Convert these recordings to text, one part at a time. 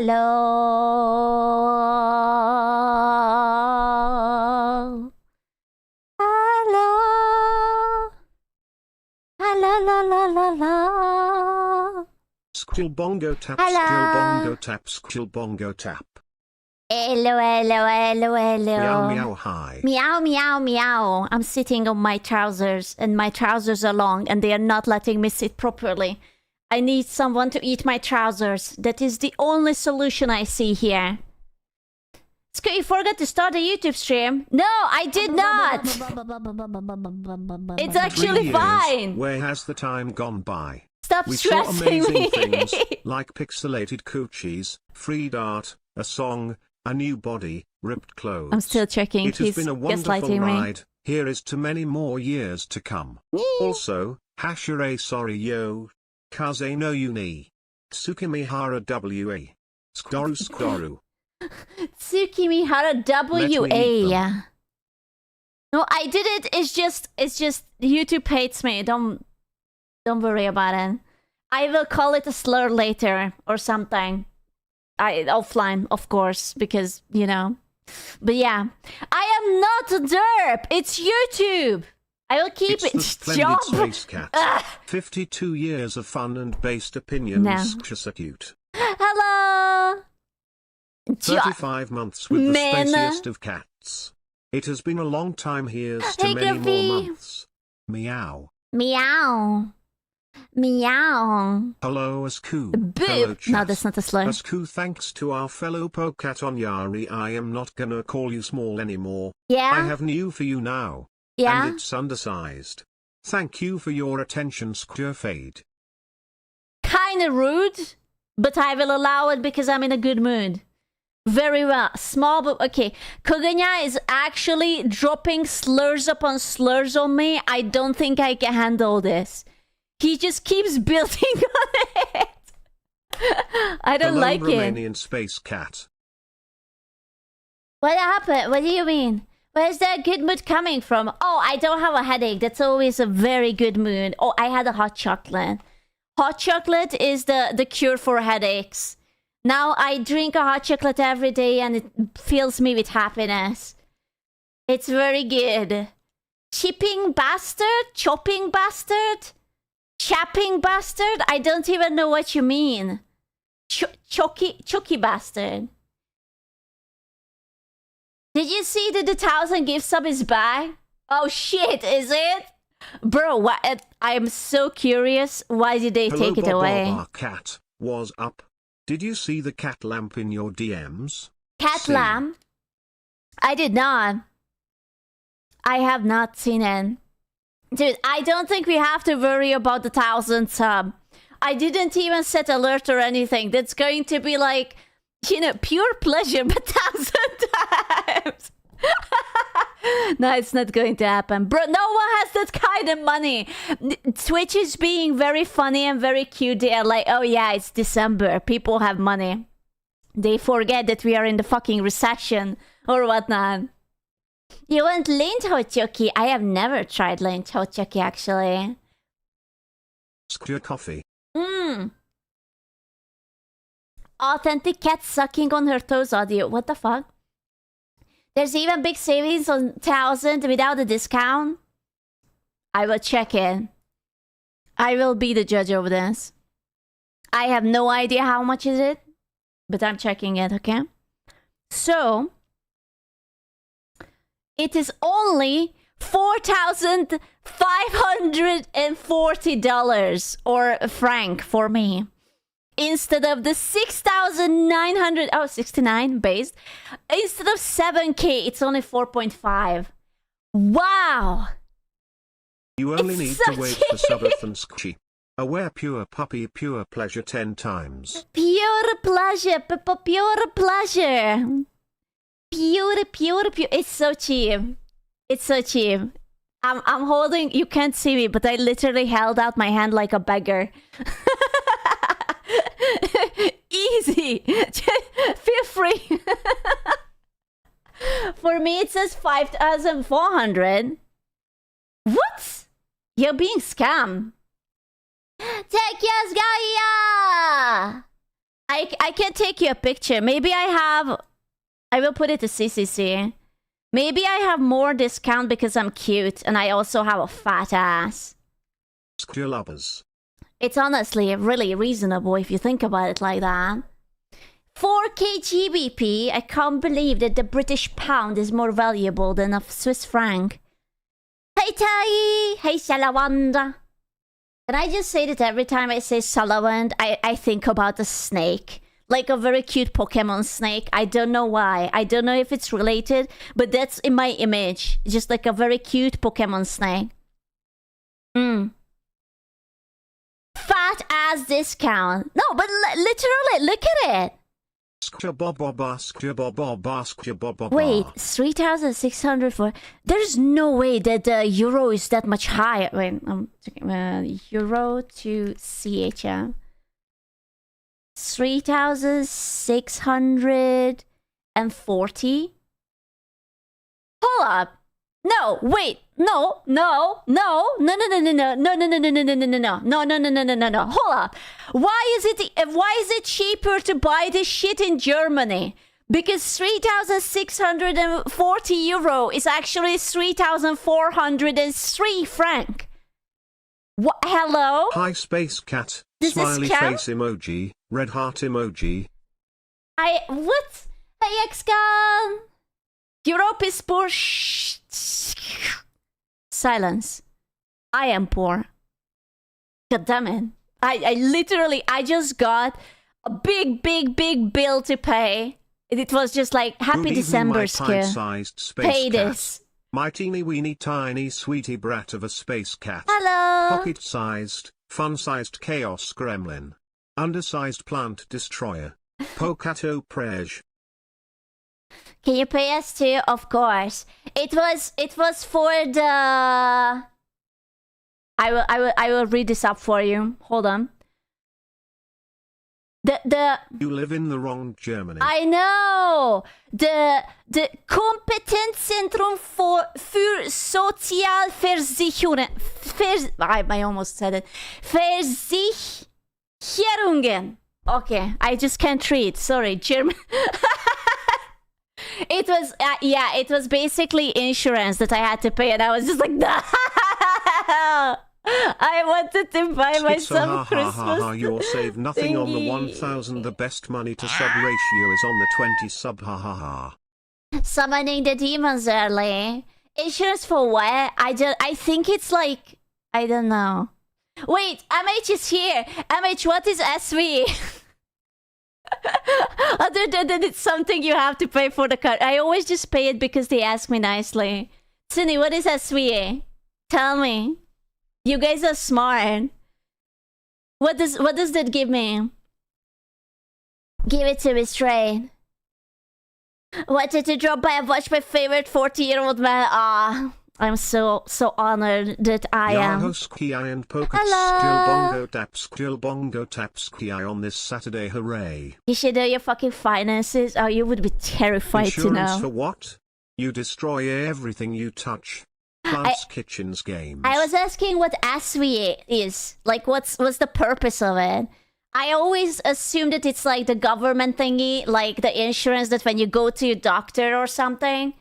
Hello. Hello. Hello, la, la, la, la. Squill bongo tap, Hello. squill bongo tap, squill bongo tap. Hello, hello, hello, hello. Meow meow hi. Meow, meow, meow. I'm sitting on my trousers, and my trousers are long, and they are not letting me sit properly. I need someone to eat my trousers. That is the only solution I see here. Scoot, you forgot to start a YouTube stream. No, I did not. It's actually 3 years. fine. Where has the time gone by? Stop We saw stressing amazing me. things, like pixelated coochies, free art, a song, a new body, ripped clothes. I'm still checking. It has He's been a wonderful gaslighting me. ride. Here is to many more years to come. Also, Hashere sorry yo. Kaze no uni. Tsukimihara wa. Skoru skoru. Tsukimihara WA. No, I did it. It's just YouTube hates me. Don't worry about it. I will call it a slur later or something. Offline, of course, because you know. But yeah, I am not a derp. It's YouTube. I will keep It's it. the splendid Job. Space Cat. 52 years of fun and based opinions. No. Cute. Hello. 35 months with the Man. spaciest of cats. It has been a long time. Here's to Hey, many Goofy. more months. Meow. Meow. Meow. Hello Asku. Boop. Hello No, chat. that's not a slur. Asku, thanks to our fellow Pocat on Yari, I am not gonna call you small anymore. I Yeah. have new for you now. Yeah. And it's undersized. Thank you for your attention, Square Fade. Kinda rude, but I will allow it because I'm in a good mood. Very well. Small but okay. Koganya is actually dropping slurs upon slurs on me. I don't think I can handle this. He just keeps building on it. I don't like it. Romanian space cat. What happened? What do you mean? Where's that good mood coming from? Oh, I don't have a headache. That's always a very good mood. Oh, I had a hot chocolate. Hot chocolate is the cure for headaches. Now I drink a hot chocolate every day and it fills me with happiness. It's very good. Chipping bastard? Chopping bastard? Chapping bastard? I don't even know what you mean. Chucky bastard. Did you see that the 1,000 gift sub is back? Oh shit, is it? Bro, what? I'm so curious. Why did they take it away? Cat was up. Did you see the cat lamp in your DMs? Cat lamp? I did not. I have not seen it. Dude, I don't think we have to worry about the 1,000 sub. I didn't even set alert or anything. That's going to be like, you know, pure pleasure, but 1,000 times. No, it's not going to happen. Bro, no one has that kind of money. Twitch is being very funny and very cute. They are like, oh yeah, it's December. People have money. They forget that we are in the fucking recession or whatnot. You want lint hot chocolate? I have never tried lint hot chocolate actually. Skew coffee. Authentic cat sucking on her toes audio. What the fuck? There's even big savings on 1,000 without a discount. I will check it. I will be the judge of this. I have no idea how much is it, but I'm checking it, okay? So, it is only $4,540 or franc for me. Instead of the 6,900, oh, 69 based. Instead of 7K, it's only 4.5. Wow. You only need to wait for Subath and Squishy. Aware pure puppy, pure pleasure 10 times. Pure pleasure, pure pleasure. Pure. It's so cheap. It's so cheap. I'm holding, you can't see me, but I literally held out my hand like a beggar. Easy. Feel free. For me, it says 5,400. What? You're being scammed. Take your Gaia. I can take you a picture. Maybe I will put it to CCC. Maybe I have more discount because I'm cute and I also have a fat ass. Lovers. It's honestly really reasonable if you think about it like that. 4K GBP, I can't believe that the British pound is more valuable than a Swiss franc. Hey Tai! Hey Salawanda! Can I just say that every time I say Salawand, I think about a snake. Like a very cute Pokemon snake. I don't know why. I don't know if it's related, but that's in my image. Just like a very cute Pokemon snake. Fat ass discount. No, but literally, look at it. Wait, 3,600 for... There's no way that the euro is that much higher. Wait, I'm checking. Euro to CHM. 3,640. Hold up. No, wait. No. Hold up. Why is it cheaper to buy this shit in Germany? Because 3,640 euro is actually 3,403 franc. What? Hello? Hi, Space Cat. This Smiley face emoji. Red heart emoji. What? Hey, X-Gun! Europe is poor. Shh. Silence. I am poor. God damn it. I literally, I just got a big bill to pay. It was just like, happy December, Skill. Pay this. My teeny weeny tiny sweetie brat of a space cat. Hello. Pocket-sized, fun-sized chaos gremlin. Undersized plant destroyer. Pokato Prej. Can you pay us too? Of course. It was for the... I will read this up for you. Hold on. You live in the wrong Germany. I know. The Kompetenzzentrum für Sozialversicherungen. I almost said it. Versicherungen. Okay, I just can't read. Sorry, German. It was yeah, it was basically insurance that I had to pay, and I was just like, no. I wanted to buy myself Christmas. You'll save nothing on the 1,000. The best money to sub ratio is on the 20 sub. Summoning the demons early. Insurance for what? I think it's like, I don't know. Wait, MH is here. MH, what is SV? Other than it's something you have to pay for the card. I always just pay it because they ask me nicely. Sunny, what is SVA? Tell me. You guys are smart. What does that give me? Give it to me straight. Wanted to drop by and watch my favorite 40-year-old man. Ah, I'm so honored that I am. Hello. On this Saturday, hooray. You should know your fucking finances. Oh, you would be terrified Insurance to know. For what? You destroy everything you touch. Plants, kitchens, games. I was asking what ASWE is. Like, what's the purpose of it? I always assume that it's like the government thingy, like the insurance that when you go to your doctor or something.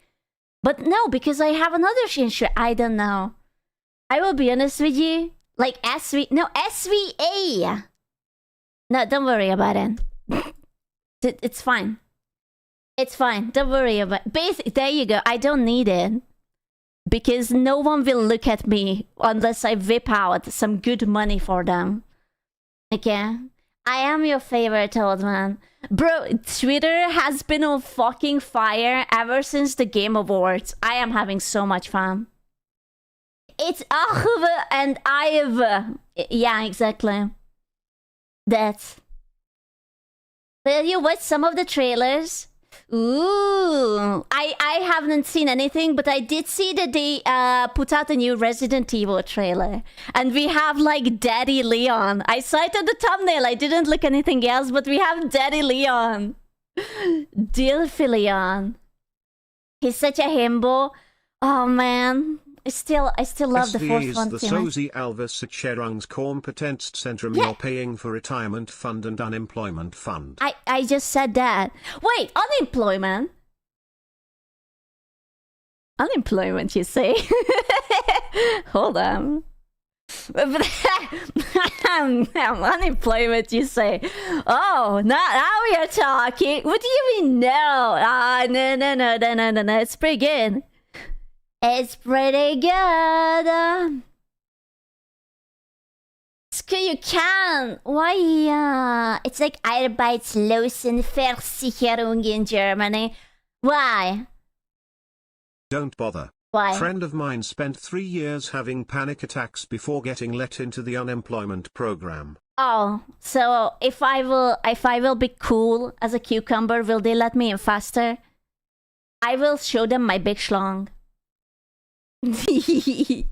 But no, because I have another insurance. I don't know. I will be honest with you. Like SVA. No, don't worry about it. It's fine. It's fine. Don't worry about it. There you go. I don't need it. Because no one will look at me unless I whip out some good money for them. Okay? I am your favorite old man. Bro, Twitter has been on fucking fire ever since the Game Awards. I am having so much fun. It's Achve and Ive. Yeah, exactly. That's... Will you watch some of the trailers? Ooh, I haven't seen anything, but I did see that they put out a new Resident Evil trailer. And we have like Daddy Leon. I saw it on the thumbnail. I didn't look anything else, but we have Daddy Leon. Dilfy Leon. He's such a himbo. Oh man. I still love the fourth one. The Sozi Alversicherungskompetenzzentrum. You're paying for retirement fund and unemployment fund. I just said that. Wait, unemployment? Unemployment, you say? Hold on. Unemployment, you say? Oh, now we are talking. What do you mean no? No. It's pretty good. It's pretty good. SQUCHAN. Why? It's like Arbeitslosenversicherung in Germany. Why? Don't bother. Why? Friend of mine spent 3 years having panic attacks before getting let into the unemployment program. Oh, so if I will be cool as a cucumber, will they let me in faster? I will show them my big schlong. What do you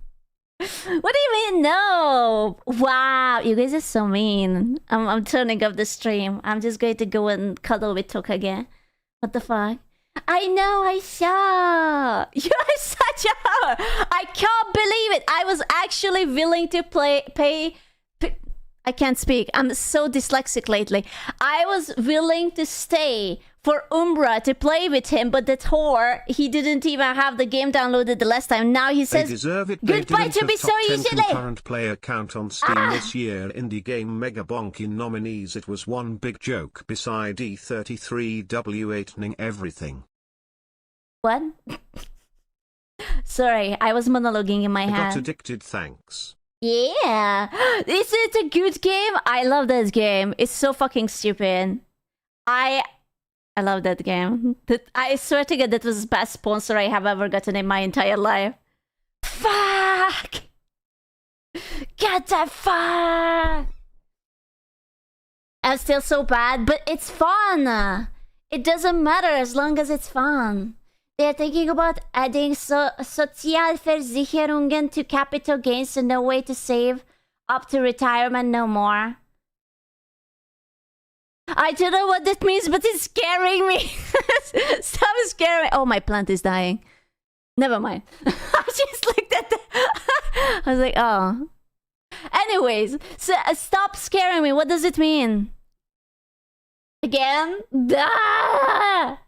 mean no? Wow, you guys are so mean. I'm turning off the stream. I'm just going to go and cuddle with Toka again. What the fuck? I know, I saw. You're such a... I can't believe it. I was actually willing to pay... I can't speak. I'm so dyslexic lately. I was willing to stay for Umbra to play with him, but that whore, he didn't even have the game downloaded the last time. Now he says, they deserve it. goodbye to me so easily. Current player count on Steam this year. Indie game Mega Bonk in nominees. It was one big joke beside E33W8ning everything. What? Sorry, I was monologuing in my head. I got addicted, thanks. Yeah. Is it a good game? I love this game. It's so fucking stupid. I love that game. I swear to God, that was the best sponsor I have ever gotten in my entire life. Fuck! Get the fuck! I'm still so bad, but it's fun. It doesn't matter as long as it's fun. They're thinking about adding Sozialversicherungen to capital gains, so no way to save up to retirement no more. I don't know what that means, but it's scaring me. Stop scaring me. Oh, my plant is dying. Never mind. I just looked at the... I was like, oh. Anyways, so, stop scaring me. What does it mean? Again? Ah!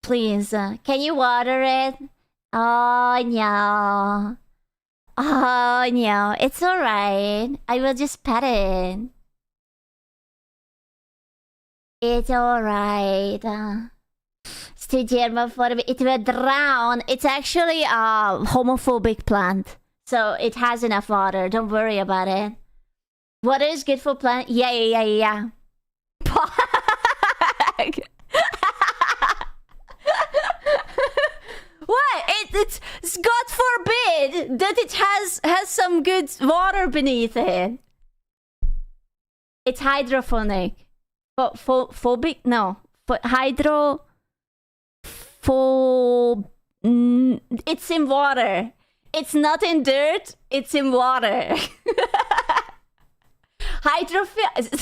Please, can you water it? Oh, no. Oh, no. It's alright. I will just pet it. It's alright. It's too germophobic. It will drown. It's actually a homophobic plant. So it has enough water. Don't worry about it. Water is good for plant. Yeah. What? It's God forbid that it has some good water beneath it. It's hydroponic. Phobic? No. It's in water. It's not in dirt. It's in water.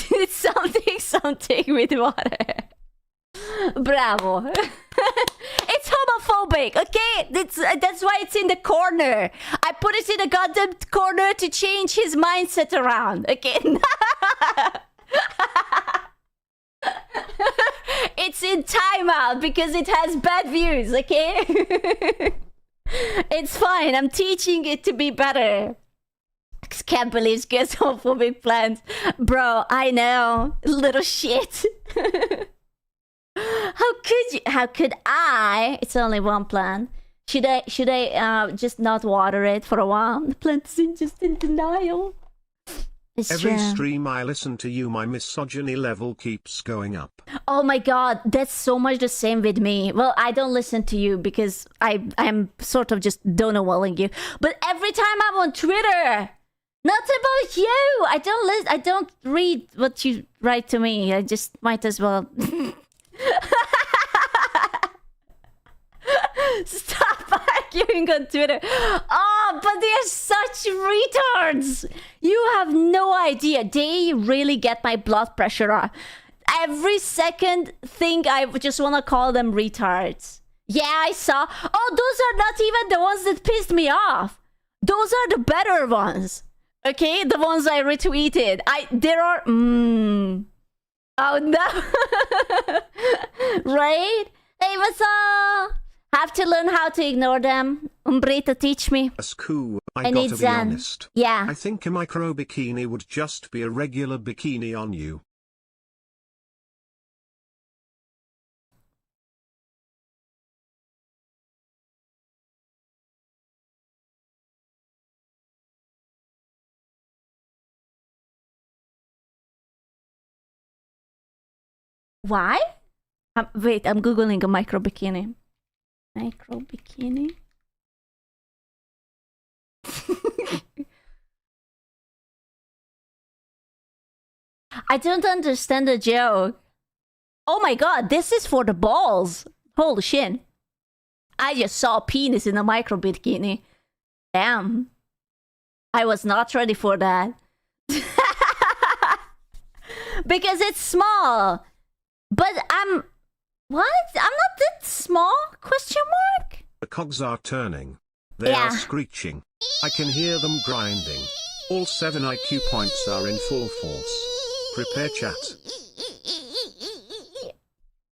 It's something with water. Bravo. It's homophobic, okay? That's why it's in the corner. I put it in the goddamn corner to change his mindset around, okay? It's in timeout because it has bad views, okay? It's fine. I'm teaching it to be better. Can't believe it's homophobic plants. Bro, I know. Little shit. How could I? It's only one plant. Should I just not water it for a while? The plant is just in denial. It's Every true. stream I listen to you, my misogyny level keeps going up. Oh my god, that's so much the same with me. Well, I don't listen to you because I'm sort of just donawalling you. But every time I'm on Twitter, not about you. I don't read what you write to me. I just might as well. Stop arguing on Twitter. Oh, but they're such retards. You have no idea. They really get my blood pressure up. Every second thing I just want to call them retards. Yeah, I saw. Oh, those are not even the ones that pissed me off. Those are the better ones. Okay, the ones I retweeted. There are. Oh no. Right? Hey, what's up? Have to learn how to ignore them. Umbrita, teach me. I need gotta be Zen. honest. Yeah. I think a micro bikini would just be a regular bikini on you. Why? Wait, I'm googling a micro bikini. Micro bikini. I don't understand the joke. Oh my god, this is for the balls. Holy shit. I just saw a penis in a micro bikini. Damn. I was not ready for that. Because it's small. But what? I'm not that small? Question mark? The cogs are turning. They Yeah. are screeching. I can hear them grinding. All 7 IQ points are in full force. Prepare chat.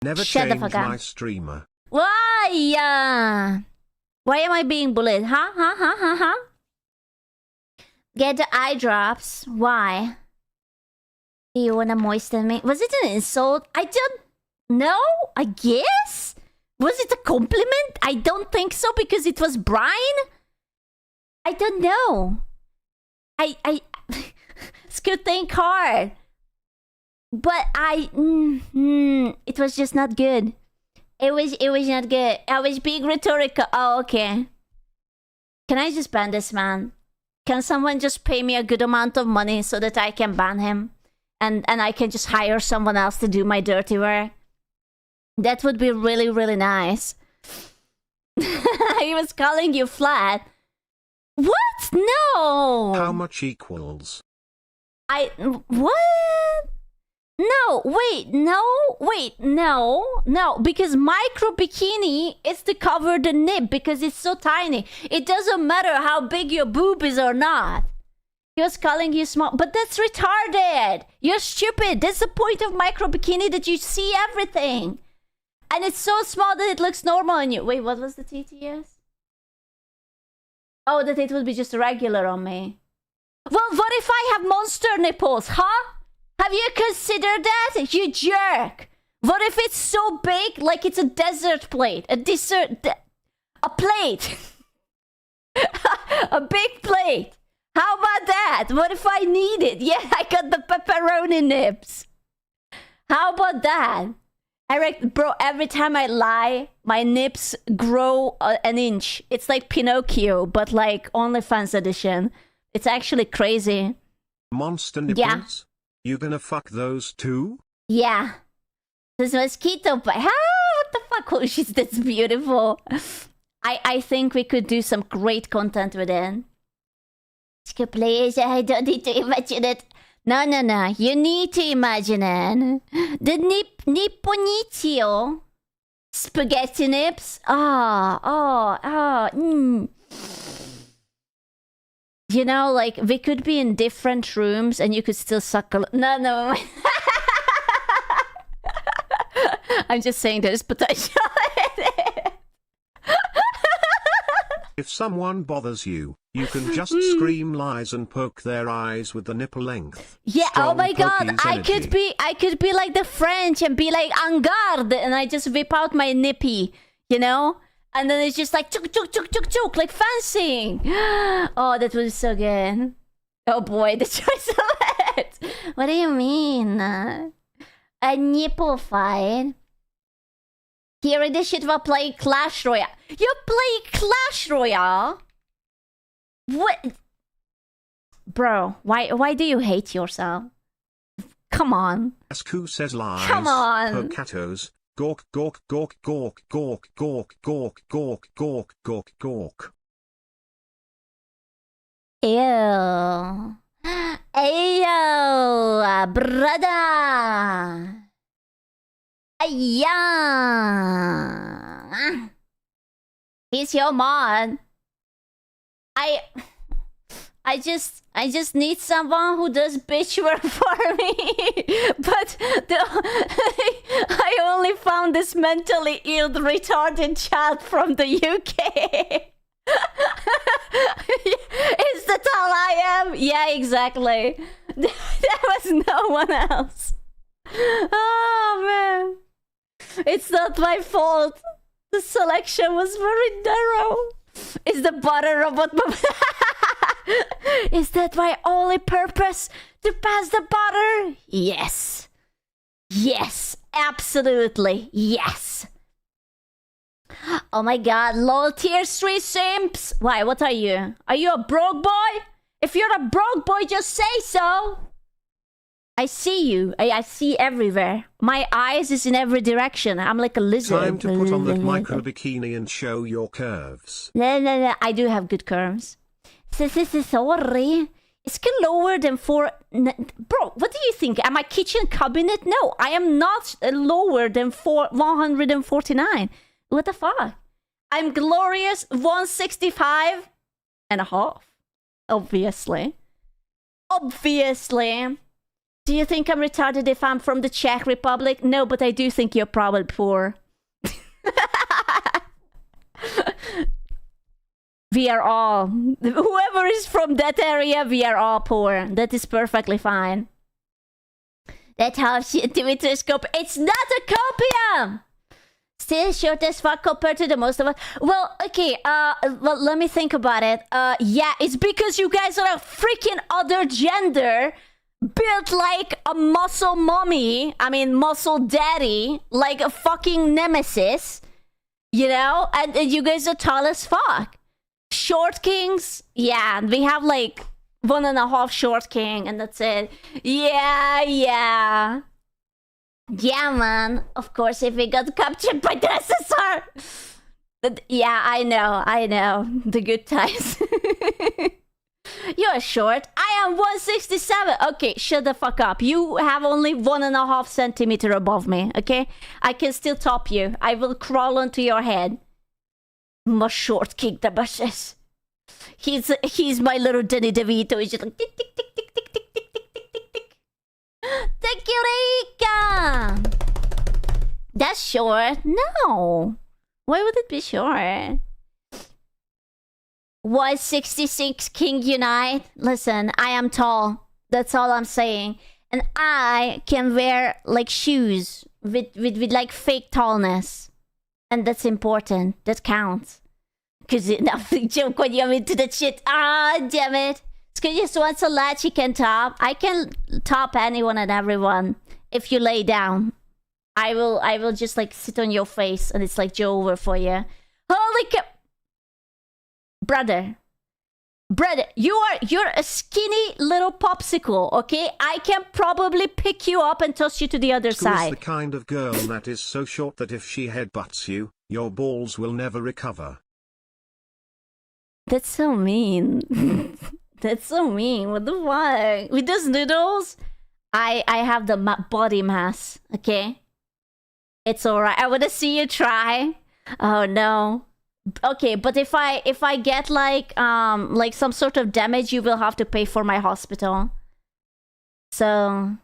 Never Shut the change fuck up. my streamer. Why? Why am I being bullied? Huh? Get the eye drops. Why? Do you wanna moisten me? Was it an insult? I don't know. I guess? Was it a compliment? I don't think so because it was Brian. I don't know. It's good think hard. But it was just not good. It was not good. I was being rhetorical. Oh, okay. Can I just ban this man? Can someone just pay me a good amount of money so that I can ban him? And I can just hire someone else to do my dirty work? That would be really, really nice. He was calling you flat. What? No. How much equals? What? No, wait, no, because micro bikini is to cover the nip because it's so tiny. It doesn't matter how big your boob is or not. He was calling you small, but that's retarded. You're stupid. That's the point of micro bikini, that you see everything. And it's so small that it looks normal on you. Wait, what was the TTS? Oh, that it would be just regular on me. Well, what if I have monster nipples, huh? Have you considered that? You jerk. What if it's so big, like it's a desert plate? A plate. A big plate. How about that? What if I need it? Yeah, I got the pepperoni nips. How about that? Eric, bro, every time I lie, my nips grow an inch. It's like Pinocchio, but like OnlyFans edition. It's actually crazy. Monster nipples? Yeah. You gonna fuck those too? Yeah. This mosquito bite. Ah, what the fuck? Oh, that's beautiful. I think we could do some great content with it. Please, I don't need to imagine it. No. You need to imagine it. The nipponizio. Spaghetti nips. You know, like, we could be in different rooms and you could still suck a... No. I'm just saying there's potential in it. If someone bothers you, you can just scream lies and poke their eyes with the nipple length. Yeah, Strong oh my god, pokies I energy. could be like the French and be like en garde, and I just whip out my nippy, you know? And then it's just like chuk, like fencing. Oh, that was so good. Oh boy, the choice of it. What do you mean? A nipple fight? Hearing this shit about playing Clash Royale. You play Clash Royale? What? Bro, why do you hate yourself? Come on. SQ says lies. Come on. Pocatos. Gawk, gawk, gawk, gawk, gawk, gawk, gawk, gawk, gawk, gawk, gawk. Ew. Ew, brother. Yeah. He's your mod. I just need someone who does bitch work for me. But I only found this mentally ill, retarded child from the UK. Is that all I am? Yeah, exactly. There was no one else. Oh man. It's not my fault. The selection was very narrow. Is the butter robot... Is that my only purpose? To pass the butter? Yes. Yes. Absolutely. Yes. Oh my god. Lol, tier 3 simps. Why, what are you? Are you a broke boy? If you're a broke boy, just say so. I see you. I see everywhere. My eyes is in every direction. I'm like a lizard. Time to put on that micro bikini and show your curves. No. I do have good curves. Sorry. It's lower than 4... Bro, what do you think? Am I kitchen cabinet? No, I am not lower than 149. What the fuck? I'm glorious 165 and a half. Obviously. Do you think I'm retarded if I'm from the Czech Republic? No, but I do think you're probably poor. We are all. Whoever is from that area, we are all poor. That is perfectly fine. That's how shit Twitter scope. It's not a copium! Still short as fuck compared to the most of us. Well, okay, well, let me think about it. Yeah, it's because you guys are a freaking other gender, built like a muscle mommy, muscle daddy, like a fucking nemesis, you know? And you guys are tall as fuck. Short kings? Yeah, we have like 1.5 short king, and that's it. Yeah. Yeah, man. Of course, if we got captured by the SSR. Yeah, I know. The good times. You're short. I am 167. Okay, shut the fuck up. You have only 1.5 centimeter above me, okay? I can still top you. I will crawl onto your head. Must short kick the bushes. He's my little Danny DeVito. He's just like tick tick tick tick tick tick tick tick tick tick tick. Tequilica. That's short. No. Why would it be short? 166 King Unite. Listen, I am tall. That's all I'm saying. And I can wear like shoes with like fake tallness. And that's important. That counts. Because nothing joke when you're into that shit. Ah, damn it. Because just wants a lad you can top. I can top anyone and everyone. If you lay down. I will just like sit on your face and it's like Joe over for you. Holy cow. Brother, you're a skinny little popsicle, okay? I can probably pick you up and toss you to the other side. Who's the kind of girl that is so short that if she headbutts you, your balls will never recover? That's so mean. That's so mean. What the fuck? With those noodles, I have the body mass, okay? It's alright. I wanna see you try. Oh no. Okay, but if I get like some sort of damage, you will have to pay for my hospital. So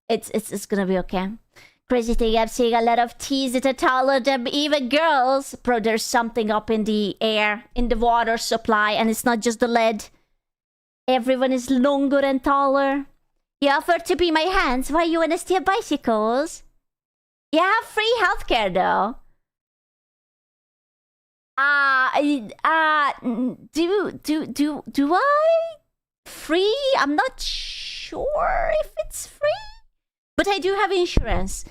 it's gonna be okay. Crazy thing, I'm seeing a lot of T's that are taller than even girls. Bro, there's something up in the air, in the water supply, and it's not just the lead. Everyone is longer and taller. You offered to be my hands. Why you wanna steal bicycles? You have free healthcare though. Do I? Free? I'm not sure if it's free. But I do have insurance.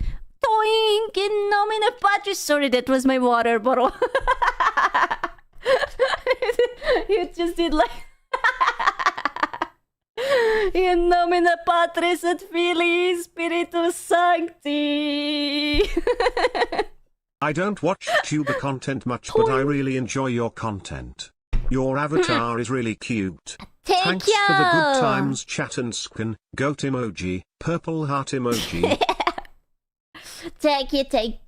Toink in nomine patris. Sorry, that was my water bottle. You just did like... In nomine patris et filii spiritus sancti. I don't watch tuber content much, but I really enjoy your content. Your avatar is really cute. Thanks you. for the good times, chat and SQUCHAN, goat emoji, purple heart emoji. Thank you. Did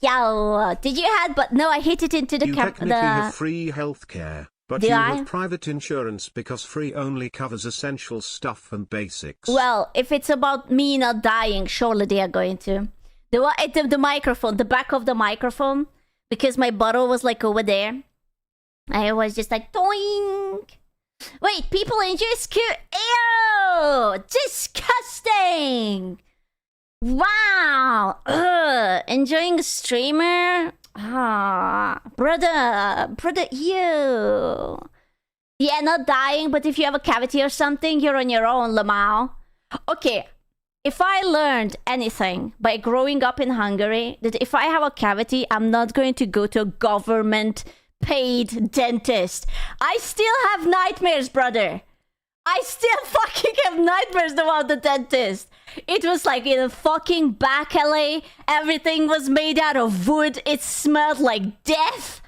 you have, but no, I hit it into the You technically have free healthcare, but you have private insurance because free only covers essential stuff and basics. Well, if it's about me not dying, surely they are going to. The microphone, the back of the microphone, because my bottle was like over there. I was just like, toink. Wait, people enjoy ew! Disgusting! Wow! Ugh. Enjoying a streamer? Ah, brother, ew. Yeah, not dying, but if you have a cavity or something, you're on your own, Lamau. Okay. If I learned anything by growing up in Hungary, that if I have a cavity, I'm not going to go to a government-paid dentist. I still have nightmares, brother. I still fucking have nightmares about the dentist. It was like in a fucking back alley. Everything was made out of wood. It smelled like death.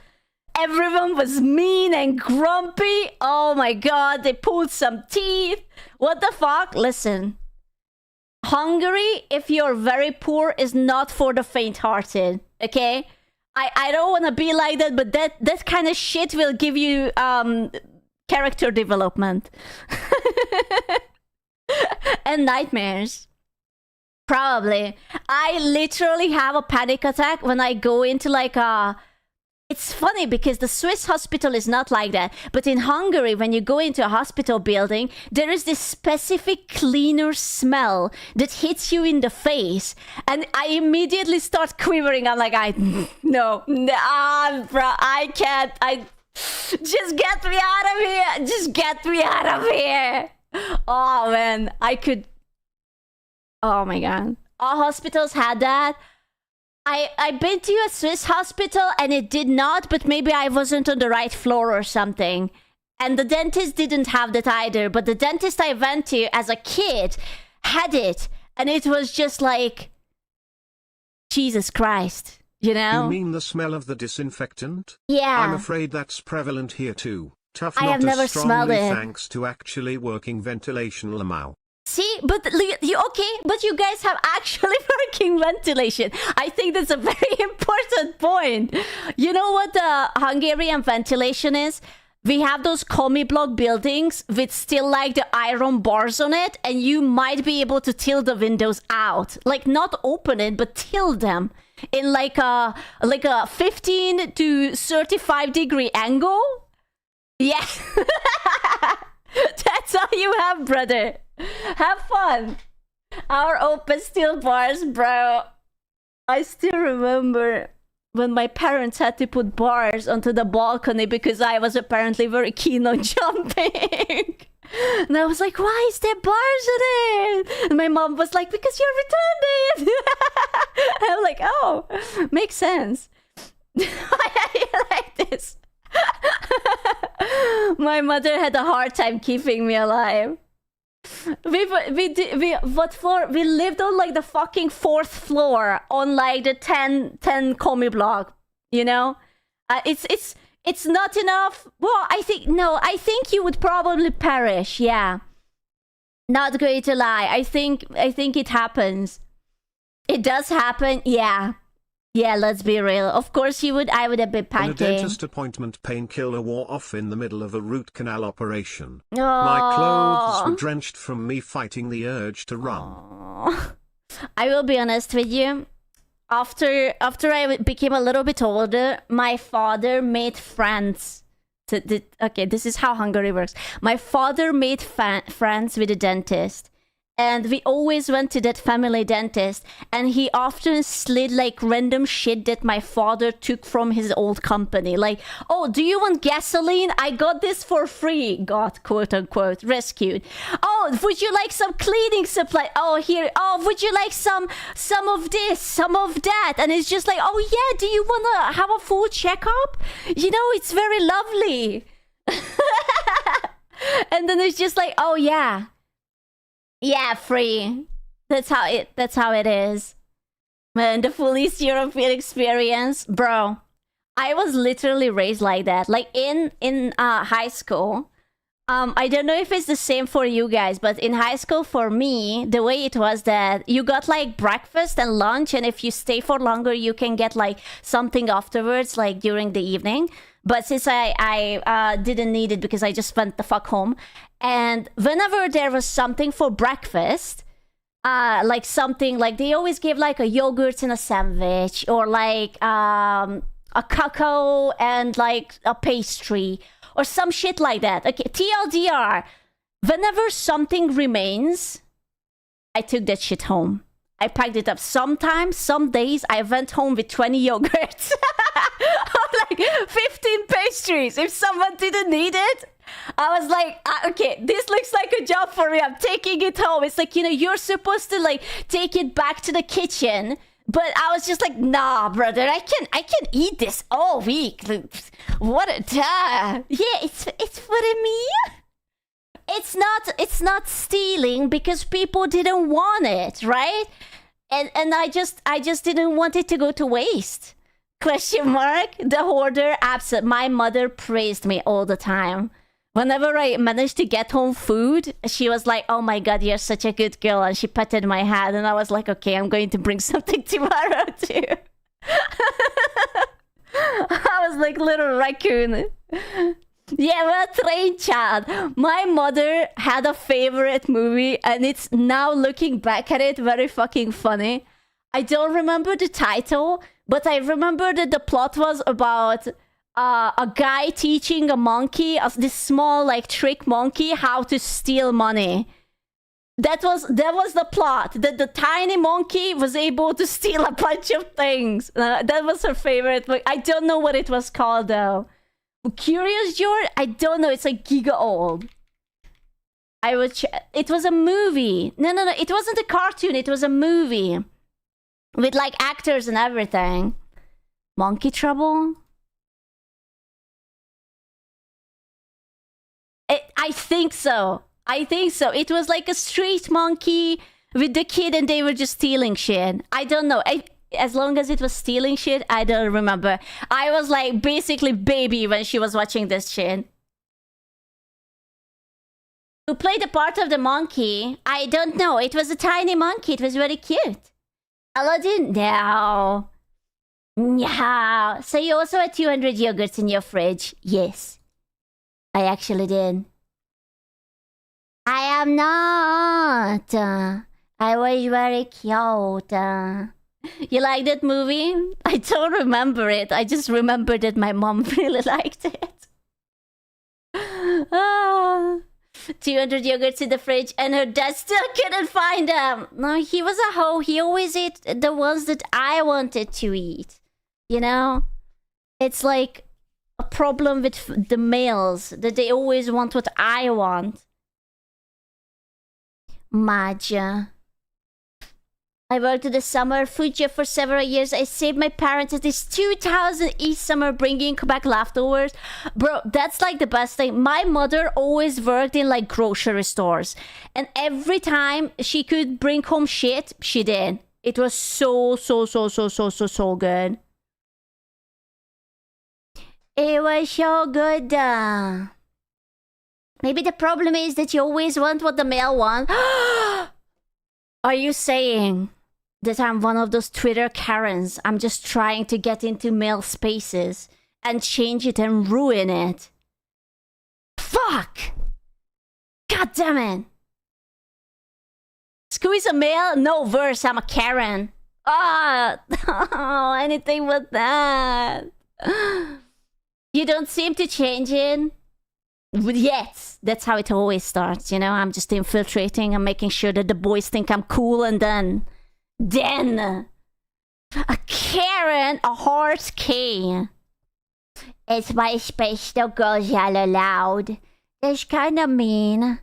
Everyone was mean and grumpy. Oh my god, they pulled some teeth. What the fuck? Listen. Hungary, if you're very poor, is not for the faint-hearted, okay? I don't want to be like that, but that kind of shit will give you character development. And nightmares. Probably. I literally have a panic attack when I go into like a... It's funny because the Swiss hospital is not like that. But in Hungary, when you go into a hospital building, there is this specific cleaner smell that hits you in the face. And I immediately start quivering. I'm like, no, bro, I can't. Just get me out of here. Just get me out of here. Oh, man, I could. Oh, my God. All hospitals had that. I've been to a Swiss hospital and it did not, but maybe I wasn't on the right floor or something. And the dentist didn't have that either, but the dentist I went to as a kid had it. And it was just like Jesus Christ, you know? You mean the smell of the disinfectant? Yeah. I'm afraid that's prevalent here too. Tough I not have never as smelled strongly it. thanks to actually working ventilation Lamau. See, but you okay? But you guys have actually working ventilation. I think that's a very important point. You know what the Hungarian ventilation is? We have those commie block buildings with still like the iron bars on it, and you might be able to tilt the windows out, like not open it, but tilt them in like a 15 to 35 degree angle. Yeah, that's all you have, brother. Have fun. Our open steel bars, bro. I still remember when my parents had to put bars onto the balcony because I was apparently very keen on jumping. And I was like, why is there bars on it? And my mom was like, because you returned it. I'm like, oh, makes sense. I like this. My mother had a hard time keeping me alive. We lived on like the fucking 4th floor on like the 10 commie block, you know? It's not enough. Well, I think you would probably perish. Yeah. Not going to lie. I think it happens. It does happen. Yeah. Yeah, let's be real. Of course you would. I would have been On a panicking. dentist appointment, painkiller wore off in the middle of a root canal operation. Oh. My clothes were drenched from me fighting the urge to run. Oh. I will be honest with you. After I became a little bit older, my father made friends. Okay, this is how Hungary works. My father made friends with a dentist. And we always went to that family dentist, and he often slid like random shit that my father took from his old company. Like, oh, do you want gasoline? I got this for free. Got, quote unquote, rescued. Oh, would you like some cleaning supply? Oh, here. Oh, would you like some of this, some of that? And it's just like, oh yeah, do you want to have a full checkup? You know, it's very lovely. And then it's just like, oh yeah. Yeah, free. That's how it is. Man, the full East European experience, bro. I was literally raised like that. Like in high school. I don't know if it's the same for you guys, but in high school for me, the way it was that you got like breakfast and lunch, and if you stay for longer, you can get like something afterwards, like during the evening. But since I didn't need it because I just went the fuck home, and whenever there was something for breakfast, like something like they always give like a yogurt in a sandwich, or like a cacao and like a pastry or some shit like that. Okay, TLDR, whenever something remains, I took that shit home. I packed it up. Sometimes, some days, I went home with 20 yogurts. Or like 15 pastries. If someone didn't need it, I was like, okay, this looks like a job for me. I'm taking it home. It's like, you know, you're supposed to like take it back to the kitchen. But I was just like, nah, brother, I can eat this all week. What a time. Yeah, it's for me. It's not stealing because people didn't want it, right? And I just didn't want it to go to waste. Question mark? The hoarder, absent. My mother praised me all the time. Whenever I managed to get home food, she was like, oh my god, you're such a good girl. And she patted my head, and I was like, okay, I'm going to bring something tomorrow too. I was like little raccoon. Yeah, well trained child. My mother had a favorite movie, and it's now looking back at it very fucking funny. I don't remember the title, but I remember that the plot was about a guy teaching a monkey, this small like trick monkey, how to steal money. That was the plot. That the tiny monkey was able to steal a bunch of things. That was her favorite book. I don't know what it was called though. Curious George? I don't know. It's like giga old. I would. It was a movie. No. It wasn't a cartoon. It was a movie with like actors and everything. Monkey Trouble. I think so. It was like a street monkey with the kid, and they were just stealing shit. I don't know. as long as it was stealing shit, I don't remember. I was like basically baby when she was watching this shit. Who played the part of the monkey? I don't know. It was a tiny monkey. It was very cute. Aladdin? No. No. So you also had 200 yogurts in your fridge? Yes. I actually did. I am not. I was very cute. You like that movie? I don't remember it. I just remember that my mom really liked it. 200 yogurts in the fridge and her dad still couldn't find them. No, he was a hoe. He always ate the ones that I wanted to eat. You know? It's like a problem with the males, that they always want what I want. Maja. I worked at the summer food job for several years. I saved my parents at least 2,000 each summer bringing back leftovers. Bro, that's like the best thing. My mother always worked in like grocery stores. And every time she could bring home shit, she did. It was so good. It was so good. Maybe the problem is that you always want what the male want. Are you saying that I'm one of those Twitter Karens? I'm just trying to get into male spaces and change it and ruin it. Fuck! God damn it! Squeeze a male? No verse, I'm a Karen. Oh, anything but that. You don't seem to change it. Yet, that's how it always starts, you know? I'm just infiltrating. I'm making sure that the boys think I'm cool, and then a Karen, a horse K. It's my space, no girls yell aloud. That's kind of mean.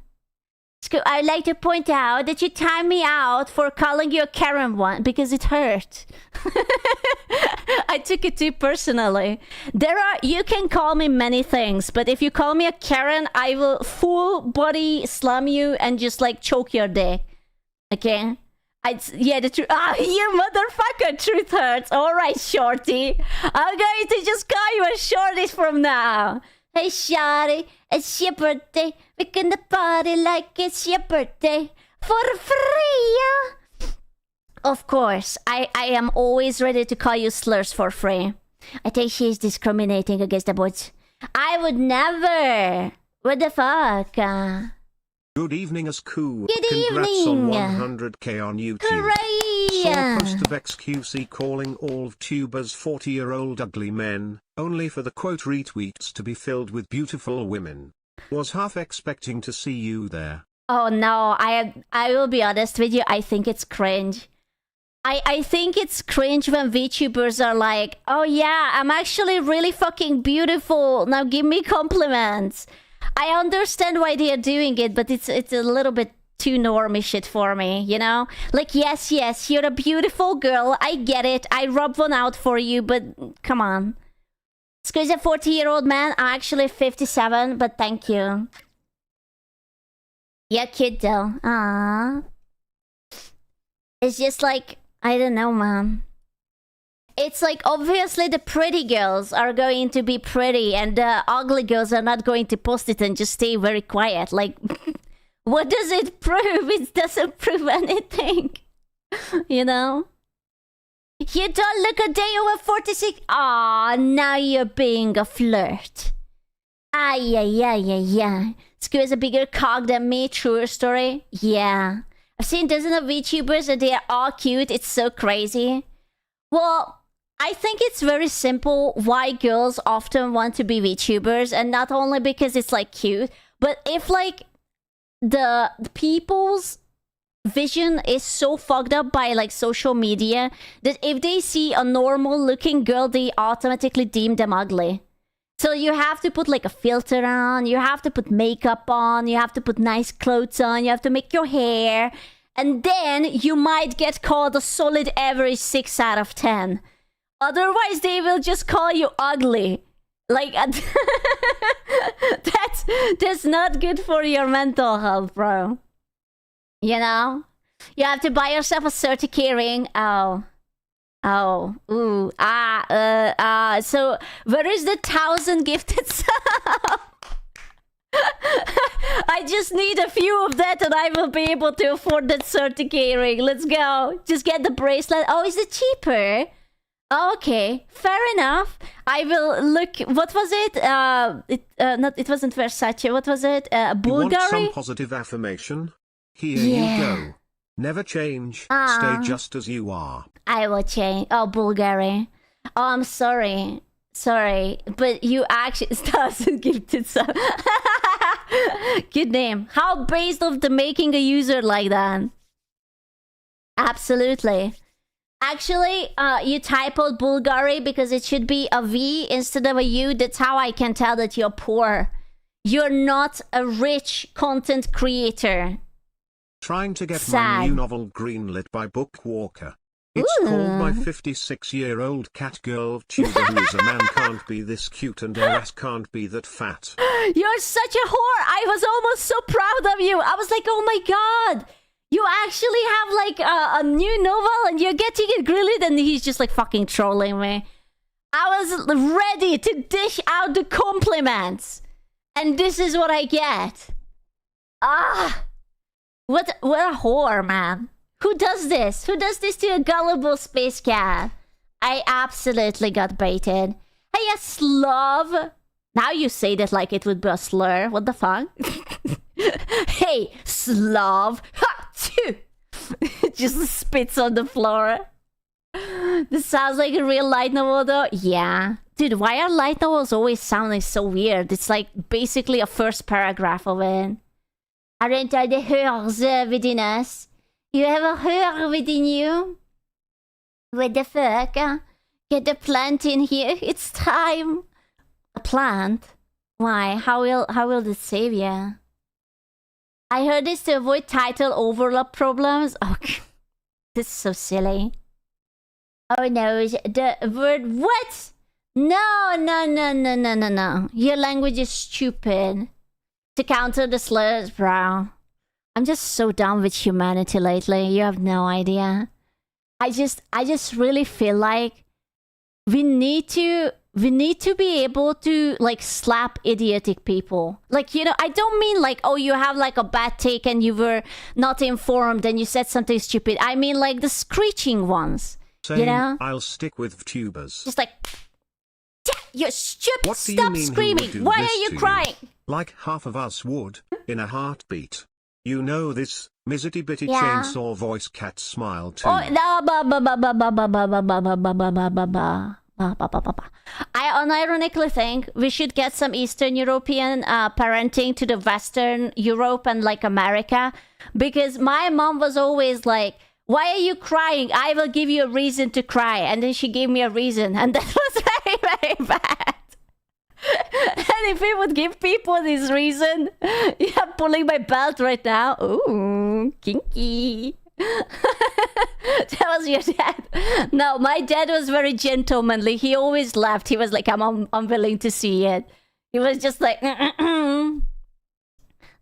I'd like to point out that you timed me out for calling you a Karen one because it hurt. I took it too personally. You can call me many things, but if you call me a Karen, I will full body slam you and just like choke your dick. Okay? Yeah, the truth. You motherfucker, truth hurts. Alright, shorty. I'm going to just call you a shorty from now. Hey, shorty, it's your birthday. We're gonna party like it's your birthday. For free. Of course, I am always ready to call you slurs for free. I think she's discriminating against the boys. I would never. What the fuck? Good evening, SQUCHAN. Good Congrats evening. on 100k on YouTube. Hooray! Saw a post of XQC calling all tubers 40-year-old ugly men, only for the quote retweets to be filled with beautiful women. Was half expecting to see you there. Oh no, I will be honest with you, I think it's cringe. I think it's cringe when VTubers are like, oh yeah, I'm actually really fucking beautiful. Now give me compliments. I understand why they are doing it, but it's a little bit too normie shit for me, you know? Like, yes, you're a beautiful girl. I get it. I rub one out for you, but come on. Excuse a 40-year-old man. I'm actually 57, but thank you. Yeah, cute though. Aww. It's just like, I don't know, man. It's like, obviously the pretty girls are going to be pretty and the ugly girls are not going to post it and just stay very quiet. Like, what does it prove? It doesn't prove anything. You know? You don't look a day over 46. Aw, now you're being a flirt. Yeah. Squeeze a bigger cock than me, truer story? Yeah. I've seen dozens of VTubers and they are all cute. It's so crazy. Well, I think it's very simple why girls often want to be VTubers, and not only because it's like cute, but if like the people's vision is so fucked up by like social media that if they see a normal looking girl, they automatically deem them ugly. So you have to put like a filter on, you have to put makeup on, you have to put nice clothes on, you have to make your hair, and then you might get called a solid average 6 out of 10. Otherwise, they will just call you ugly. Like, that's not good for your mental health, bro. You know? You have to buy yourself a 30k ring. Oh. Oh, ooh, so where is the 1,000 gifted sub? I just need a few of that and I will be able to afford that 30k ring. Let's go. Just get the bracelet. Oh, is it cheaper? Okay, fair enough. I will look. What was it? It wasn't Versace. What was it? Bulgari? You want some positive affirmation? Here you go. Never change. Stay just as you are. I will change. Oh, Bulgari. Oh, I'm sorry. Sorry, but you actually doesn't give it some. Good name. How based off the making a user like that? Absolutely. Actually, you typoed Bulgari because it should be a V instead of a U. That's how I can tell that you're poor. You're not a rich content creator. Trying to get Sad. my new novel greenlit by Bookwalker. It's called My 56-Year-Old Cat Girl Tuber Who's a Man Can't Be This Cute and Her Ass Can't Be That Fat. You're such a whore. I was almost so proud of you. I was like, oh my god. You actually have like a new novel and you're getting it greenlit, and he's just like fucking trolling me. I was ready to dish out the compliments. And this is what I get. Ah. What a whore, man. Who does this? Who does this to a gullible space cat? I absolutely got baited. Hey, a Slav. Now you say that like it would be a slur. What the fuck? Hey, Slav. Ha! Phew. Just spits on the floor. This sounds like a real light novel though. Yeah. Dude, why are light novels always sounding so weird? It's like basically a first paragraph of it. Aren't I the hers within us? You have a her within you? What the fuck? Get the plant in here. It's time. A plant? Why? How will this save you? I heard this to avoid title overlap problems. Oh, this is so silly. Oh no, the word what? No. Your language is stupid. To counter the slurs, bro. I'm just so done with humanity lately. You have no idea. I just really feel like we need to be able to like slap idiotic people. Like, you know, I don't mean like, oh, you have like a bad take and you were not informed and you said something stupid. I mean like the screeching ones. Saying, you know? I'll stick with tubers. Just like, you're stupid. What do you Stop mean screaming. Why are you crying? Like half of us would, in a heartbeat. You know this, Mizzity Bitty Yeah. Chainsaw Voice Cat Smile too. Oh, no, I unironically think we should get some Eastern European parenting to the Western Europe and like America, because my mom was always like, why are you crying? I will give you a reason to cry. And then she gave me a reason, and that was very, very bad. And if we would give people this reason, yeah, pulling my belt right now. Ooh, kinky. That was your dad. No, my dad was very gentlemanly. He always laughed. He was like, I'm unwilling to see it. He was just like,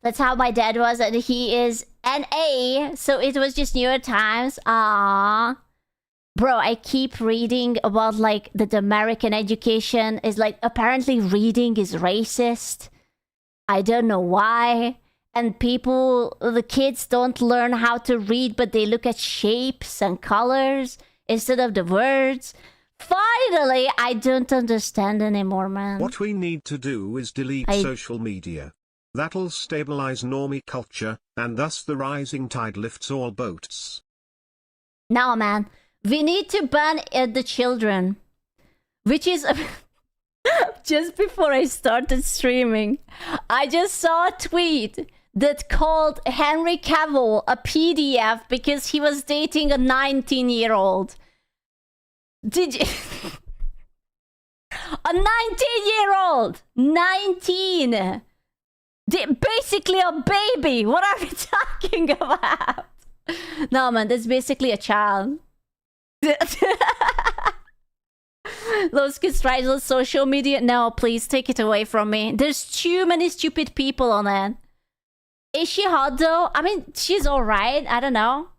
That's how my dad was, and he is an A, so it was just New York Times. Aww. Bro, I keep reading about like that American education is like apparently reading is racist. I don't know why. And the kids don't learn how to read, but they look at shapes and colors instead of the words. Finally, I don't understand anymore, man. What we need to do is delete social media. That'll stabilize normie culture, and thus the rising tide lifts all boats. No, man. We need to ban the children. Which is... Just before I started streaming, I just saw a tweet that called Henry Cavill a PDF because he was dating a 19-year-old. Did you... A 19-year-old! 19! Basically a baby! What are we talking about? No, man, that's basically a child. Those kids try on social media. No, please take it away from me. There's too many stupid people on it. Is she hot though? I mean, she's alright. I don't know.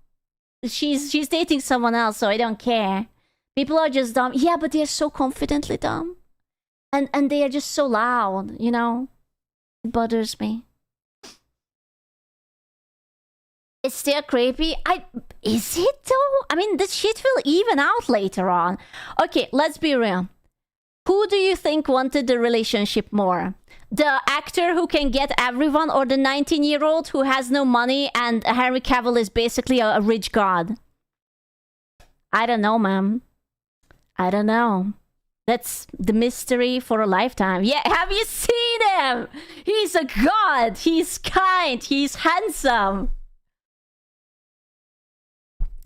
She's dating someone else, so I don't care. People are just dumb. Yeah, but they're so confidently dumb. And they are just so loud, you know? It bothers me. It's still creepy. Is it though? I mean, this shit will even out later on. Okay, let's be real. Who do you think wanted the relationship more? The actor who can get everyone, or the 19-year-old who has no money and Henry Cavill is basically a rich god? I don't know, ma'am. I don't know. That's the mystery for a lifetime. Yeah, have you seen him? He's a god. He's kind. He's handsome.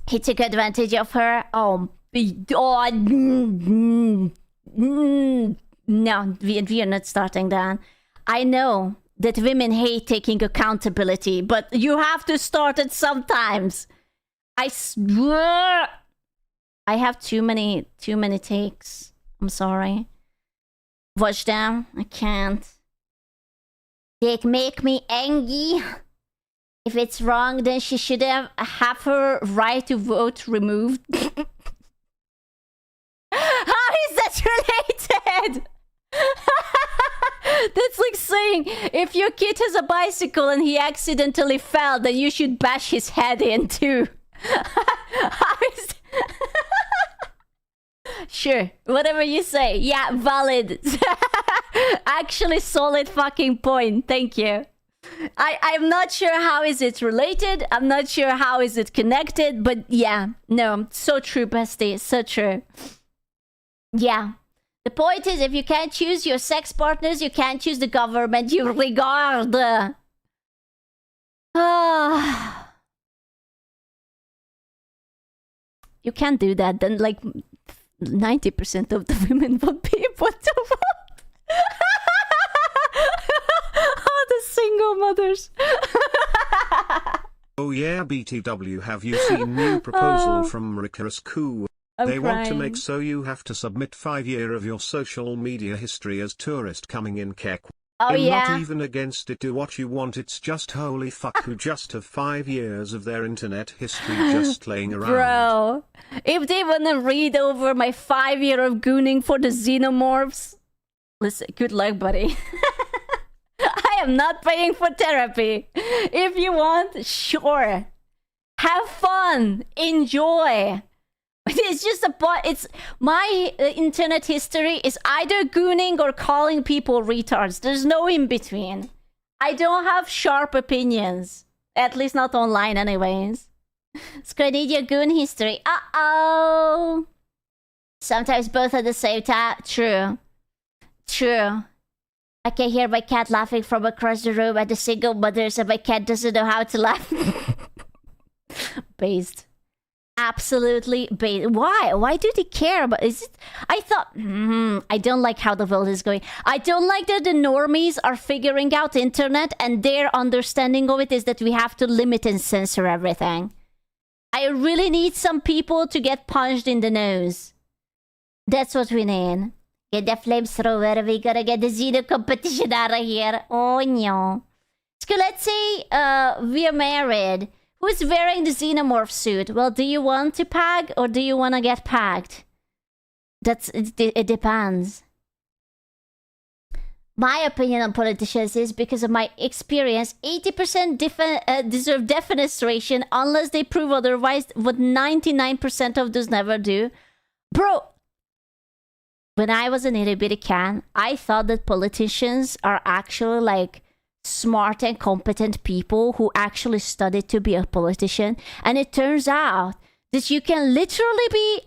He took advantage of her. No, we are not starting that. I know that women hate taking accountability, but you have to start it sometimes. I swear. I have too many takes. I'm sorry. Watch them. I can't. They make me angry. If it's wrong, then she should have her right to vote removed. How is that related? That's like saying if your kid has a bicycle and he accidentally fell, then you should bash his head in too. How is Sure, whatever you say. Yeah, valid. Actually, solid fucking point. Thank you. I'm not sure how is it related. I'm not sure how is it connected. But yeah, no, so true, bestie. So true. Yeah. The point is, if you can't choose your sex partners, you can't choose the government you regard. You can't do that. Then, like, 90% of the women would be able to vote. Oh, the single mothers. Oh yeah, BTW, have you seen new proposal from SQUCHAN? They want to make so you have to submit 5 years of your social media history as tourist coming in Kek. Oh, yeah. Not even against it, do what you want, it's just holy fuck who just have 5 years of their internet history just laying around. Bro, if they wanna read over my 5 year of gooning for the xenomorphs, listen, good luck, buddy. I am not paying for therapy. If you want, sure. Have fun. Enjoy. It's just it's my internet history is either gooning or calling people retards. There's no in between. I don't have sharp opinions. At least not online anyways. So I need your goon history. Uh-oh. Sometimes both at the same time. True. True. I can hear my cat laughing from across the room at the single mothers, and my cat doesn't know how to laugh. Based. Absolutely based. Why? Why do they care about? Is it? I thought. I don't like how the world is going. I don't like that the normies are figuring out internet, and their understanding of it is that we have to limit and censor everything. I really need some people to get punched in the nose. That's what we need. Get the flamethrower. We gotta get the Xeno competition out of here. Oh no. So let's say we're married. Who's wearing the xenomorph suit? Well, do you want to pag or do you want to get pagged? It depends. My opinion on politicians is, because of my experience, 80% deserve defenestration unless they prove otherwise, what 99% of those never do. Bro, when I was an itty bitty can, I thought that politicians are actually like smart and competent people who actually studied to be a politician. And it turns out that you can literally be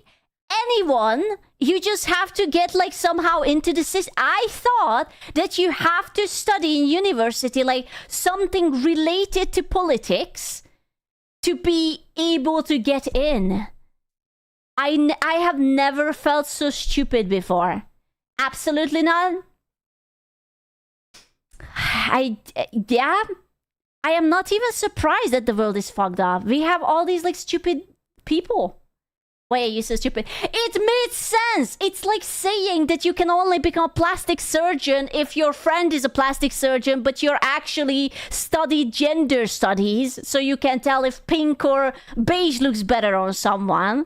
anyone. You just have to get like somehow into the system. I thought that you have to study in university like something related to politics to be able to get in. I have never felt so stupid before. Absolutely not. I am not even surprised that the world is fucked up. We have all these like stupid people. Why are you so stupid? It made sense. It's like saying that you can only become a plastic surgeon if your friend is a plastic surgeon, but you're actually studied gender studies, so you can tell if pink or beige looks better on someone.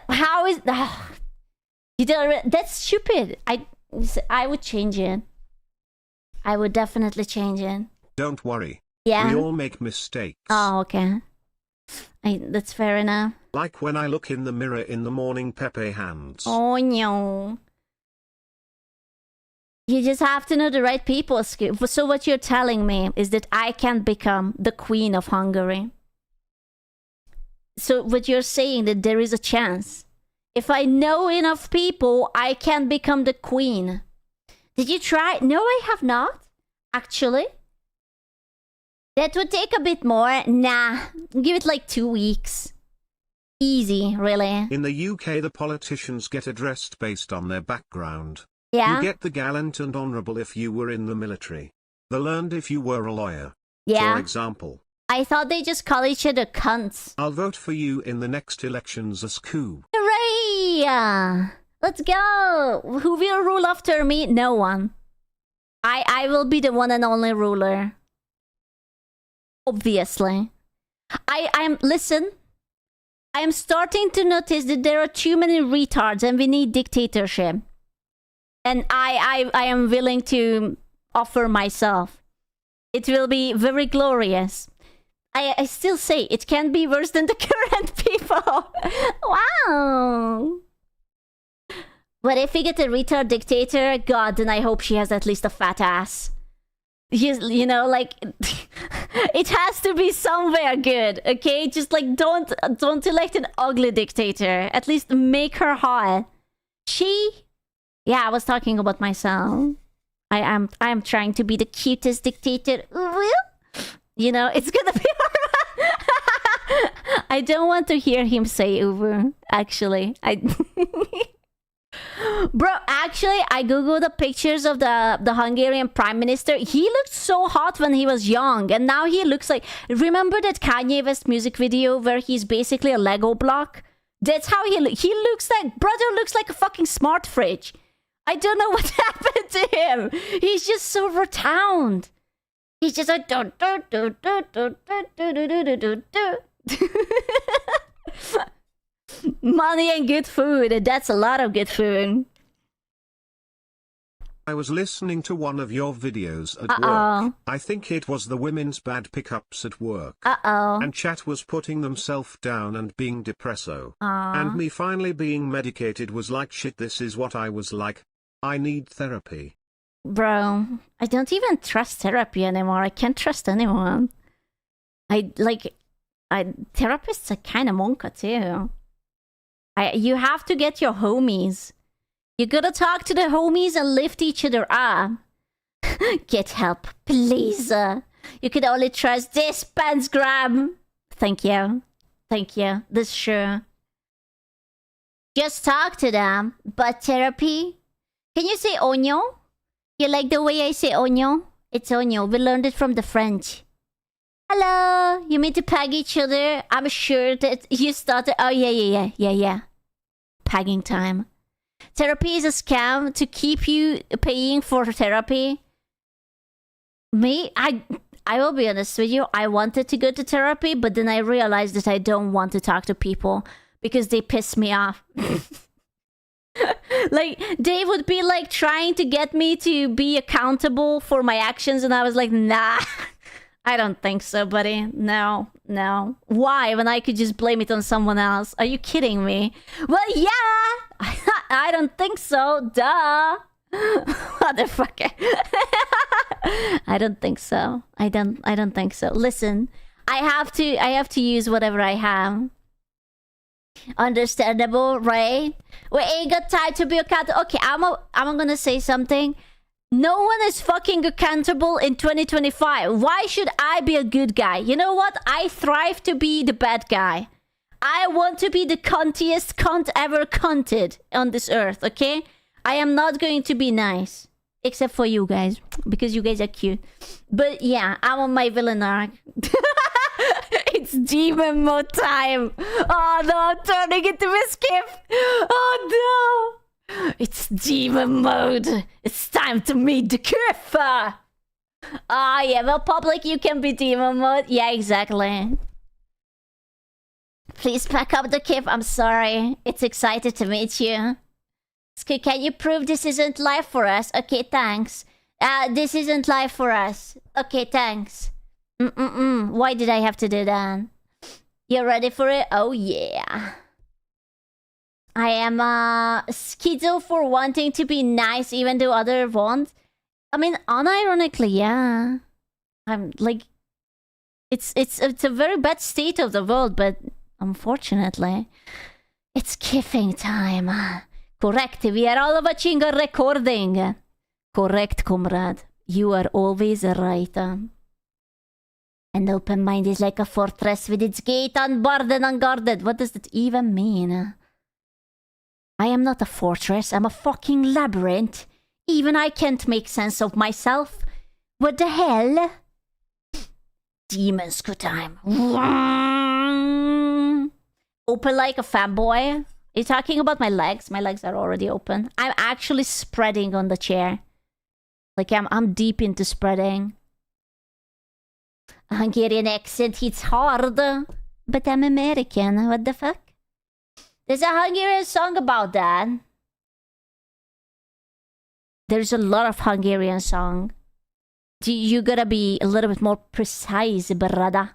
How is you don't? That's stupid. I would change it. I would definitely change it. Don't worry. Yeah. We all make mistakes. Oh, okay. That's fair enough. Like when I look in the mirror in the morning, Pepe hands. Oh no. You just have to know the right people. So what you're telling me is that I can become the queen of Hungary. So what you're saying that there is a chance. If I know enough people, I can become the queen. Did you try? No, I have not. Actually. That would take a bit more. Nah, give it like 2 weeks. Easy, really. In the UK, the politicians get addressed based on their background. Yeah? You get the gallant and honourable if you were in the military. The learned if you were a lawyer. Yeah. For example. I thought they just call each other cunts. I'll vote for you in the next elections as coup. Hooray! Let's go! Who will rule after me? No one. I will be the one and only ruler. Obviously. Listen. I'm starting to notice that there are too many retards and we need dictatorship. And I am willing to offer myself. It will be very glorious. I still say it can be worse than the current people. Wow. But if we get a retard dictator, God, then I hope she has at least a fat ass. You know, like, it has to be somewhere good, okay? Just like, don't elect an ugly dictator. At least make her hot. Yeah, I was talking about myself. I am trying to be the cutest dictator. You know, it's gonna be I don't want to hear him say Uber, actually. Bro, actually, I googled the pictures of the Hungarian Prime Minister. He looked so hot when he was young, and now he looks like... Remember that Kanye West music video where he's basically a Lego block? That's how he looks like... Brother looks like a fucking smart fridge. I don't know what happened to him. He's just so rotund. He's just like... Money and good food. That's a lot of good food. I was listening to one of your videos at work. I think it was the women's bad pickups at work. And chat was putting themselves down and being depresso. And me finally being medicated was like, shit, this is what I was like. I need therapy. Bro, I don't even trust therapy anymore. I can't trust anyone. Therapists are kind of monka too. You have to get your homies. You gotta talk to the homies and lift each other up. Get help, please. You can only trust this pants grab. Thank you. Thank you. This sure. Just talk to them. But therapy? Can you say oño? You like the way I say oño? It's oño. We learned it from the French. Hello. You mean to peg each other? I'm sure that you started... Oh, yeah. Pegging time. Therapy is a scam to keep you paying for therapy. Me? I will be honest with you. I wanted to go to therapy, but then I realized that I don't want to talk to people because they piss me off. Like, they would be like trying to get me to be accountable for my actions, and I was like, nah. I don't think so, buddy. No. Why? When I could just blame it on someone else? Are you kidding me? Well, yeah! I don't think so. Duh! Motherfucker. I don't think so. I don't think so. Listen, I have to use whatever I have. Understandable, right? We ain't got time to be accountable. Okay, I'm gonna say something. No one is fucking accountable in 2025. Why should I be a good guy? You know what? I thrive to be the bad guy. I want to be the cuntiest cunt ever cunted on this earth, okay? I am not going to be nice. Except for you guys. Because you guys are cute. But yeah, I'm on my villain arc. It's demon mode time. Oh no, I'm turning into a skip. Oh no. It's demon mode. It's time to meet the cliff. Ah, yeah, well, public, you can be demon mode. Yeah, exactly. Please pack up the kip. I'm sorry. It's excited to meet you. Can you prove this isn't live for us? Okay, thanks. This isn't live for us. Okay, thanks. Why did I have to do that? You ready for it? Oh, yeah. I am schizo for wanting to be nice even though others won't. I mean, unironically, yeah. I'm like... It's a very bad state of the world, but unfortunately, it's kiffing time. Correct, we are all watching a recording. Correct, comrade. You are always right. An open mind is like a fortress with its gate unbarred and unguarded. What does that even mean? I am not a fortress, I'm a fucking labyrinth. Even I can't make sense of myself. What the hell? Demon school time. Open like a fanboy. Are you talking about my legs? My legs are already open. I'm actually spreading on the chair. Like I'm deep into spreading. A Hungarian accent hits hard. But I'm American. What the fuck? There's a Hungarian song about that. There's a lot of Hungarian song. You gotta be a little bit more precise, brother.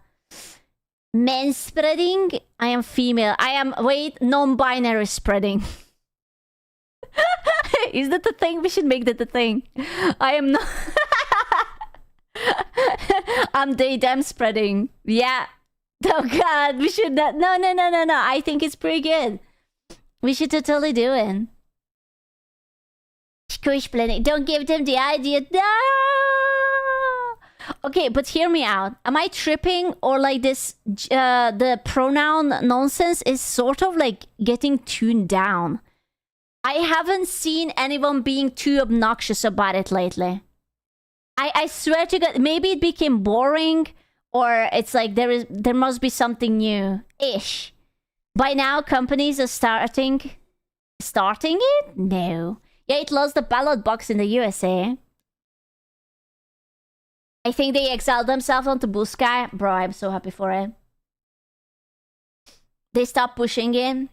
Men spreading? I am female. I am, wait, non-binary spreading. Is that the thing? We should make that the thing. I am not... I'm they, them spreading. Yeah. Oh god, we should not... No. I think it's pretty good. We should totally do it. Squish planning. Don't give them the idea. No! Okay, but hear me out. Am I tripping or like this, the pronoun nonsense is sort of like getting tuned down. I haven't seen anyone being too obnoxious about it lately. I swear to God, maybe it became boring or it's like there must be something new-ish. By now, companies are starting it? No. Yeah, it lost the ballot box in the USA. I think they exiled themselves onto Blue Sky. Bro, I'm so happy for it. They stopped pushing it.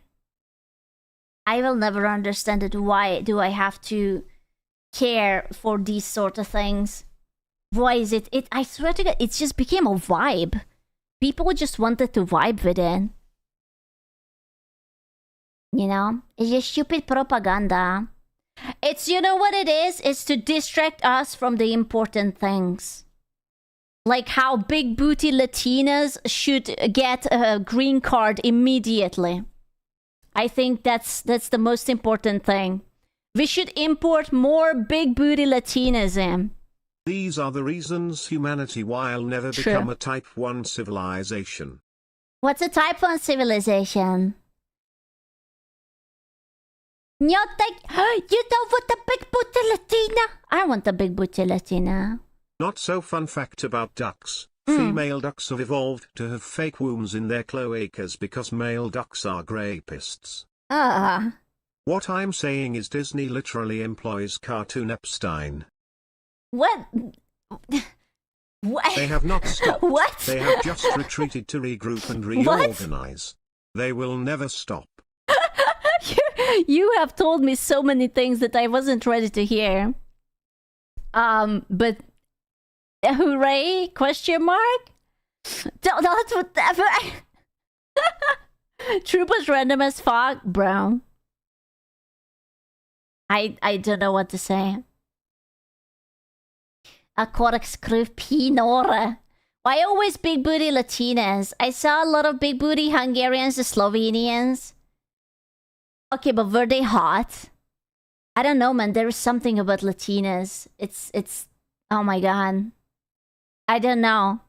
I will never understand it. Why do I have to care for these sort of things? Why is it? I swear to God, it just became a vibe. People just wanted to vibe with it. You know? It's just stupid propaganda. It's, you know what it is? It's to distract us from the important things. Like how big booty Latinas should get a green card immediately. I think that's the most important thing. We should import more big booty Latinas in. These are the reasons humanity will never become a Type 1 civilization. What's a Type 1 civilization? You don't want a big booty Latina? I want a big booty Latina. Not so fun fact about ducks. Female ducks have evolved to have fake wombs in their cloacas because male ducks are rapists. What I'm saying is Disney literally employs Cartoon Epstein. What? What? They have not stopped. What? They have just retreated to regroup and reorganize. They will never stop. You have told me so many things that I wasn't ready to hear. But hooray? Question mark? Not whatever. Troop was random as fuck, bro. I don't know what to say. A corkscrew Pinora. Why always big booty Latinas? I saw a lot of big booty Hungarians and Slovenians. Okay, but were they hot? I don't know, man. There is something about Latinas. It's... Oh my god. I don't know.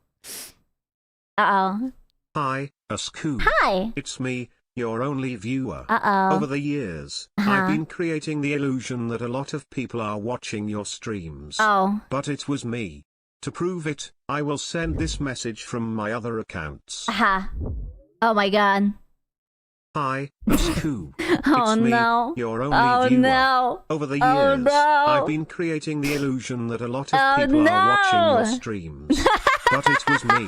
Uh-oh. Hi, Asku. Hi. It's me, your only viewer. Uh-oh. Over the years, I've been creating the illusion that a lot of people are watching your streams. Oh. But it was me. To prove it, I will send this message from my other accounts. Aha. Oh my god. Hi, Asku. Oh it's me, no. your only viewer. No. Over the years, I've been creating the illusion that a lot of people are watching your streams. but it was me.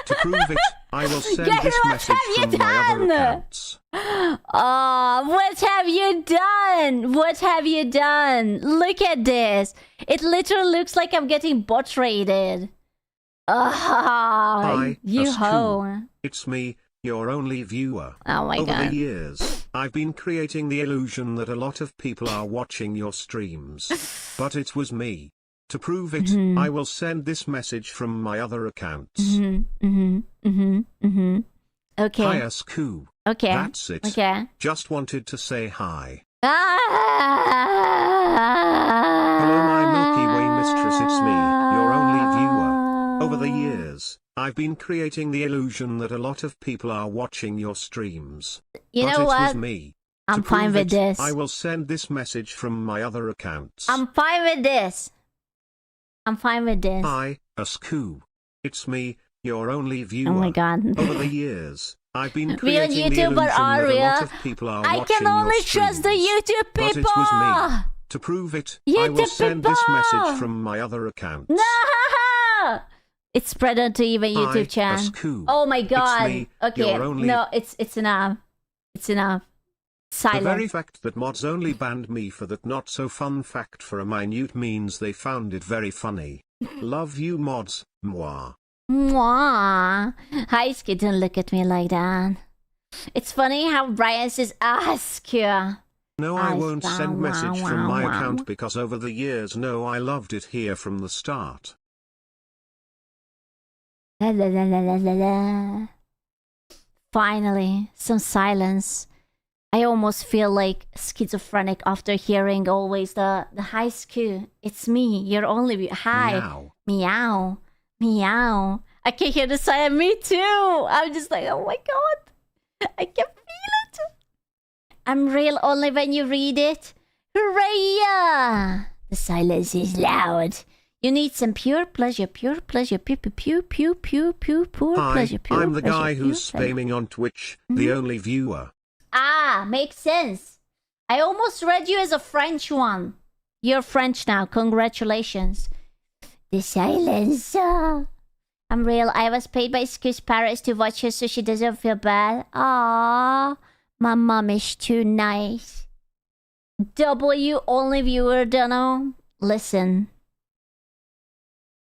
To prove it, I will send this message from my other accounts. Oh, what have you done? What have you done? Look at this. It literally looks like I'm getting bot rated. Oh, you ho. It's me, your only viewer. Oh my God. Over the years, I've been creating the illusion that a lot of people are watching your streams. But it was me. To prove it, I will send this message from my other accounts. Okay. Hi, SQ. Okay. That's it. Okay. Just wanted to say hi. Ah! Hello, my Milky Way mistress. It's me, your only viewer. Over the years, I've been creating the illusion that a lot of people are watching your streams. You but know it what? was me. I'm fine with this. I will send this message from my other accounts. I'm fine with this. I'm fine with this. Hi, SQ. It's me, your only viewer. Oh my God. Over the years, I've been Real creating the illusion YouTuber that a lot Aria. of people are I watching can only your trust the streams. YouTube But people. it was me. To prove it, I will send this message from my other accounts. No! It's spread onto even YouTube channel. Oh my God. Me, okay. No, it's enough. It's enough. Silence. The very fact that mods only banned me for that not so fun fact for a minute means they found it very funny. Love you mods, mwah. Mwah. Hi, Skid, don't look at me like that. It's funny how Brian says, ask you. No, I won't send message from my account because over the years, no, I loved it here from the start. La, la, la, la, la, la, la. Finally, some silence. I almost feel like schizophrenic after hearing always the hi SQ. It's me, your only hi. Meow. Meow. Meow. I can hear the silent me too. I'm just like, oh my God. I can feel it. I'm real only when you read it. Hooray! The silence is loud. You need some pure pleasure, pew, pew, pew, pew, pew, pew, pure pleasure, pure I'm the pleasure, guy who's pleasure. spamming on Twitch, the only viewer. Ah, makes sense. I almost read you as a French one. You're French now, congratulations. The silence. I'm real. I was paid by Excuse Paris to watch her so she doesn't feel bad. Aww. My mom is too nice. W only viewer, Dunno. Listen.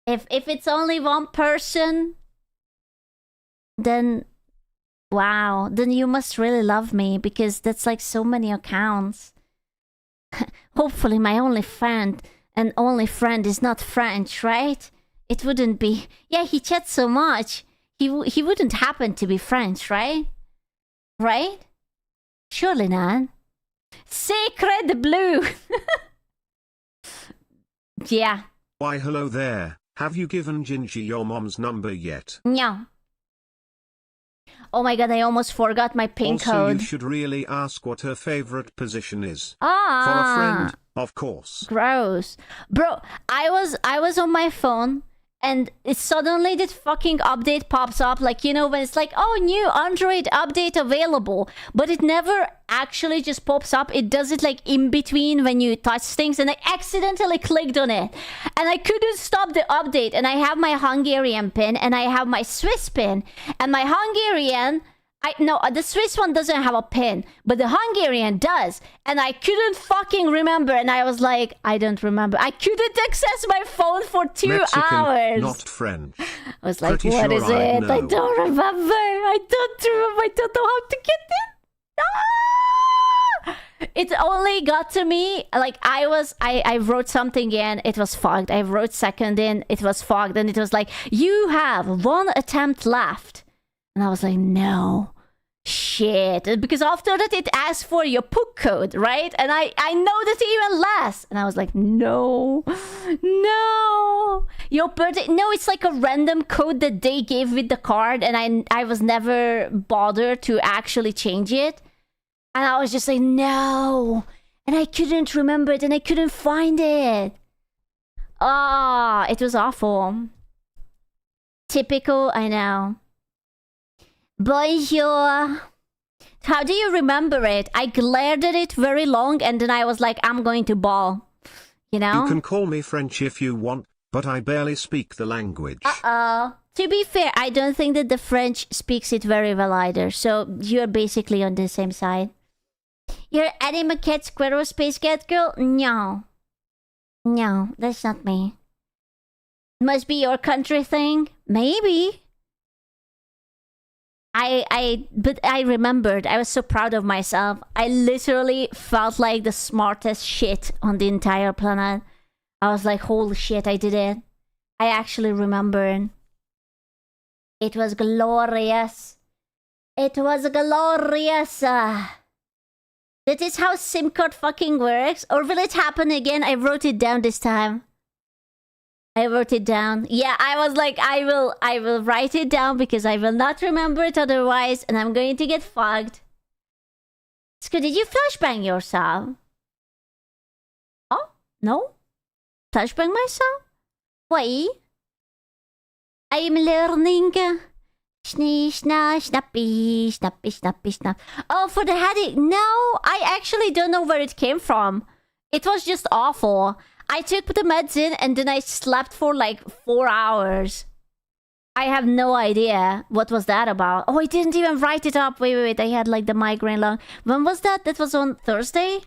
If it's only one person, then wow, then you must really love me because that's like so many accounts. Hopefully my only friend is not French, right? It wouldn't be. Yeah, he chats so much. He wouldn't happen to be French, right? Right? Surely not. Sacred Blue. Yeah. Why hello there, have you given Gingy your mom's number yet? No. Oh my God, I almost forgot my PIN also, code. You should really ask what her favorite position is. Ah. For a friend, of course. Gross. Bro, I was on my phone and it suddenly this fucking update pops up, like, you know, when it's like, oh, new Android update available, but it never actually just pops up. It does it like in between when you touch things, and I accidentally clicked on it and I couldn't stop the update. And I have my Hungarian pin and I have my Swiss pin, and my Hungarian, the Swiss one doesn't have a pin, but the Hungarian does. And I couldn't fucking remember. And I was like, I don't remember. I couldn't access my phone for 2 Mexican, hours. not French. I was like, Pretty what sure is I'd it? know. I don't remember. I don't know how to get it. Ah! It only got to me, like, I wrote something in, it was fogged. I wrote second in, it was fogged. And it was like, you have 1 attempt left. And I was like, no, shit. Because after that, it asked for your PUC code, right? And I know that even less. And I was like, no, your birthday. No, it's like a random code that they gave with the card. And I was never bothered to actually change it. And I was just like, no. And I couldn't remember it and I couldn't find it. Ah, it was awful. Typical, I know. Bonjour. How do you remember it? I glared at it very long and then I was like, I'm going to bawl. You know? You can call me French if you want, but I barely speak the language. Uh-oh. To be fair, I don't think that the French speaks it very well either. So you're basically on the same side. You're anime cat, squirrel, space cat girl? No. No, that's not me. Must be your country thing? Maybe. But I remembered. I was so proud of myself. I literally felt like the smartest shit on the entire planet. I was like, holy shit, I did it. I actually remembered. It was glorious. It was glorious. That is how SIM card fucking works. Or will it happen again? I wrote it down this time. I wrote it down. Yeah, I was like, I will write it down because I will not remember it otherwise, and I'm going to get fucked. So did you flashbang yourself? Oh? No? Flashbang myself? Why? I'm learning. Snappy, snappy, snappy, snap. Oh, for the headache. No, I actually don't know where it came from. It was just awful. I took the meds in and then I slept for like 4 hours. I have no idea what was that about. Oh, I didn't even write it up. Wait. I had like the migraine long. When was that? That was on Thursday?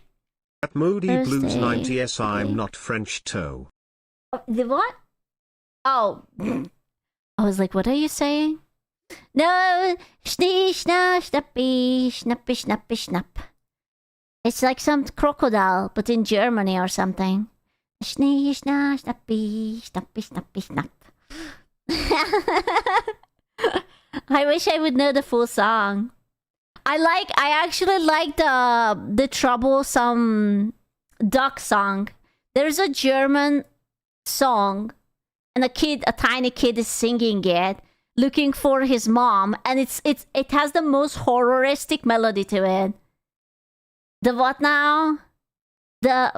At Moody Thursday. Blues 90s, I'm not French toe. The what? Oh. I was like, what are you saying? No. Snappy, snappy, snappy, snap. It's like some crocodile, but in Germany or something. Snappy, snappy, snappy, snap. I wish I would know the full song. I actually like the troublesome duck song. There's a German song, and a tiny kid is singing it, looking for his mom, and it has the most horroristic melody to it. The what now? The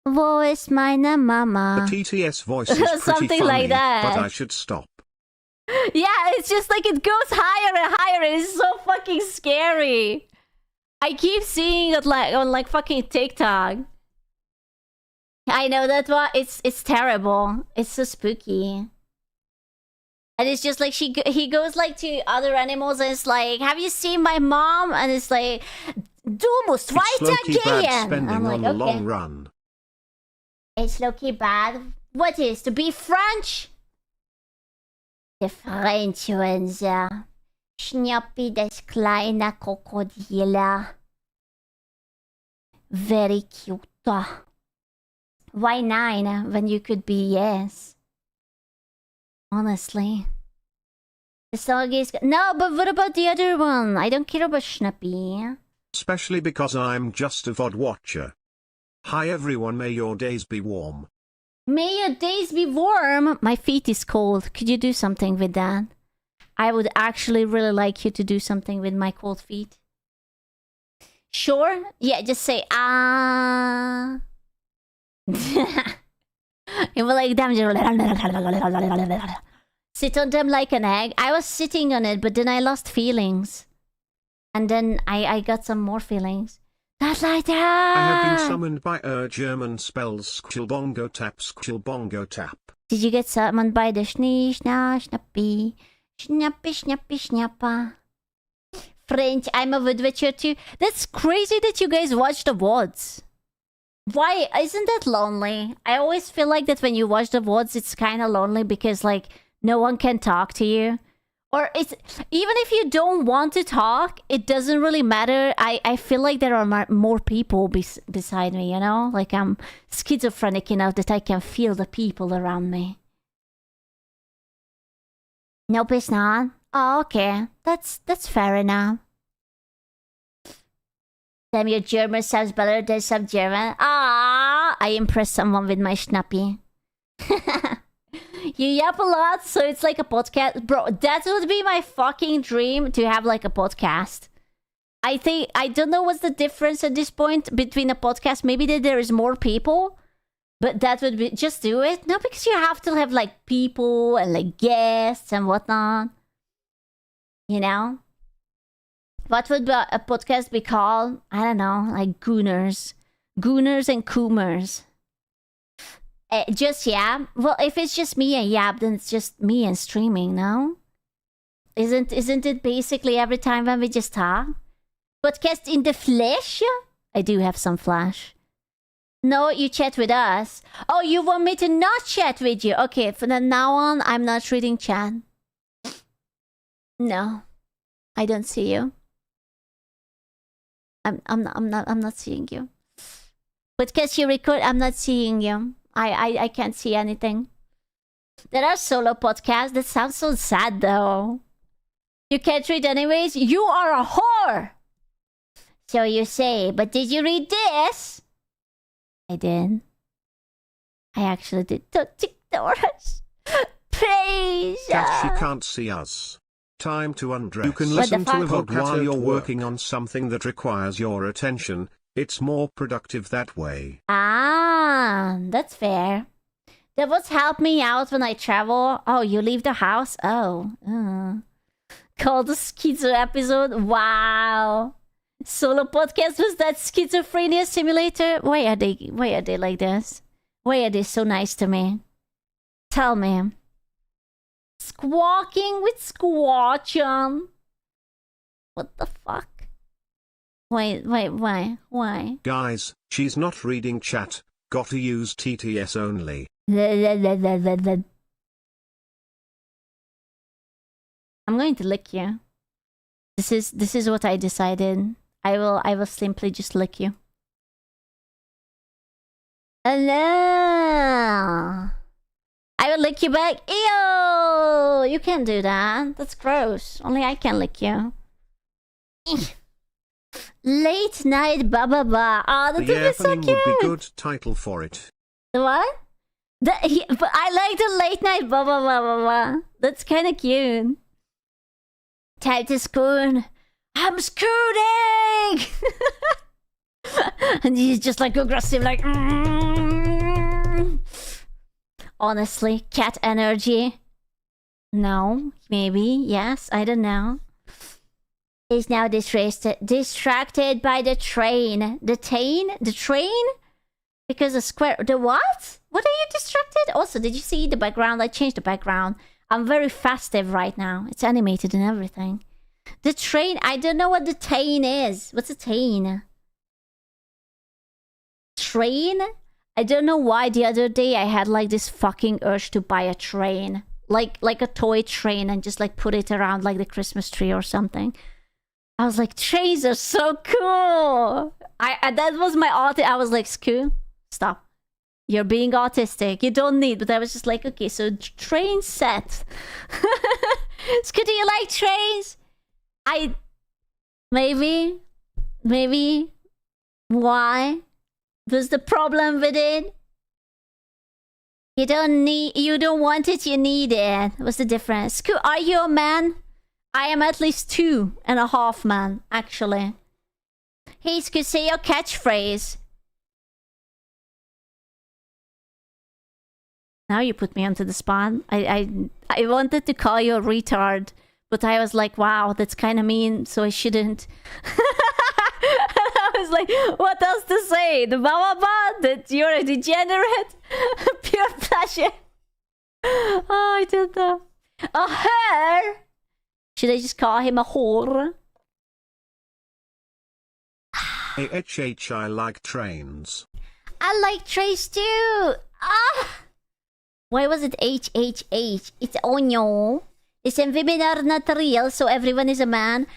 wo is meine Mama. The TTS voice is pretty something funny, like that. But I should stop. Yeah, it's just like it goes higher and higher, and it's so fucking scary. I keep seeing it like on like fucking TikTok. I know that one. It's terrible. It's so spooky. And it's just like he goes like to other animals and it's like, have you seen my mom? And it's like, du musst weitergehen. I'm like, on the long run. It's low-key bad. What is to be French? The French ones. Schnappi, das kleine Krokodil. Very cute. Why 9 when you could be yes? Honestly. The song is... No, but what about the other one? I don't care about Schnappi. Especially because I'm just a VOD watcher. Hi everyone, may your days be warm. May your days be warm. My feet is cold. Could you do something with that? I would actually really like you to do something with my cold feet. Sure? Yeah, just say, ah. You will like them. Sit on them like an egg. I was sitting on it, but then I lost feelings. And then I got some more feelings. That's like that. I have been summoned by German spells squilbongo tap, squilbongo tap. Did you get summoned by the snappy, snappy, snappy, snappa? French, I'm a woodwitcher too. That's crazy that you guys watch the VODs. Why? Isn't that lonely? I always feel like that when you watch the VODs, it's kind of lonely because like no one can talk to you. Or it's even if you don't want to talk, it doesn't really matter. I feel like there are more people beside me, you know? Like I'm schizophrenic enough that I can feel the people around me. Nope, it's not. Oh, okay. That's fair enough. Damn, your German sounds better than some German. Ah, I impressed someone with my Schnappi. You yap a lot, so it's like a podcast. Bro, that would be my fucking dream, to have like a podcast. I don't know what's the difference at this point between a podcast. Maybe that there is more people, but that would be, just do it. No, because you have to have like people and like guests and whatnot. You know? What would a podcast be called? I don't know, like Gooners. Gooners and Coomers. Just Yab? Well, if it's just me and Yab, then it's just me and streaming, no? Isn't it basically every time when we just talk? Podcast in the flesh? I do have some flash. No, you chat with us. Oh, you want me to not chat with you? Okay, from now on, I'm not reading chat. No, I don't see you. I'm not seeing you. Because you record, I'm not seeing you. I can't see anything. There are solo podcasts. That sounds so sad though. You can't read anyways? You are a whore! So you say, but did you read this? I did. I actually did. Don't ignore us. Please. Cat, she can't see us. Time to undress. You can listen to a pod while you're working on something that requires your attention. It's more productive that way. Ah, that's fair. That was help me out when I travel. Oh, you leave the house? Oh. Called the schizo episode? Wow. Solo podcast was that schizophrenia simulator? Why are they like this? Why are they so nice to me? Tell me. Squawking with SQUCHAN. What the fuck? Why? Guys, she's not reading chat. Gotta use TTS only. I'm going to lick you. This is what I decided. I will simply just lick you. Hello. I will lick you back. Ew! You can't do that. That's gross. Only I can lick you. Late night ba ba ba. Oh, that is so cute. Would be good title for it. The what? But I like the late night ba ba ba ba ba. That's kind of cute. Time to spoon. I'm scooting! And he's just like aggressive, like... Honestly, cat energy. No, maybe, yes, I don't know. He's now distracted by the train. The train? Because the square... The what? What are you distracted? Also, did you see the background? I changed the background. I'm very festive right now. It's animated and everything. The train, I don't know what the train is. What's a train? Train? I don't know why the other day I had like this fucking urge to buy a train. Like a toy train and just like put it around like the Christmas tree or something. I was like, trains are so cool. That was my I was like, Sku, stop. You're being autistic. You don't need. But I was just like, okay, so train set. Sku, do you like trains? Maybe. Why? What's the problem with it? You don't want it, you need it. What's the difference? Sku, are you a man? I am at least 2.5 man, actually. Hey, Sku, say your catchphrase. Now you put me onto the spot. I wanted to call you a retard, but I was like, wow, that's kind of mean, so I shouldn't. I was like, what else to say? The baba that you're a degenerate? Pure pleasure. Oh, I did that. A her? Should I just call him a whore? I like trains. I like trains too. Ah! Why was it HHH? It's onyo. Listen, women are not real, so everyone is a man.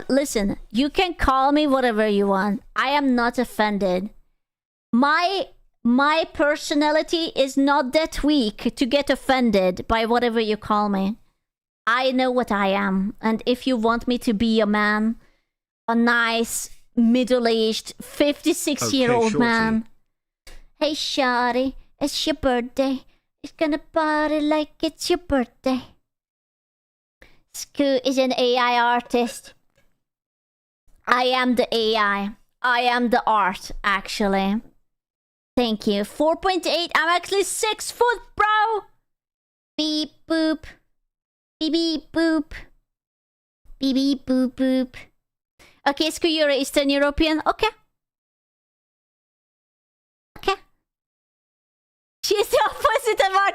Listen, you can call me whatever you want. I am not offended. My personality is not that weak to get offended by whatever you call me. I know what I am. And if you want me to be a man, a nice, middle-aged, 56-year-old man. Hey, shawty, it's your birthday. It's gonna party like it's your birthday. Sku is an AI artist. I am the AI. I am the art, actually. Thank you. 4.8. I'm actually 6 foot, bro. Beep boop. Beep beep boop. Beep beep boop boop. Okay, Sku, you're Eastern European. Okay. Okay.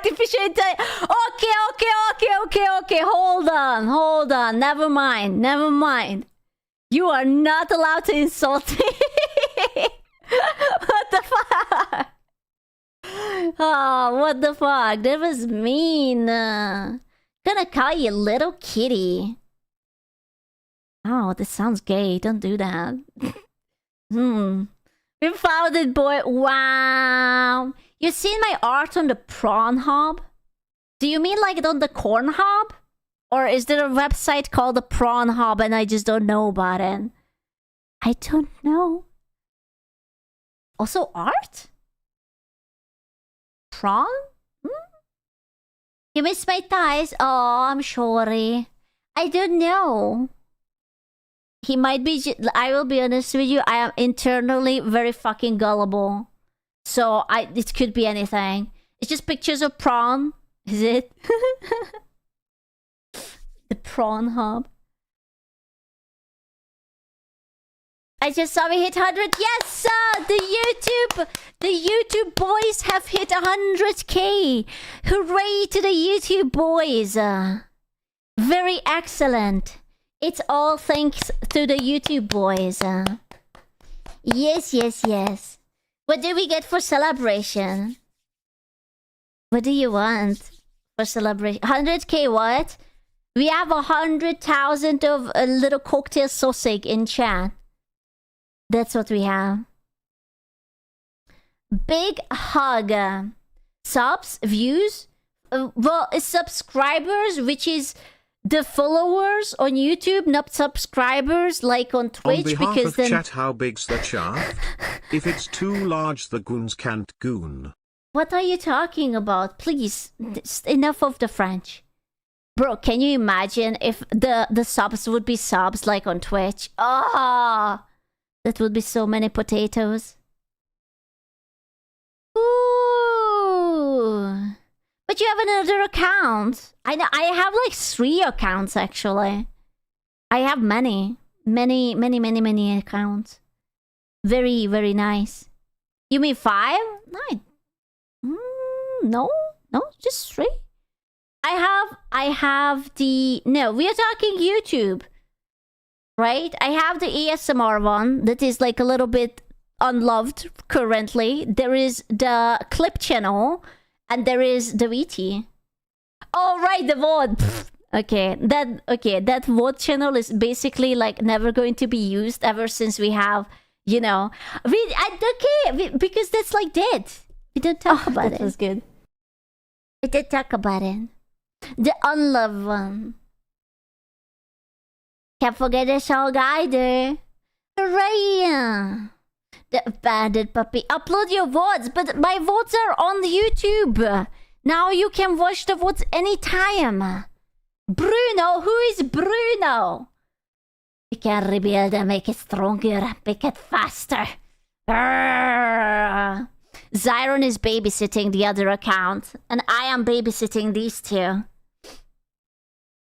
artificial intelligence. Okay. Hold on. Never mind. You are not allowed to insult me. What the fuck? Oh, what the fuck? That was mean. Gonna call you little kitty. Oh, this sounds gay. Don't do that. We found it, boy. Wow. You seen my art on the prawn hub? Do you mean like on the corn hub? Or is there a website called the prawn hub and I just don't know about it? I don't know. Also art? Prawn? You miss my thighs? Oh, I'm sorry. I don't know. He might be... I will be honest with you. I am internally very fucking gullible. So, it could be anything. It's just pictures of prawn. Is it? The prawn hub. I just saw we hit 100. Yes, sir! The YouTube boys have hit 100k. Hooray to the YouTube boys. Very excellent. It's all thanks to the YouTube boys. Yes. What do we get for celebration? What do you want for celebration? 100k what? We have 100,000 of a little cocktail sausage in chat. That's what we have. Big hug. Subs, views. Well, subscribers, which is the followers on YouTube, not subscribers like on Twitch. On behalf because of then... chat, how big's the chart? If it's too large, the goons can't goon. What are you talking about? Please, enough of the French. Bro, can you imagine if the subs would be subs like on Twitch? Ah, that would be so many potatoes. Ooh. But you have another account. I have like 3 accounts actually. I have many accounts. Very, very nice. You mean 5? No, just 3. I have the... No, we are talking YouTube. Right? I have the ASMR one that is like a little bit unloved currently. There is the clip channel and there is the VT. Oh, right, the VOD. Okay, that VOD channel is basically like never going to be used ever since we have, you know... because that's like dead. We don't talk about it. That was good. We did talk about it. The unloved one. Can't forget the Soul Guider. Hooray! The banded puppy. Upload your VODs, but my VODs are on YouTube. Now you can watch the VODs anytime. Bruno, who is Bruno? We can rebuild and make it stronger, make it faster. Zyron is babysitting the other account, and I am babysitting these two.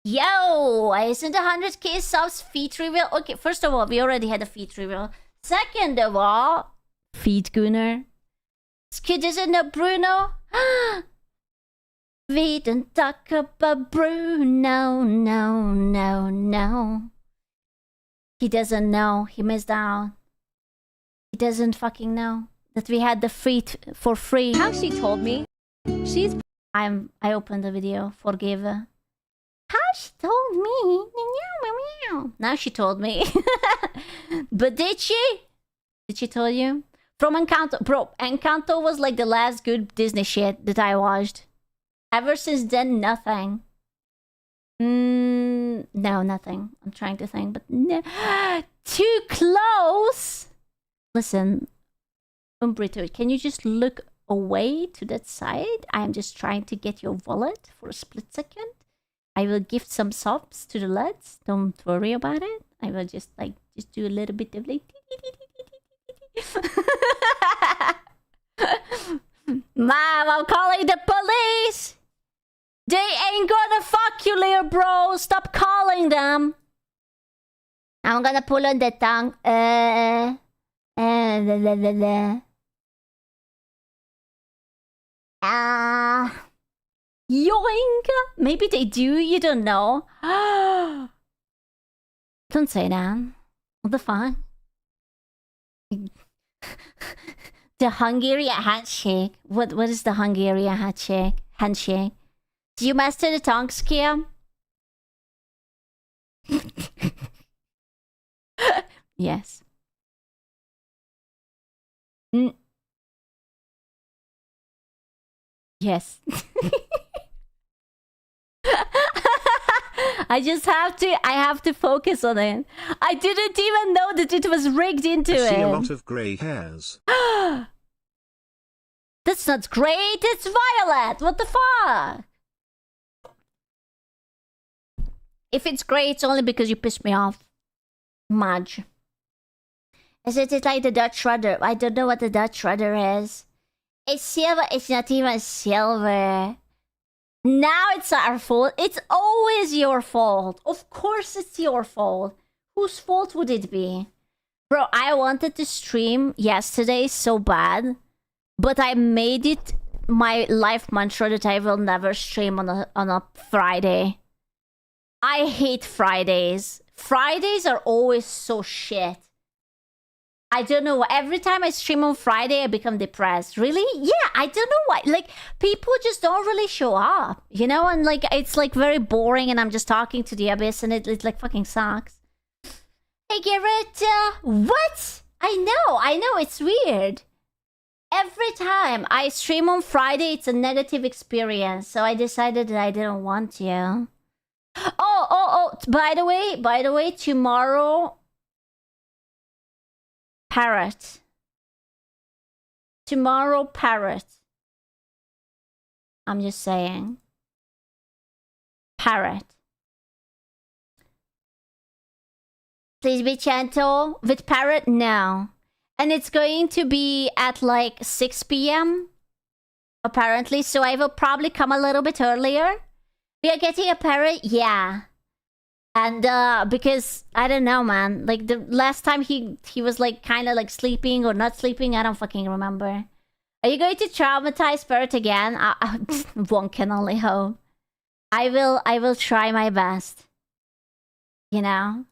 Yo, isn't 100k subs feet reveal? Okay, first of all, we already had a feet reveal. Second of all, feet gooner. This kid doesn't know Bruno. We don't talk about Bruno, no. He doesn't know. He missed out. He doesn't fucking know that we had the feet for free. How she told me. She's... I opened the video. Forgive. How she told me. Now she told me. But did she? Did she tell you? From Encanto. Bro, Encanto was like the last good Disney shit that I watched. Ever since then, nothing. No, nothing. I'm trying to think, but no. Too close! Listen, Umbrito, can you just look away to that side? I'm just trying to get your wallet for a split second. I will gift some subs to the lads. Don't worry about it. I will just do a little bit of like... Mom, I'm calling the police! They ain't gonna fuck you, little bro! Stop calling them! I'm gonna pull on the tongue. Yoink! Maybe they do, you don't know. Don't say that. What the fuck? The Hungarian handshake. What is the Hungarian handshake? Do you master the tongue skill? Yes. Yes. I have to focus on it. I didn't even know that it was rigged into it. I see a lot of grey hairs. That's not great, it's violet. What the fuck? If it's grey, it's only because you pissed me off. Mudge. Is it like the Dutch rudder? I don't know what the Dutch rudder is. It's silver, it's not even silver. Now it's our fault. It's always your fault. Of course it's your fault. Whose fault would it be? Bro, I wanted to stream yesterday so bad, but I made it my life mantra that I will never stream on a Friday. I hate Fridays. Fridays are always so shit. I don't know. Every time I stream on Friday, I become depressed. Really? Yeah, I don't know why. Like, people just don't really show up, you know? And, like, it's, like, very boring, and I'm just talking to the abyss, and it like, fucking sucks. Hey, Garrett, what? I know, it's weird. Every time I stream on Friday, it's a negative experience, so I decided that I didn't want to. Oh, by the way, tomorrow... Parrot. Tomorrow, parrot. I'm just saying. Parrot. Please be gentle. With parrot, no. And it's going to be at like 6 p.m. apparently, so I will probably come a little bit earlier. We are getting a parrot? Yeah. And because I don't know, man, like the last time he was like kind of like sleeping or not sleeping, I don't fucking remember. Are you going to traumatize Parrot again? One can only hope. I will try my best. You know,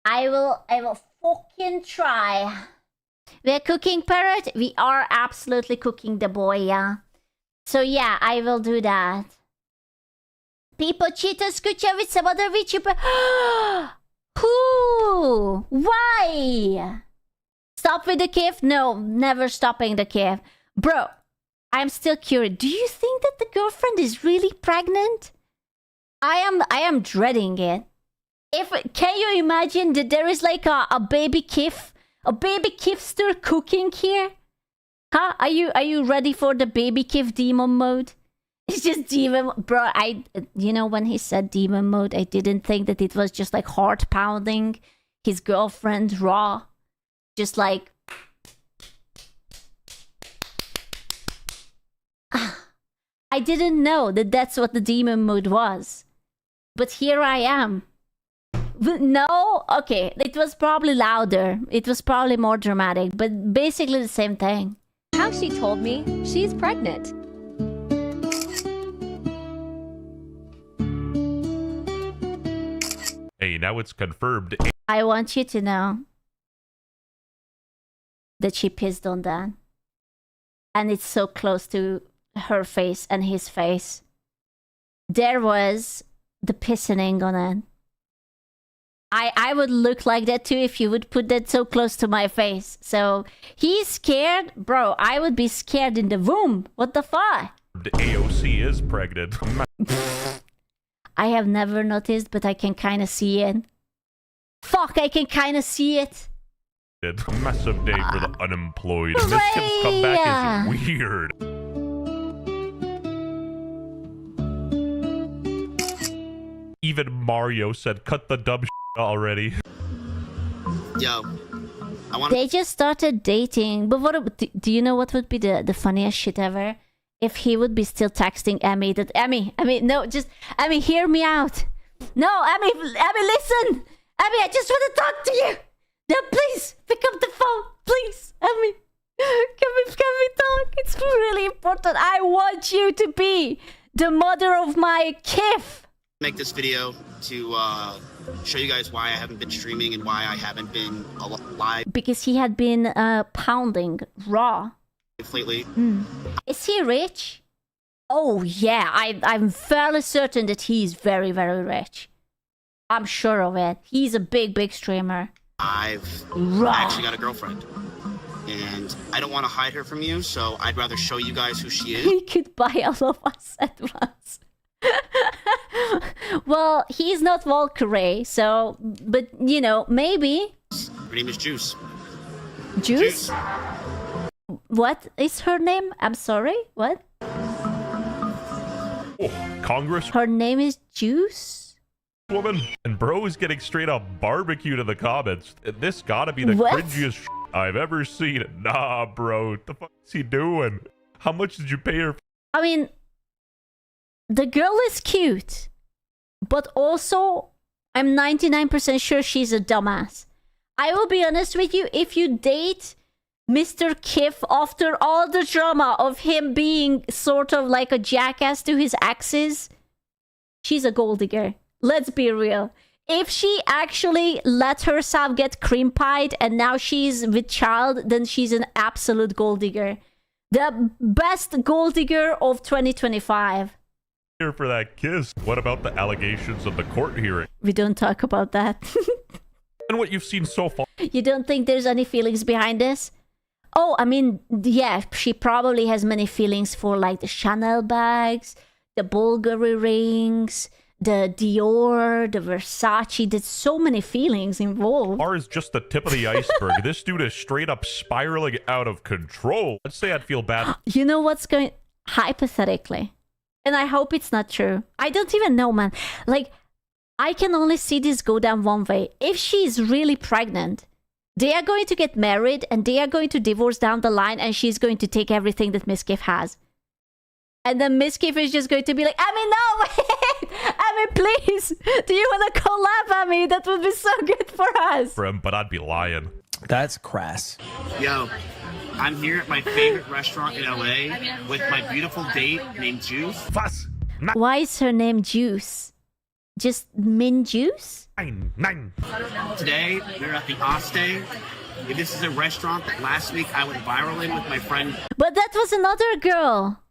I will fucking try. We are cooking, Parrot. We are absolutely cooking the boy, yeah. So yeah, I will do that. People cheat on SQUCHAN with some other VTuber. Who? Why? Stop with the kif? No, never stopping the kif. Bro, I'm still curious. Do you think that the girlfriend is really pregnant? I am dreading it. Can you imagine that there is like a baby kif? A baby kifster cooking here? Huh? Are you ready for the baby kif demon mode? It's just demon, bro. You know, when he said demon mode, I didn't think that it was just like heart pounding his girlfriend raw, just like. I didn't know that that's what the demon mode was, but here I am. No, okay, it was probably louder. It was probably more dramatic, but basically the same thing. How she told me she's pregnant. Hey, now it's confirmed. I want you to know that she pissed on that. And it's so close to her face and his face. There was the pissing on it. I would look like that too if you would put that so close to my face. So he's scared. Bro, I would be scared in the womb. What the fuck? The AOC is pregnant. I have never noticed, but I can kind of see it. Fuck, I can kind of see it. Massive day for the unemployed. Miss Kim's comeback is weird. Even Mario said, cut the dumb shit already. Yo. They just started dating. But what do you know what would be the funniest shit ever? If he would be still texting Emmy that Emmy, no, just Emmy, hear me out. No, Emmy, listen. Emmy, I just want to talk to you. No, please pick up the phone, please, Emmy. Can we talk? It's really important. I want you to be The mother of my Kif. Make this video to show you guys why I haven't been streaming and why I haven't been live Because he had been pounding raw. lately. Is he rich? Oh yeah, I'm fairly certain that he's very, very rich. I'm sure of it. He's a big streamer. I've actually got a girlfriend. And I don't want to hide her from you, so I'd rather show you guys who she is. He could buy all of us at once. Well, he's not Valkyrie, so... But, you know, maybe. Her name is Juice. Juice? What is her name? I'm sorry? What? Oh, Congress Her name is Juice? woman. And bro is getting straight up barbecued in the comments. This gotta be the What? cringiest I've ever seen. Nah, bro. What the fuck is he doing? How much did you pay her? I mean, the girl is cute, but also I'm 99% sure she's a dumbass. I will be honest with you, if you date Mr. Kif after all the drama of him being sort of like a jackass to his exes, she's a gold digger. Let's be real. If she actually let herself get cream pied and now she's with child, then she's an absolute gold digger. The best gold digger of 2025. Here for that kiss. What about the allegations of the court hearing? We don't talk about that. And what you've seen so far. You don't think there's any feelings behind this? Oh, I mean, yeah, she probably has many feelings for like the Chanel bags, the Bulgari rings, the Dior, the Versace. There's so many feelings involved. Bar is just the tip of the iceberg. This dude is straight up spiraling out of control. Let's say I'd feel bad. You know what's going... Hypothetically. And I hope it's not true. I don't even know, man. Like, I can only see this go down one way. If she's really pregnant, they are going to get married and they are going to divorce down the line and she's going to take everything that Miss Kif has. And then Miss Kif is just going to be like, I mean, no, wait! I mean, please! Do you want to collab at me? That would be so good for us! For him, but I'd be lying. That's crass. Yo, I'm here at my favorite restaurant in LA with my beautiful date named Juice. Fuss! Why is her name Juice? Just Min Juice? Nine. Today, we're at the Oste. This is a restaurant that last week I went viral in with my friend. But that was another girl.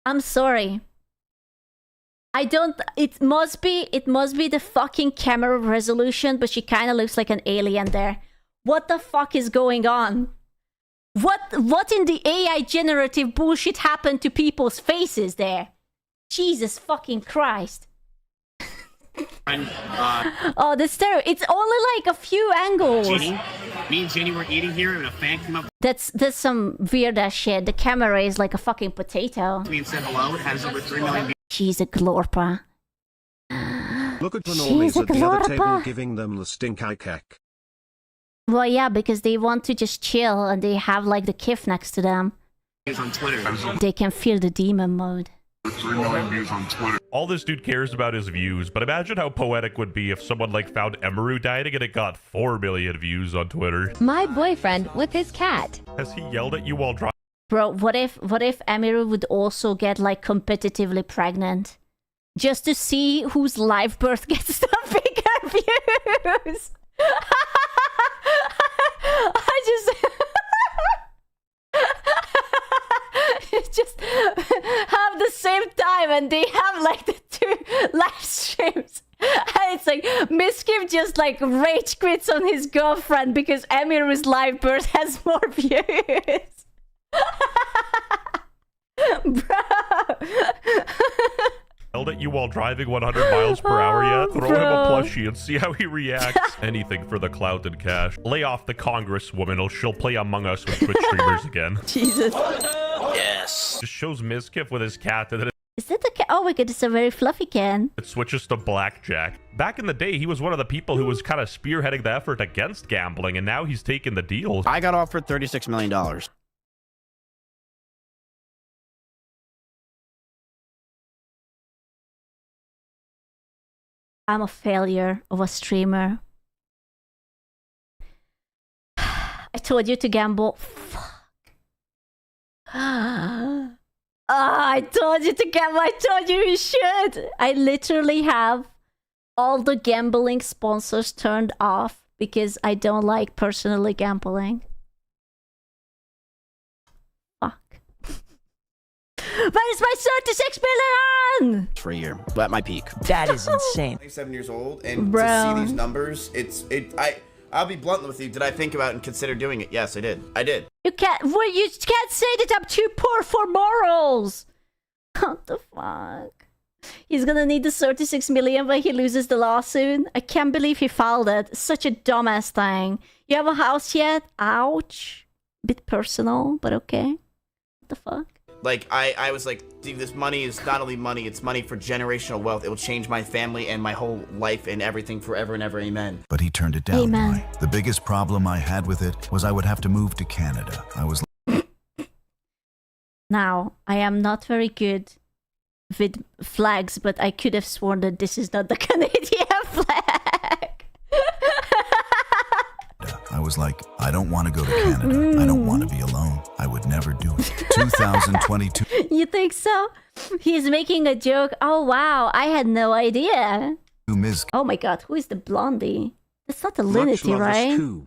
I'm sorry. I don't... It must be the fucking camera resolution, but she kind of looks like an alien there. What the fuck is going on? What in the AI generative bullshit happened to people's faces there? Jesus fucking Christ. Friend, Oh, that's terrible. It's only like a few angles. Jeannie. Me and Jeannie were eating here and a fan came up That's some weird ass shit. The camera is like a fucking potato. to me and said hello. It has over 3 million views. She's a glorpa. Look at the She's normies a at the other table glorpa. giving them the stink eye cack. Well, yeah, because they want to just chill and they have like the Kif next to them. On Twitter. They can feel the demon mode. 3 million views on Twitter. All this dude cares about is views, but imagine how poetic would be if someone like found Emeru dieting and it got 4 million views on Twitter. My boyfriend with his cat. Has he yelled at you while driving? Bro, what if Emiru would also get like competitively pregnant? Just to see whose live birth gets the bigger views. I just have the same time and they have like the 2 live streams. And it's like Miss Kim just like rage quits on his girlfriend because Emiru's live birth has more views. Bro. Yelled at you while driving 100 miles per hour yet? Throw him a plushie and see how he reacts. Anything for the clout and cash. Lay off the congresswoman or she'll play Among Us with Twitch streamers again. Jesus. Yes. Just shows Mizkif with his cat and then Is that the cat? Oh my god, it's a very fluffy can. it switches to blackjack. Back in the day, he was one of the people who was kind of spearheading the effort against gambling, and now he's taking the deal. I got offered $36 million. I'm a failure of a streamer. I told you to gamble. Fuck. I told you to gamble. I told you should. I literally have all the gambling sponsors turned off because I don't like personally gambling. Fuck. Where's my 36 billion? For a year. At my peak. That is insane. 27 years old, and Bro. to see these numbers, I'll be blunt with you. Did I think about and consider doing it? Yes, I did. I did. You can't say that I'm too poor for morals. What the fuck? He's gonna need the 36 million when he loses the lawsuit. I can't believe he filed it. Such a dumbass thing. You have a house yet? Ouch. Bit personal, but okay. What the fuck? Like, I was like, dude, this money is not only money, it's money for generational wealth. It will change my family and my whole life and everything forever and ever. Amen. But he turned it down. Amen. Why? The biggest problem I had with it was I would have to move to Canada. I was Now, I am not very good with flags, but I could have sworn that this is not the Canadian flag. I was like, I don't want to go to Canada. I don't want to be alone. I would never do it. 2022 You think so? He's making a joke. Oh wow, I had no idea. Ms. Oh my god, who is the blondie? That's not a Much Linity, love is right? cool.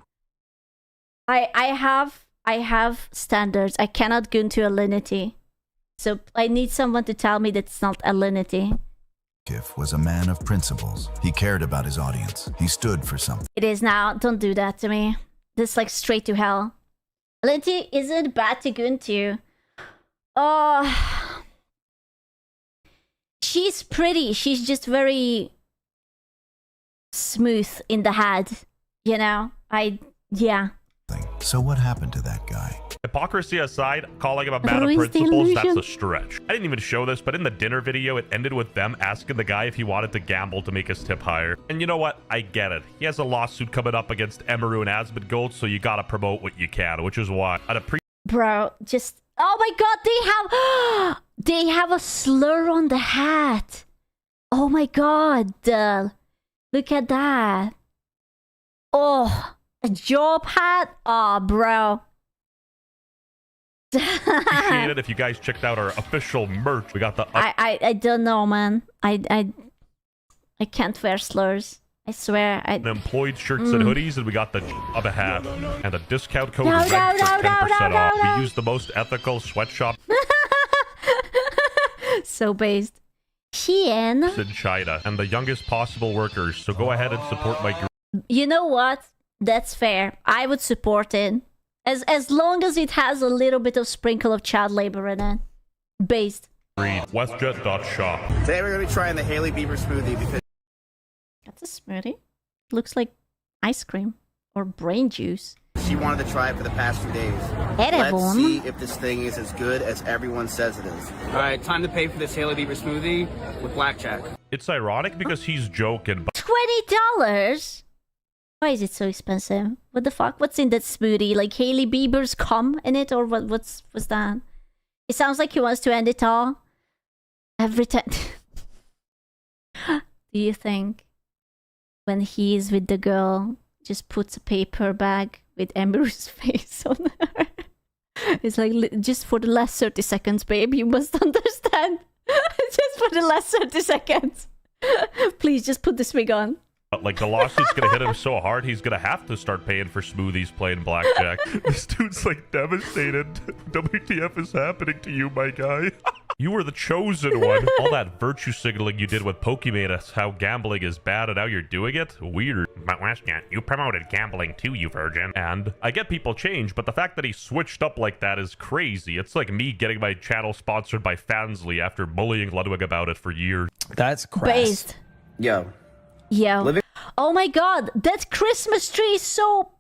I have standards. I cannot go into a Linity. So I need someone to tell me that's not a Linity. was a man of principles. He cared about his audience. He stood for something. It is now. Don't do that to me. This is like straight to hell. Linity isn't bad to go into. Oh, she's pretty. She's just very smooth in the head. You know? Yeah. So what happened to that guy? Hypocrisy aside, calling him a man of Ruins the principles, that's illusion. a stretch. I didn't even show this, but in the dinner video, it ended with them asking the guy if he wanted to gamble to make his tip higher. And you know what? I get it. He has a lawsuit coming up against Emaru and Asmongold, so you gotta promote what you can, which is why I'd appreciate. Bro, just... Oh my god, they have a slur on the hat. Oh my god. Look at that. Oh, a job hat? Oh, bro. Appreciate it if you guys checked out our official merch. We got the I don't know, man. I can't wear slurs. I swear. employed shirts and hoodies, and we got the of a hat and a discount code No, red no, for no, 10% no, off. no, no. We use the most ethical sweatshop So based. Shein. in China and the youngest possible workers. So go ahead and support my group. You know what? That's fair. I would support it. As long as it has a little bit of sprinkle of child labor in it. Based. Westjet.shop. Today we're going to be trying the Hailey Bieber smoothie because That's a smoothie. Looks like ice cream or brain juice. she wanted to try it for the past 2 days. Let's Edible. see if this thing is as good as everyone says it is. All right, time to pay for this Hailey Bieber smoothie with blackjack. It's ironic because he's joking, but $20? Why is it so expensive? What the fuck? What's in that smoothie? Like Hailey Bieber's cum in it, or what's that? It sounds like he wants to end it all. Every time. Do you think when he's with the girl, just puts a paper bag with Emaru's face on her? It's like, just for the last 30 seconds, babe, you must understand. Just for the last 30 seconds. Please just put this wig on. like the lawsuit's gonna hit him so hard he's gonna have to start paying for smoothies playing blackjack. This dude's like devastated. WTF is happening to you, my guy? You were the chosen one. All that virtue signaling you did with Pokemon us how gambling is bad and now you're doing it? Weird. But Westjet, you promoted gambling too, you virgin. And I get people change, but the fact that he switched up like that is crazy. It's like me getting my channel sponsored by Fansly after bullying Ludwig about it for years. That's crass. Based. Yo. Yeah. Living- Oh my god, that Christmas tree is so...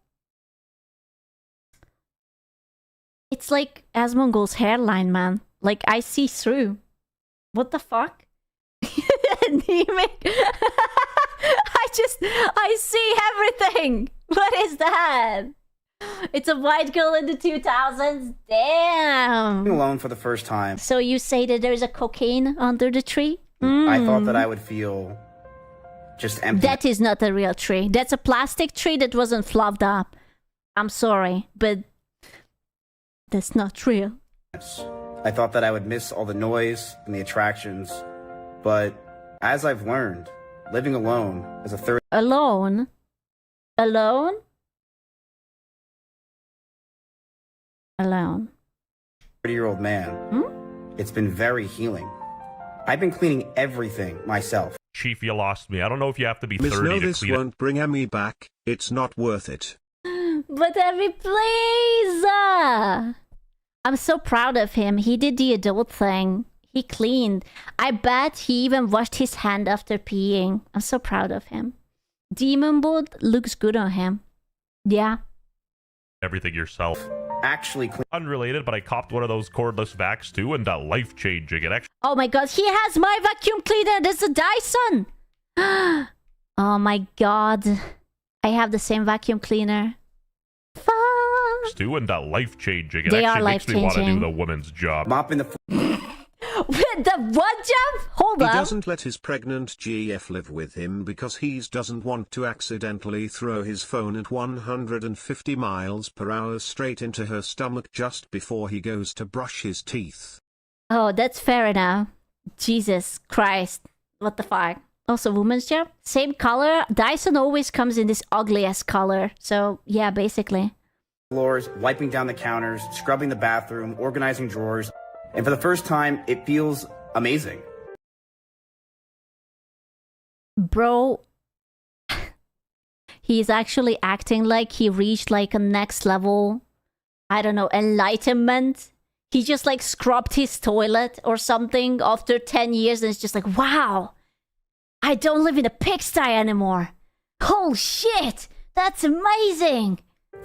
It's like Asmongold's hairline, man. Like, I see through. What the fuck? I see everything. What is that? It's a white girl in the 2000s. Damn. Alone for the first time. So you say that there's a cocaine under the tree? I thought that I would feel just empty. That is not a real tree. That's a plastic tree that wasn't fluffed up. I'm sorry, but that's not real. I thought that I would miss all the noise and the attractions, but as I've learned, living alone as a Alone? Alone? Alone. 30-year-old man, it's been very healing. I've been cleaning everything myself. Chief, you lost me. I don't know if you have to be Miss 30 No, to this clean it. won't bring Emmy back. It's not worth it. But Emmy, please! I'm so proud of him. He did the adult thing. He cleaned. I bet he even washed his hand after peeing. I'm so proud of him. Demon Boot looks good on him. Yeah. Everything yourself. Actually Unrelated, but I copped one of those cordless vacs too, and life-changing. It actually... Oh my god, he has my vacuum cleaner. That's a Dyson. Oh my god. I have the same vacuum cleaner. Fuck. too, and life-changing. It They are actually makes me want to do life-changing. the woman's job. Mopping the With the what job? Hold He up. doesn't let his pregnant GF live with him because he doesn't want to accidentally throw his phone at 150 miles per hour straight into her stomach just before he goes to brush his teeth. Oh, that's fair enough. Jesus Christ. What the fuck? Also, woman's job? Same color? Dyson always comes in this ugly-ass color. So, yeah, basically. floors, wiping down the counters, scrubbing the bathroom, organizing drawers. And for the first time, it feels amazing. Bro, he's actually acting like he reached like a next level, I don't know, enlightenment. He just like scrubbed his toilet or something after 10 years and it's just like, wow, I don't live in a pigsty anymore. Oh shit, that's amazing.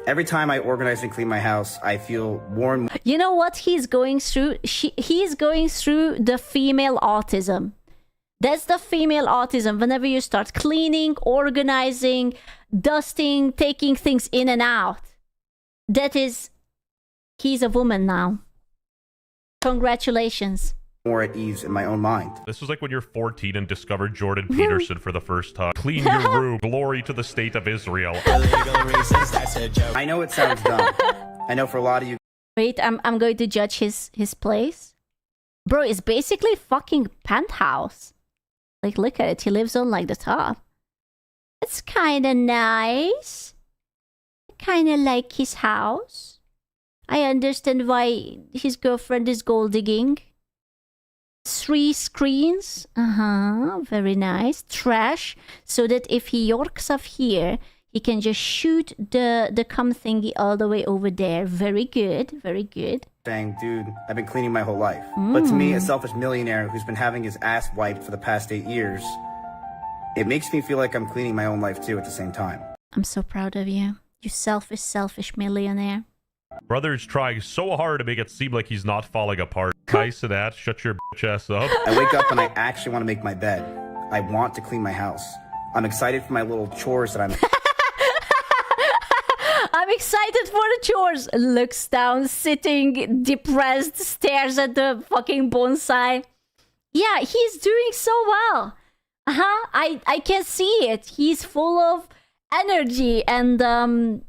Every time I organize and clean my house, I feel more and more. You know what he's going through? He's going through the female autism. That's the female autism. Whenever you start cleaning, organizing, dusting, taking things in and out. That is, he's a woman now. Congratulations. More at ease in my own mind. This was like when you're 14 and discovered Jordan Peterson for the first time. Clean your room. Glory to the state of Israel. I know it sounds dumb. I know for a lot of you Wait, I'm going to judge his place. Bro, it's basically fucking penthouse. Like, look at it. He lives on like the top. It's kind of nice. I kind of like his house. I understand why his girlfriend is gold digging. 3 screens. Very nice. Trash. So that if he yorks off here, he can just shoot the cum thingy all the way over there. Very good. Very good. saying, dude, I've been cleaning my whole life. But to me, a selfish millionaire who's been having his ass wiped for the past 8 years, it makes me feel like I'm cleaning my own life too at the same time. I'm so proud of you. You selfish millionaire. Brother's trying so hard to make it seem like he's not falling apart. Nice and that. Shut your bitch ass up. I wake up and I actually want to make my bed. I want to clean my house. I'm excited for my little chores that I'm... I'm excited for the chores. Looks down, sitting, depressed, stares at the fucking bonsai. Yeah, he's doing so well. I can see it. He's full of energy and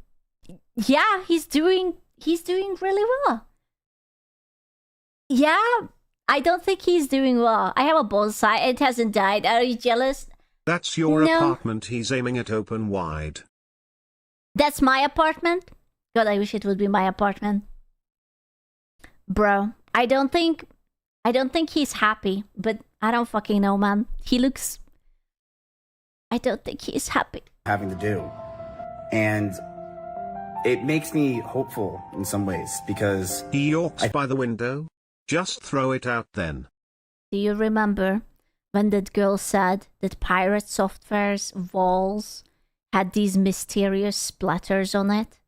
yeah, he's doing really well. Yeah, I don't think he's doing well. I have a bonsai. It hasn't died. Are you jealous? That's your No. apartment he's aiming at open wide. That's my apartment? God, I wish it would be my apartment. Bro, I don't think he's happy, but I don't fucking know, man. I don't think he's happy. having to do. And it makes me hopeful in some ways because He yorks by the window? Just throw it out then. Do you remember when that girl said that Pirate Software's walls had these mysterious splatters on it?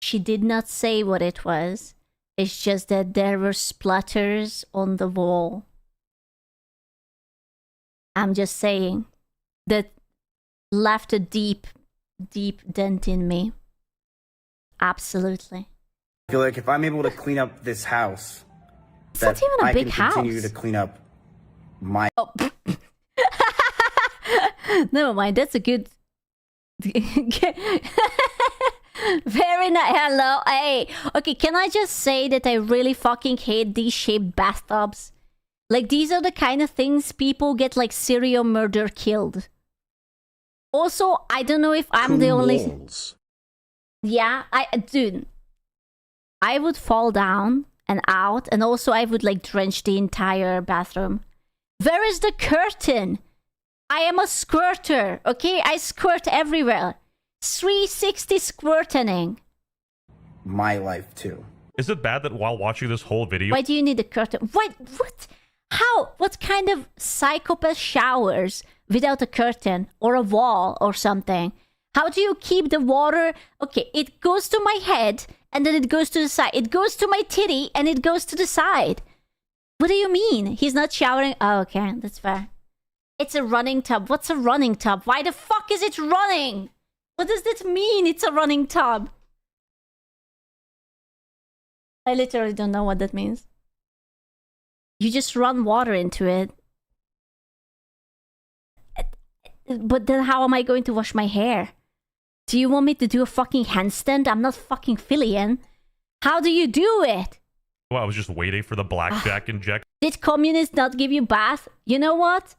She did not say what it was. It's just that there were splatters on the wall. I'm just saying that left a deep, deep dent in me. Absolutely. I feel like if I'm able to clean up this house, It's not even a I big can continue house. to clean up my Oh. Never mind, that's a good... Very nice. Hello. Hey. Okay, can I just say that I really fucking hate these shaped bathtubs? Like, these are the kind of things people get, like, serial murder killed. Also, I don't know if I'm the only... Walls. Yeah, dude. I would fall down and out, and also I would, like, drench the entire bathroom. Where is the curtain? I am a squirter, okay? I squirt everywhere. 360 squirting. My life too. Is it bad that while watching this whole video... Why do you need a curtain? What? How? What kind of psychopath showers without a curtain or a wall or something? How do you keep the water? Okay, it goes to my head and then it goes to the side. It goes to my titty and it goes to the side. What do you mean? He's not showering? Oh, okay, that's fair. It's a running tub. What's a running tub? Why the fuck is it running? What does that mean? It's a running tub. I literally don't know what that means. You just run water into it. But then how am I going to wash my hair? Do you want me to do a fucking handstand? I'm not fucking Fillion. How do you do it? Well, I was just waiting for the blackjack inject. Did communists not give you bath? You know what?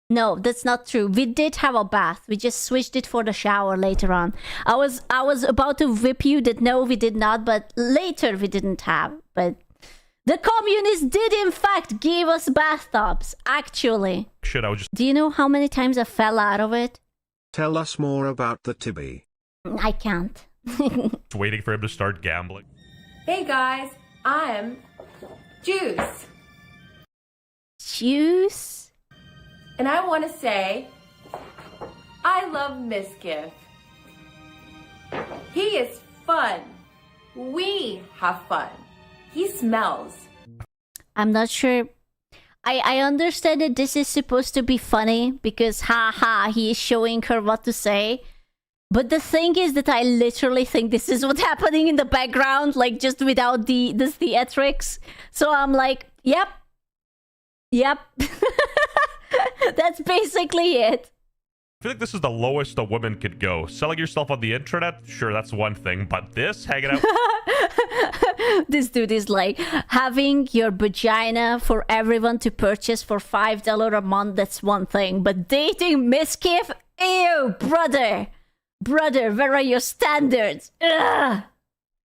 No, that's not true. We did have a bath. We just switched it for the shower later on. I was about to whip you that no, we did not, but later we didn't have. But the communists did in fact give us bathtubs, actually. Shit, I was just... Do you know how many times I fell out of it? Tell us more about the tibby. I can't. waiting for him to start gambling. Hey guys, I'm Juice. Juice? And I want to say, I love Miskiff. He is fun. We have fun. He smells. I'm not sure. I understand that this is supposed to be funny because haha, he is showing her what to say. But the thing is that I literally think this is what's happening in the background, like just without the theatrics. So I'm like, yep. That's basically it. I feel like this is the lowest a woman could go. Selling yourself on the internet, sure, that's one thing. But this, hanging out... This dude is like, having your vagina for everyone to purchase for $5 a month, that's one thing. But dating Miskiff? Ew, brother. Brother, where are your standards? Ugh.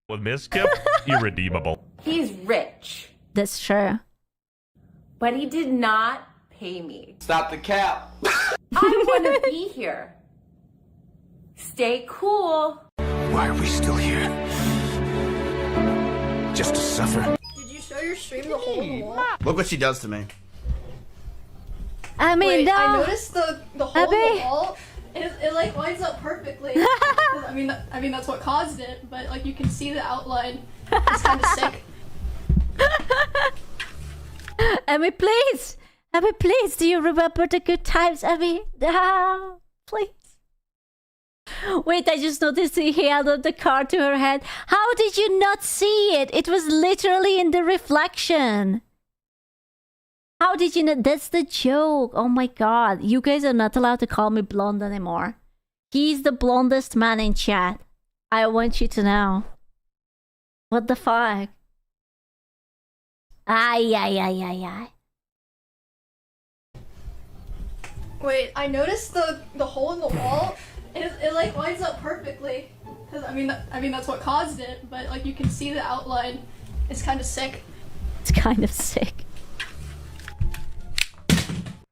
With Miskiff, irredeemable. He's rich. That's true. But he did not pay me. Stop the cap. I want to be here. Stay cool. Why are we still here? Just to suffer? Did you show your stream the hole in the wall? Look what she does to me. I mean, Wait, no. I noticed the hole in the wall. It like lines up perfectly. I mean that's what caused it, but like you can see the outline. It's kind of sick. Emmy, please! Emmy, please! Do you remember the good times, Emmy? No, please. Wait, I just noticed he held the card to her head. How did you not see it? It was literally in the reflection. How did you not? That's the joke. Oh my god. You guys are not allowed to call me blonde anymore. He's the blondest man in chat. I want you to know. What the fuck? Ay. Wait, I noticed the hole in the wall. It like lines up perfectly. Cause I mean that's what caused it, but like you can see the outline. It's kind of sick. It's kind of sick.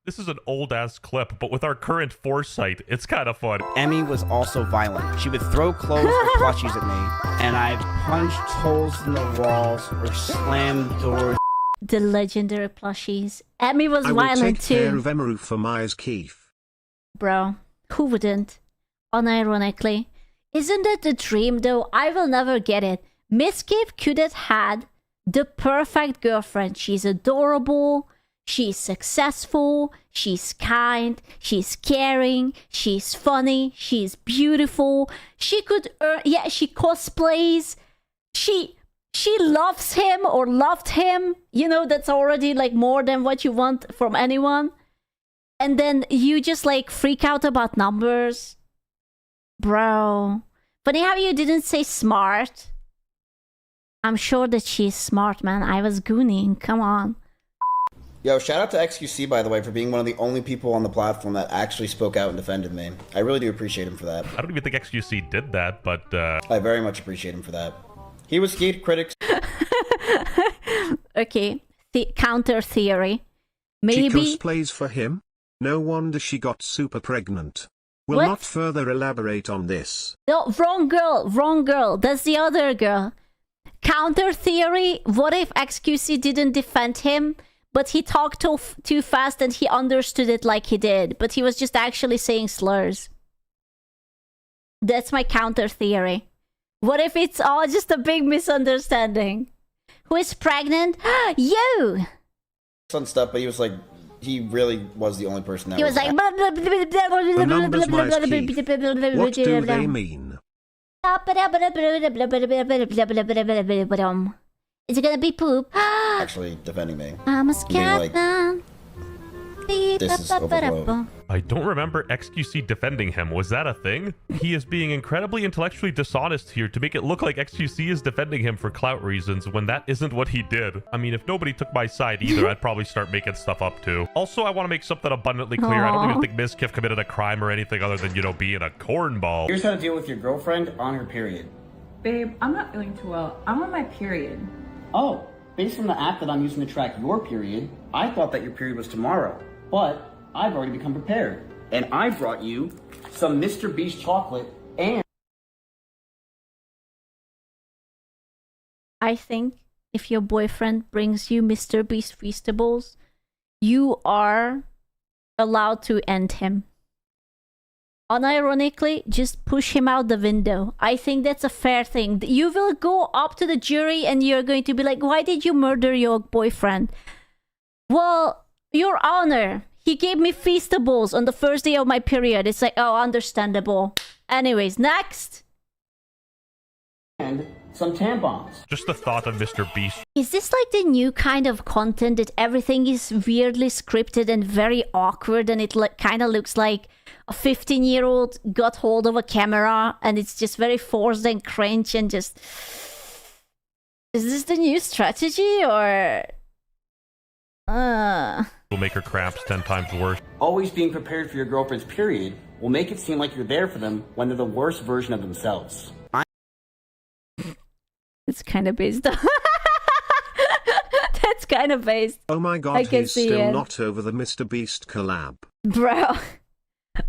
This is an old-ass clip, but with our current foresight, it's kind of fun. Emmy was also violent. She would throw clothes or plushies at me, and I punched holes in the walls or slammed doors. The legendary plushies. Emmy was I will violent take care too. of Emaru for Myers Keith. Bro, who wouldn't? Unironically. Isn't it a dream though? I will never get it. Miskiff could have had the perfect girlfriend. She's adorable. She's successful, she's kind, she's caring, she's funny, she's beautiful. She could earn, yeah, she cosplays. She loves him or loved him. You know, that's already like more than what you want from anyone. And then you just like freak out about numbers. Bro, Funny how you didn't say smart. I'm sure that she's smart, man. I was gooning. Come on. Yo, shout out to XQC, by the way, for being one of the only people on the platform that actually spoke out and defended me. I really do appreciate him for that. I don't even think XQC did that, but I very much appreciate him for that. He was skeet critics. Okay, counter theory. Maybe She cosplays for him? No wonder she got super pregnant. Will What? not further elaborate on this. no, wrong girl, wrong girl. That's the other girl. Counter theory. What if XQC didn't defend him, but he talked too fast and he understood it like he did, but he was just actually saying slurs? That's my counter theory. What if it's all just a big misunderstanding? Who is pregnant? You! Some stuff, but he was like, he really was the only person that He was like... The numbers might keep. What do they mean? Is it gonna be poop? actually defending me. I'm a Being like, scat. this is overblown. I don't remember XQC defending him. Was that a thing? He is being incredibly intellectually dishonest here to make it look like XQC is defending him for clout reasons when that isn't what he did. I mean, if nobody took my side either, I'd probably start making stuff up too. Also, I want to make something abundantly clear. I don't even think Mizkif committed a crime or anything other than, you know, being a cornball. Here's how to deal with your girlfriend on her period. Babe, I'm not feeling too well. I'm on my period. Oh, based on the app that I'm using to track your period, I thought that your period was tomorrow. But I've already become prepared. And I brought you some Mr. Beast chocolate and... I think if your boyfriend brings you Mr. Beast Feastables, you are allowed to end him. Unironically, just push him out the window. I think that's a fair thing. You will go up to the jury and you're going to be like, why did you murder your boyfriend? Well, Your Honor, he gave me Feastables on the first day of my period. It's like, oh, understandable. Anyways, next. And some tampons. Just the thought of Mr. Beast. Is this like the new kind of content that everything is weirdly scripted and very awkward and it kind of looks like a 15-year-old got hold of a camera and it's just very forced and cringe and just... Is this the new strategy or... Will make her cramps 10 times worse. Always being prepared for your girlfriend's period will make it seem like you're there for them when they're the worst version of themselves. It's kind of based. That's kind of based. Oh my god, he's still not over the Mr. Beast collab. Bro,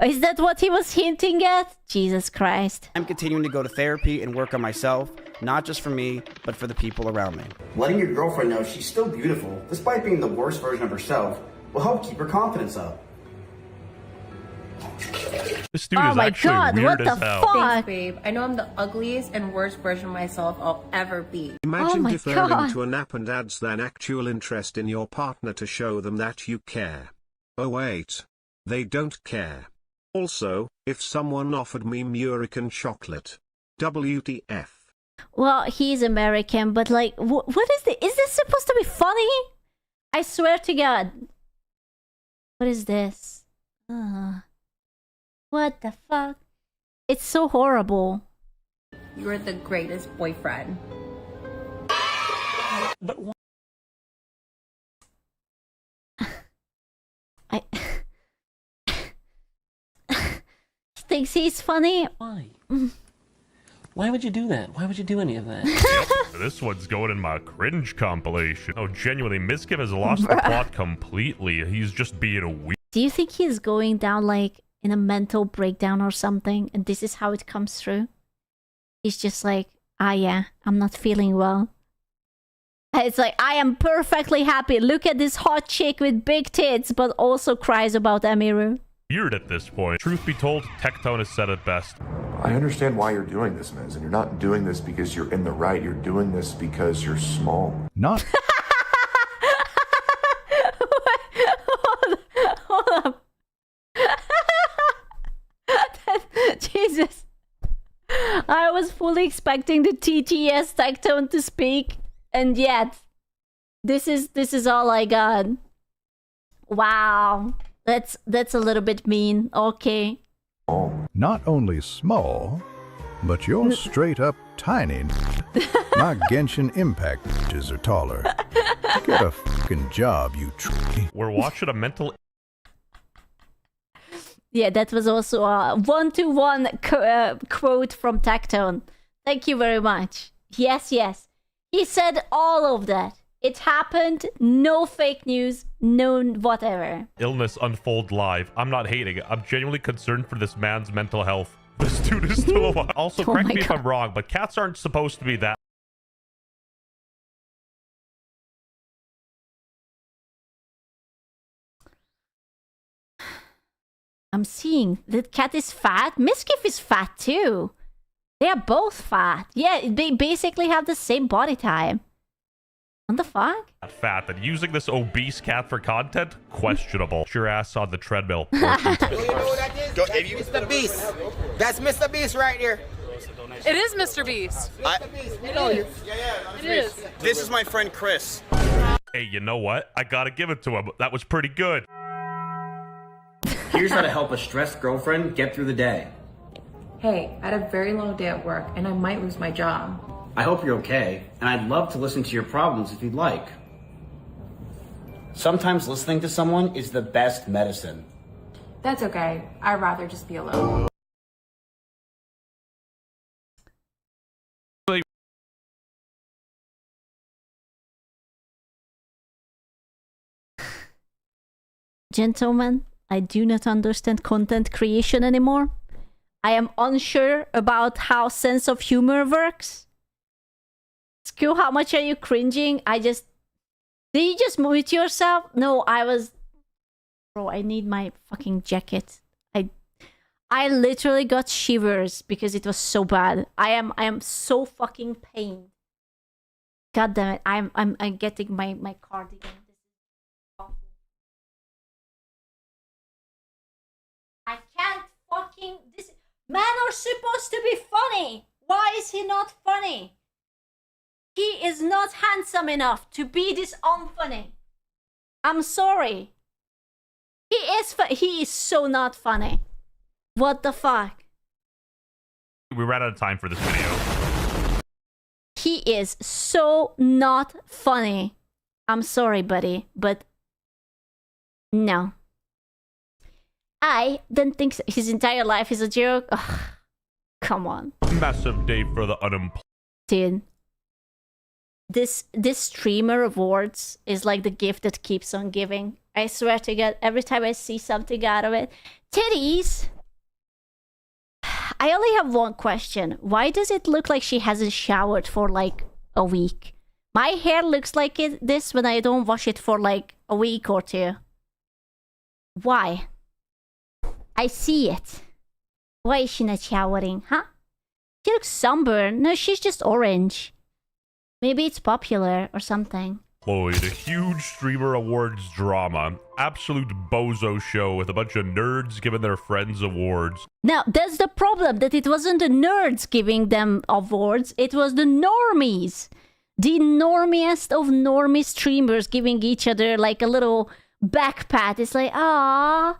is that what he was hinting at? Jesus Christ. I'm continuing to go to therapy and work on myself, not just for me, but for the people around me. Letting your girlfriend know she's still beautiful, despite being the worst version of herself, will help keep her confidence up. This dude is actually weird as hell. Thanks, babe. I know I'm the ugliest and worst version of myself I'll ever be. Imagine deferring to an app and adds than actual interest in your partner to show them that you care. Oh wait. They don't care. Also, if someone offered me American chocolate. WTF. Well, he's American, but like, what is this? Is this supposed to be funny? I swear to God. What is this? What the fuck? It's so horrible. You're the greatest boyfriend. But I thinks he's funny. Why? Why would you do that? Why would you do any of that? This one's going in my cringe compilation. Oh, genuinely, Mizkif has lost the plot completely. He's just being a weird. Do you think he's going down like in a mental breakdown or something, and this is how it comes through? He's just like, yeah, I'm not feeling well. It's like, I am perfectly happy. Look at this hot chick with big tits, but also cries about Emiru. Weird at this point. Truth be told, Tectone has said it best. I understand why you're doing this, Miz, and you're not doing this because you're in the right. You're doing this because you're small. Not. Hold up. Jesus. I was fully expecting the TTS Tectone to speak, and yet this is all I got. Wow. That's a little bit mean. Okay. Not only small, but you're straight up tiny. My Genshin Impact bitches are taller. Get a fucking job, you tree. We're watching a mental... Yeah, that was also a one-to-one quote from Tactone. Thank you very much. Yes, yes. He said all of that. It happened, no fake news, no whatever. Illness unfold live. I'm not hating it. I'm genuinely concerned for this man's mental health. This dude is still alive. Also, correct me if I'm wrong, but cats aren't supposed to be that. I'm seeing that cat is fat. Miskiff is fat too. They are both fat. Yeah, they basically have the same body type. What the fuck? Fat and using this obese cat for content? Questionable. Your ass on the treadmill. You know who that is? That's Mr. Beast. That's Mr. Beast right there. It is Mr. Beast. You know you. It is. This is my friend Chris. Hey, you know what? I gotta give it to him. That was pretty good. Here's how to help a stressed girlfriend get through the day. Hey, I had a very long day at work and I might lose my job. I hope you're okay, and I'd love to listen to your problems if you'd like. Sometimes listening to someone is the best medicine. That's okay. I'd rather just be alone. Gentlemen, I do not understand content creation anymore. I am unsure about how sense of humor works. Skill, how much are you cringing? Did you just mute yourself? No, Bro, I need my fucking jacket. I literally got shivers because it was so bad. I am so fucking pained. God damn it. I'm getting my cardigan. I can't fucking... Men are supposed to be funny. Why is he not funny? He is not handsome enough to be this unfunny. I'm sorry. He is so not funny. What the fuck? We ran out of time for this video. He is so not funny. I'm sorry, buddy, but no. I don't think so. His entire life is a joke. Ugh, come on. Massive day for the unemployed. Dude. This streamer awards is like the gift that keeps on giving. I swear to God, every time I see something out of it. Titties! I only have one question. Why does it look like she hasn't showered for like a week? My hair looks like this when I don't wash it for like a week or two. Why? I see it. Why is she not showering, huh? She looks sunburned. No, she's just orange. Maybe it's popular or something. Lloyd, a huge streamer awards drama. Absolute bozo show with a bunch of nerds giving their friends awards. Now, that's the problem, that it wasn't the nerds giving them awards. It was the normies. The normiest of normie streamers giving each other like a little back pat. It's like, ah,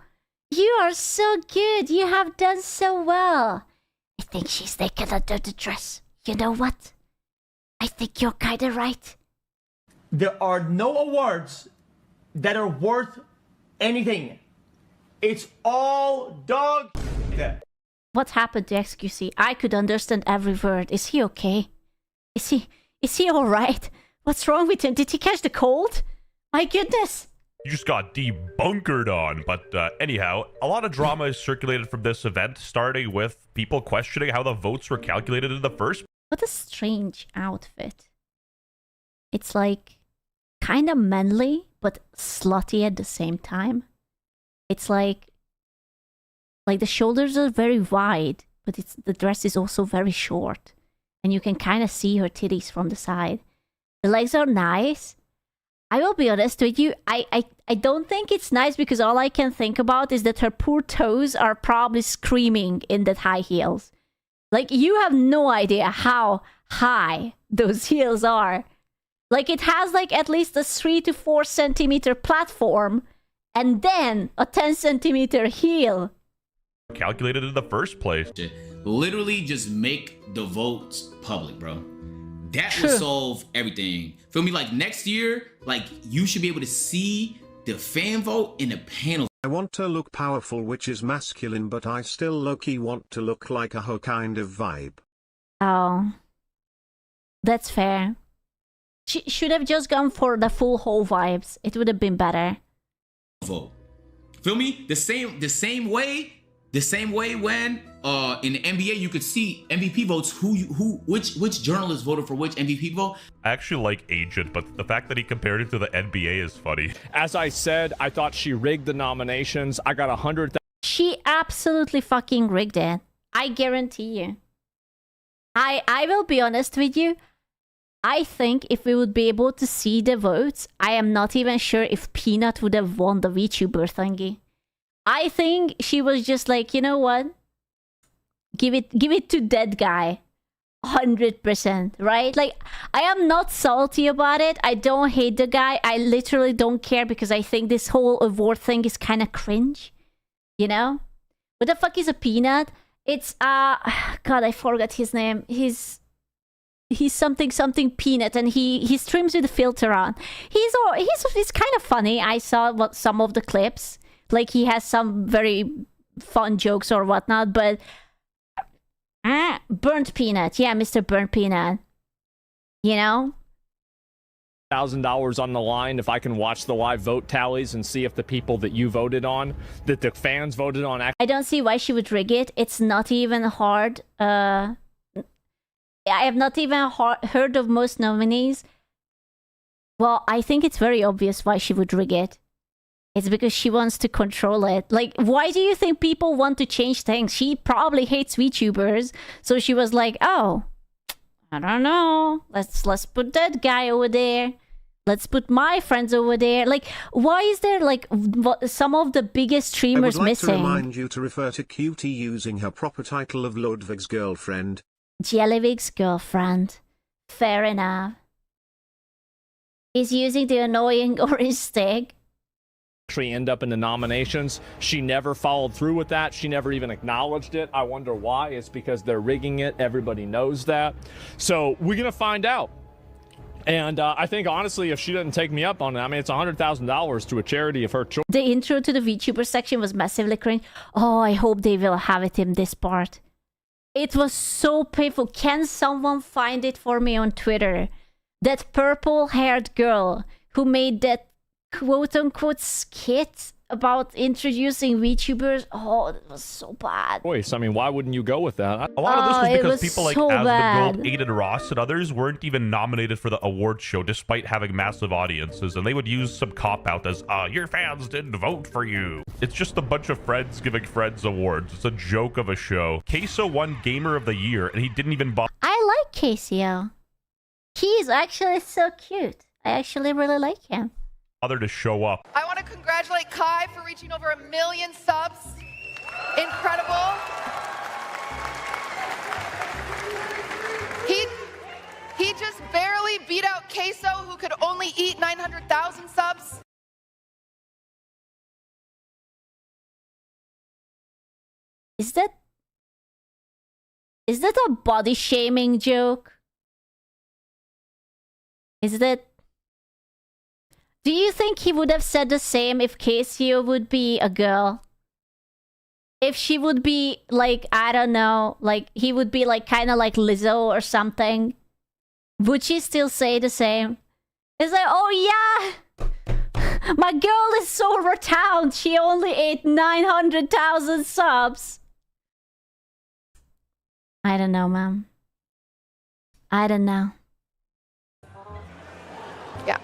you are so good. You have done so well. I think she's taken a dirty dress. You know what? I think you're kind of right. There are no awards that are worth anything. It's all dog. What happened to XQC? I could understand every word. Is he okay? Is he alright? What's wrong with him? Did he catch the cold? My goodness. You just got debunkered on. But anyhow, a lot of drama is circulated from this event, starting with people questioning how the votes were calculated in the first. What a strange outfit. It's like kind of manly, but slutty at the same time. It's like the shoulders are very wide, but the dress is also very short. And you can kind of see her titties from the side. The legs are nice. I will be honest with you, I don't think it's nice because all I can think about is that her poor toes are probably screaming in that high heels. Like, you have no idea how high those heels are. Like, it has like at least a 3 to 4 centimeter platform and then a 10 centimeter heel. calculated in the first place. Literally just make the votes public, bro. That will solve everything. Feel me? Like next year, like you should be able to see the fan vote in the panel. I want to look powerful, which is masculine, but I still low-key want to look like a hoe kind of vibe. Oh. That's fair. She should have just gone for the full hoe vibes. It would have been better. Vote. Feel me? The same way when in the NBA you could see MVP votes, which journalist voted for which MVP vote. I actually like Agent, but the fact that he compared it to the NBA is funny. As I said, I thought she rigged the nominations. I got 100,000. She absolutely fucking rigged it. I guarantee you. I will be honest with you. I think if we would be able to see the votes, I am not even sure if Peanut would have won the VTuber thingy. I think she was just like, you know what? Give it to that guy. 100%, right? Like, I am not salty about it. I don't hate the guy. I literally don't care because I think this whole award thing is kind of cringe. You know? What the fuck is a Peanut? It's, God, I forgot his name. He's something Peanut, and he streams with a filter on. He's kind of funny. I saw some of the clips. Like, he has some very fun jokes or whatnot, but Burnt Peanut. Yeah, Mr. Burnt Peanut. You know? $1,000 on the line if I can watch the live vote tallies and see if the people that you voted on, that the fans voted on. I don't see why she would rig it. It's not even hard. I have not even heard of most nominees. Well, I think it's very obvious why she would rig it. It's because she wants to control it. Like, why do you think people want to change things? She probably hates VTubers, so she was like, oh, I don't know. Let's put that guy over there. Let's put my friends over there. Like, why is there, like, some of the biggest streamers missing? I would like to remind you to refer to Cutie using her proper title of Ludwig's girlfriend. Jellywig's girlfriend. Fair enough. He's using the annoying orange stick. Actually end up in the nominations. She never followed through with that. She never even acknowledged it. I wonder why. It's because they're rigging it. Everybody knows that. So we're going to find out. And I think, honestly, if she doesn't take me up on it, I mean, it's $100,000 to a charity of her choice. The intro to the VTuber section was massively cringe. Oh, I hope they will have it in this part. It was so painful. Can someone find it for me on Twitter? That purple-haired girl who made that quote-unquote skit about introducing VTubers. Oh, that was so bad. I mean, why wouldn't you go with that? A lot of this was because people like Asmongold, Aiden Ross, and others weren't even nominated for the awards show despite having massive audiences, and they would use some cop-out as, your fans didn't vote for you. It's just a bunch of friends giving friends awards. It's a joke of a show. Queso won Gamer of the Year, and he didn't even bother. I like Casey. He's actually so cute. I actually really like him. To show up. I want to congratulate Kai for reaching over 1 million subs. Incredible. He just barely beat out Queso, who could only eat 900,000 subs. Is that a body shaming joke? Is that... Do you think he would have said the same if Casio would be a girl? If she would be like, I don't know, like he would be like kind of like Lizzo or something? Would she still say the same? It's like, oh yeah, my girl is so rotund. She only ate 900,000 subs. I don't know, ma'am. I don't know. Yeah.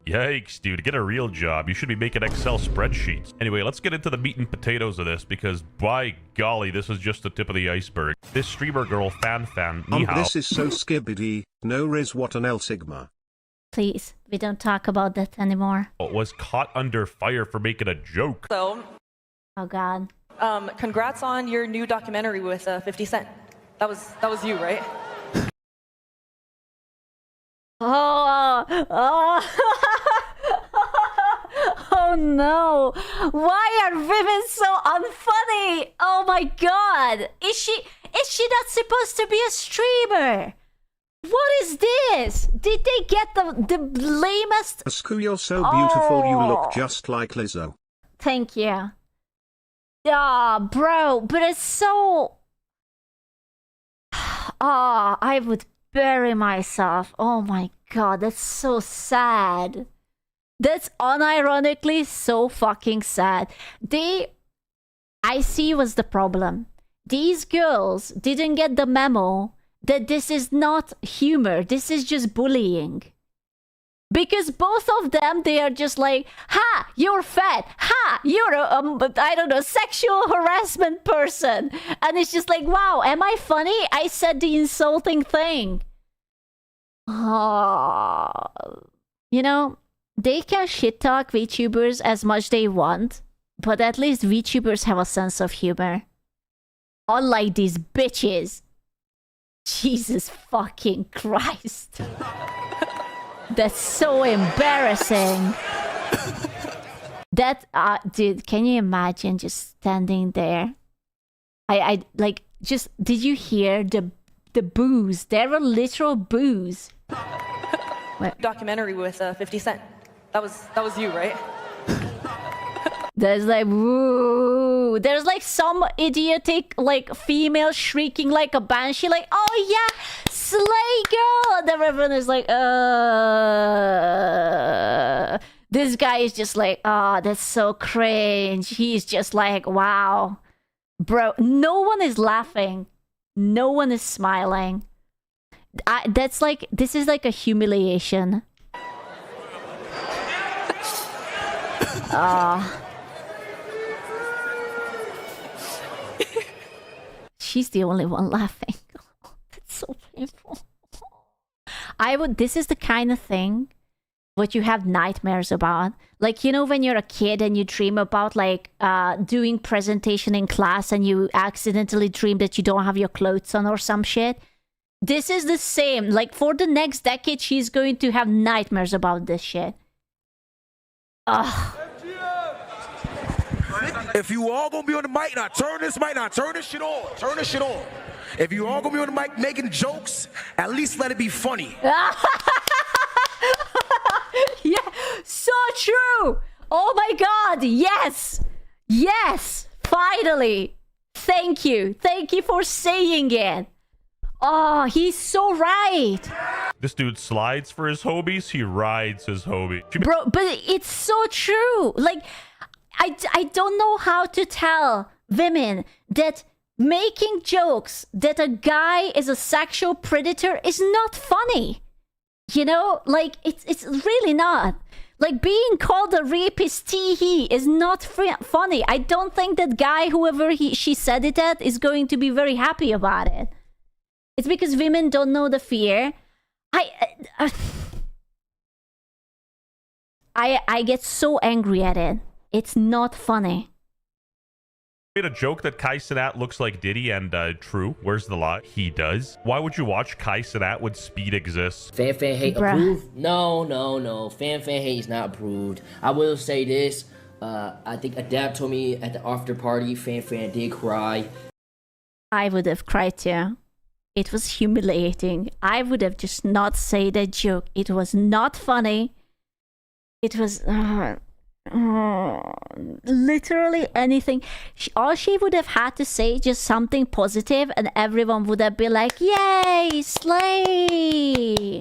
Yikes, dude. Get a real job. You should be making Excel spreadsheets. Anyway, let's get into the meat and potatoes of this, because by golly, this is just the tip of the iceberg. This streamer girl, Fan, ni hao. This is so skibbity. No riz, what an L Sigma. Please, we don't talk about that anymore. Was caught under fire for making a joke. So, oh god. Congrats on your new documentary with 50 Cent. That was you, right? Oh Oh no! Why are women so unfunny? Oh my god! Is she not supposed to be a streamer? What is this? Did they get the lamest? Asku, you're so beautiful. You look just like Lizzo. Thank you. Ah, bro, but it's so. Ah, I would bury myself. Oh my god, that's so sad. That's unironically so fucking sad. I see what's the problem. These girls didn't get the memo that this is not humor, this is just bullying. Because both of them, they are just like, ha, you're fat, ha, you're I don't know, sexual harassment person. And it's just like, wow, am I funny? I said the insulting thing. Oh, you know, they can shit talk VTubers as much they want, but at least VTubers have a sense of humor. Unlike these bitches. Jesus fucking Christ. That's so embarrassing. That, dude, can you imagine just standing there? I like, just, did you hear the boos? There were literal boos. Documentary with 50 Cent. That was you, right? There's like, woo. There's like some idiotic, like, female shrieking like a banshee, like, oh yeah, slay girl. And everyone is like, This guy is just like, oh, that's so cringe. He's just like, wow. Bro, no one is laughing. No one is smiling. That's like, this is like a humiliation. She's the only one laughing. That's so painful. This is the kind of thing what you have nightmares about. Like, you know, when you're a kid and you dream about like doing presentation in class and you accidentally dream that you don't have your clothes on or some shit. This is the same. Like, for the next decade, she's going to have nightmares about this shit. Ugh. If you all gonna be on the mic, now turn this mic, now turn this shit on. Turn this shit on. If you all gonna be on the mic making jokes, at least let it be funny. Yeah, so true. Oh my god, yes. Yes, finally. Thank you. Thank you for saying it. Oh, he's so right. This dude slides for his homies, he rides his homie. Bro, but it's so true. Like, I don't know how to tell women that making jokes that a guy is a sexual predator is not funny. You know, like, it's really not. Like, being called a rapist tee-hee is not funny. I don't think that guy, whoever she said it at, is going to be very happy about it. It's because women don't know the fear. I get so angry at it. It's not funny. Made a joke that Kai Cenat looks like Diddy, and true. Where's the lie? He does. Why would you watch Kai Cenat when speed exists? Fan hate approved? No. Fan hate is not approved. I will say this. I think Adapt told me at the after party, fan did cry. I would have cried too. It was humiliating. I would have just not said that joke. It was not funny. It was literally anything. All she would have had to say just something positive, and everyone would have been like, "Yay, slay!"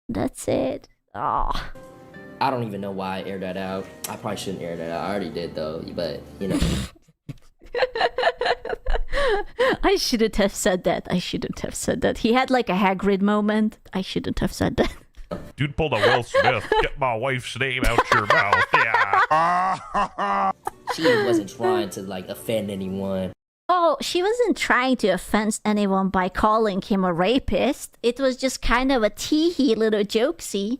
That's it. Oh. I don't even know why I aired that out. I probably shouldn't air that out. I already did though, but you know. I shouldn't have said that. I shouldn't have said that. He had like a Hagrid moment. I shouldn't have said that. Dude pulled a Will Smith. Get my wife's name out your mouth. Yeah. She wasn't trying to like offend anyone. Oh, she wasn't trying to offend anyone by calling him a rapist. It was just kind of a tee-hee little jokesy.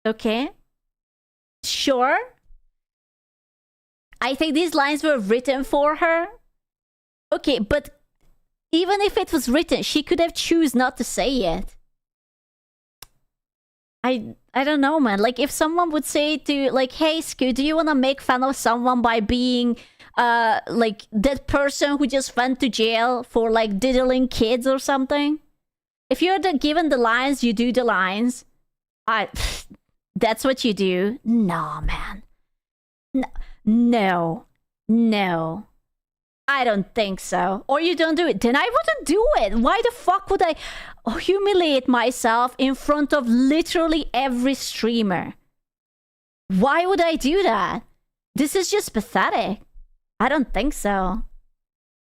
Okay. Sure. I think these lines were written for her. Okay, but even if it was written, she could have choose not to say it. I don't know, man. Like, if someone would say to, like, hey, Sku, do you want to make fun of someone by being, like, that person who just went to jail for, like, diddling kids or something? If you're given the lines, you do the lines. That's what you do. No, man. No. I don't think so. Or you don't do it. Then I wouldn't do it. Why the fuck would I humiliate myself in front of literally every streamer? Why would I do that? This is just pathetic. I don't think so.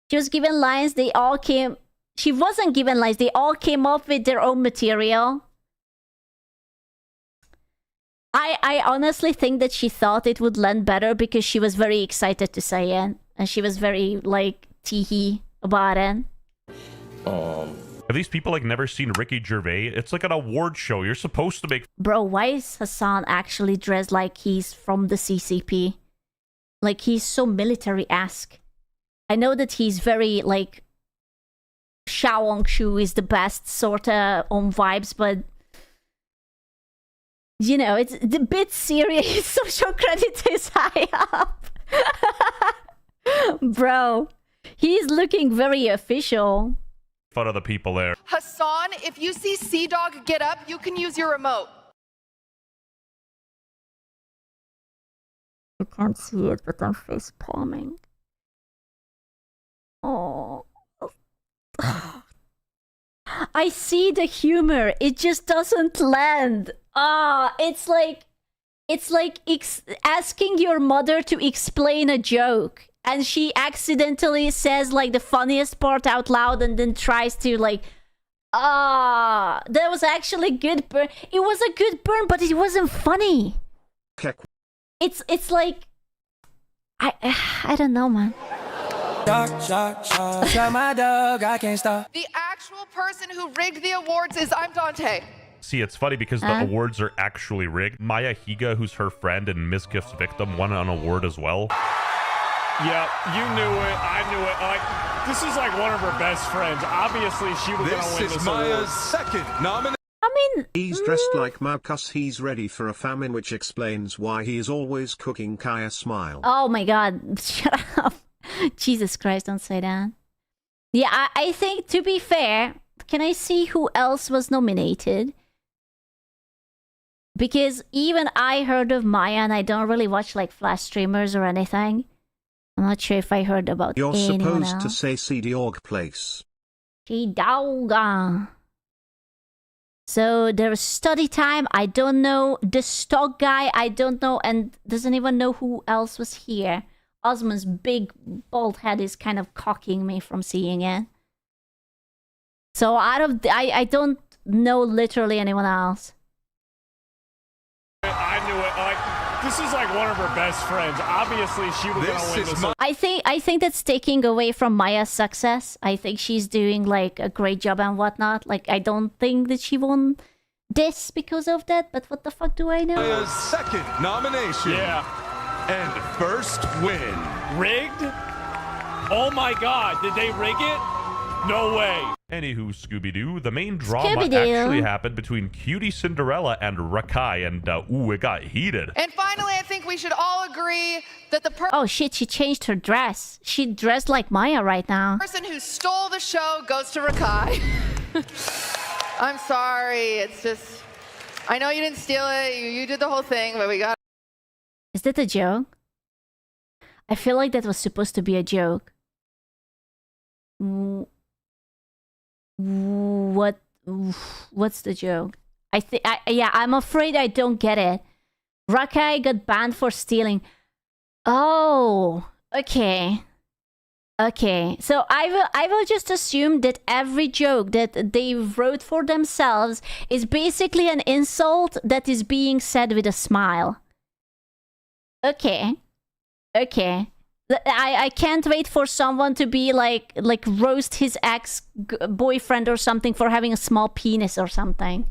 She was given lines, they all came... She wasn't given lines, they all came up with their own material. I honestly think that she thought it would land better because she was very excited to say it. And she was very, like, teehee about it. Have these people, like, never seen Ricky Gervais? It's like an award show. You're supposed to make... Bro, why is Hassan actually dressed like he's from the CCP? Like, he's so military-esque. I know that he's very, like... Xiaohongshu is the best sort of on vibes, but... You know, it's a bit serious. His social credit is high up. Bro, he's looking very official. Fun of the people there. Hassan, if you see Sea Dog get up, you can use your remote. You can't see it, but I'm face palming. Oh. I see the humor. It just doesn't land. It's like asking your mother to explain a joke, and she accidentally says like the funniest part out loud, and then tries to like, that was actually good burn. It was a good burn, but it wasn't funny. It's like, I don't know, man. My dog, I can't stop. The actual person who rigged the awards is I'm Dante. See, it's funny because the awards are actually rigged. Maya Higa, who's her friend and Misgift's victim, won an award as well. Yeah, you knew it. I knew it. Like, this is like one of her best friends. Obviously, she was going to win this award. This is Maya's second nomination. I mean... He's dressed like Marcus. He's ready for a famine, which explains why he is always cooking Kaya smile. Oh my god. Shut up. Jesus Christ, don't say that. Yeah, I think, to be fair, can I see who else was nominated? Because even I heard of Maya, and I don't really watch like Flash streamers or anything. I'm not sure if I heard about You're anyone supposed else. to say Cdog place. Cdog. So there's study time. I don't know. The stock guy, I don't know. And does anyone know who else was here? Osman's big bald head is kind of cocking me from seeing it. So I don't know literally anyone else. I knew it. Like, this is like one of her best friends. Obviously, she was going to win this award. I think that's taking away from Maya's success. I think she's doing like a great job and whatnot. Like, I don't think that she won this because of that. But what the fuck do I know? Maya's second nomination. Yeah. And first win. Rigged? Oh my god, did they rig it? No way. Anywho, Scooby-Doo, the main drama Scooby-Doo. actually happened between Cutie Cinderella and Rakai, and ooh, it got heated. And finally, I think we should all agree that the Oh shit, she changed her dress. She dressed like Maya right now. person who stole the show goes to Rakai. I'm sorry, it's just... I know you didn't steal it, you did the whole thing, but we got... Is that a joke? I feel like that was supposed to be a joke. What's the joke? I'm afraid I don't get it. Rakai got banned for stealing. Oh, okay. Okay, so I will just assume that every joke that they wrote for themselves is basically an insult that is being said with a smile. Okay. Okay. I can't wait for someone to be like roast his ex-boyfriend or something for having a small penis or something.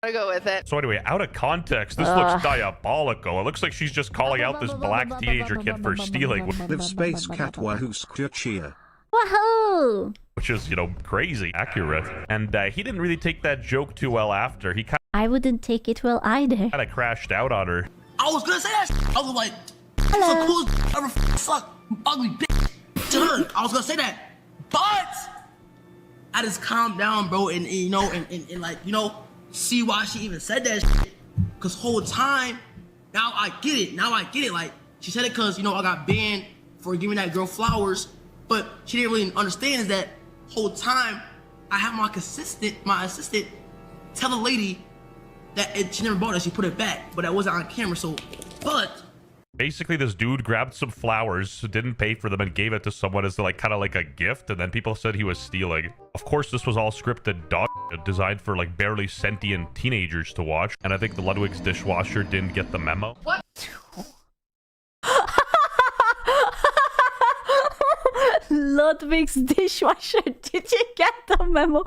I go with it. So anyway, out of context, this looks diabolical. It looks like she's just calling out this black teenager kid for stealing. Live space cat wahoo SQUCHAN. Wahoo! Which is, you know, crazy accurate. And he didn't really take that joke too well after. He kind I I wouldn't take it well either. I crashed out on her. I was gonna say that. I was like, "It's the coolest ever suck, ugly bitch." To her, I was gonna say that, but I just calmed down, bro, and you know, and like, you know, see why she even said that shit. Cause whole time, now I get it. Now I get it. Like, she said it cause, you know, I got banned for giving that girl flowers, but she didn't really understand is that whole time I have my assistant, tell the lady that she never bought it, she put it back, but that wasn't on camera, so, but. Basically, this dude grabbed some flowers, didn't pay for them, and gave it to someone as like kind of like a gift, and then people said he was stealing. Of course, this was all scripted dog shit designed for like barely sentient teenagers to watch, and I think the Ludwig's dishwasher didn't get the memo. What? Ludwig's dishwasher, did you get the memo?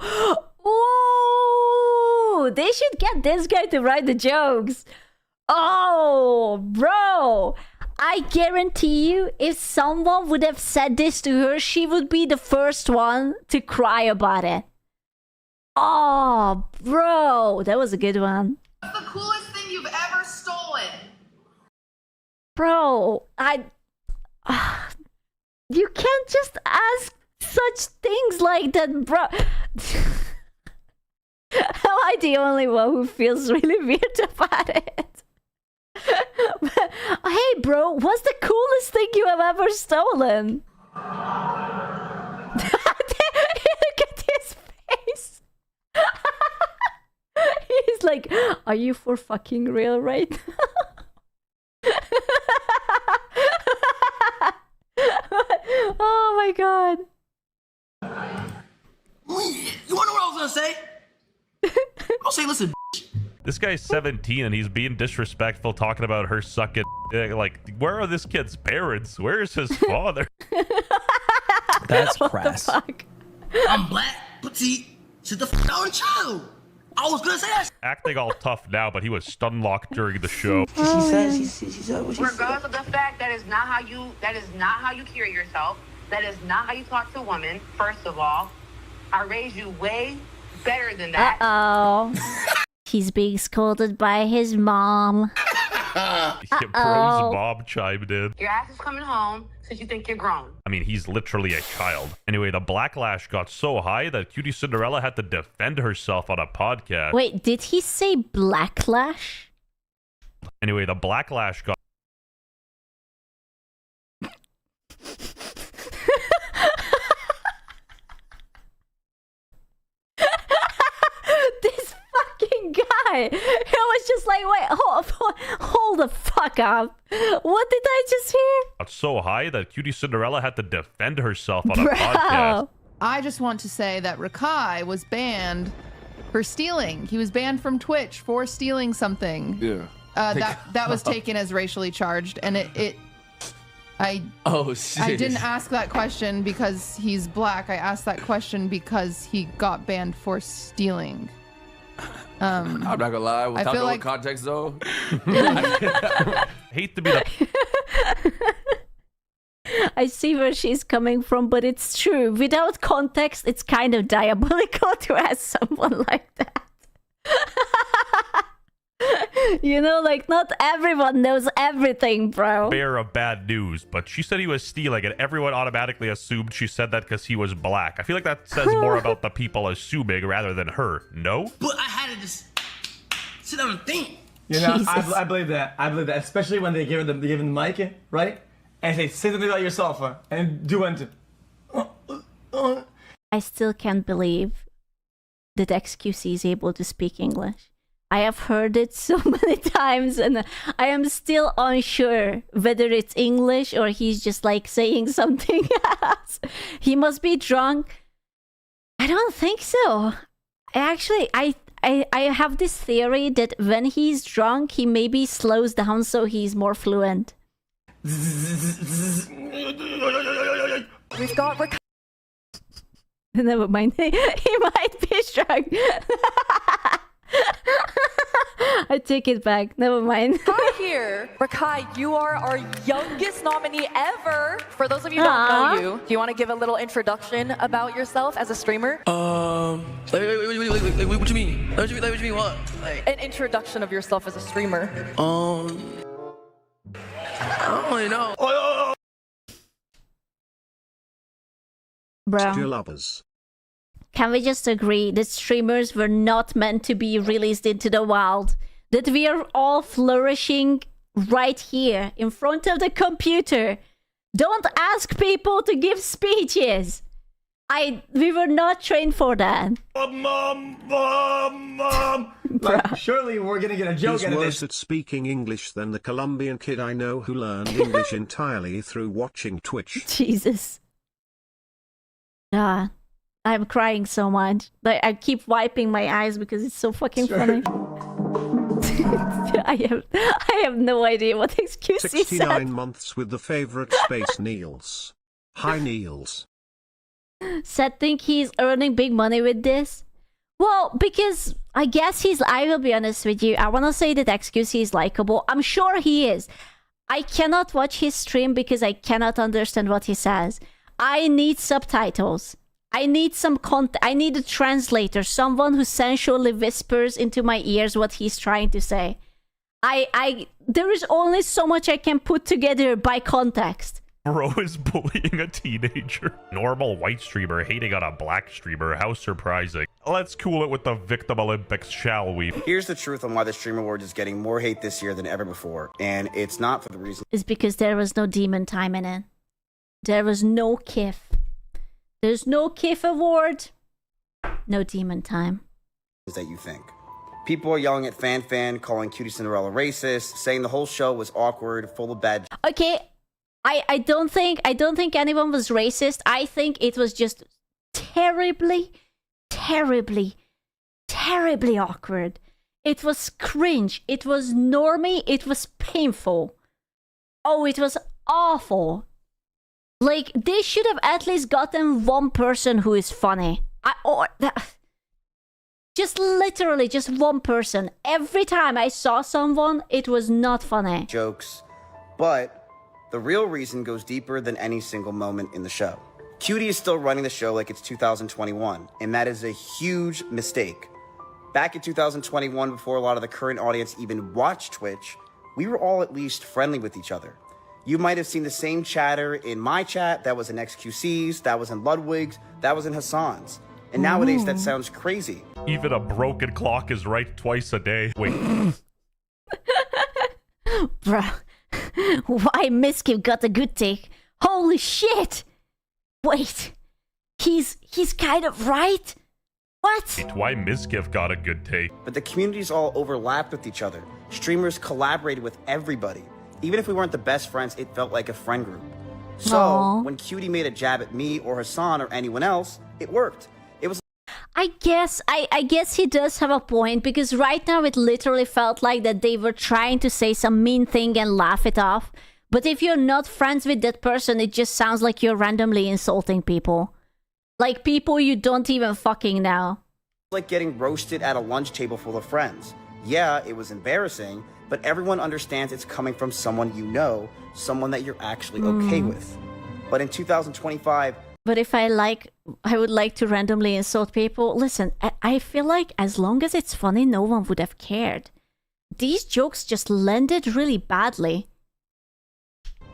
Ooh, they should get this guy to write the jokes. Oh, bro, I guarantee you, if someone would have said this to her, she would be the first one to cry about it. Oh, bro, that was a good one. What's the coolest thing you've ever stolen? Bro, you can't just ask such things like that, bro. Am I the only one who feels really weird about it? Hey, bro, what's the coolest thing you have ever stolen? Look at his face. He's like, are you for fucking real right now? Oh my god. You wanna know what I was gonna say? I'll say, listen, bitch. This guy's 17 and he's being disrespectful, talking about her sucking dick. Like, where are this kid's parents? Where is his father? That's What crass. the fuck? I'm black, petite, sit the f down and chill. I was gonna say that. Acting all tough now, but he was stun locked during the show. She said what she Regardless of the fact that is not how you carry yourself. That is not how you talk to a woman. First of all, I raised you way better than that. Uh-oh. He's being scolded by his mom. Bro's mom chimed in. Your ass is coming home since you think you're grown. I mean, he's literally a child. Anyway, the backlash got so high that Cutie Cinderella had to defend herself on a podcast. Wait, did he say blacklash? Anyway, the backlash got... This fucking guy. He was just like, wait, hold the fuck up. What did I just hear? got so high that Cutie Cinderella had to defend herself on a podcast. I just want to say that Rakai was banned for stealing. He was banned from Twitch for stealing something. Yeah. That was taken as racially charged, and I didn't ask that question because he's black. I asked that question because he got banned for stealing. I'm not gonna lie, without feel no like- context though. Hate to be the... I see where she's coming from, but it's true. Without context, it's kind of diabolical to ask someone like that. You know, like, not everyone knows everything, bro. bearer of bad news, but she said he was stealing, and everyone automatically assumed she said that because he was black. I feel like that says more about the people assuming rather than her. No? But I had to just sit down and think. You know, I believe that. I believe that, especially when they give him the mic, right? And say something about yourself and do it. I still can't believe that XQC is able to speak English. I have heard it so many times and I am still unsure whether it's English or he's just like saying something else. He must be drunk. I don't think so. I have this theory that when he's drunk, he maybe slows down so he's more fluent. We've got Never mind. He might be drunk. I take it back. Never mind. Hi here. Rakai, you are our youngest nominee ever. For those of you who don't know you, do you want to give a little introduction about yourself as a streamer? Wait. what you mean? What you mean? What? Like an introduction of yourself as a streamer. I don't really know. Bro. Still others. Can we just agree that streamers were not meant to be released into the wild? That we are all flourishing right here in front of the computer. Don't ask people to give speeches. We were not trained for that. Mom. Like, surely we're gonna get a joke He's out of worse this. at speaking English than the Colombian kid I know who learned English entirely through watching Twitch. Jesus. I'm crying so much. Like, I keep wiping my eyes because it's so fucking funny. I have no idea what excuse he 69 said. months with the favorite space Niels. Hi Niels. Said think he's earning big money with this? Well, because I guess I will be honest with you. I want to say that excuse is likable. I'm sure he is. I cannot watch his stream because I cannot understand what he says. I need subtitles. I need some content. I need a translator, someone who sensually whispers into my ears what he's trying to say. There is only so much I can put together by context. Bro is bullying a teenager. Normal white streamer hating on a black streamer. How surprising. Let's cool it with the Victim Olympics, shall we? Here's the truth on why the Stream Award is getting more hate this year than ever before. And it's not for the reason... It's because there was no demon time in it. There was no KIF. There's no KIF award. No demon time. ...that you think. People are yelling at Fan, calling Cutie Cinderella racist, saying the whole show was awkward, full of bad... Okay, I don't think anyone was racist. I think it was just terribly awkward. It was cringe. It was normie. It was painful. Oh, it was awful. Like, they should have at least gotten one person who is funny. Just literally just one person. Every time I saw someone, it was not funny. Jokes, but the real reason goes deeper than any single moment in the show. Cutie is still running the show like it's 2021, and that is a huge mistake. Back in 2021, before a lot of the current audience even watched Twitch, we were all at least friendly with each other. You might have seen the same chatter in my chat, that was in XQC's, that was in Ludwig's, that was in Hassan's. And nowadays, that sounds crazy. Even a broken clock is right twice a day. Wait. Bruh. Why Miskiv got a good take? Holy shit! Wait. He's kind of right? What? Wait, why Miskiv got a good take? But the communities all overlapped with each other. Streamers collaborated with everybody. Even if we weren't the best friends, it felt like a friend group. So, when Cutie made a jab at me or Hassan or anyone else, it worked. It was... I guess he does have a point, because right now it literally felt like that they were trying to say some mean thing and laugh it off. But if you're not friends with that person, it just sounds like you're randomly insulting people. Like people you don't even fucking know. Like getting roasted at a lunch table full of friends. Yeah, it was embarrassing, but everyone understands it's coming from someone you know, someone that you're actually okay with. But in 2025... But if I would like to randomly insult people, listen, I feel like as long as it's funny, no one would have cared. These jokes just landed really badly.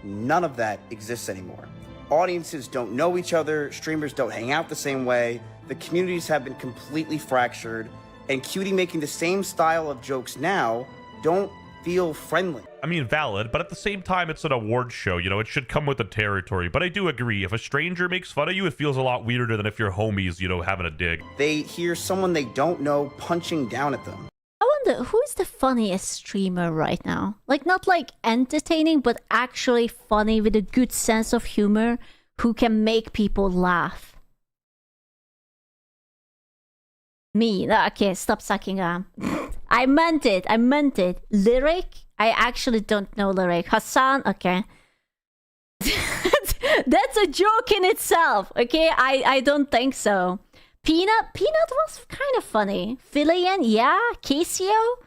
None of that exists anymore. Audiences don't know each other, streamers don't hang out the same way, the communities have been completely fractured, and Cutie making the same style of jokes now don't feel friendly. I mean, valid, but at the same time, it's an award show, you know, it should come with the territory. But I do agree, if a stranger makes fun of you, it feels a lot weirder than if your homies, you know, having a dig. They hear someone they don't know punching down at them. I wonder, who is the funniest streamer right now? Like, not like entertaining, but actually funny with a good sense of humor, who can make people laugh. Me. Okay, stop sucking up. I meant it. Lyric? I actually don't know Lyric. Hassan? Okay. That's a joke in itself. Okay, I don't think so. Peanut was kind of funny. Filian? Yeah. Casio,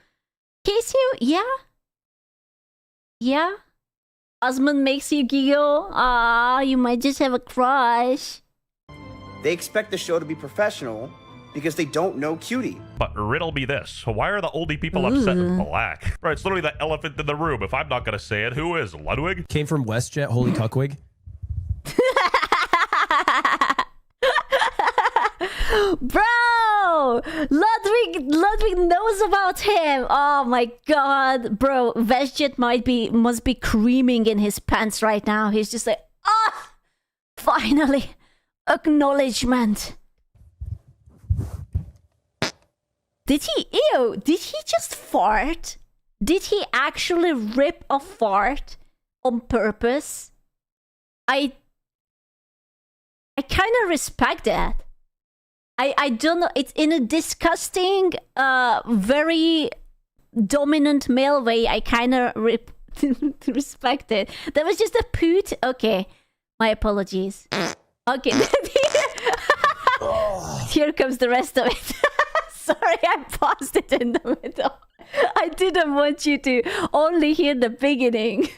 yeah. Osmond makes you giggle. Ah, you might just have a crush. They expect the show to be professional, because they don't know Cutie. But riddle me this. Why are the oldie people upset with black? Right, it's literally the elephant in the room. If I'm not going to say it, who is? Ludwig? Came from WestJet, holy cuckwig. Bro! Ludwig knows about him. Oh my god. Bro, WestJet must be creaming in his pants right now. He's just like, ah! Finally! Acknowledgement. Did he just fart? Did he actually rip a fart on purpose? I kind of respect that. I don't know. It's in a disgusting, very dominant male way. I kind of respect it. That was just a poot. Okay, my apologies. Okay, here comes the rest of it. Sorry, I paused it in the middle. I didn't want you to only hear the beginning.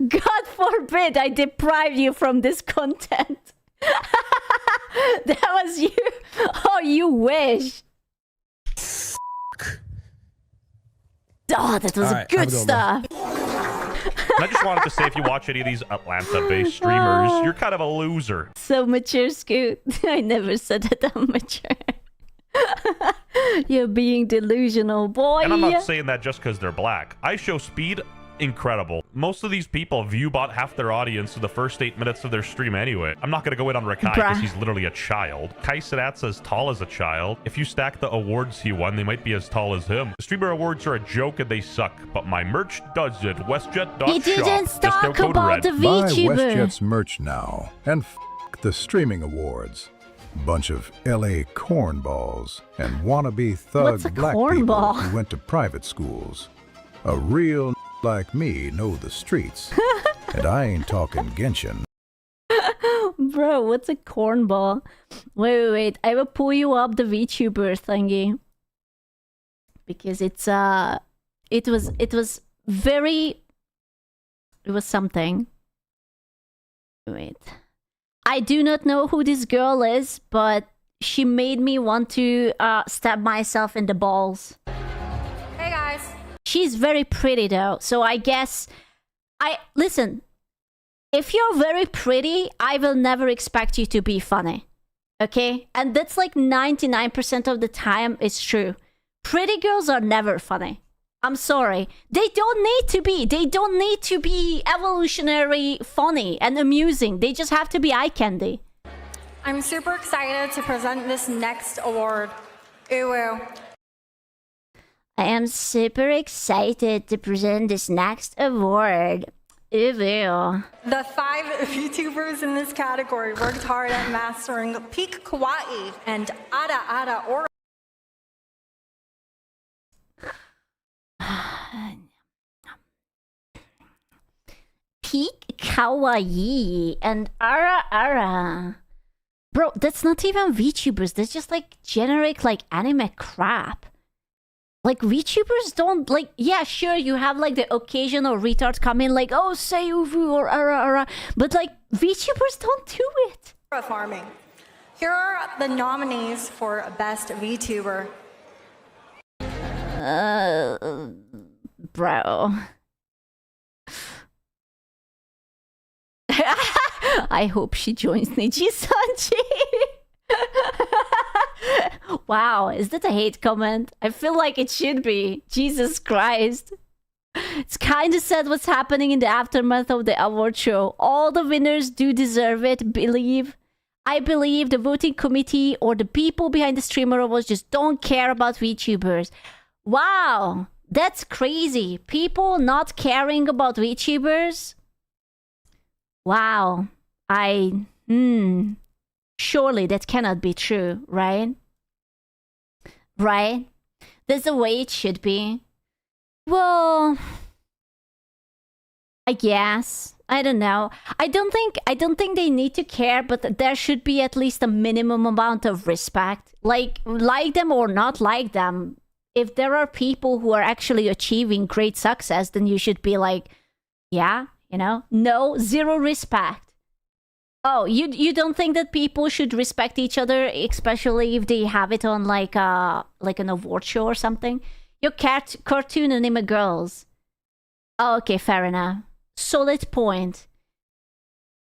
God forbid I deprive you from this content. That was you. Oh, you wish. Oh, that was good stuff. I just wanted to say, if you watch any of these Atlanta-based streamers, you're kind of a loser. So mature, Scoot. I never said that I'm mature. You're being delusional, boy. And I'm not saying that just because they're black. I show speed. Incredible. Most of these people view about half their audience to the first 8 minutes of their stream anyway. I'm not going to go in on Rakai because he's literally a child. Kai Sadat's as tall as a child. If you stack the awards he won, they might be as tall as him. The streamer awards are a joke and they suck, but my merch does it. WestJet.shop. He didn't talk about the VTuber. Buy WestJet's merch now and f the streaming awards. Bunch of LA cornballs and wannabe thug black people who went to private schools. A real like me know the streets, and I ain't talking Genshin. Bro, what's a cornball? Wait. I will pull you up the VTuber thingy. Because it was something. Wait. I do not know who this girl is, but she made me want to stab myself in the balls. Hey guys. She's very pretty though, so I guess listen, if you're very pretty, I will never expect you to be funny. Okay? And that's like 99% of the time it's true. Pretty girls are never funny. I'm sorry. They don't need to be. They don't need to be evolutionary funny and amusing. They just have to be eye candy. I'm super excited to present this next award. Ooh. I am super excited to present this next award. Ew. The 5 VTubers in this category worked hard at mastering peak kawaii and ara or. Peak kawaii and ara. Bro, that's not even VTubers. That's just like generic like anime crap. Like, VTubers don't, like, yeah, sure, you have, like, the occasional retard come in, like, oh, say uvu or ara, but, like, VTubers don't do it. Farming. Here are the nominees for Best VTuber. Bro. I hope she joins Niji-Sanji. Wow, is that a hate comment? I feel like it should be. Jesus Christ. It's kind of sad what's happening in the aftermath of the award show. All the winners do deserve it, I believe the voting committee or the people behind the streamer awards just don't care about VTubers. Wow, that's crazy. People not caring about VTubers? Wow. Surely that cannot be true, right? Right? That's the way it should be. Well, I guess. I don't know. I don't think they need to care, but there should be at least a minimum amount of respect. Like them or not like them. If there are people who are actually achieving great success, then you should be like, yeah, you know, no, zero respect. Oh, you don't think that people should respect each other, especially if they have it on like an award show or something? Your cartoon anime girls. Oh, okay, fair enough. Solid point.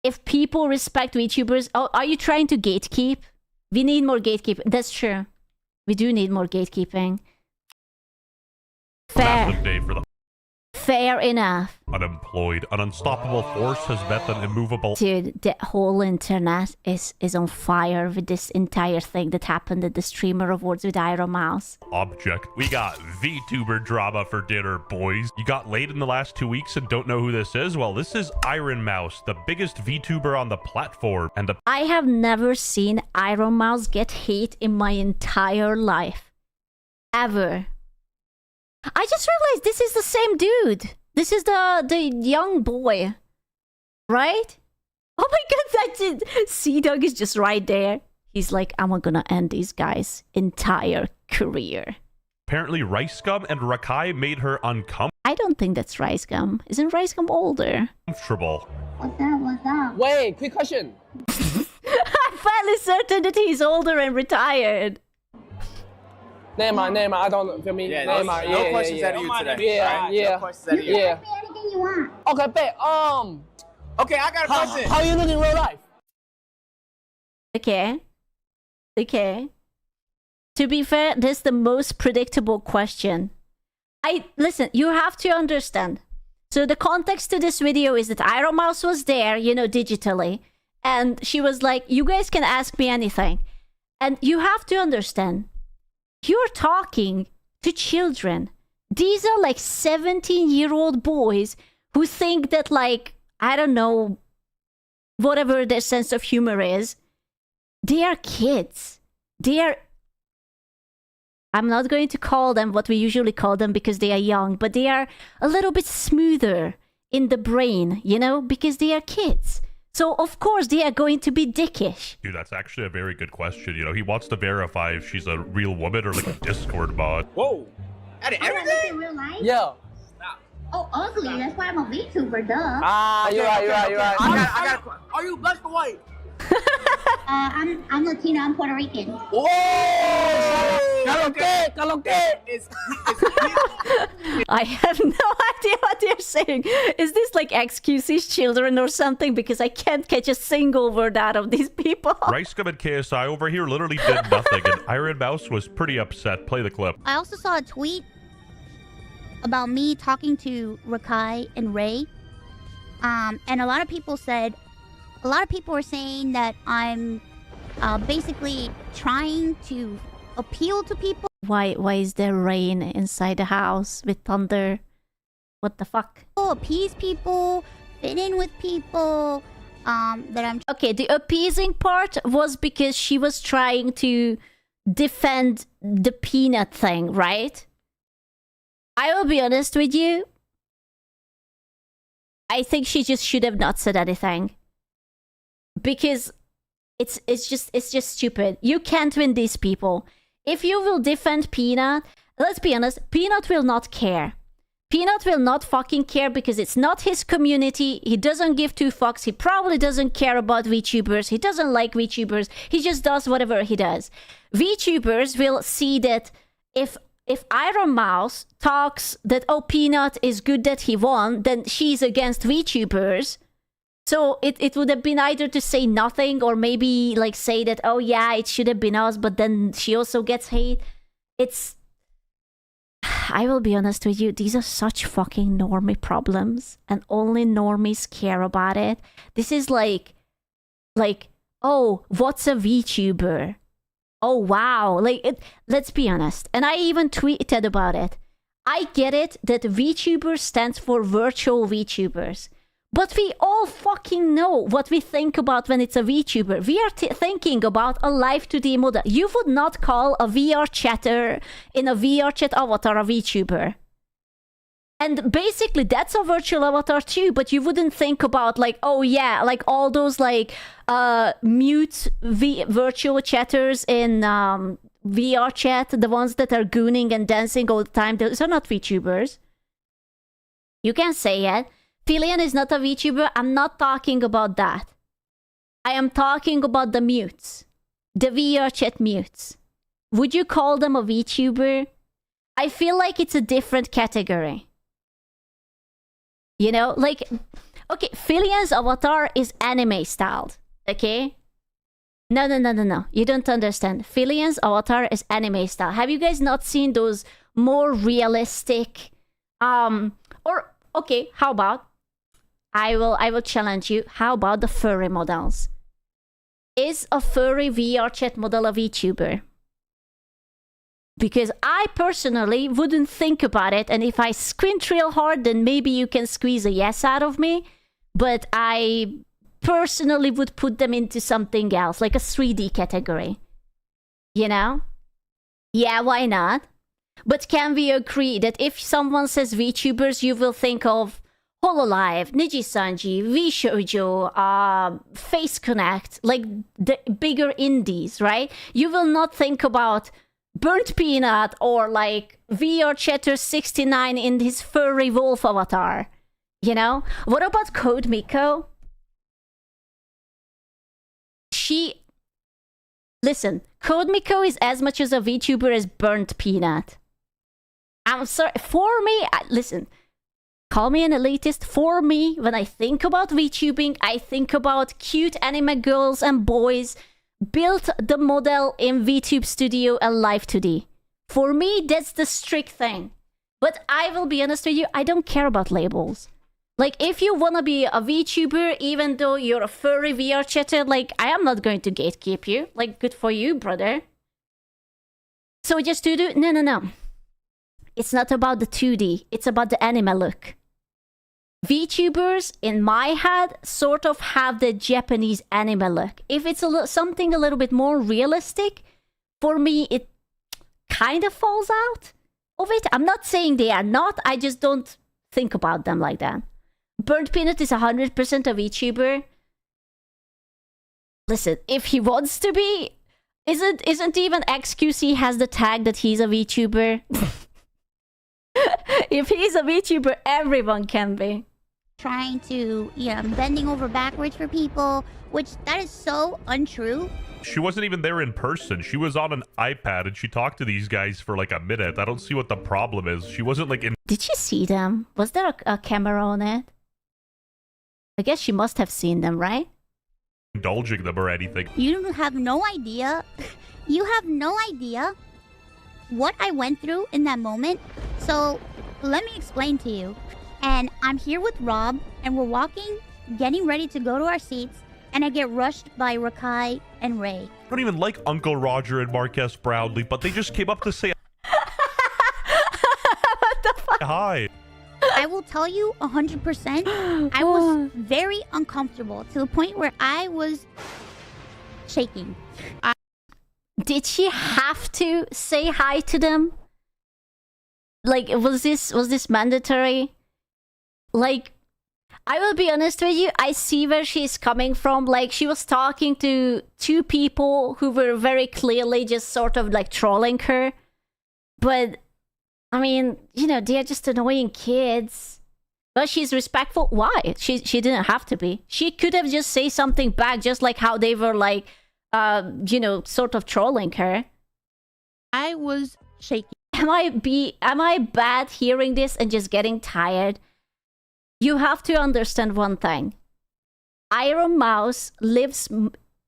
If people respect VTubers, oh, are you trying to gatekeep? We need more gatekeeping. That's true. We do need more gatekeeping. Fair. Massive day for the Fair enough. unemployed. An unstoppable force has met an immovable... Dude, the whole internet is on fire with this entire thing that happened at the Streamer Awards with Iron Mouse. object. We got VTuber drama for dinner, boys. You got laid in the last 2 weeks and don't know who this is? Well, this is Iron Mouse, the biggest VTuber on the platform. And I have never seen Iron Mouse get hate in my entire life. Ever. I just realized this is the same dude. This is the young boy. Right? Oh my god, that's it. Sea-Dog is just right there. He's like, I'm gonna end these guys' entire career. Apparently Rice Gum and Rakai made her uncomfortable. I don't think that's Rice Gum. Isn't Rice Gum older? What's up? Wait, quick question. I'm fairly certain that he's older and retired. Neymar, I don't feel me. Yeah, Neymar, no questions out of you today. Yeah, Alright, yeah, no questions out of you. yeah. Anything you want. Okay, bet. Okay, I got a question. How you look in real life? Okay. Okay. To be fair, this is the most predictable question. Listen, you have to understand. So the context to this video is that Iron Mouse was there, you know, digitally. And she was like, you guys can ask me anything. And you have to understand. You're talking to children. These are like 17-year-old boys who think that, like, I don't know, whatever their sense of humor is, they are kids. They are... I'm not going to call them what we usually call them because they are young, but they are a little bit smoother in the brain, you know, because they are kids. So, of course, they are going to be dickish. Dude, that's actually a very good question. You know, he wants to verify if she's a real woman or like a Discord bot. Whoa. That is everything? In real life? Yeah. Oh, ugly. That's why I'm a VTuber, duh. Ah, you're right. I got a Are you black or white? I'm Latino. I'm Puerto Rican. Whoa! Caloque. I have no idea what you're saying. Is this like XQC's children or something? Because I can't catch a single word out of these people. Rice Gum and KSI over here literally did nothing, and Iron Mouse was pretty upset. Play the clip. I also saw a tweet about me talking to Rakai and Ray. And a lot of people were saying that I'm basically trying to appeal to people. Why is there rain inside the house with thunder? What the fuck? Appease people, fit in with people, that I'm... Okay, the appeasing part was because she was trying to defend the peanut thing, right? I will be honest with you. I think she just should have not said anything. Because it's just stupid. You can't win these people. If you will defend Peanut, let's be honest, Peanut will not care. Peanut will not fucking care because it's not his community. He doesn't give two fucks. He probably doesn't care about VTubers. He doesn't like VTubers. He just does whatever he does. VTubers will see that if Iron Mouse talks that, oh, Peanut is good that he won, then she's against VTubers. So it would have been either to say nothing or maybe like say that, oh yeah, it should have been us, but then she also gets hate. I will be honest with you, these are such fucking normie problems and only normies care about it. This is like, oh, what's a VTuber? Oh wow, let's be honest. And I even tweeted about it. I get it that VTuber stands for virtual VTubers. But we all fucking know what we think about when it's a VTuber. We are thinking about a live 2D model. You would not call a VR chatter in a VR chat avatar a VTuber. And basically that's a virtual avatar too, but you wouldn't think about like, oh yeah, like all those like mute virtual chatters in VR chat, the ones that are gooning and dancing all the time, those are not VTubers. You can say it. Filian is not a VTuber. I'm not talking about that. I am talking about the mutes. The VR chat mutes. Would you call them a VTuber? I feel like it's a different category. You know, like, okay, Filian's avatar is anime styled, okay? No. You don't understand. Filian's avatar is anime style. Have you guys not seen those more realistic, or, okay, how about, I will challenge you, how about the furry models? Is a furry VR chat model a VTuber? Because I personally wouldn't think about it, and if I squint real hard, then maybe you can squeeze a yes out of me, but I personally would put them into something else, like a 3D category. You know? Yeah, why not? But can we agree that if someone says VTubers, you will think of Hololive, Nijisanji, VShoujo, Face Connect, like the bigger indies, right? You will not think about Burnt Peanut or like VR Chatter 69 in his furry wolf avatar. You know? What about Code Miko? Listen, Code Miko is as much as a VTuber as Burnt Peanut. I'm sorry, for me, listen, call me an elitist. For me, when I think about VTubing, I think about cute anime girls and boys built the model in VTube Studio and Live 2D. For me, that's the strict thing. But I will be honest with you, I don't care about labels. Like, if you wanna be a VTuber, even though you're a furry VR chatter, like, I am not going to gatekeep you. Like, good for you, brother. So just to do... No. It's not about the 2D. It's about the anime look. VTubers, in my head, sort of have the Japanese anime look. If it's something a little bit more realistic, for me, it kind of falls out of it. I'm not saying they are not. I just don't think about them like that. Burnt Peanut is 100% a VTuber. Listen, if he wants to be, isn't even XQC has the tag that he's a VTuber? If he's a VTuber, everyone can be. Trying to, bending over backwards for people, which that is so untrue. She wasn't even there in person. She was on an iPad and she talked to these guys for like a minute. I don't see what the problem is. She wasn't like in... Did you see them? Was there a camera on it? I guess she must have seen them, right? Indulging them or anything. You have no idea. You have no idea what I went through in that moment. So let me explain to you. And I'm here with Rob, and we're walking, getting ready to go to our seats, and I get rushed by Rakai and Ray. I don't even like Uncle Roger and Marquez Brownlee, but they just came up to say what the fuck? Hi. I will tell you 100%, I was very uncomfortable to the point where I was shaking. Did she have to say hi to them? Like, was this mandatory? Like, I will be honest with you, I see where she's coming from. Like, she was talking to two people who were very clearly just sort of like trolling her. But, I mean, they're just annoying kids. But she's respectful. Why? She didn't have to be. She could have just say something back, just like how they were like, sort of trolling her. I was shaking. Am I bad hearing this and just getting tired? You have to understand one thing. Iron Mouse lives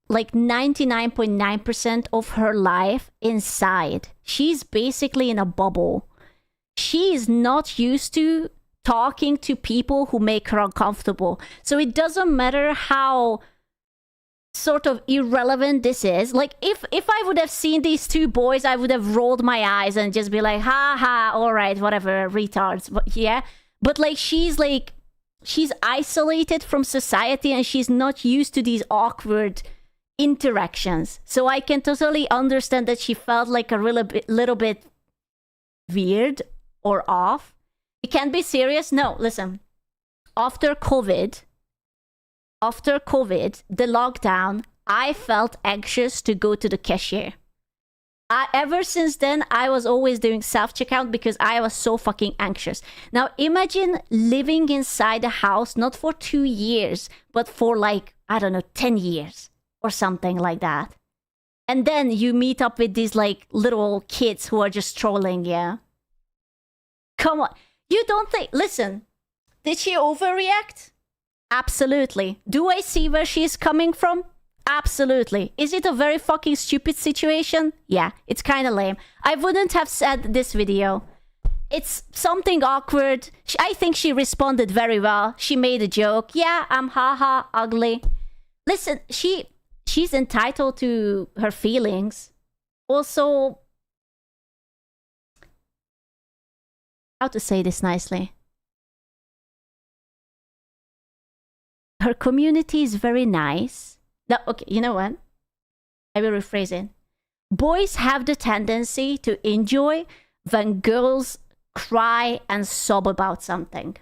like 99.9% of her life inside. She's basically in a bubble. She is not used to talking to people who make her uncomfortable. So it doesn't matter how sort of irrelevant this is. Like, if I would have seen these two boys, I would have rolled my eyes and just be like, ha ha, alright, whatever, retards. But, yeah. But like, she's isolated from society and she's not used to these awkward interactions. So I can totally understand that she felt like a little bit weird or off. It can be serious. No, listen. After COVID, the lockdown, I felt anxious to go to the cashier. Ever since then, I was always doing self-checkout because I was so fucking anxious. Now, imagine living inside a house, not for 2 years, but for like, I don't know, 10 years. or something like that. And then you meet up with these like little kids who are just trolling you. Come on. You don't think... Listen, did she overreact? Absolutely. Do I see where she's coming from? Absolutely. Is it a very fucking stupid situation? Yeah, it's kind of lame. I wouldn't have said this video. It's something awkward. I think she responded very well. She made a joke. Yeah, I'm haha ugly. Listen, she's entitled to her feelings. Also, how to say this nicely? Her community is very nice. No, okay, you know what? I will rephrase it. Boys have the tendency to enjoy when girls cry and sob about something.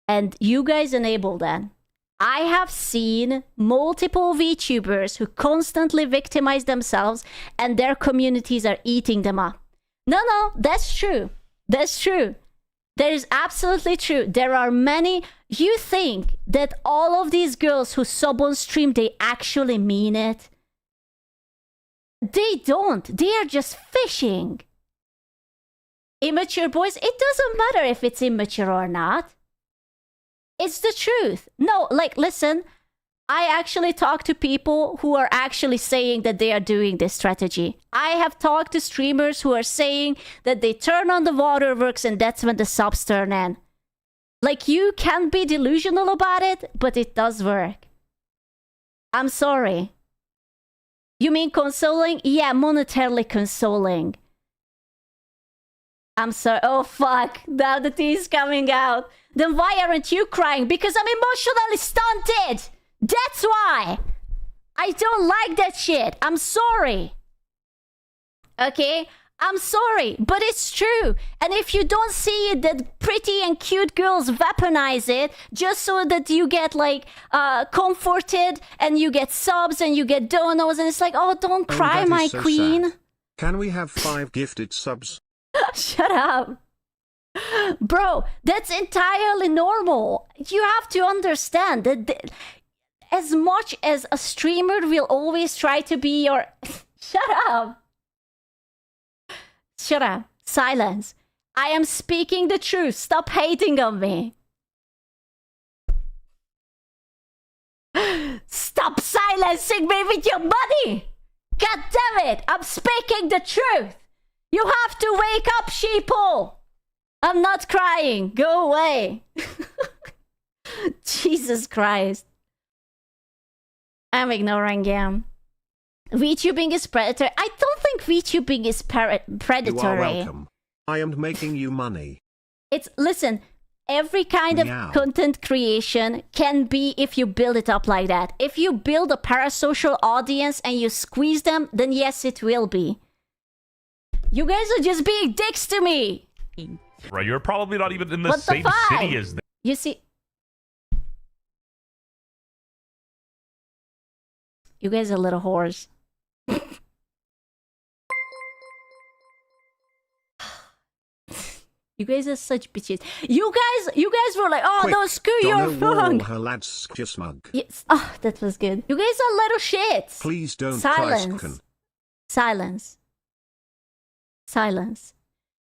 And you guys enable that. I have seen multiple VTubers who constantly victimize themselves and their communities are eating them up. No, that's true. That's true. That is absolutely true. There are many... You think that all of these girls who sub on stream, they actually mean it? They don't. They are just fishing. Immature boys, it doesn't matter if it's immature or not. It's the truth. No, like, listen, I actually talk to people who are actually saying that they are doing this strategy. I have talked to streamers who are saying that they turn on the waterworks and that's when the subs turn in. Like, you can be delusional about it, but it does work. I'm sorry. You mean consoling? Yeah, monetarily consoling. I'm sorry. Oh, fuck. Now the tea is coming out. Then why aren't you crying? Because I'm emotionally stunted. That's why. I don't like that shit. I'm sorry. Okay? I'm sorry, but it's true. And if you don't see it, that pretty and cute girls weaponize it just so that you get like comforted and you get subs and you get donos and it's like, oh, don't cry, my so queen. Sad. Can we have 5 gifted subs? Shut up. Bro, that's entirely normal. You have to understand that as much as a streamer will always try to be your... Shut up. Shut up. Silence. I am speaking the truth. Stop hating on me. Stop silencing me with your money. God damn it. I'm speaking the truth. You have to wake up, sheeple. I'm not crying. Go away. Jesus Christ. I'm ignoring him. VTubing is predatory. I don't think VTubing is predatory. You are welcome. I am making you money. It's, listen, every kind of content creation can be if you build it up like that. If you build a parasocial audience and you squeeze them, then yes, it will be. You guys are just being dicks to me. Right, you're probably not even in the same city as them. You see... You guys are little whores. You guys are such bitches. You guys were like, oh, Quick, no, screw your phone. Her lad's smug. Yes. Oh, that was good. You guys are little shits. Please don't Silence. Silence. Silence.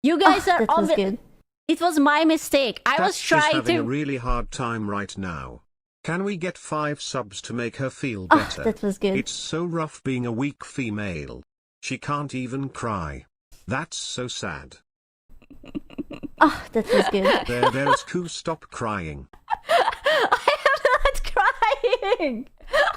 You guys are... That was good. It was my mistake. I was trying she's having to... a really hard time right now. Can we get 5 subs to make her feel better? That was good. It's so rough being a weak female. She can't even cry. That's so sad. Oh, that was good. There's Koo, stop crying. I am not crying.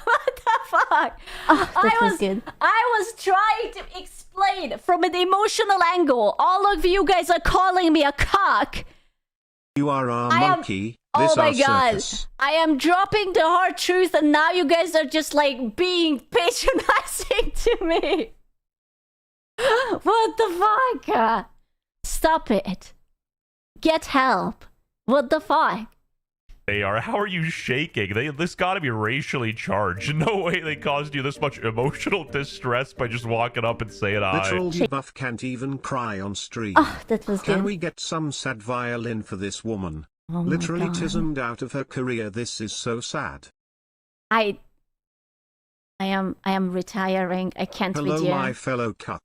What the fuck? Oh, that was good. I was trying to explain from an emotional angle. All of you guys are calling me a cock. You are our monkey. Oh my god. Circus. I am dropping the hard truth and now you guys are just like being patronizing to me. What the fuck? Stop it. Get help. What the fuck? They are. How are you shaking? This gotta be racially charged. No way they caused you this much emotional distress by just walking up and saying hi. Literal debuff can't even cry on stream. Oh, that was good. Can we get some sad violin for this woman? Oh Literally God. tismed out of her career. This is so sad. I am retiring. I can't Hello, with you. my fellow cuck.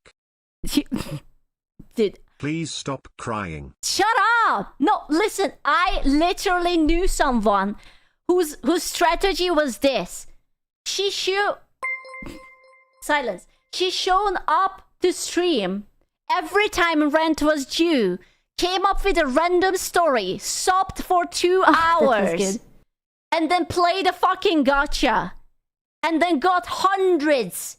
Dude. Please stop crying. Shut up! No, listen, I literally knew someone whose strategy was this. Silence. She shown up to stream every time rent was due, came up with a random story, sobbed for 2 hours, and then played a fucking gacha, and then got hundreds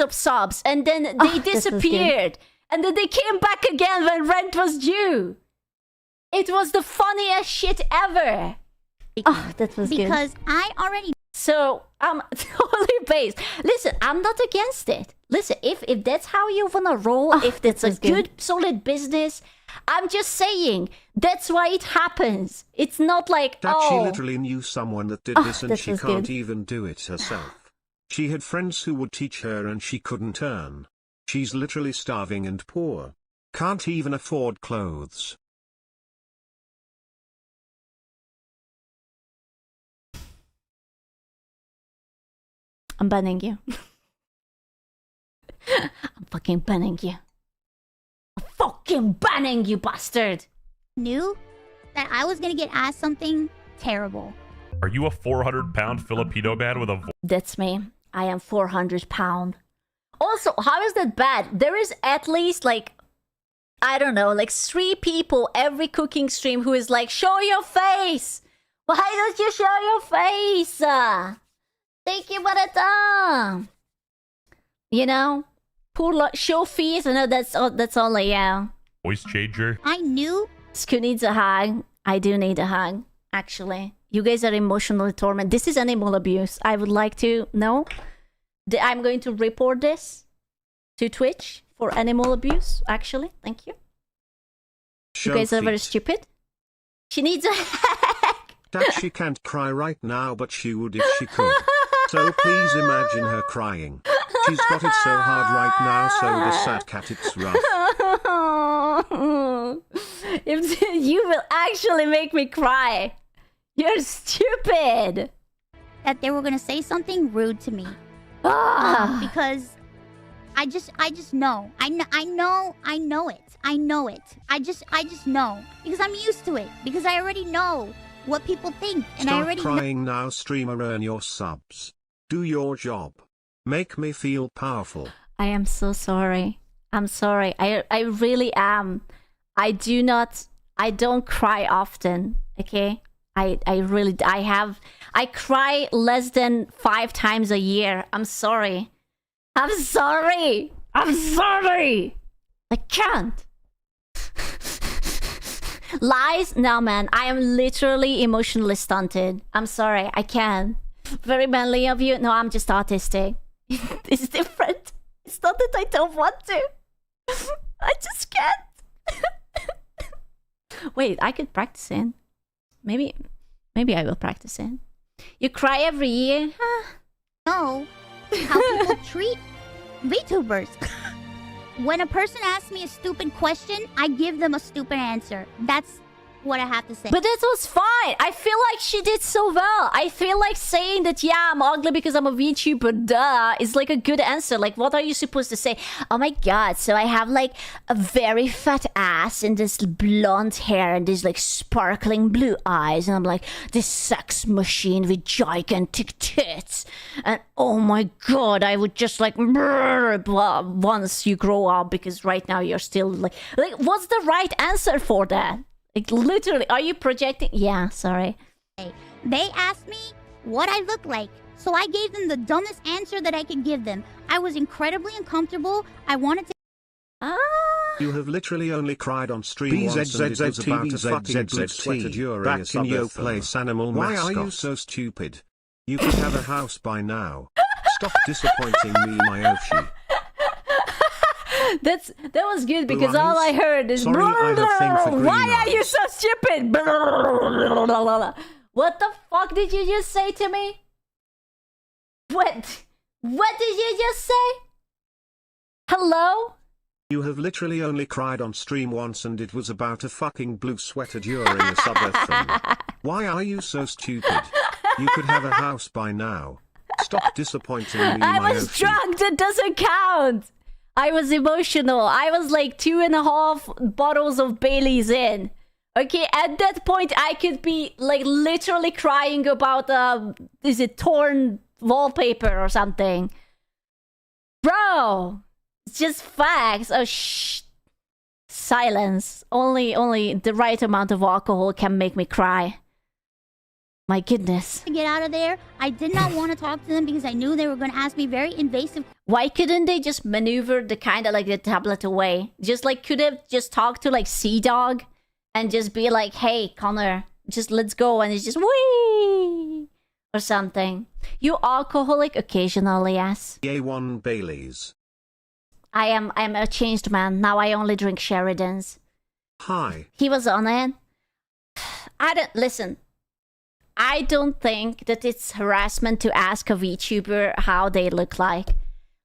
of subs, and then they disappeared, and then they came back again when rent was due. It was the funniest shit ever. Oh, that was because I already. So I'm totally based. Listen, I'm not against it. Listen, if that's how you wanna roll, if that's a good solid business, I'm just saying that's why it happens. It's not like that she literally knew someone that did this and she can't even do it herself. She had friends who would teach her and she couldn't earn. She's literally starving and poor. Can't even afford clothes. I'm banning you. I'm fucking banning you. I'm fucking banning you, bastard! Knew that I was gonna get asked something terrible. Are you a 400-pound Filipino man with a voice? That's me. I am 400 pound. Also, how is that bad? There is at least like, I don't know, like 3 people every cooking stream who is like, show your face! Why don't you show your face? Take it what it's on. You know? Show face, I know that's all I am. Voice changer. I knew. Sku needs a hug. I do need a hug, actually. You guys are emotionally tormented. This is animal abuse. I would like to know. I'm going to report this to Twitch for animal abuse, actually. Thank you. You guys are very stupid. She needs a hug. That she can't cry right now, but she would if she could. So please imagine her crying. She's got it so hard right now, so the sad cat, it's rough. If you will actually make me cry. You're stupid. That they were gonna say something rude to me. Because I just know. I know it. I know it. I just know. Because I'm used to it. Because I already know what people think. And Stop I already crying now, streamer, earn your subs. Do your job. Make me feel powerful. I am so sorry. I'm sorry. I really am. I don't cry often, okay? I cry less than 5 times a year. I'm sorry. I'm sorry. I can't. Lies? No, man. I am literally emotionally stunted. I'm sorry. I can't. Very manly of you. No, I'm just autistic. It's different. It's not that I don't want to. I just can't. Wait, I could practice it. Maybe I will practice it. You cry every year? know how people treat VTubers. When a person asks me a stupid question, I give them a stupid answer. That's what I have to say. But that was fine. I feel like she did so well. I feel like saying that, yeah, I'm ugly because I'm a VTuber, duh, is like a good answer. Like, what are you supposed to say? Oh my god, so I have like a very fat ass and this blonde hair and these like sparkling blue eyes. And I'm like this sex machine with gigantic tits. And oh my god, I would just like once you grow up, because right now you're still like what's the right answer for that? Like, literally, are you projecting? Yeah, sorry. They asked me what I look like, so I gave them the dumbest answer that I could give them. I was incredibly uncomfortable. I wanted to... You have literally only cried on stream once and it was about a fucking blue sweater during back in your place, animal mascot. Why are you so stupid? You could have a house by now. Stop disappointing me, my Oshi. That was good because all I heard is sorry, I have thing for green why are eyes. you so stupid? What the fuck did you just say to me? What did you just say? Hello? You have literally only cried on stream once and it was about a fucking blue sweater during a subathon. Why are you so stupid? You could have a house by now. Stop disappointing me, I my was Oshi. drunk. That doesn't count. I was emotional. I was like 2.5 bottles of Bailey's in. Okay, at that point, I could be like literally crying about is it torn wallpaper or something? Bro, it's just facts. Oh shh. Silence. Only the right amount of alcohol can make me cry. My goodness. To get out of there, I did not want to talk to them because I knew they were going to ask me very invasive. Why couldn't they just maneuver the kind of like the tablet away? Just like could have just talked to like Sea Dog and just be like, "Hey, Connor, just let's go," and it's just wee or something. You alcoholic occasionally, yes. A1 Baileys. I'm a changed man. Now I only drink Sheridans. Hi. He was on it. Listen. I don't think that it's harassment to ask a VTuber how they look like.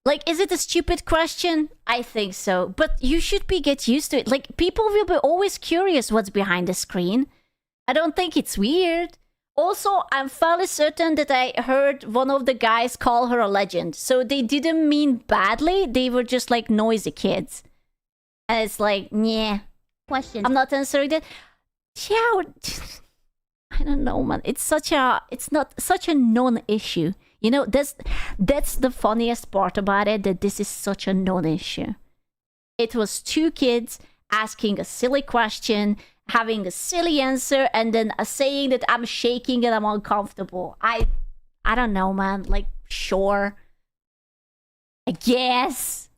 Like, is it a stupid question? I think so. But you should get used to it. Like, people will be always curious what's behind the screen. I don't think it's weird. Also, I'm fairly certain that I heard one of the guys call her a legend. So they didn't mean badly. They were just like noisy kids. And it's like, yeah. Question. I'm not answering that. Yeah. I don't know, man. It's not such a non-issue. You know, that's the funniest part about it, that this is such a non-issue. It was 2 kids asking a silly question, having a silly answer, and then saying that I'm shaking and I'm uncomfortable. I don't know, man. Like, sure. I guess.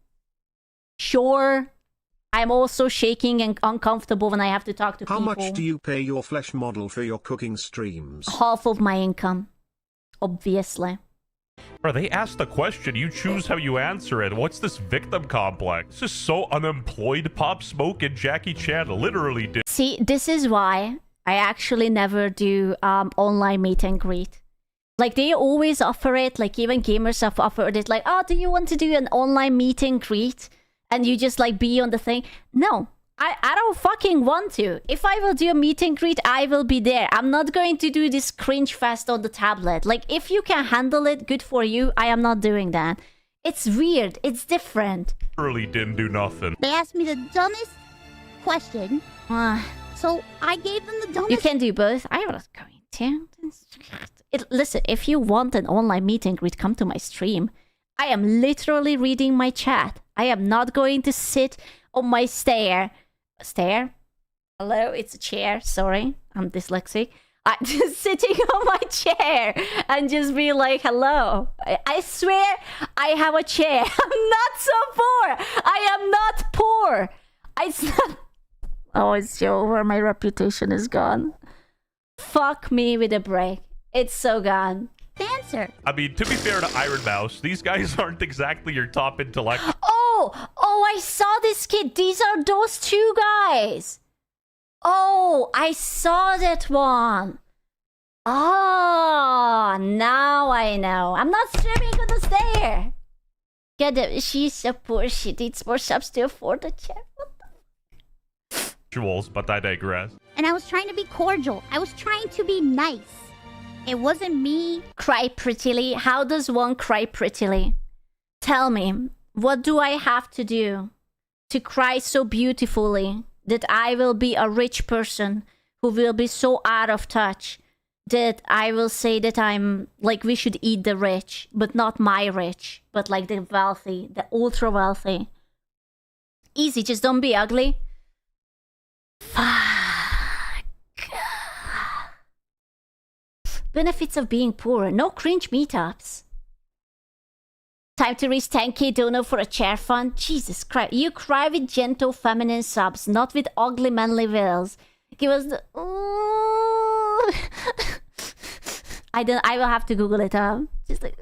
Sure. I'm also shaking and uncomfortable when I have to talk to people. How much do you pay your flesh model for your cooking streams? Half of my income. Obviously. Bro, they asked the question, you choose how you answer it. What's this victim complex? This is so unemployed. Pop Smoke and Jackie Chan literally did. See, this is why I actually never do online meet and greet. Like, they always offer it, like even gamers have offered it, like, oh, do you want to do an online meet and greet? And you just like be on the thing. No, I don't fucking want to. If I will do a meet and greet, I will be there. I'm not going to do this cringe fest on the tablet. Like, if you can handle it, good for you. I am not doing that. It's weird. It's different. Literally didn't do nothing. They asked me the dumbest question. So I gave them the dumbest. You can do both. I was going to. Listen, if you want an online meet and greet, come to my stream. I am literally reading my chat. I am not going to sit on my stair. Stair? Hello, it's a chair. Sorry, I'm dyslexic. I'm just sitting on my chair and just be like, hello. I swear I have a chair. I'm not so poor. I am not poor. It's not... Oh, it's over. My reputation is gone. Fuck me with a break. It's so gone. Answer. I mean, to be fair to Iron Mouse, these guys aren't exactly your top intellect. Oh, I saw this kid. These are those 2 guys. Oh, I saw that one. Oh, now I know. I'm not streaming on the stair. Get it. She's so poor. She needs more subs to afford the chair. Jewels, but I digress. And I was trying to be cordial. I was trying to be nice. It wasn't me. Cry prettily. How does one cry prettily? Tell me, what do I have to do to cry so beautifully that I will be a rich person who will be so out of touch that I will say that I'm like, we should eat the rich, but not my rich, but like the wealthy, the ultra wealthy. Easy, just don't be ugly. Fuck. Benefits of being poor. No cringe meetups. Time to reach 10k donor for a chair fund. Jesus Christ. You cry with gentle feminine subs, not with ugly manly wills. Give us the... I will have to Google it up. Just like...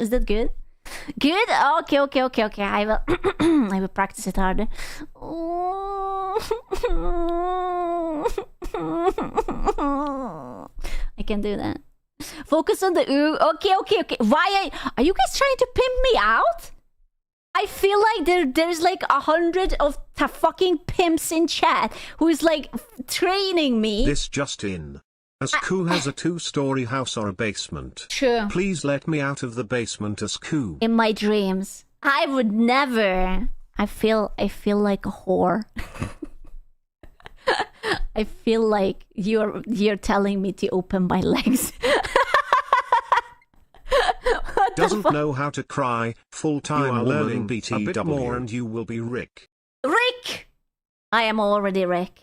Is that good? Good? Okay. I will I will practice it harder. I can do that. Focus on the ooh. Okay. Why are you guys trying to pimp me out? I feel like there's like 100 have fucking pimps in chat who's like training me. This just in. Asku has a 2-story house or a basement. True. Please let me out of the basement, Asku. In my dreams. I would never. I feel like a whore. I feel like you're telling me to open my legs. Doesn't know how to cry. Full-time learning BTW. A bit more and you will be Rick. Rick! I am already Rick.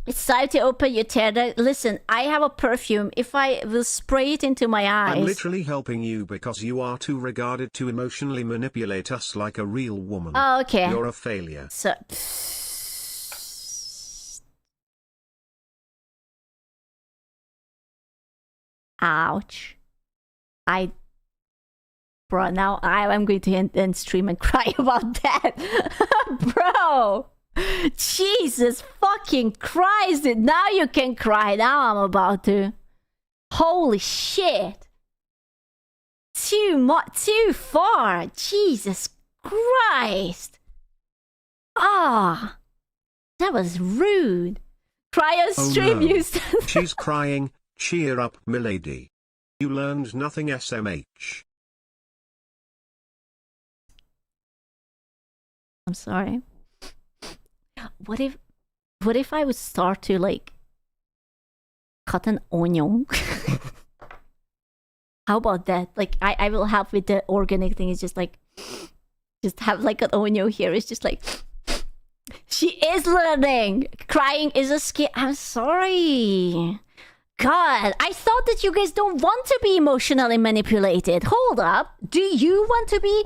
It's time to open your tear. Listen, I have a perfume. If I will spray it into my eyes... I'm literally helping you because you are too regarded to emotionally manipulate us like a real woman. Oh, okay. You're a failure. So... Ouch. Bro, now I'm going to end stream and cry about that. Bro! Jesus fucking Christ! Now you can cry. Now I'm about to. Holy shit! Too far. Jesus Christ! Ah, that was rude. Cry on stream, no. you. She's crying. Cheer up, milady. You learned nothing, SMH. I'm sorry. What if I would start to like cut an onion? How about that? Like I will have with the organic thing. It's just like have like an onion here. It's just like she is learning. Crying is a skill. I'm sorry. God, I thought that you guys don't want to be emotionally manipulated. Hold up. Do you want to be?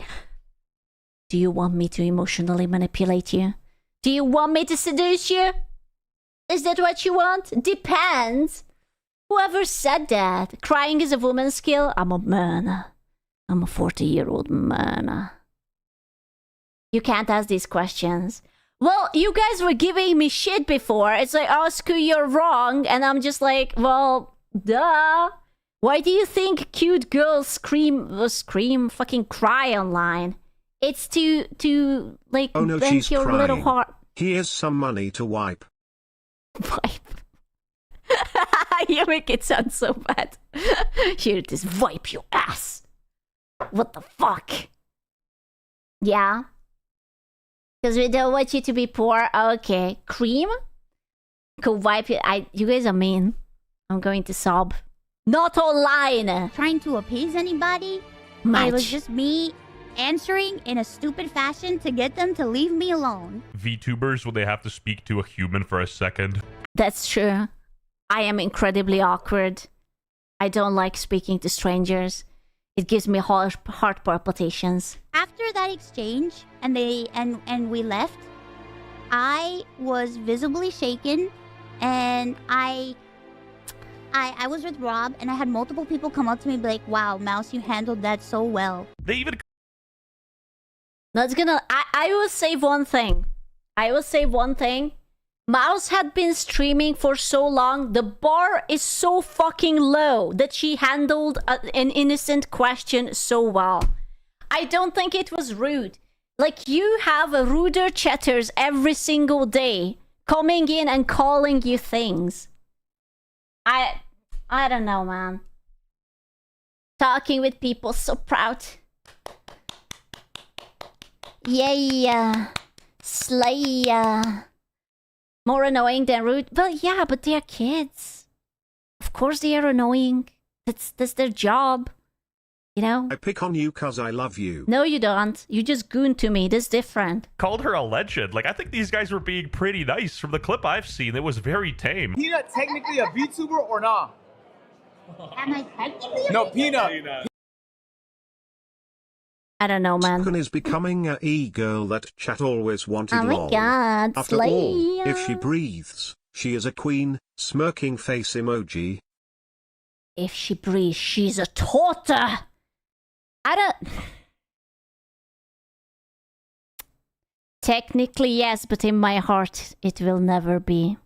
Do you want me to emotionally manipulate you? Do you want me to seduce you? Is that what you want? Depends. Whoever said that? Crying is a woman's skill? I'm a man. I'm a 40-year-old man. You can't ask these questions. Well, you guys were giving me shit before. It's like, oh, Sku, you're wrong. And I'm just like, well, duh. Why do you think cute girls scream, fucking cry online? It's to like, oh no, bend she's your crying. little heart. Here's some money to wipe. Wipe. You make it sound so bad. Here it is, wipe your ass. What the fuck? Yeah? Because we don't want you to be poor. Okay. Cream? Go wipe it. You guys are mean. I'm going to sob. Not online! Trying to appease anybody? Much. It was just me answering in a stupid fashion to get them to leave me alone. VTubers, when they have to speak to a human for a second. That's true. I am incredibly awkward. I don't like speaking to strangers. It gives me heart palpitations. After that exchange and we left, I was visibly shaken, and I was with Rob, and I had multiple people come up to me and be like, wow, Mouse, you handled that so well. They even... I will say one thing. Mouse had been streaming for so long, the bar is so fucking low that she handled an innocent question so well. I don't think it was rude. Like, you have a ruder chatters every single day coming in and calling you things. I don't know, man. Talking with people, so proud. Yeah. Slay. More annoying than rude. Well, yeah, but they're kids. Of course they are annoying. That's their job. You know? I pick on you cause I love you. No, you don't. You just goon to me. That's different. Called her a legend. Like, I think these guys were being pretty nice. From the clip I've seen, it was very tame. Peanut technically a VTuber or not? Am I technically? No, Peanut. I don't know, man. SQUCHAN is becoming a e-girl that chat always wanted. Oh my god, After slay. all, if she breathes, she is a queen. Smirking face emoji. If she breathes, she's a torta. I don't... Technically, yes, but in my heart, it will never be.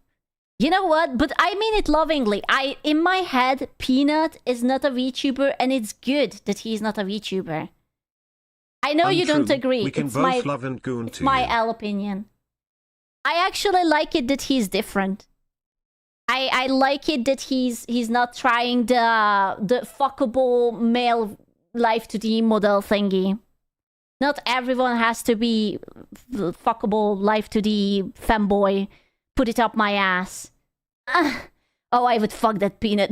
You know what? But I mean it lovingly. In my head, Peanut is not a VTuber, and it's good that he's not a VTuber. I know you don't agree. We can it's both my, love and goon it's to my you. L opinion. I actually like it that he's different. I like it that he's not trying the fuckable male life to the model thingy. Not everyone has to be fuckable life to the femboy. Put it up my ass. Oh, I would fuck that peanut.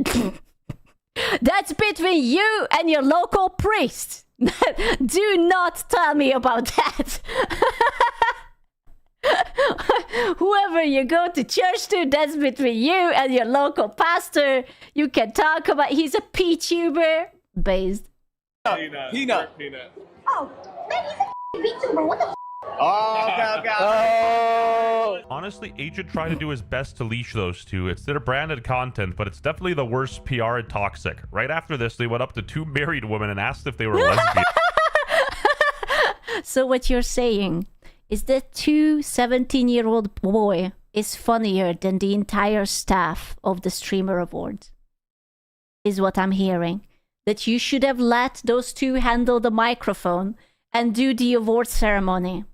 That's between you and your local priest. Do not tell me about that. Whoever you go to church to, that's between you and your local pastor. You can talk about. He's a PTuber based. Peanut. Oh, man, he's a VTuber. What the? Oh, okay. Honestly, Agent tried to do his best to leash those two. It's their branded content, but it's definitely the worst PR and toxic. Right after this, they went up to two married women and asked if they were lesbian. So what you're saying is that 17-year-old boy is funnier than the entire staff of the Streamer Awards, is what I'm hearing. That you should have let those two handle the microphone and do the award ceremony.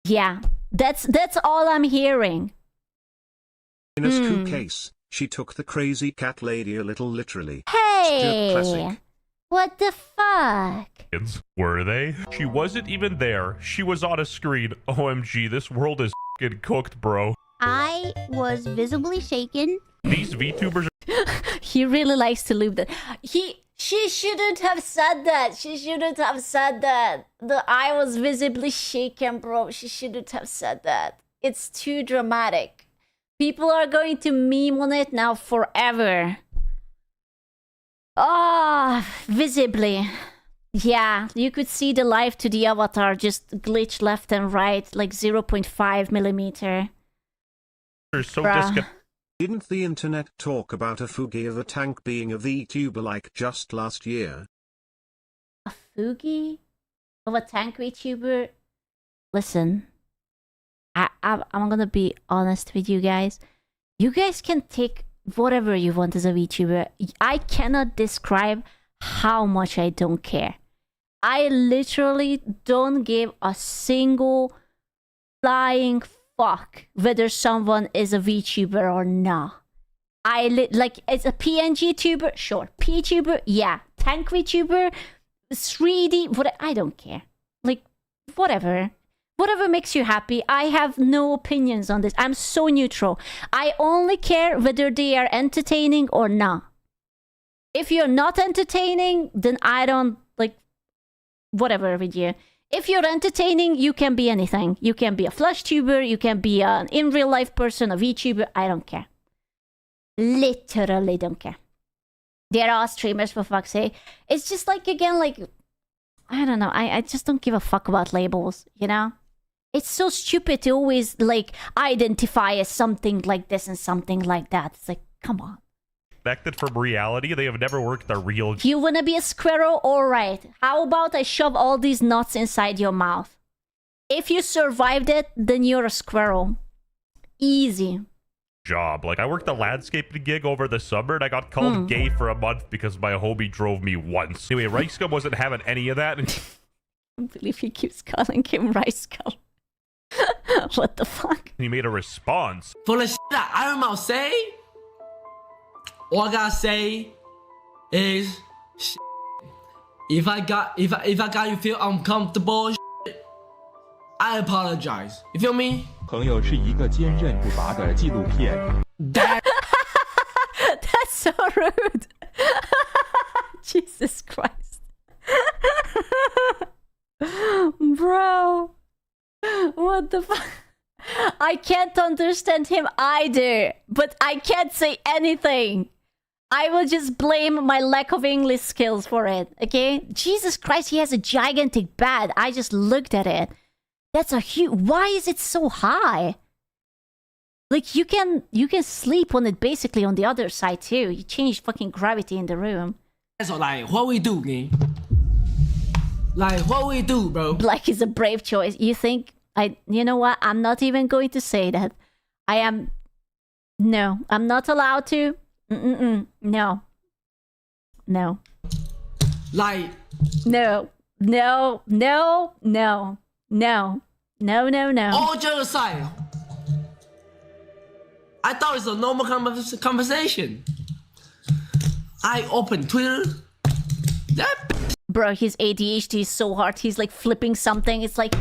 Yeah, that's all I'm hearing. In a SQUCHAN case, she took the crazy cat lady a little literally. Hey! Classic. What the fuck? Were they? She wasn't even there. She was on a screen. OMG, this world is f***ing cooked, bro. I was visibly shaken. These VTubers He really likes to loop that. She shouldn't have said that. She shouldn't have said that. The I was visibly shaken, bro. She shouldn't have said that. It's too dramatic. People are going to meme on it now forever. Oh, visibly. Yeah, you could see the life to the avatar just glitch left and right, like 0.5 millimeter. are so Bruh. Didn't the internet talk about a Fugi of a tank being a VTuber like just last year? A Fugi of a tank VTuber? Listen, I'm gonna be honest with you guys. You guys can take whatever you want as a VTuber. I cannot describe how much I don't care. I literally don't give a single flying fuck whether someone is a VTuber or not. Like, it's a PNG tuber, sure. PTuber, yeah. Tank VTuber, 3D, what? I don't care. Like, whatever. Whatever makes you happy. I have no opinions on this. I'm so neutral. I only care whether they are entertaining or not. If you're not entertaining, then I don't, like, whatever with you. If you're entertaining, you can be anything. You can be a flush tuber, you can be an in real life person, a VTuber. I don't care. Literally don't care. There are streamers, for fuck's sake. It's just like, again, like, I don't know. I just don't give a fuck about labels, you know? It's so stupid to always, like, identify as something like this and something like that. It's like, come on. Expected from reality, they have never worked a real. You wanna be a squirrel? Alright. How about I shove all these nuts inside your mouth? If you survived it, then you're a squirrel. Easy. Job. Like, I worked a landscaping gig over the summer and I got called gay for a month because my homie drove me once. Anyway, Rice Gum wasn't having any of that. I can't believe he keeps calling him Rice Gum. What the fuck? He made a response. For the shit that I don't say, all I gotta say is shit. If I got you feel uncomfortable, shit, I apologize. You feel me? 朋友是一个坚韧不拔的纪录片。 That's so rude. Jesus Christ. Bro. What the fuck? I can't understand him either, but I can't say anything. I will just blame my lack of English skills for it, okay? Jesus Christ, he has a gigantic bat. I just looked at it. That's a huge... Why is it so high? Like, you can sleep on it basically on the other side too. You change fucking gravity in the room. So, like, what we do, gang? Like, what we do, bro? Black is a brave choice. You think... You know what? I'm not even going to say that. I am... No, I'm not allowed to. No. No. Like... No. No. No. No. No. No, no, no. All jokes aside, I thought it's a normal conversation. I open Twitter. Bro, his ADHD is so hard. He's like flipping something. It's like...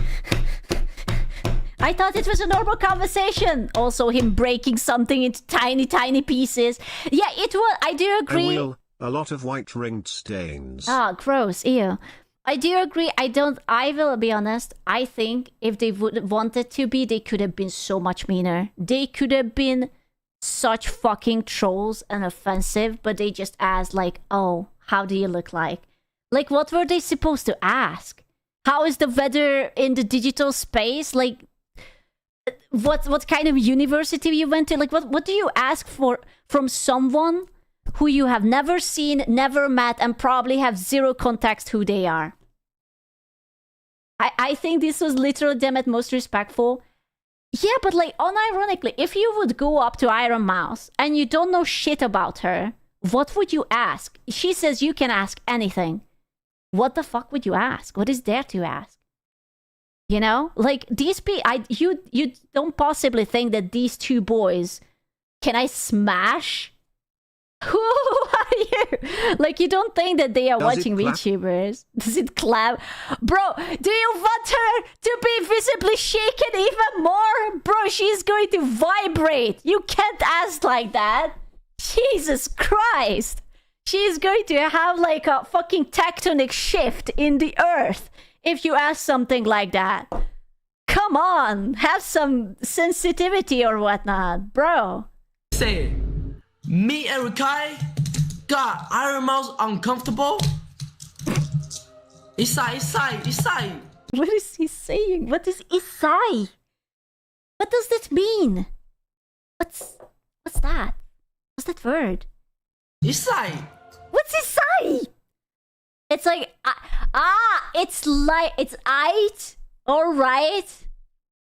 I thought it was a normal conversation. Also, him breaking something into tiny, tiny pieces. Yeah, it was. I do agree. A lot of white ringed stains. Ah, gross. Ew. I do agree. I will be honest. I think if they would wanted to be, they could have been so much meaner. They could have been such fucking trolls and offensive, but they just asked like, oh, how do you look like? Like, what were they supposed to ask? How is the weather in the digital space? Like, what kind of university you went to? Like, what do you ask for from someone who you have never seen, never met, and probably have zero context who they are? I think this was literally them at most respectful. Yeah, but like, unironically, if you would go up to Iron Mouse and you don't know shit about her, what would you ask? She says you can ask anything. What the fuck would you ask? What is there to ask? You know? Like, these you don't possibly think that these two boys, can I smash? Who are you? Like, you don't think that they are watching VTubers? Does it clap? Bro, do you want her to be visibly shaken even more? Bro, she's going to vibrate. You can't ask like that. Jesus Christ. She's going to have like a fucking tectonic shift in the earth if you ask something like that. Come on, have some sensitivity or whatnot, bro. Say, me and Rikai got Iron Mouse uncomfortable. Isai. What is he saying? What is Isai? What does that mean? What's that? What's that word? Isai. What's Isai? It's like it's like it's aight. All right.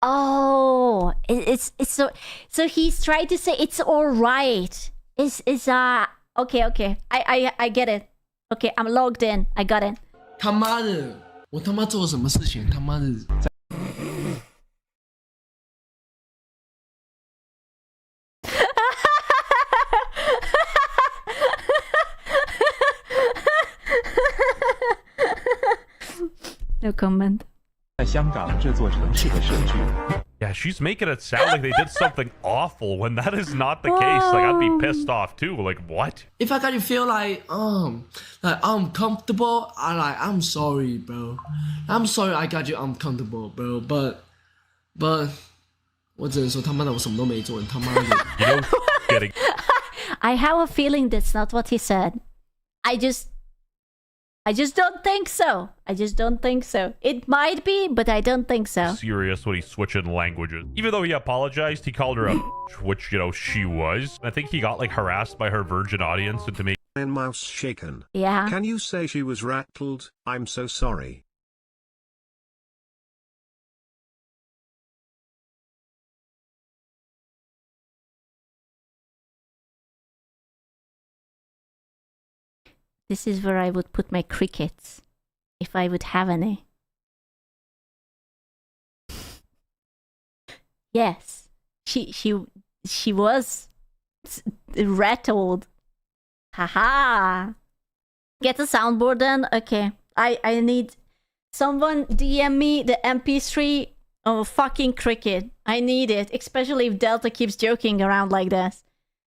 Oh, it's so he's trying to say it's all right. Is okay. I get it. Okay, I'm logged in. I got it. 他妈的，我他妈做了什么事情？他妈的。No comment. 在香港这座城市的设局。 Yeah, she's making it sound like they did something awful when that is not the case. Like, I'd be pissed off too. Like, what? If I got you feel like I'm comfortable, I'm sorry, bro. I'm sorry I got you uncomfortable, bro. But 我只能说他妈的我什么都没做，你他妈的。You know, getting. I have a feeling that's not what he said. I just don't think so. I just don't think so. It might be, but I don't think so. Serious when he's switching languages. Even though he apologized, he called her a which, you know, she was. I think he got like harassed by her virgin audience into making Iron Mouse shaken. Yeah. Can you say she was rattled? I'm so sorry. This is where I would put my crickets, if I would have any. Yes, she was rattled. Haha. Get a soundboard then. Okay, I need someone DM me the MP3 of a fucking cricket. I need it, especially if Delta keeps joking around like this.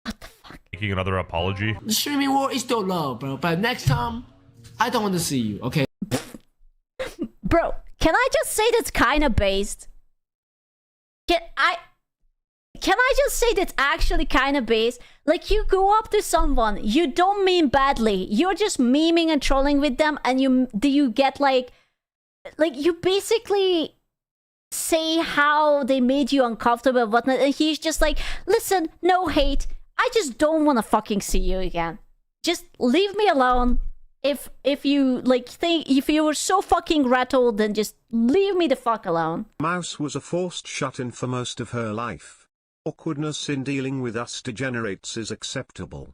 What the fuck? making another apology. The streaming war is still low, bro. But next time, I don't want to see you, okay? Bro, can I just say that's kind of based? Can I just say that's actually kind of based? Like, you go up to someone, you don't mean badly, you're just memeing and trolling with them, and you get like you basically say how they made you uncomfortable and whatnot, and he's just like, listen, no hate, I just don't want to fucking see you again. Just leave me alone. If you if you were so fucking rattled, then just leave me the fuck alone. Mouse was a forced shut-in for most of her life. Awkwardness in dealing with us degenerates is acceptable.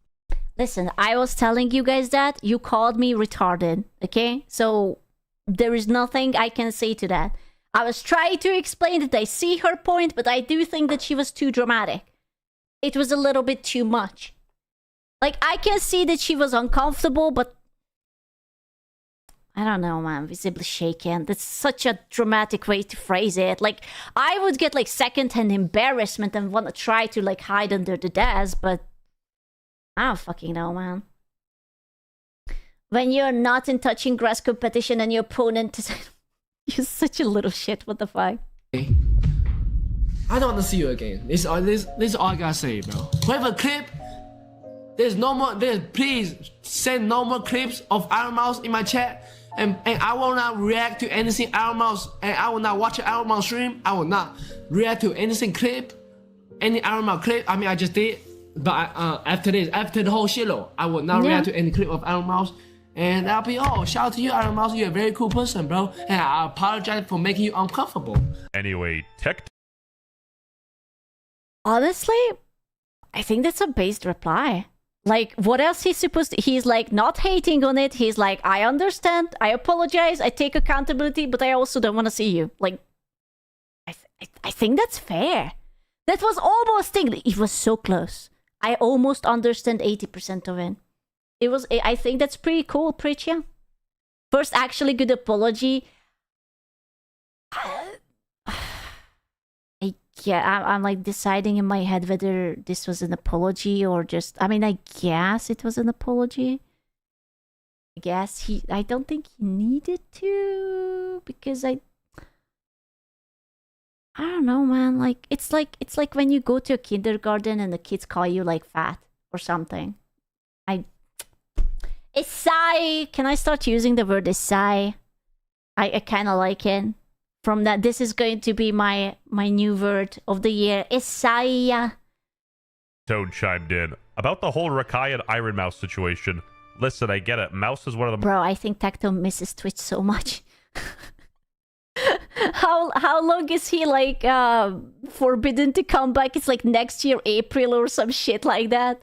Listen, I was telling you guys that. You called me retarded, okay? So there is nothing I can say to that. I was trying to explain that I see her point, but I do think that she was too dramatic. it was a little bit too much. Like, I can see that she was uncomfortable, but I don't know, man. Visibly shaken. That's such a dramatic way to phrase it. Like, I would get like secondhand embarrassment and want to try to like hide under the desk, but I don't fucking know, man. When you're not in touching grass competition and your opponent is... You're such a little shit, what the fuck? I don't want to see you again. This is all I gotta say, bro. Whoever clip, please send no more clips of Iron Mouse in my chat. And I will not react to anything Iron Mouse, and I will not watch an Iron Mouse stream. I will not react to anything clip, any Iron Mouse clip. I mean, I just did, but after the whole shitload, I will not react to any clip of Iron Mouse. And I'll be, oh, shout out to you, Iron Mouse. You're a very cool person, bro. And I apologize for making you uncomfortable. Anyway, tech. Honestly, I think that's a based reply. Like, what else he's supposed to... He's, like, not hating on it. He's like, I understand. I apologize. I take accountability, but I also don't want to see you. Like, I think that's fair. That was almost... It was so close. I almost understand 80% of it. It was... I think that's pretty cool, Pritchia. First actually good apology. Yeah, I'm like deciding in my head whether this was an apology or just... I mean, I guess it was an apology. I don't think he needed to, because I don't know, man. Like, it's like when you go to a kindergarten and the kids call you like fat or something. Isai! Can I start using the word Isai? I kind of like it. From that, this is going to be my new word of the year. Isaiah. Toad chimed in about the whole Rakai and Iron Mouse situation. Listen, I get it. Mouse is one of the... Bro, I think Tacto misses Twitch so much. How long is he like forbidden to come back? It's like next year, April or some shit like that.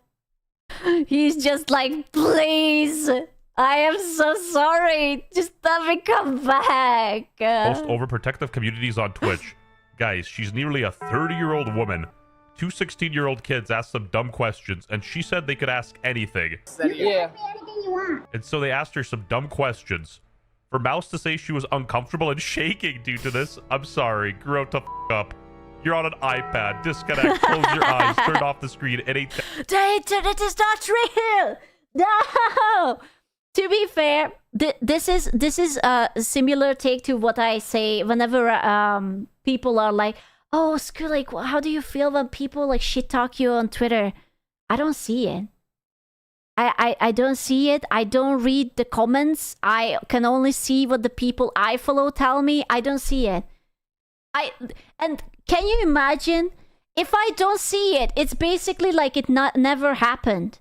He's just like, please. I am so sorry. Just let me come back. Most overprotective communities on Twitch. Guys, she's nearly a 30-year-old woman. Two 16-year-old kids asked some dumb questions, and she said they could ask anything. Yeah. And so they asked her some dumb questions. For Mouse to say she was uncomfortable and shaking due to this, I'm sorry. Grow to f up. You're on an iPad. Disconnect. Close your eyes. Turn off the screen. It ain't... The internet is not real. No. To be fair, this is a similar take to what I say whenever people are like, oh, Screw, like, how do you feel when people like shit talk you on Twitter? I don't see it. I don't see it. I don't read the comments. I can only see what the people I follow tell me. I don't see it. And can you imagine if I don't see it? It's basically like it never happened.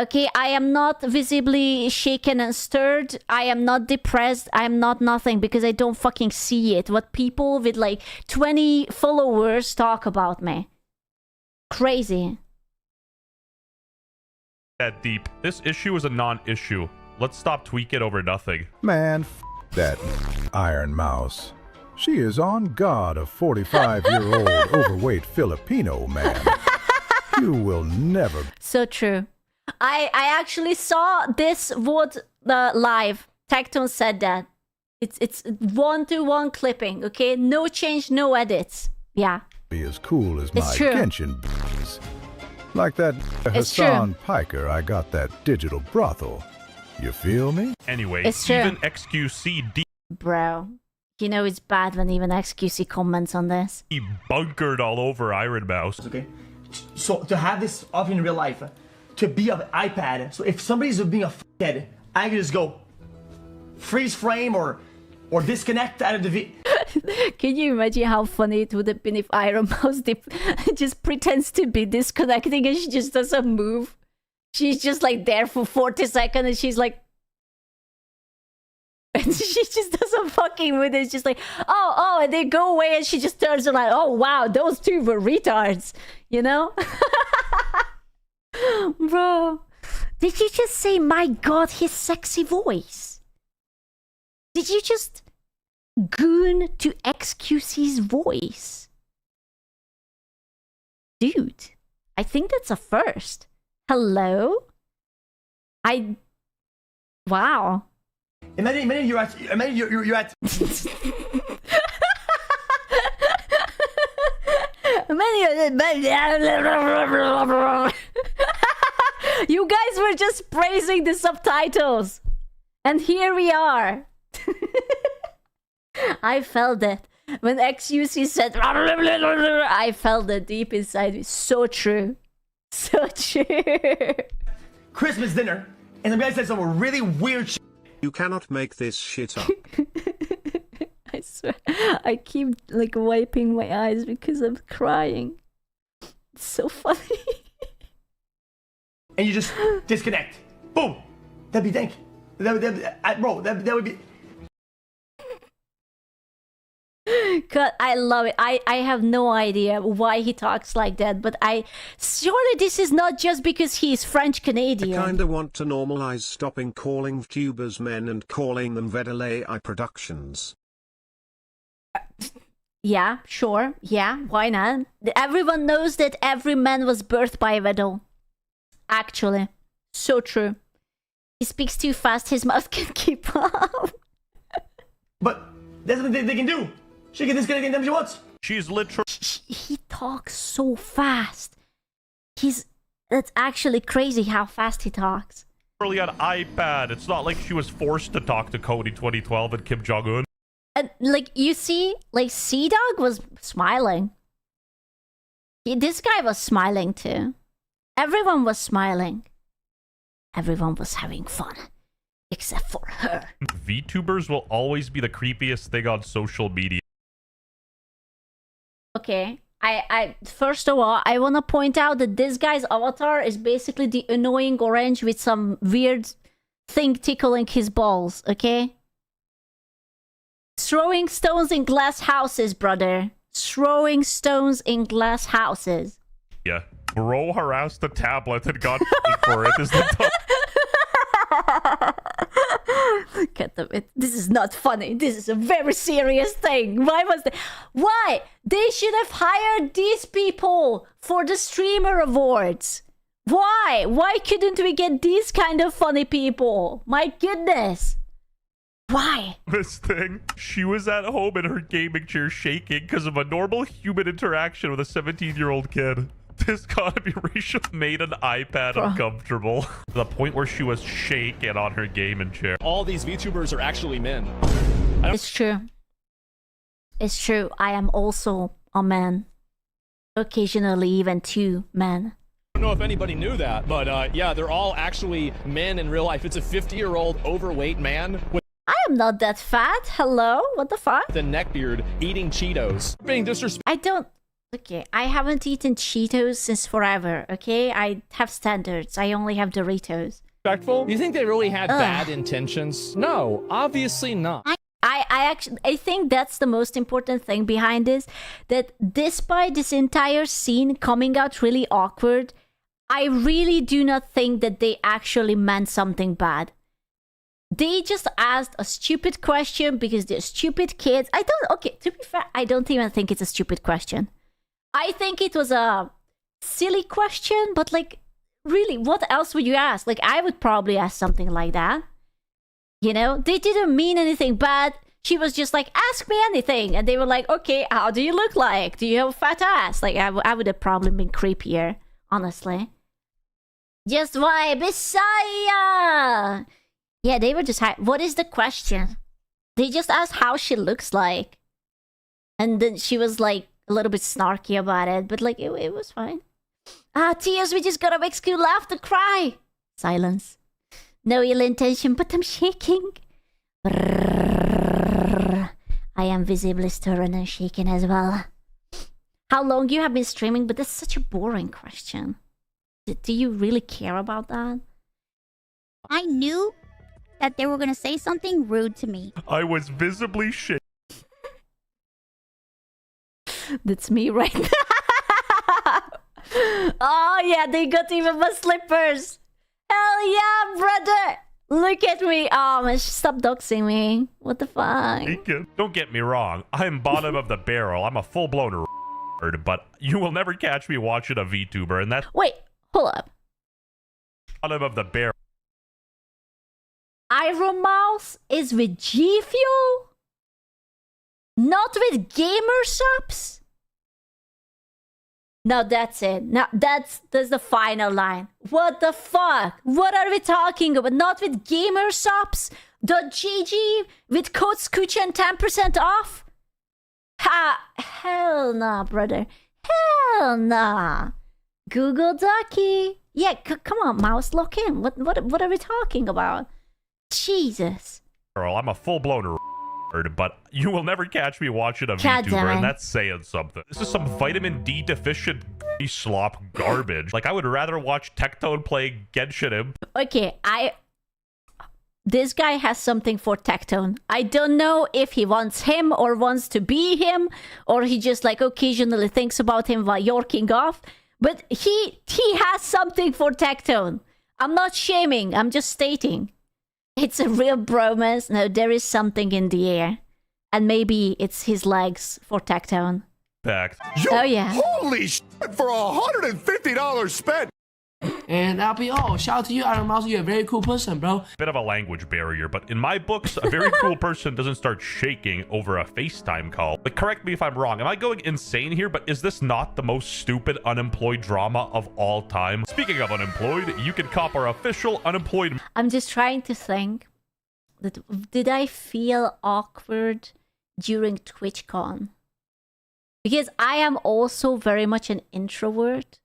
Okay, I am not visibly shaken and stirred. I am not depressed. I am not nothing because I don't fucking see it. What people with like 20 followers talk about me. Crazy. That deep. This issue is a non-issue. Let's stop tweaking over nothing. Man, that Iron Mouse. She is on God, a 45-year-old overweight Filipino man. You will never... So true. I actually saw this word live. Tecton said that. It's 1-to-1 clipping, okay? No change, no edits. Yeah. Be as cool as my true. Genshin b****s. Like that Hassan Piker, I got that digital brothel. You feel me? Anyway, It's even true. XQC Bro, you know it's bad when even XQC comments on this. He bunkered all over Iron Mouse. Okay. So to have this option in real life, to be on an iPad, so if somebody's being a f***head, I can just go freeze frame or disconnect out of the video. Can you imagine how funny it would have been if Iron Mouse just pretends to be disconnecting and she just doesn't move? She's just like there for 40 seconds and she's like... And she just doesn't fucking with it. It's just like, oh, and they go away and she just turns around like, oh wow, those two were retards, you know? Bro, did you just say, my god, his sexy voice? Did you just goon to XQC's voice? Dude, I think that's a first. Hello? Wow. Imagine you're at You guys were just praising the subtitles. And here we are. I felt it. When XUC said, I felt it deep inside me. So true. So true. Christmas dinner, and the guy said some really weird shit. You cannot make this shit up. I swear. I keep like wiping my eyes because I'm crying. It's so funny. And you just disconnect. Boom. That'd be dank. That would be. God, I love it. I have no idea why he talks like that, but surely this is not just because he's French Canadian. I kinda want to normalize stopping calling VTubers men and calling them Vedal AI Productions. Yeah, sure. Yeah, why not? Everyone knows that every man was birthed by a Vedal. Actually. So true. He speaks too fast, his mouth can keep up. But that's what they can do. She can disconnect anytime she wants. She's literally... He talks so fast. That's actually crazy how fast he talks. Literally on iPad. It's not like she was forced to talk to Cody 2012 and Kim Jong-un. And like, you see, like, Sea-Dog was smiling. This guy was smiling too. Everyone was smiling. Everyone was having fun. Except for her. VTubers will always be the creepiest thing on social media. Okay, I first of all, I want to point out that this guy's avatar is basically the annoying orange with some weird thing tickling his balls, okay? Throwing stones in glass houses, brother. Throwing stones in glass houses. Yeah. Bro harassed the tablet and got for it. Is the This is not funny. This is a very serious thing. Why? They should have hired these people for the streamer awards. Why? Why couldn't we get these kind of funny people? My goodness. Why? This thing. She was at home in her gaming chair shaking because of a normal human interaction with a 17-year-old kid. This gotta be racial. Made an iPad uncomfortable. To the point where she was shaking on her gaming chair. All these VTubers are actually men. It's true. It's true. I am also a man. Occasionally even two men. I don't know if anybody knew that, but yeah, they're all actually men in real life. It's a 50-year-old overweight man with I am not that fat. Hello? What the fuck? the neckbeard eating Cheetos. Being disrespectful. I don't... Okay, I haven't eaten Cheetos since forever, okay? I have standards. I only have Doritos. You think they really had bad intentions? No, obviously not. I think that's the most important thing behind this. That despite this entire scene coming out really awkward, I really do not think that they actually meant something bad. They just asked a stupid question because they're stupid kids. Okay, to be fair, I don't even think it's a stupid question. I think it was a silly question, but like, really, what else would you ask? Like, I would probably ask something like that. You know, they didn't mean anything bad. She was just like, ask me anything. And they were like, okay, how do you look like? Do you have a fat ass? Like, I would have probably been creepier, honestly. Just why, Messiah! Yeah, they were just, what is the question? They just asked how she looks like. And then she was like, a little bit snarky about it, but like, it was fine. Tears, we just gotta make school laugh to cry. Silence. No ill intention, but I'm shaking. Brrr. I am visibly stirring and shaking as well. How long you have been streaming? But that's such a boring question. Do you really care about that? I knew that they were gonna say something rude to me. I was visibly shaking. That's me right now. Oh yeah, they got even my slippers. Hell yeah, brother. Look at me. Oh man, stop doxing me. What the fuck? Don't get me wrong. I'm bottom of the barrel. I'm a full-blown but you will never catch me watching a VTuber, and that's Wait, hold up. bottom of the barrel. Iron Mouse is with G Fuel? Not with GAMERSUPS? No, that's it. Now that's the final line. What the fuck? What are we talking about? Not with GamerSups.gg with code SQUCHAN 10% off? Hell nah, brother. Hell nah. Google Ducky. Yeah, come on, mouse, lock in. What are we talking about? Jesus. Girl, I'm a full-blown but you will never catch me watching a VTuber, and that's saying something. This is some vitamin D deficient slop garbage. Like, I would rather watch Tectone play Genshin Impact. Okay, this guy has something for Tectone. I don't know if he wants him or wants to be him, or he just like occasionally thinks about him while yorking off. But he has something for Tectone. I'm not shaming, I'm just stating. It's a real bromance. No, there is something in the air. And maybe it's his legs for Tectone. Oh yeah. Holy shit, for $150 spent. And that'll be all. Shout out to you, Iron Mouse. You're a very cool person, bro. Bit of a language barrier, but in my books, a very cool person doesn't start shaking over a FaceTime call. But correct me if I'm wrong. Am I going insane here? But is this not the most stupid unemployed drama of all time? Speaking of unemployed, you can cop our official unemployed. I'm just trying to think. Did I feel awkward during TwitchCon? Because I am also very much an introvert.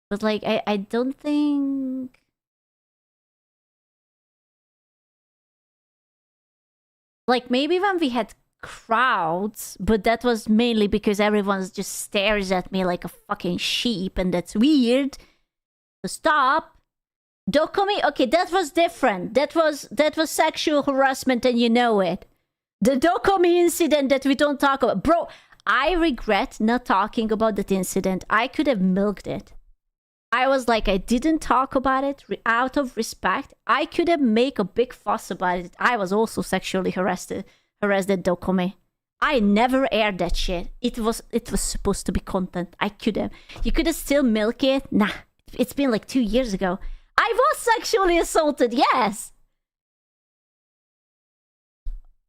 But like, I don't think... Like, maybe when we had crowds, but that was mainly because everyone just stares at me like a fucking sheep, and that's weird. So stop. Dokumi, okay, that was different. That was sexual harassment, and you know it. The Dokumi incident that we don't talk about. Bro, I regret not talking about that incident. I could have milked it. I was like, I didn't talk about it out of respect. I could have made a big fuss about it. I was also sexually harassed at Dokumi. I never aired that shit. It was supposed to be content. I could have. You could have still milked it. Nah, it's been like 2 years ago. I was sexually assaulted, yes.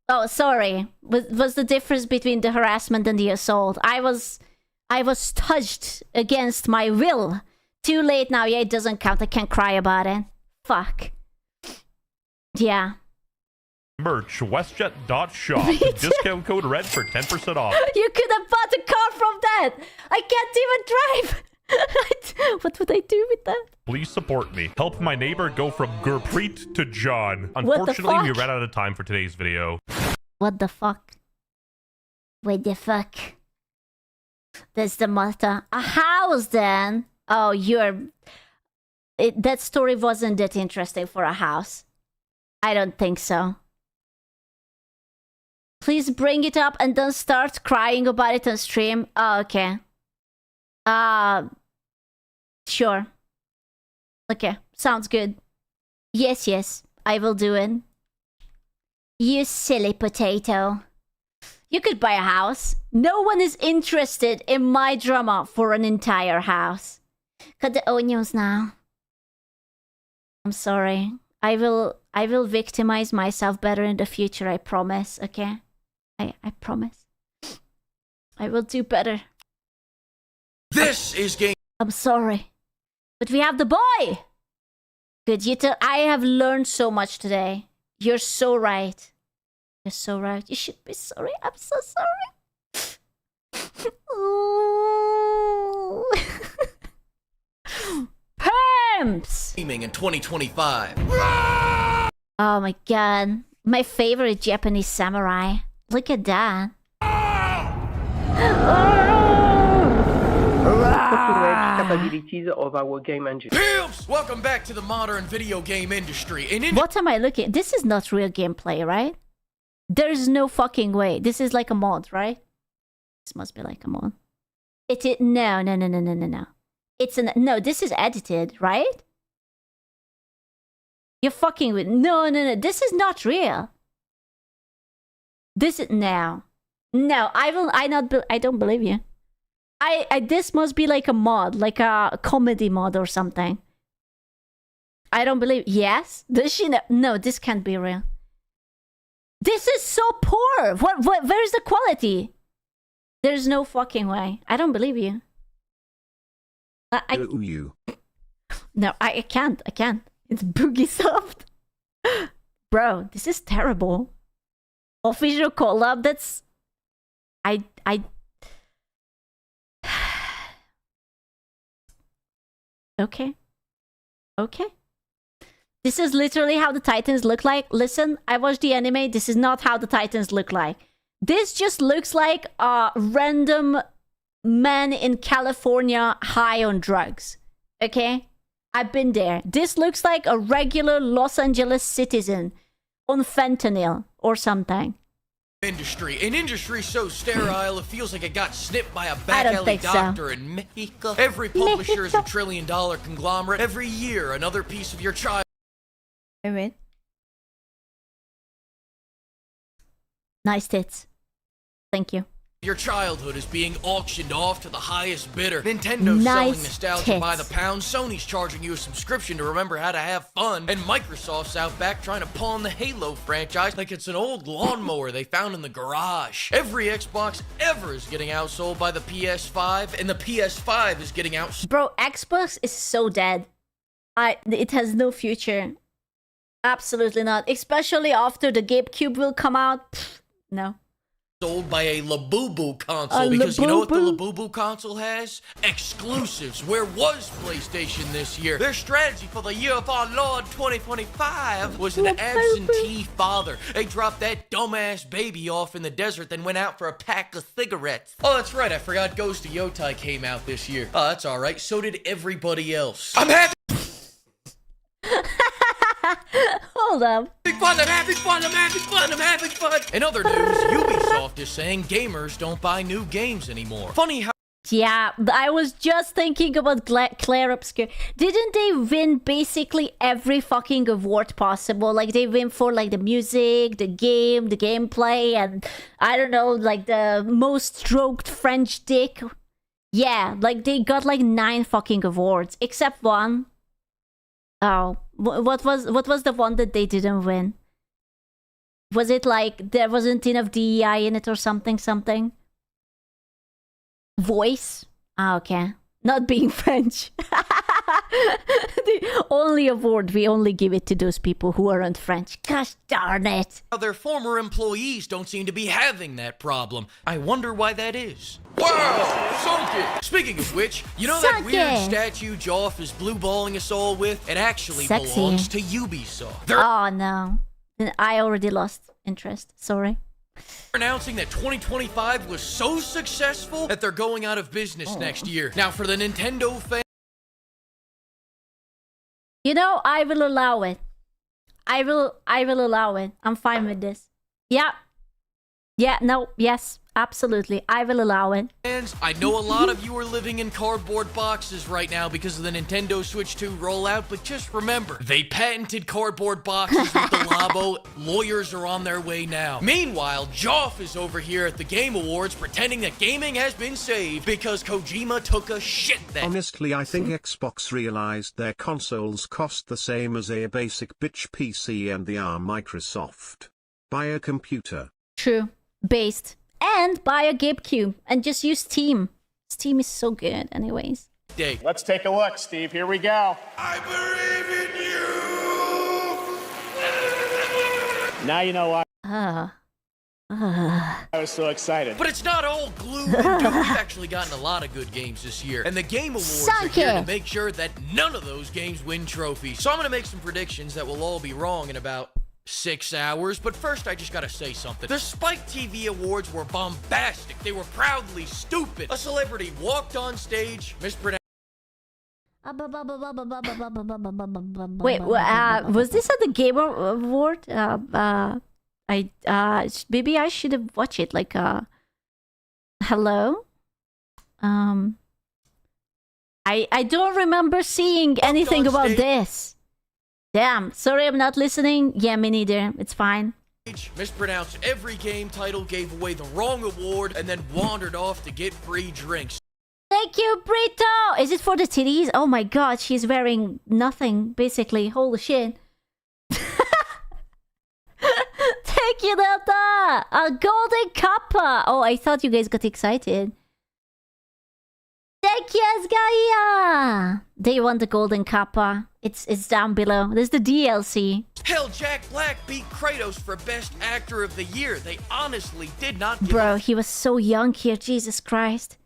Oh, sorry. Was the difference between the harassment and the assault? I was touched against my will. Too late now. Yeah, it doesn't count. I can't cry about it. Fuck. Yeah. Merch, westjet.shop. Discount code RED for 10% off. You could have bought a car from that. I can't even drive. What would I do with that? Please support me. Help my neighbor go from Gurpreet to John. Unfortunately, we ran out of time for today's video. What the fuck? What the fuck? That's the motto. A house then? Oh, that story wasn't that interesting for a house. I don't think so. Please bring it up and don't start crying about it on stream. Oh, okay. Sure. Okay, sounds good. Yes, I will do it. You silly potato. You could buy a house. No one is interested in my drama for an entire house. Cut the onions now. I'm sorry. I will victimize myself better in the future, I promise, okay? I promise. I will do better. This is game. I'm sorry. But we have the boy! Good, I have learned so much today. You're so right. You're so right. You should be sorry. I'm so sorry. Ooh. Pimps! Gaming in 2025. Oh my god. My favorite Japanese samurai. Look at that. Capabilities of our game engine. Pimps! Welcome back to the modern video game industry. What am I looking? This is not real gameplay, right? There's no fucking way. This is like a mod, right? This must be like a mod. No. No, this is edited, right? You're fucking with... No. This is not real. This is... No. No, I don't believe you. This must be like a mod, like a comedy mod or something. I don't believe. Yes? Does she know? No, this can't be real. This is so poor. Where's the quality? There's no fucking way. I don't believe you. No, I can't. It's boogie soft. Bro, this is terrible. Official collab, that's... Okay. This is literally how the Titans look like. Listen, I watched the anime. This is not how the Titans look like. This just looks like a random man in California high on drugs. Okay? I've been there. This looks like a regular Los Angeles citizen on fentanyl or something. An industry so sterile it feels like it got snipped by a back alley doctor in Mexico. Every publisher is a $1 trillion conglomerate. Every year, another piece of your child. Alright. Nice tits. Thank you. Your childhood is being auctioned off to the highest bidder. Nintendo's selling nostalgia by the pound. Sony's charging you a subscription to remember how to have fun. And Microsoft's out back trying to pawn the Halo franchise like it's an old lawnmower they found in the garage. Every Xbox ever is getting outsold by the PS5, and the PS5 is getting outsold. Bro, Xbox is so dead. It has no future. Absolutely not. Especially after the GameCube will come out. Pfft, no. Sold by a Labubu console, because you know what the Labubu console has? Exclusives. Where was PlayStation this year? Their strategy for the year of our Lord 2025 was an absentee father. They dropped that dumbass baby off in the desert, then went out for a pack of cigarettes. Oh, that's right, I forgot Ghost of Yotai came out this year. Oh, that's alright, so did everybody else. I'm happy! Hold up. I'm having fun. In other news, Ubisoft is saying gamers don't buy new games anymore. Funny how... Yeah, I was just thinking about Claire Obscure. Didn't they win basically every fucking award possible? Like, they win for, like, the music, the game, the gameplay, and, I don't know, like, the most stroked French dick. Yeah, like, they got, like, 9 fucking awards, except one. Oh, what was the one that they didn't win? Was it like there wasn't enough DEI in it or something? Voice? Ah, okay. Not being French. The only award we only give it to those people who aren't French. Gosh darn it. Their former employees don't seem to be having that problem. I wonder why that is. Wow! Sunk it! Speaking of which, you know that weird statue Joff is blue-balling us all with? It actually belongs to Ubisoft. Oh no. I already lost interest. Sorry. Announcing that 2025 was so successful that they're going out of business next year. Now, for the Nintendo fans... You know, I will allow it. I will allow it. I'm fine with this. Yeah. Yeah, no, yes, absolutely. I will allow it. I know a lot of you are living in cardboard boxes right now because of the Nintendo Switch 2 rollout, but just remember, they patented cardboard boxes with the Labo. Lawyers are on their way now. Meanwhile, Joff is over here at the Game Awards pretending that gaming has been saved because Kojima took a shit then. Honestly, I think Xbox realized their consoles cost the same as a basic bitch PC and the ARM Microsoft. Buy a computer. True. Based. And buy a GameCube and just use Steam. Steam is so good anyways. Let's take a look, Steve. Here we go. I believe in you! Now you know why I was so excited. But it's not all gloom and doom. We've actually gotten a lot of good games this year. And the Game Awards are here to make sure that none of those games win trophies. So I'm going to make some predictions that will all be wrong in about 6 hours, but first I just gotta say something. The Spike TV Awards were bombastic. They were proudly stupid. A celebrity walked on stage, mispronounced. Wait, was this at the Game Award? Maybe I should have watched it. Like, hello? I don't remember seeing anything about this. Damn, sorry I'm not listening. Yeah, me neither. It's fine. Orange mispronounced every game title, gave away the wrong award, and then wandered off to get free drinks. Thank you, Brito! Is it for the titties? Oh my god, she's wearing nothing, basically. Holy shit. Thank you, Delta! A golden kappa! Oh, I thought you guys got excited. Thank you, Asgaia! They want the golden kappa. It's down below. There's the DLC. Hell, Jack Black beat Kratos for Best Actor of the Year. They honestly did not give Bro, he was so young here, Jesus Christ.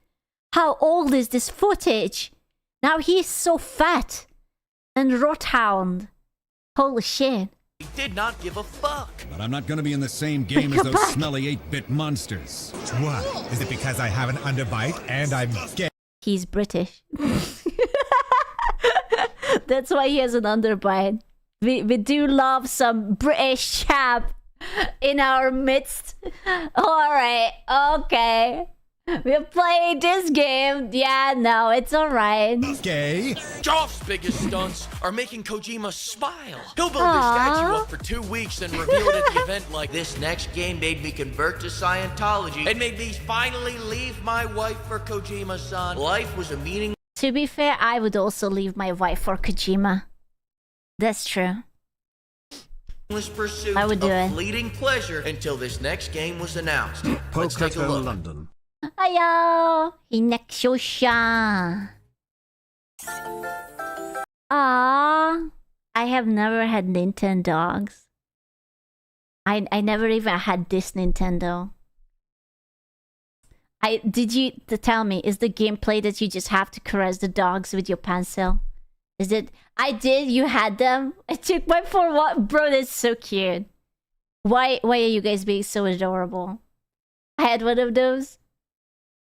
How old is this footage? Now he's so fat. And Rothound. Holy shit. He did not give a fuck. But I'm not gonna be in the same game as those smelly 8-bit monsters. What? Is it because I have an underbite and I'm gay? He's British. That's why he has an underbite. We do love some British chap in our midst. Alright, okay. We're playing this game. Yeah, no, it's alright. Gay? Joff's biggest stunts are making Kojima smile. He'll build his statue up for 2 weeks and reveal it at the event like, this next game made me convert to Scientology and made me finally leave my wife for Kojima-san. Life was a meaning. To be fair, I would also leave my wife for Kojima. That's true. Pursuit I would do of it. fleeting pleasure until this next game was announced. Let's take a Potato look. London. Ayo! Hinekshosha. Ah, I have never had Nintendogs. I never even had this Nintendo. Did you tell me, is the gameplay that you just have to caress the dogs with your pencil? Is it? I did. You had them. I took mine for what? Bro, that's so cute. Why are you guys being so adorable? I had one of those.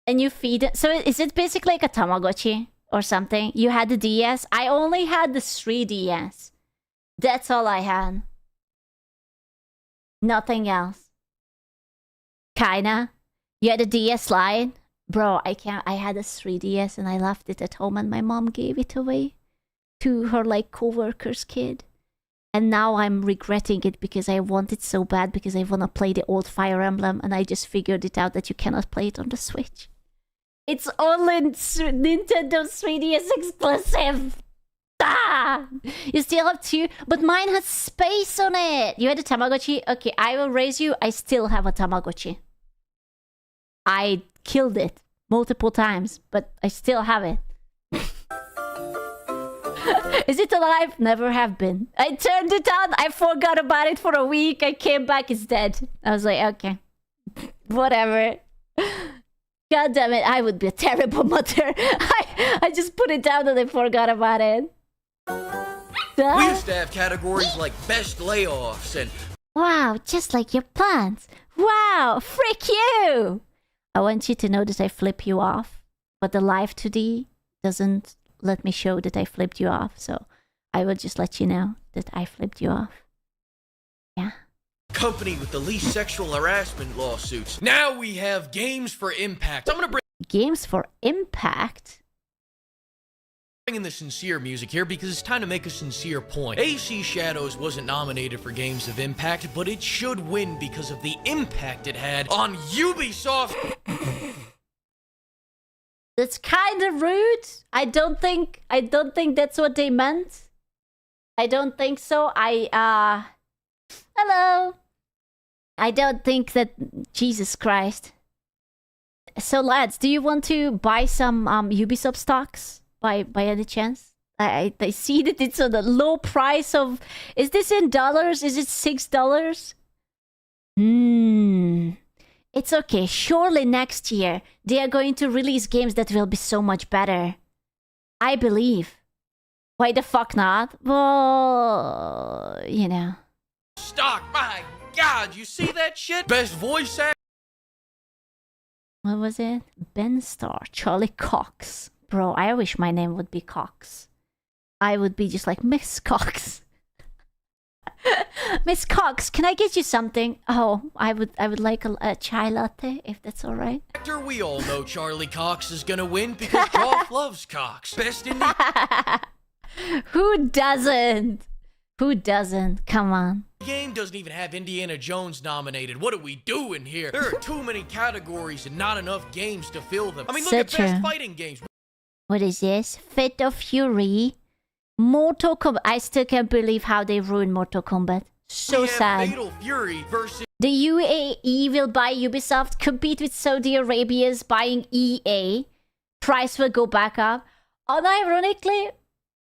And you feed it. So is it basically like a Tamagotchi or something? You had the DS. I only had the 3DS. That's all I had. Nothing else. Kinda. You had a DS Lite? Bro, I can't. I had a 3DS and I left it at home and my mom gave it away to her like co-worker's kid. And now I'm regretting it because I want it so bad because I want to play the old Fire Emblem and I just figured it out that you cannot play it on the Switch. It's only Nintendo 3DS exclusive. Ah! You still have 2, but mine has space on it. You had a Tamagotchi? Okay, I will raise you. I still have a Tamagotchi. I killed it multiple times, but I still have it. Is it alive? Never have been. I turned it on. I forgot about it for a week. I came back. It's dead. I was like, okay. Whatever. God damn it. I would be a terrible mother. I just put it down and I forgot about it. We used to have categories like best layoffs and... Wow, just like your plans. Wow, freak you! I want you to know that I flip you off. But the live 2D doesn't let me show that I flipped you off. So I will just let you know that I flipped you off. Yeah. Company with the least sexual harassment lawsuits. Now we have Games for Impact. I'm gonna bring Games for Impact? in the sincere music here because it's time to make a sincere point. AC Shadows wasn't nominated for Games of Impact, but it should win because of the impact it had on Ubisoft. That's kind of rude. I don't think that's what they meant. I don't think so. Hello. I don't think that... Jesus Christ. So lads, do you want to buy some Ubisoft stocks by any chance? I see that it's on the low price of... Is this in dollars? Is it $6? It's okay. Surely next year they are going to release games that will be so much better. I believe. Why the fuck not? Well, you know. Stock, my God, you see that shit? Best voice actor. What was it? Ben Starr, Charlie Cox. Bro, I wish my name would be Cox. I would be just like Miss Cox. Miss Cox, can I get you something? Oh, I would like a chai latte, if that's all right. We all know Charlie Cox is gonna win because Joff loves Cox. Best in the... Who doesn't? Who doesn't? Come on. The game doesn't even have Indiana Jones nominated. What are we doing here? There are too many categories and not enough games to fill them. I mean, look at best fighting games. What is this? Fit of Fury. Mortal Kombat. I still can't believe how they ruined Mortal Kombat. So sad. Fatal Fury versus the UAE will buy Ubisoft, compete with Saudi Arabia's buying EA. Price will go back up. Unironically,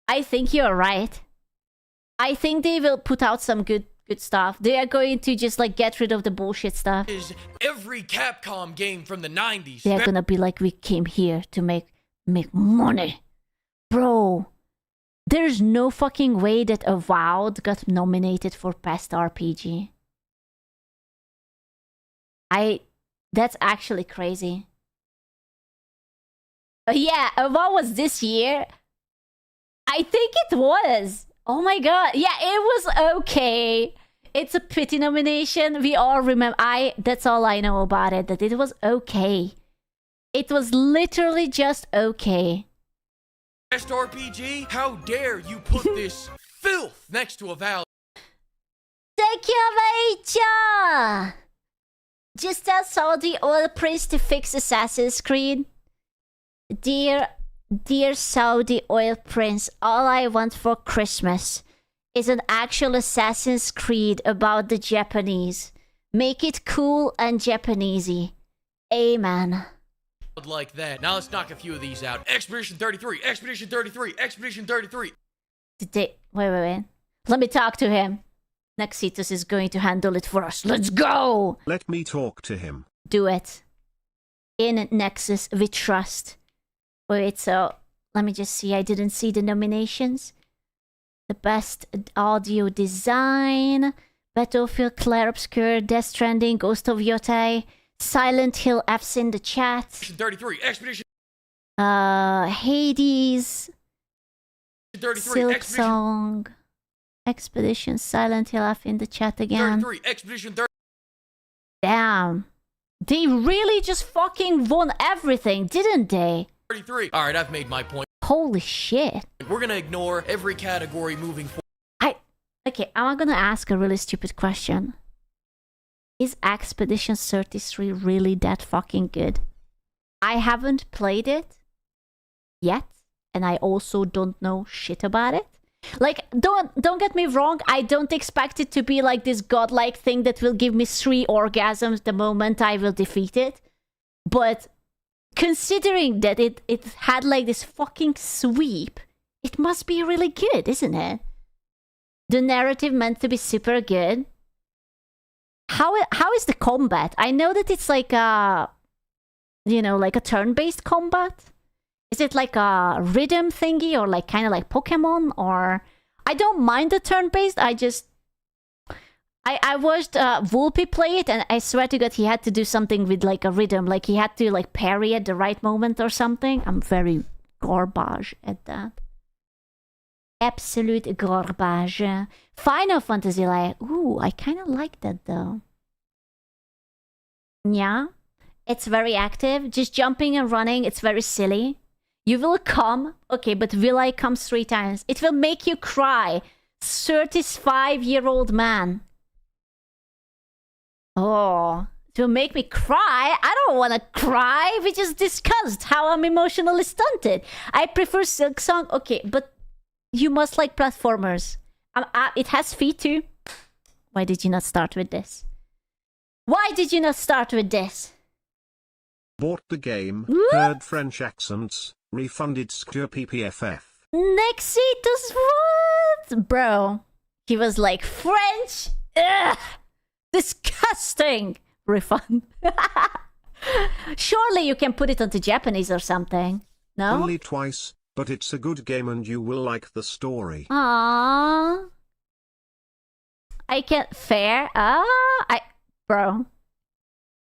I think you're right. I think they will put out some good stuff. They are going to just like get rid of the bullshit stuff. every Capcom game from the 90s. They're gonna be like, we came here to make money. Bro, there's no fucking way that Avowed got nominated for Best RPG. That's actually crazy. Yeah, Avowed was this year. I think it was. Oh my god. Yeah, it was okay. It's a pity nomination. We all remember. That's all I know about it. That it was okay. It was literally just okay. Best RPG? How dare you put this filth next to Avowed? Thank you, Rachel. Just tell Saudi oil prince to fix Assassin's Creed. Dear Saudi oil prince, all I want for Christmas is an actual Assassin's Creed about the Japanese. Make it cool and Japanesey. Amen. Like that. Now let's knock a few of these out. Expedition 33, Expedition 33, Expedition 33. Wait. Let me talk to him. Nexitus is going to handle it for us. Let's go! Let me talk to him. Do it. In Nexus, we trust. Wait, so let me just see. I didn't see the nominations. The best audio design, Battlefield, Claire Obscure, Death Stranding, Ghost of Yotei, Silent Hill F's in the chat. Expedition 33, Expedition. Hades. 33, Silk Expedition. Song. Expedition, Silent Hill F in the chat again. 33, Expedition 30. Damn. They really just fucking won everything, didn't they? 33. Alright, I've made my point. Holy shit. We're gonna ignore every category moving forward. Okay, I'm gonna ask a really stupid question. Is Expedition 33 really that fucking good? I haven't played it yet, and I also don't know shit about it. Like, don't get me wrong, I don't expect it to be like this godlike thing that will give me 3 orgasms the moment I will defeat it. But considering that it had like this fucking sweep, it must be really good, isn't it? The narrative meant to be super good. How is the combat? I know that it's like a, like a turn-based combat. Is it like a rhythm thingy or like kind of like Pokemon? Or I don't mind the turn-based. I watched Volpe play it, and I swear to God he had to do something with like a rhythm. Like he had to like parry at the right moment or something. I'm very garbage at that. Absolute garbage. Final Fantasy like, ooh, I kind of like that though. Yeah, it's very active. Just jumping and running, it's very silly. You will come. Okay, but will I come 3 times? It will make you cry. 35-year-old man. Oh, it will make me cry? I don't want to cry. We just discussed how I'm emotionally stunted. I prefer Silk Song. Okay, but you must like platformers. It has feet too. Why did you not start with this? Why did you not start with this? Bought the game, heard French accents, refunded SQUCHAN PPFF. Nexitus, what? Bro, he was like, French? Ugh, disgusting. Refund. Surely you can put it onto Japanese or something. No? Only twice, but it's a good game and you will like the story. Aww. I can't. Fair. Bro.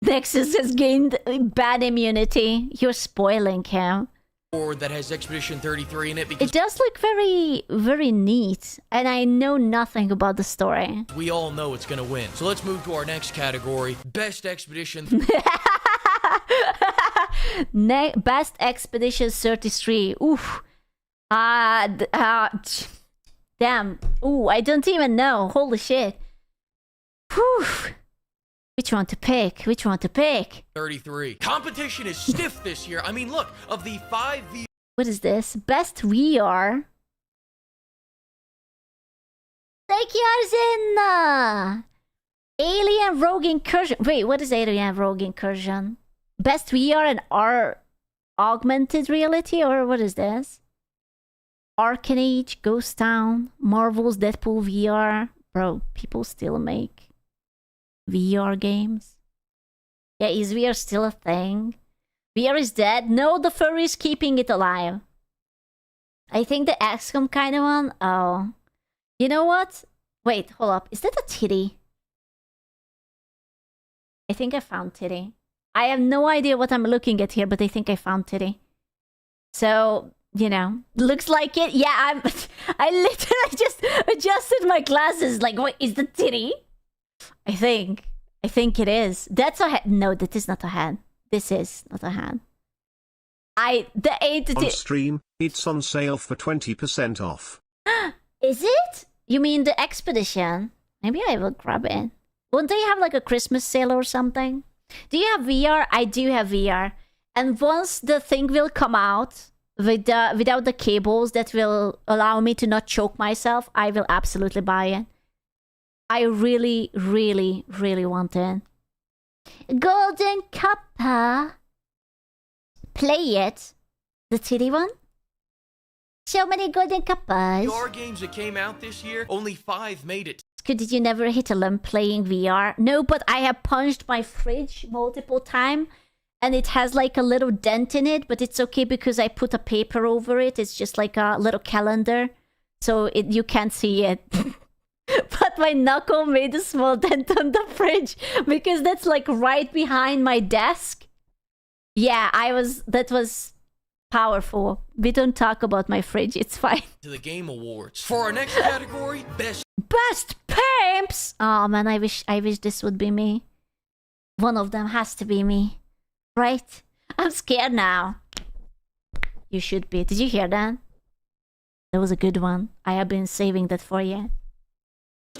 Nexus has gained bad immunity. You're spoiling him. Or that has Expedition 33 in it because it does look very, very neat. And I know nothing about the story. we all know it's gonna win. So let's move to our next category. Best Expedition. Best Expedition 33. Oof. Damn. Ooh, I don't even know. Holy shit. Whew. Which one to pick? Which one to pick? 33. Competition is stiff this year. I mean, look, of the 5 What is this? Best VR. Take yours in. Alien Rogue Incursion. Wait, what is Alien Rogue Incursion? Best VR and augmented reality, or what is this? Arcanage, Ghost Town, Marvel's Deadpool VR. Bro, people still make VR games. Yeah, is VR still a thing? VR is dead? No, the furry is keeping it alive. I think the XCOM kind of one. Oh. You know what? Wait, hold up. Is that a titty? I think I found titty. I have no idea what I'm looking at here, but I think I found titty. So, you know, looks like it. Yeah, I literally just adjusted my glasses. Like, what is the titty? I think it is. That's a head. No, that is not a hand. This is not a hand. On stream, it's on sale for 20% off. Is it? You mean the Expedition? Maybe I will grab it. Won't they have like a Christmas sale or something? Do you have VR? I do have VR. And once the thing will come out without the cables that will allow me to not choke myself, I will absolutely buy it. I really, really, really want it. Golden Cuppa. Play it. The titty one? So many Golden Cuppas. VR games that came out this year, only 5 made it. Did you never hit a lump playing VR? No, but I have punched my fridge multiple times. And it has like a little dent in it. But it's okay because I put a paper over it. It's just like a little calendar. So you can't see it. But my knuckle made a small dent on the fridge. Because that's like right behind my desk. Yeah, that was powerful. We don't talk about my fridge, it's fine. To the Game Awards. For our next category, Best Pimps! Oh man, I wish this would be me. One of them has to be me. Right? I'm scared now. You should be. Did you hear that? That was a good one. I have been saving that for you.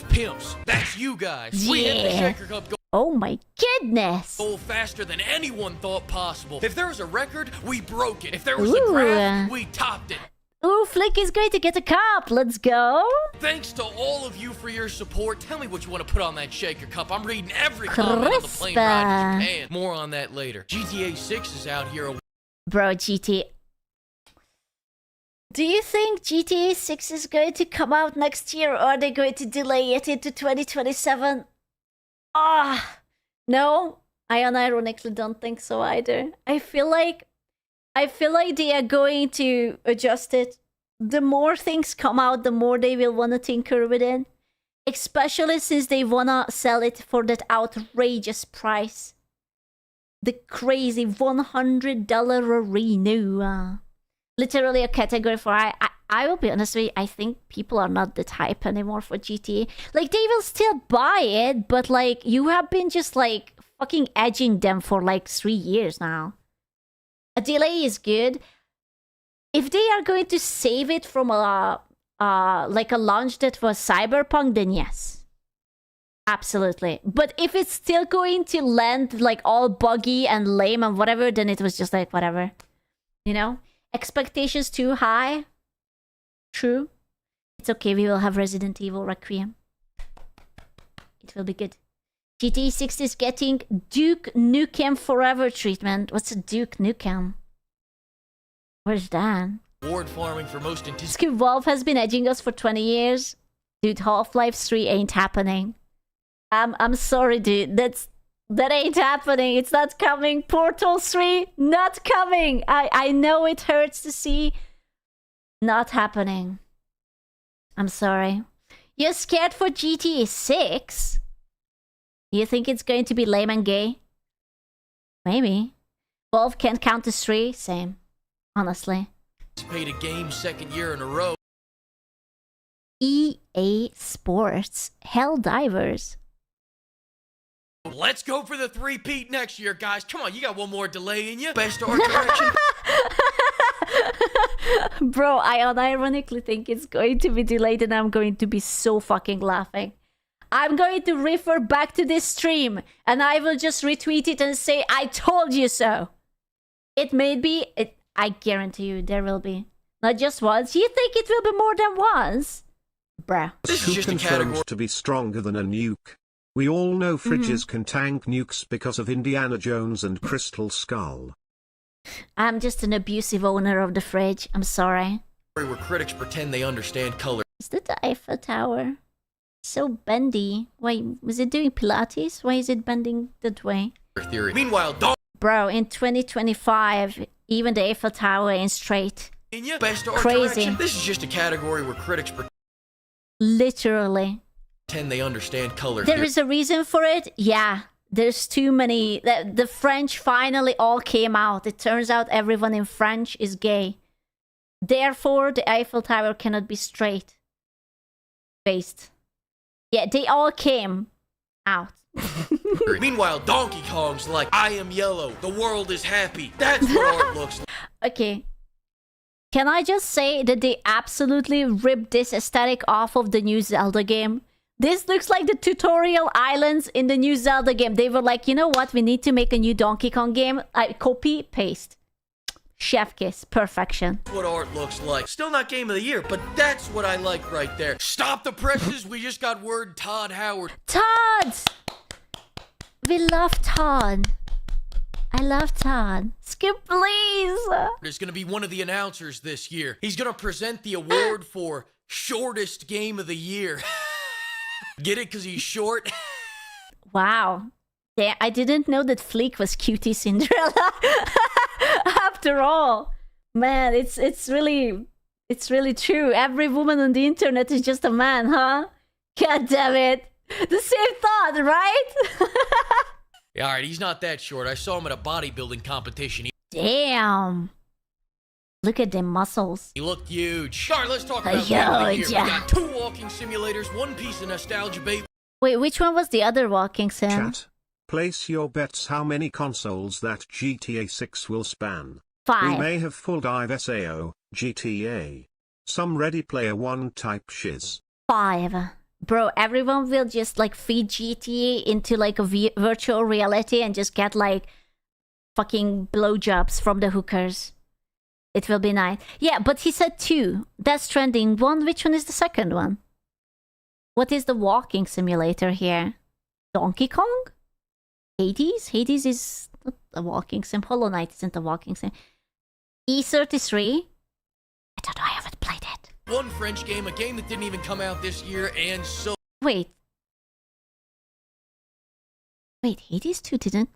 Pimps. That's you guys. Yeah. We hit the Shaker Cup Oh my goodness. goal faster than anyone thought possible. If there was a record, we broke it. If there was Ooh. a graph, we topped it. Ooh, Flick is going to get a cup. Let's go. Thanks to all of you for your support. Tell me what you want to put on that Shaker Cup. I'm reading every comment on the plane ride to Japan. More on that later. GTA 6 is out here. Bro, GTA. Do you think GTA 6 is going to come out next year, or are they going to delay it into 2027? Ah, no, I unironically don't think so either. I feel like they are going to adjust it. The more things come out, the more they will want to tinker with it. Especially since they want to sell it for that outrageous price. The crazy $100 arena. Literally a category for I will be honest with you, I think people are not that hype anymore for GTA. Like, they will still buy it, but like, you have been just like fucking edging them for like 3 years now. A delay is good. If they are going to save it from like a launch that was Cyberpunk, then yes. Absolutely. But if it's still going to land like all buggy and lame and whatever, then it was just like whatever. You know? Expectations too high. True. It's okay, we will have Resident Evil Requiem. It will be good. GTA 6 is getting Duke Nukem Forever treatment. What's a Duke Nukem? Where's that? Award farming for most Valve has been edging us for 20 years. Dude, Half-Life 3 ain't happening. I'm sorry, dude. That ain't happening. It's not coming. Portal 3, not coming. I know it hurts to see. Not happening. I'm sorry. You're scared for GTA 6? You think it's going to be lame and gay? Maybe. Valve can't count to 3? Same. Honestly. Paid a game second year in a row. EA Sports. Helldivers. Let's go for the 3-peat next year, guys. Come on, you got one more delay in you. Best art direction. Bro, I unironically think it's going to be delayed and I'm going to be so fucking laughing. I'm going to refer back to this stream and I will just retweet it and say, I told you so. It may be, I guarantee you there will be. Not just once. You think it will be more than once? Bruh. This is just confirmed to be stronger than a nuke. We all know fridges can tank nukes because of Indiana Jones and Crystal Skull. I'm just an abusive owner of the fridge. I'm sorry. Where critics pretend they understand color. Is that the Eiffel Tower? So bendy. Why, was it doing Pilates? Why is it bending that way? Theory. Meanwhile, bro, in 2025, even the Eiffel Tower ain't straight. Best art Crazy. direction. This is just a category where critics Literally. pretend they understand color. There is a reason for it. Yeah, there's too many. The French finally all came out. It turns out everyone in French is gay. Therefore, the Eiffel Tower cannot be straight faced. Yeah, they all came out. Meanwhile, Donkey Kong's like, I am yellow, the world is happy. That's what art looks like. Okay. Can I just say that they absolutely ripped this aesthetic off of the new Zelda game? This looks like the tutorial islands in the new Zelda game. They were like, you know what? We need to make a new Donkey Kong game. Copy, paste. Chef kiss. Perfection. What art looks like. Still not game of the year, but that's what I like right there. Stop the presses. We just got word Todd Howard. Todd! We love Todd. I love Todd. Skip, please. Is going to be one of the announcers this year. He's going to present the award for shortest game of the year. Get it? Because he's short? Wow. Yeah, I didn't know that Fleek was Cutie Cinderella. After all. Man, it's really true. Every woman on the internet is just a man, huh? God damn it. The same thought, right? Yeah, all right, he's not that short. I saw him at a bodybuilding competition. Damn. Look at them muscles. He looked huge. All right, let's talk about game of the year. We got 2 walking simulators, 1 piece of nostalgia bait. Wait, which one was the other walking sim? Chat, place your bets how many consoles that GTA 6 will span. 5. We may have full dive SAO, GTA. Some Ready Player One type shiz. 5. Bro, everyone will just like feed GTA into like a virtual reality and just get like fucking blowjobs from the hookers. It will be nice. Yeah, but he said 2. That's trending. 1, which one is the second one? What is the walking simulator here? Donkey Kong? Hades? Hades is not a walking sim. Hollow Knight isn't a walking sim. E33? I don't know, I haven't played it. 1 French game, a game that didn't even come out this year, and so... Wait, Hades 2 didn't?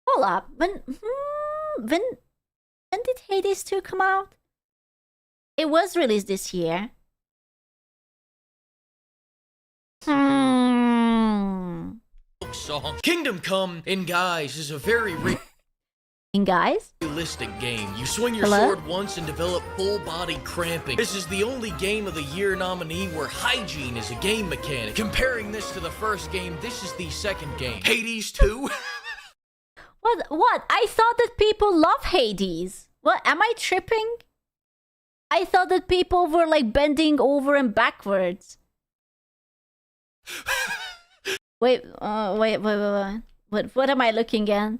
Hold up. When did Hades 2 come out? It was released this year. Song. Kingdom Come in Guise is a very In Guise? realistic game. You swing your sword once and develop full body cramping. This is the only game of the year nominee where hygiene is a game mechanic. Comparing this to the first game, this is the second game. Hades 2? What? I thought that people love Hades. What? Am I tripping? I thought that people were like bending over and backwards. Wait. What am I looking at?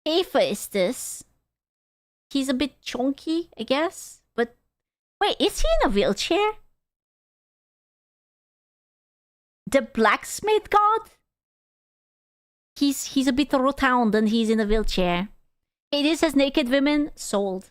Afa is this? He's a bit chunky, I guess. But wait, is he in a wheelchair? The blacksmith god? He's a bit rotund and he's in a wheelchair. Hades has naked women sold.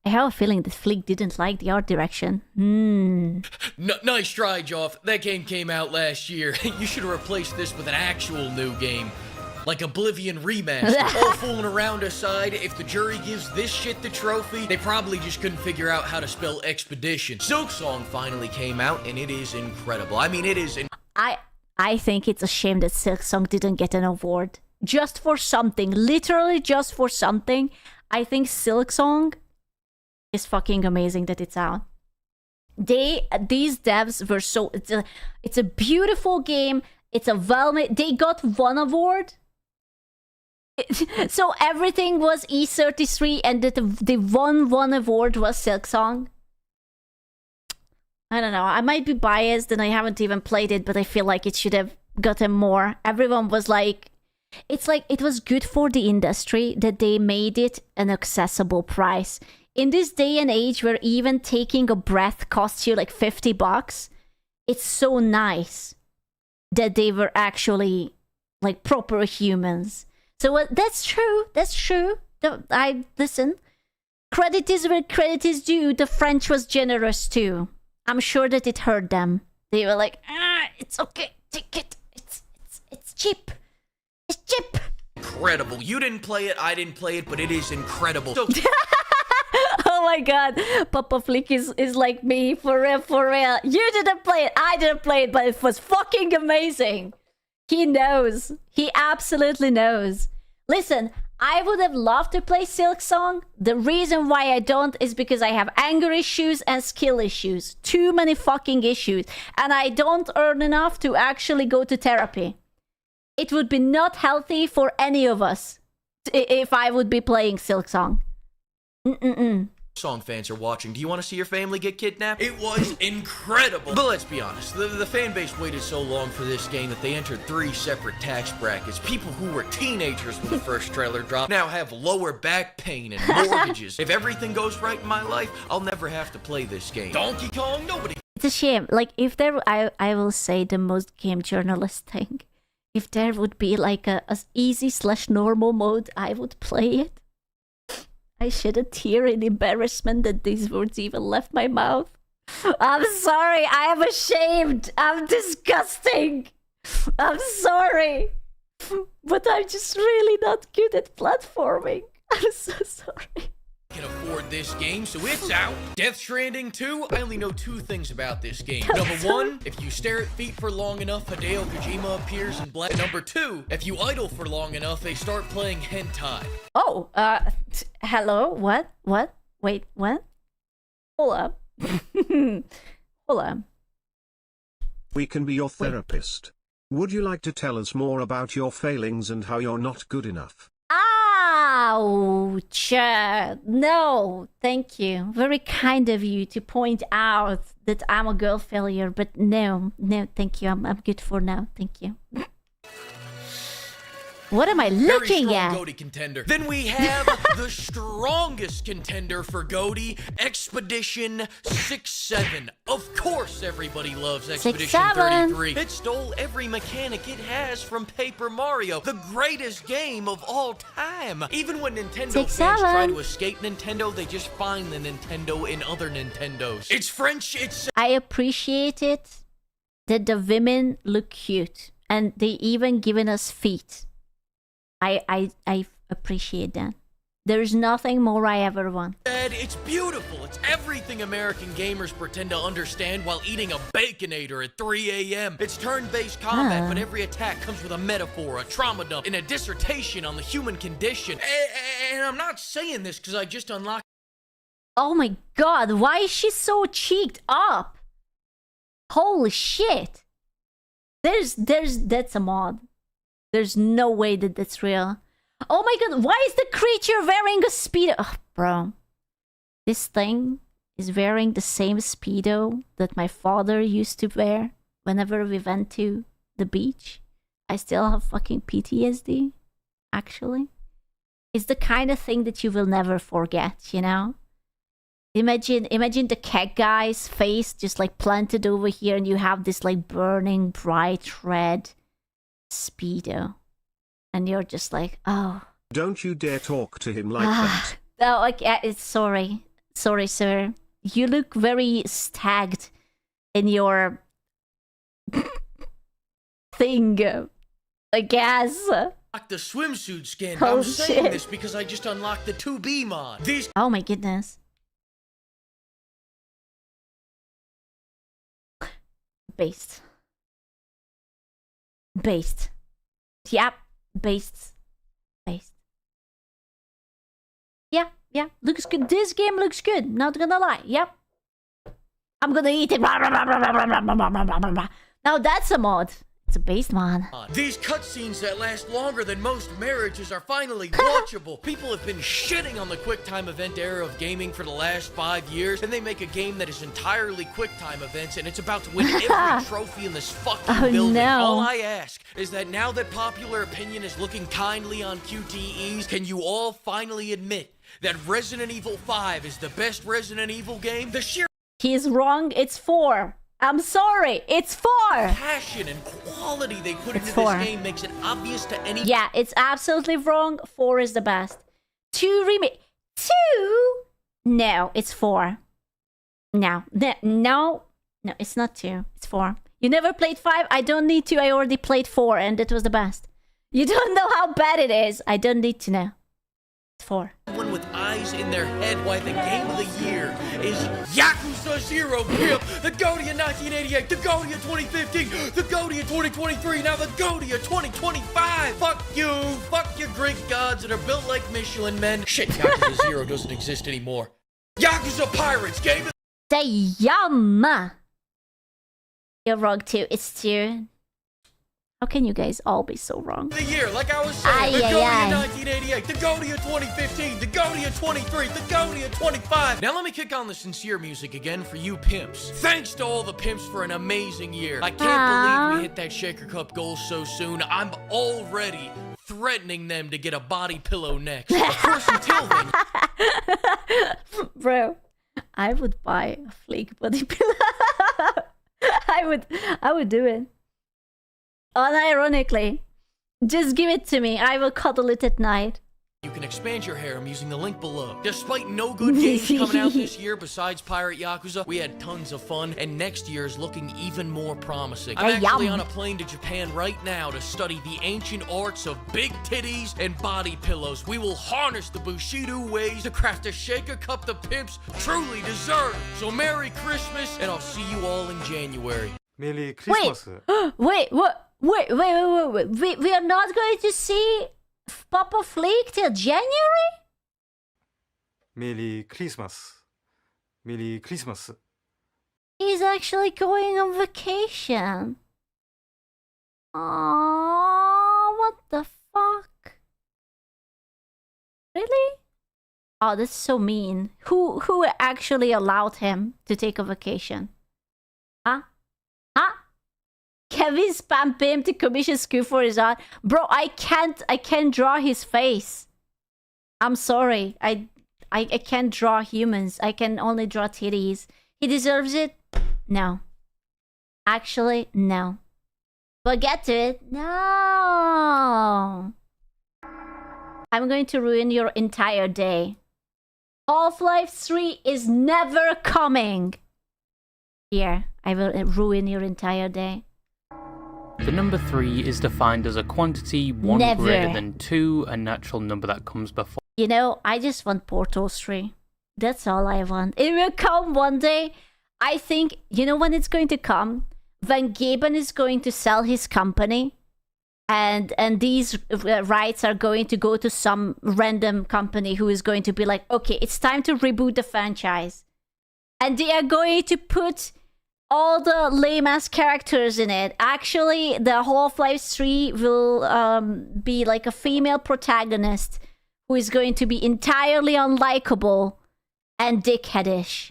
I have a feeling that Fleek didn't like the art direction. Nice try, Joff. That game came out last year. You should have replaced this with an actual new game. Like Oblivion Remastered. All fooling around aside, if the jury gives this shit the trophy, they probably just couldn't figure out how to spell expedition. Silksong finally came out, and it is incredible. I mean, it is... I think it's a shame that Silksong didn't get an award. Just for something. Literally just for something. I think Silksong is fucking amazing that it's out. These devs were so... It's a beautiful game. It's a well-made... They got 1 award. So everything was E33 and the one award was Silksong? I don't know. I might be biased and I haven't even played it, but I feel like it should have gotten more. Everyone was like... It's like it was good for the industry that they made it an accessible price. In this day and age where even taking a breath costs you like $50, it's so nice that they were actually like proper humans. So that's true. That's true. Listen. Credit is where credit is due. The French was generous too. I'm sure that it hurt them. They were like, it's okay. Take it. It's cheap. It's cheap. Incredible. You didn't play it, I didn't play it, but it is incredible. So oh my god. Papa Flick is like me. For real. You didn't play it, I didn't play it, but it was fucking amazing. He knows. He absolutely knows. Listen, I would have loved to play Silksong. The reason why I don't is because I have anger issues and skill issues. Too many fucking issues. And I don't earn enough to actually go to therapy. It would be not healthy for any of us if I would be playing Silksong. Song fans are watching. Do you want to see your family get kidnapped? It was incredible. But let's be honest, the fan base waited so long for this game that they entered 3 separate tax brackets. People who were teenagers when the first trailer dropped now have lower back pain and mortgages. If everything goes right in my life, I'll never have to play this game. Donkey Kong, nobody. It's a shame. Like, if there, I will say the most game journalist thing. If there would be like a easy/normal mode, I would play it. I shed a tear in embarrassment that these words even left my mouth. I'm sorry, I am ashamed. I'm disgusting. I'm sorry. But I'm just really not good at platforming. I'm so sorry. Can afford this game, so it's out. Death Stranding 2, I only know 2 things about this game. Number 1, if you stare at feet for long enough, Hideo Kojima appears in black. Number 2, if you idle for long enough, they start playing hentai. Oh, hello? What? Wait, what? Hold up. Hold up. We can be your therapist. Would you like to tell us more about your failings and how you're not good enough? Ouch! No, thank you. Very kind of you to point out that I'm a girl failure, but no, thank you. I'm good for now. Thank you. What am I looking at? GOTY contender. Then we have the strongest contender for GOTY, Expedition 6-7. Of course everybody loves Expedition 33. It stole every mechanic it has from Paper Mario, the greatest game of all time. Even when Nintendo fans try to escape Nintendo, they just find the Nintendo in other Nintendos. It's French, it's... I appreciate it that the women look cute, and they even given us feet. I appreciate that. There's nothing more I ever want. It's beautiful. It's everything American gamers pretend to understand while eating a Baconator at 3 a.m. It's turn-based combat, but every attack comes with a metaphor, a trauma dump, and a dissertation on the human condition. And I'm not saying this because I just unlocked... Oh my god, why is she so cheeked up? Holy shit. That's a mod. There's no way that that's real. Oh my god, why is the creature wearing a Speedo? Oh, bro. This thing is wearing the same Speedo that my father used to wear whenever we went to the beach. I still have fucking PTSD, actually. It's the kind of thing that you will never forget, you know? Imagine the cat guy's face just like planted over here and you have this like burning bright red Speedo, and you're just like, oh. Don't you dare talk to him like that. No, it's sorry, sir. You look very stagged in your thing, I guess. Unlocked the swimsuit skin. Oh, I'm saying this because I just unlocked the 2B mod. Oh my goodness. Based. Yep, based. Yeah, looks good. This game looks good, not gonna lie. Yep. I'm gonna eat it. Now that's a mod. It's a beast, man. These cutscenes that last longer than most marriages are finally watchable. People have been shitting on the QuickTime event era of gaming for the last 5 years, and they make a game that is entirely QuickTime events, and it's about to win every trophy in this fucking building. No. All I ask is that now that popular opinion is looking kindly on QTEs, can you all finally admit that Resident Evil 5 is the best Resident Evil game? The sheer He's wrong. It's 4. I'm sorry. It's 4. passion and quality they put into this game makes it obvious to any. Yeah, it's absolutely wrong. 4 is the best. 2 remake. 2? No, it's 4. No, it's not 2. It's 4. You never played 5? I don't need to. I already played 4 and it was the best. You don't know how bad it is. I don't need to know. It's 4. One with eyes in their head why the game of the year is Yakuza 0 Pimp, the GOTY of 1988, the GOTY of 2015, the GOTY of 2023, now the GOTY of 2025. Fuck your Greek gods that are built like Michelin men. Shit, Yakuza 0 doesn't exist anymore. Yakuza Pirates, game of Damn! You're wrong too. It's 2. How can you guys all be so wrong? the year, like I was saying, the GOTY of 1988, the GOTY of 2015, the GOTY of 23, the GOTY of 25. Now let me kick on the sincere music again for you pimps. Thanks to all the pimps for an amazing year. I can't believe we hit that Shaker Cup goal so soon. I'm already threatening them to get a body pillow next. Of course, until then. Bro, I would buy a flake body pillow. I would do it. Unironically. Just give it to me. I will cuddle it at night. You can expand your harem using the link below. Despite no good games coming out this year besides Pirate Yakuza, we had tons of fun, and next year is looking even more promising. I'm actually on a plane to Japan right now to study the ancient arts of big titties and body pillows. We will harness the Bushido ways to craft a Shaker Cup the pimps truly deserve. So Merry Christmas, and I'll see you all in January. Merry Christmas. Wait, what? Wait. We are not going to see Papa Flake till January? Merry Christmas. Merry Christmas. He's actually going on vacation. Aww, what the fuck? Really? Oh, that's so mean. Who actually allowed him to take a vacation? Huh? Kevin spam him to commission Scoop for his art. Bro, I can't draw his face. I'm sorry. I can't draw humans. I can only draw titties. He deserves it? No. Actually, no. But get to it. No. I'm going to ruin your entire day. Half-Life 3 is never coming. Here, I will ruin your entire day. The number 3 is defined as a quantity 1 greater than 2, a natural number that comes before. You know, I just want Portal 3. That's all I want. It will come one day. I think, you know when it's going to come? When Gaben is going to sell his company. And these rights are going to go to some random company who is going to be like, okay, it's time to reboot the franchise. And they are going to put all the lame-ass characters in it. Actually, the Half-Life 3 will be like a female protagonist who is going to be entirely unlikable and dickheadish.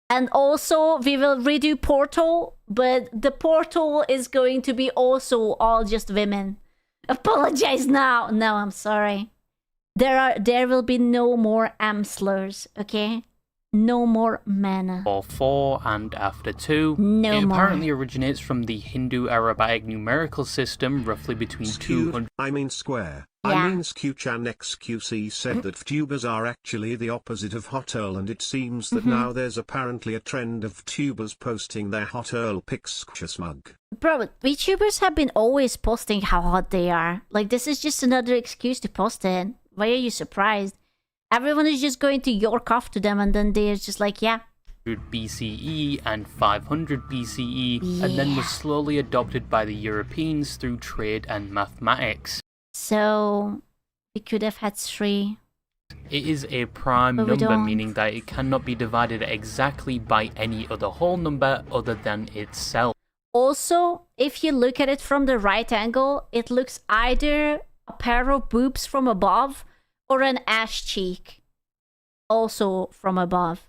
And also, we will redo Portal, but the Portal is going to be also all just women. Apologize now. No, I'm sorry. There will be no more slurs, okay? No more mana. Or 4 and after 2. No it more. apparently originates from the Hindu Arabic numerical system, roughly between 200. I mean Square. Yeah. I mean SQUCHAN XQC said that VTubers are actually the opposite of Hot Earl, and it seems that now there's apparently a trend of tubers posting their Hot Earl pics. Smug. Bro, VTubers have been always posting how hot they are. Like, this is just another excuse to post it. Why are you surprised? Everyone is just going to york off to them, and then they're just like, yeah. BCE and 500 BCE, and then was slowly adopted by the Europeans through trade and mathematics. So, we could have had 3. It is a prime But we number, don't. meaning that it cannot be divided exactly by any other whole number other than itself. Also, if you look at it from the right angle, it looks either a pair of boobs from above or an ass cheek also from above.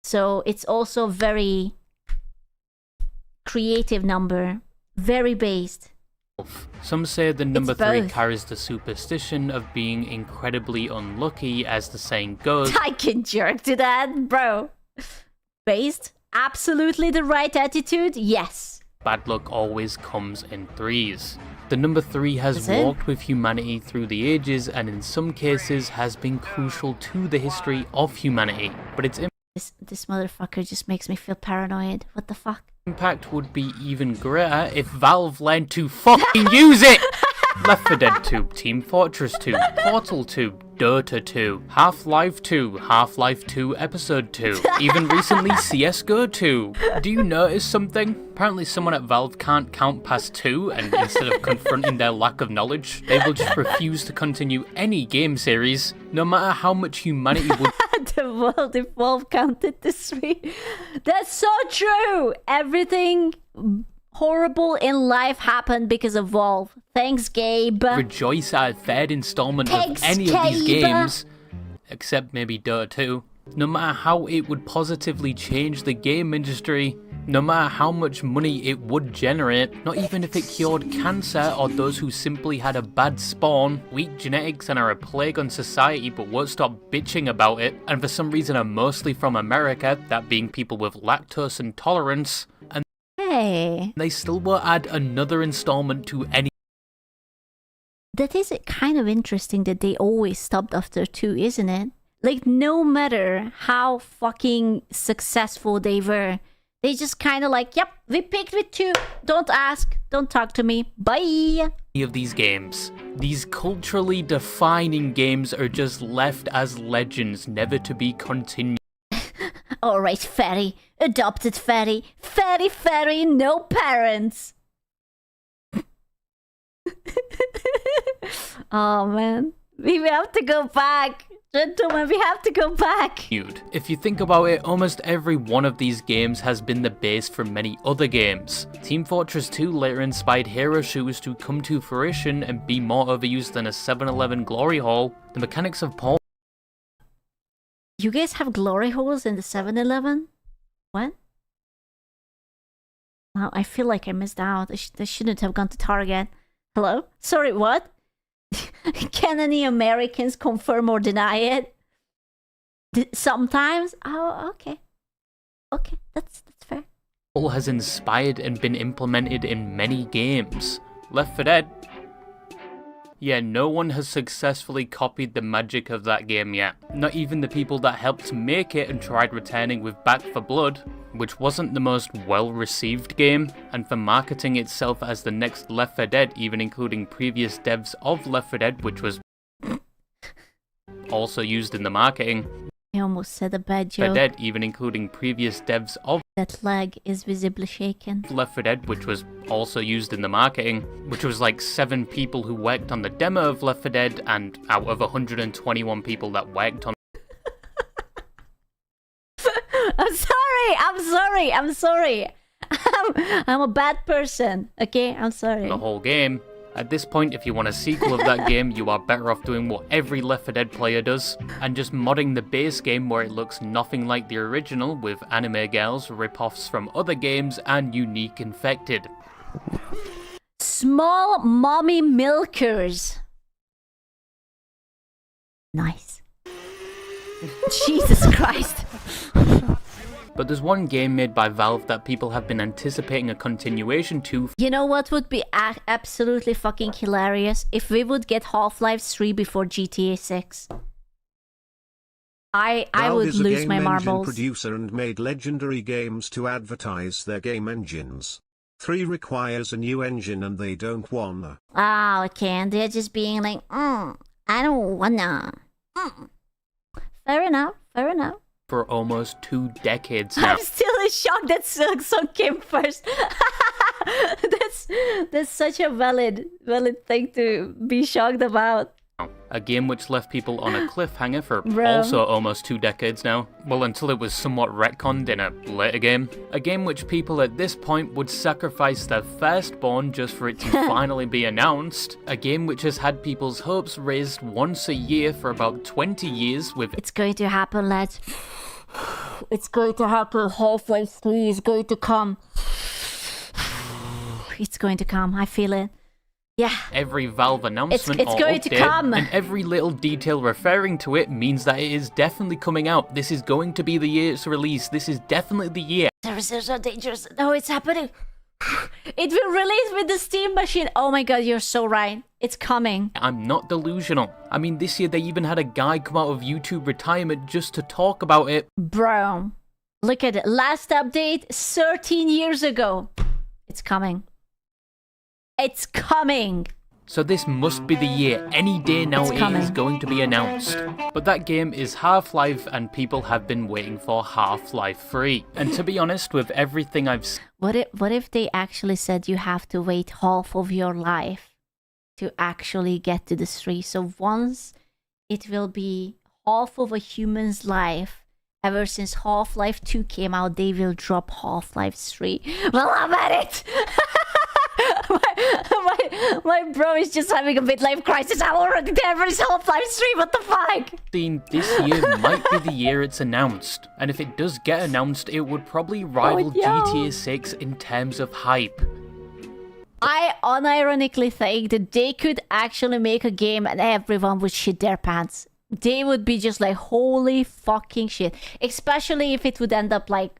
So it's also very creative number, very based. Some say the number It's 3 both. carries the superstition of being incredibly unlucky, as the saying goes. I can jerk to that, bro. Based? Absolutely the right attitude? Yes. Bad luck always comes in threes. The number 3 has Is it? walked with humanity through the ages and in some cases has been crucial to the history of humanity. But its This motherfucker just makes me feel paranoid. What the fuck? impact would be even greater if Valve learned to fucking use it! Left 4 Dead 2, Team Fortress 2, Portal 2, Dota 2, Half-Life 2, Half-Life 2 Episode 2, even recently CSGO 2. Do you notice something? Apparently someone at Valve can't count past 2, and instead of confronting their lack of knowledge, they will just refuse to continue any game series, no matter how much humanity would... The world if Valve counted to 3. That's so true! Everything horrible in life happened because of Valve. Thanks, Gabe. rejoice at a third installment Thanks, of any of these Gabe. games, except maybe Dota 2. No matter how it would positively change the game industry, no matter how much money it would generate, not even if it cured cancer or those who simply had a bad spawn, weak genetics and are a plague on society but won't stop bitching about it, and for some reason are mostly from America, that being people with lactose intolerance, and Hey. they still won't add another installment to any. That is kind of interesting that they always stopped after 2, isn't it? Like, no matter how fucking successful they were, they just kind of like, yep, we picked with 2. Don't ask. Don't talk to me. Bye. Of these games. These culturally defining games are just left as legends, never to be continued. Alright, fairy. Adopted fairy. Fairy, no parents. Oh, man. We have to go back. Gentlemen, we have to go back. If you think about it, almost every one of these games has been the base for many other games. Team Fortress 2 later inspired hero shooters to come to fruition and be more overused than a 7-Eleven glory hole. The mechanics of Paul. You guys have glory holes in the 7-Eleven? What? Wow, I feel like I missed out. I shouldn't have gone to Target. Hello? Sorry, what? Can any Americans confirm or deny it? Sometimes? Oh, okay. Okay, that's fair. Paul has inspired and been implemented in many games. Left 4 Dead. Yeah, no one has successfully copied the magic of that game yet. Not even the people that helped make it and tried returning with Back 4 Blood, which wasn't the most well-received game, and for marketing itself as the next Left 4 Dead, even including previous devs of Left 4 Dead, which was also used in the marketing. I almost said a bad joke. 4 Dead, even including previous devs of that leg is visibly shaken. Left 4 Dead, which was also used in the marketing, which was like 7 people who worked on the demo of Left 4 Dead, and out of 121 people that worked on I'm sorry. I'm a bad person, okay? I'm sorry. the whole game. At this point, if you want a sequel of that game, you are better off doing what every Left 4 Dead player does, and just modding the base game where it looks nothing like the original, with anime girls, rip-offs from other games, and unique infected. Small mommy milkers. Nice. Jesus Christ. But there's one game made by Valve that people have been anticipating a continuation to. You know what would be absolutely fucking hilarious? If we would get Half-Life 3 before GTA 6. I would lose my marbles. Valve is a game engine producer and made legendary games to advertise their game engines. 3 requires a new engine and they don't wanna. Oh, okay, and they're just being like, I don't wanna. Fair enough. For almost 2 decades now. I'm still in shock that Silksong came first. that's such a valid thing to be shocked about. a game which left people on a cliffhanger for Bro. also almost 2 decades now. Well, until it was somewhat retconned in a later game. A game which people at this point would sacrifice their firstborn just for it to finally be announced. A game which has had people's hopes raised once a year for about 20 years with... It's going to happen, lads. It's going to happen. Half-Life 3 is going to come. It's going to come. I feel it. Yeah. Every Valve announcement It's or going to update, come. and every little detail referring to it means that it is definitely coming out. This is going to be the year it's released. This is definitely the year. There's so dangerous. No, it's happening. It will release with the Steam machine. Oh my god, you're so right. It's coming. I'm not delusional. I mean, this year they even had a guy come out of YouTube retirement just to talk about it. Bro, look at it. Last update 13 years ago. It's coming. It's coming. So this must be the year. Any day now it is going to be announced. But that game is Half-Life, and people have been waiting for Half-Life 3. And to be honest, with everything I've seen... What if they actually said you have to wait half of your life to actually get to the 3? So once it will be half of a human's life, ever since Half-Life 2 came out, they will drop Half-Life 3. Well, I'm at it! my bro is just having a midlife crisis. I'm already there for his Half-Life 3. What the fuck? This year might be the year it's announced. And if it does get announced, it would probably rival GTA 6 in terms of hype. I unironically think that they could actually make a game and everyone would shit their pants. They would be just like, holy fucking shit. Especially if it would end up like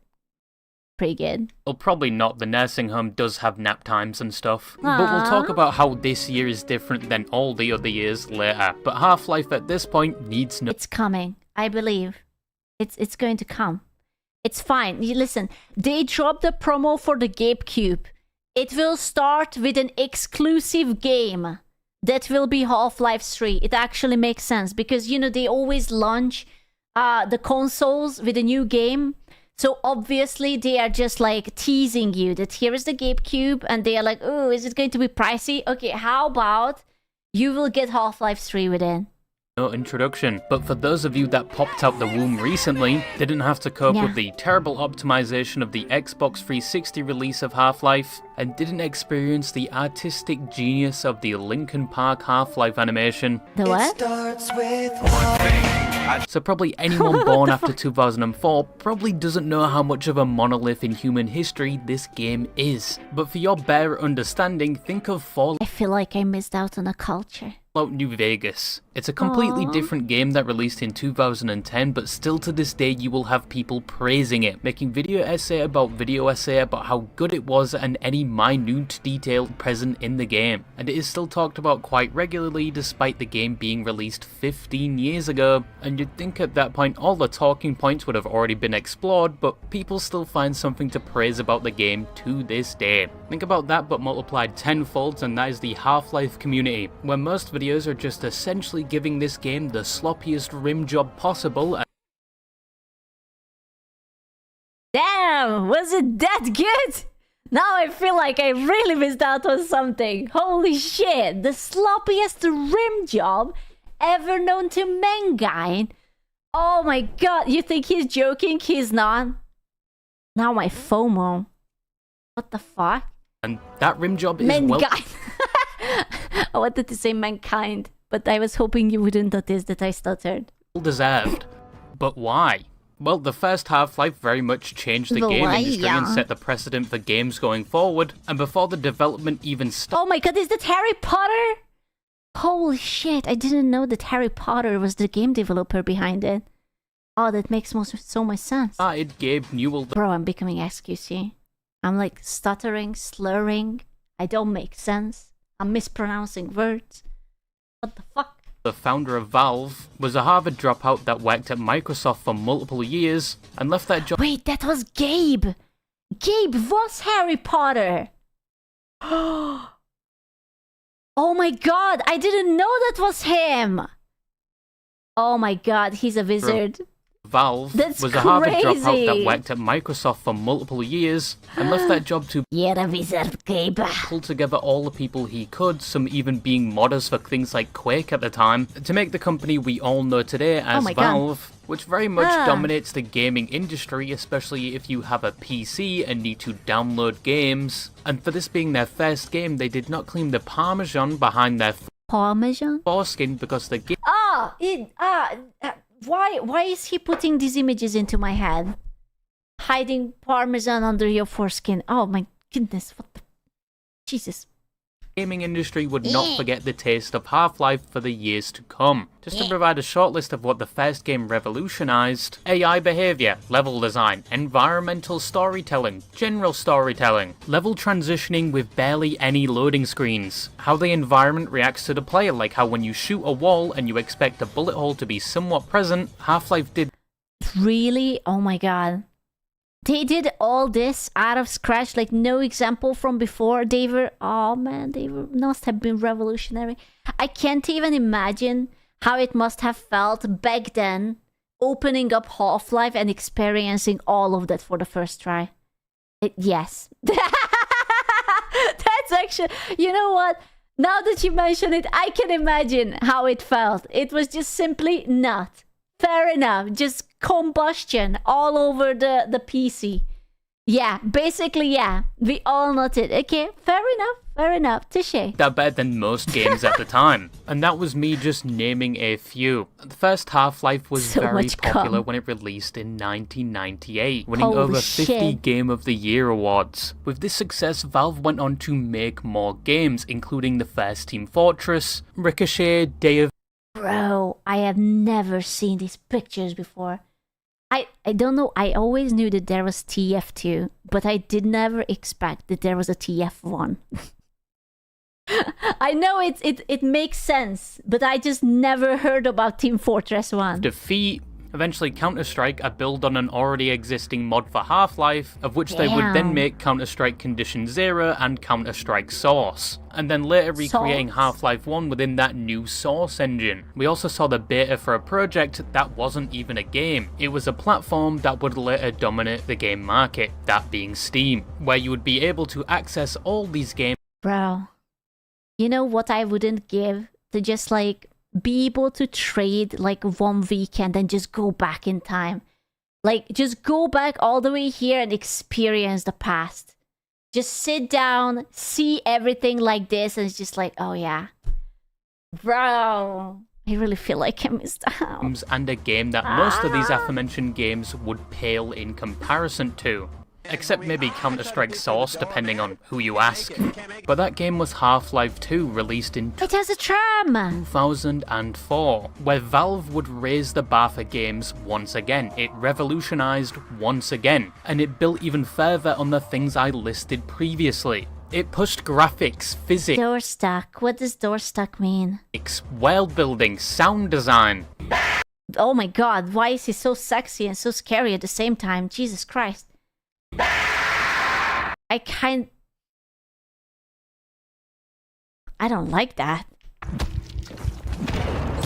pretty good. Well, probably not. The nursing home does have nap times and stuff. But we'll talk about how this year is different than all the other years later. But Half-Life at this point needs no... It's coming. I believe. It's going to come. It's fine. You listen, they dropped the promo for the GameCube. It will start with an exclusive game that will be Half-Life 3. It actually makes sense because, you know, they always launch the consoles with a new game. So obviously they are just like teasing you that here is the GameCube and they are like, oh, is it going to be pricey? Okay, how about you will get Half-Life 3 within? No introduction, but for those of you that popped out the womb recently, didn't have to cope with the terrible optimization of the Xbox 360 release of Half-Life, and didn't experience the artistic genius of the Linkin Park Half-Life animation. The what? So probably anyone born after 2004 probably doesn't know how much of a monolith in human history this game is. But for your better understanding, think of Fallout. I feel like I missed out on a culture. New Vegas. It's a completely different game that released in 2010, but still to this day you will have people praising it, making video essay about how good it was and any minute detail present in the game. And it is still talked about quite regularly despite the game being released 15 years ago. And you'd think at that point all the talking points would have already been explored, but people still find something to praise about the game to this day. Think about that but multiplied tenfold, and that is the Half-Life community, where most videos are just essentially giving this game the sloppiest rim job possible. Damn, was it that good? Now I feel like I really missed out on something. Holy shit, the sloppiest rim job ever known to mankind. Oh my god, you think he's joking? He's not. Now my FOMO. What the fuck? And that rim job is mankind. I wanted to say mankind, but I was hoping you wouldn't notice that I stuttered. Well deserved. But why? Well, the first Half-Life very much changed the game industry and set the precedent for games going forward, and before the development even started... Oh my god, is that Harry Potter? Holy shit, I didn't know that Harry Potter was the game developer behind it. Oh, that makes so much sense. Gabe Newell... Bro, I'm becoming XQC. I'm like stuttering, slurring. I don't make sense. I'm mispronouncing words. What the fuck? The founder of Valve was a Harvard dropout that worked at Microsoft for multiple years and left that job... Wait, that was Gabe! Gabe was Harry Potter! Oh my god, I didn't know that was him! Oh my god, he's a wizard. Valve was a Harvard dropout that worked at Microsoft for multiple years and left that job to pull together all the people he could, some even being modders for things like Quake at the time, to make the company we all know today as Valve, which very much dominates the gaming industry, especially if you have a PC and need to download games. And for this being their first game, they did not claim the Parmesan behind their foreskin because the game... Why is he putting these images into my head? Hiding Parmesan under your foreskin. Oh my goodness, what the... Jesus. Gaming industry would not forget the taste of Half-Life for the years to come. Just to provide a short list of what the first game revolutionized: AI behavior, level design, environmental storytelling, general storytelling, level transitioning with barely any loading screens, how the environment reacts to the player, like how when you shoot a wall and you expect a bullet hole to be somewhat present, Half-Life did. Really? Oh my god. They did all this out of scratch, like no example from before. Oh man, they must have been revolutionary. I can't even imagine how it must have felt back then, opening up Half-Life and experiencing all of that for the first try. Yes. That's actually, you know what? Now that you mention it, I can imagine how it felt. It was just simply not. Fair enough, just combustion all over the PC. Yeah, basically, yeah. We all noted. Okay, fair enough, touche. That better than most games at the time. And that was me just naming a few. The first Half-Life was very popular when it released in 1998, winning over 50 Game of the Year awards. With this success, Valve went on to make more games, including the first Team Fortress, Ricochet, Day of... Bro, I have never seen these pictures before. I don't know, I always knew that there was TF2, but I did never expect that there was a TF1. I know it makes sense, but I just never heard about Team Fortress 1. Defeat, eventually Counter-Strike, a build on an already existing mod for Half-Life, of which they would then make Counter-Strike Condition Zero and Counter-Strike Source, and then later recreating Half-Life 1 within that new Source engine. We also saw the beta for a project that wasn't even a game. It was a platform that would later dominate the game market, that being Steam, where you would be able to access all these games. Bro, you know what I wouldn't give to just like be able to trade like one weekend and just go back in time. Like just go back all the way here and experience the past. Just sit down, see everything like this, and it's just like, oh yeah. Bro, I really feel like I missed out. And a game that most of these aforementioned games would pale in comparison to. Except maybe Counter-Strike Source, depending on who you ask. But that game was Half-Life 2, released in it has a tram! 2004, where Valve would raise the bar for games once again. It revolutionized once again, and it built even further on the things I listed previously. It pushed graphics, physics, door stuck. What does door stuck mean? World building, sound design. Oh my god, why is he so sexy and so scary at the same time? Jesus Christ. I don't like that.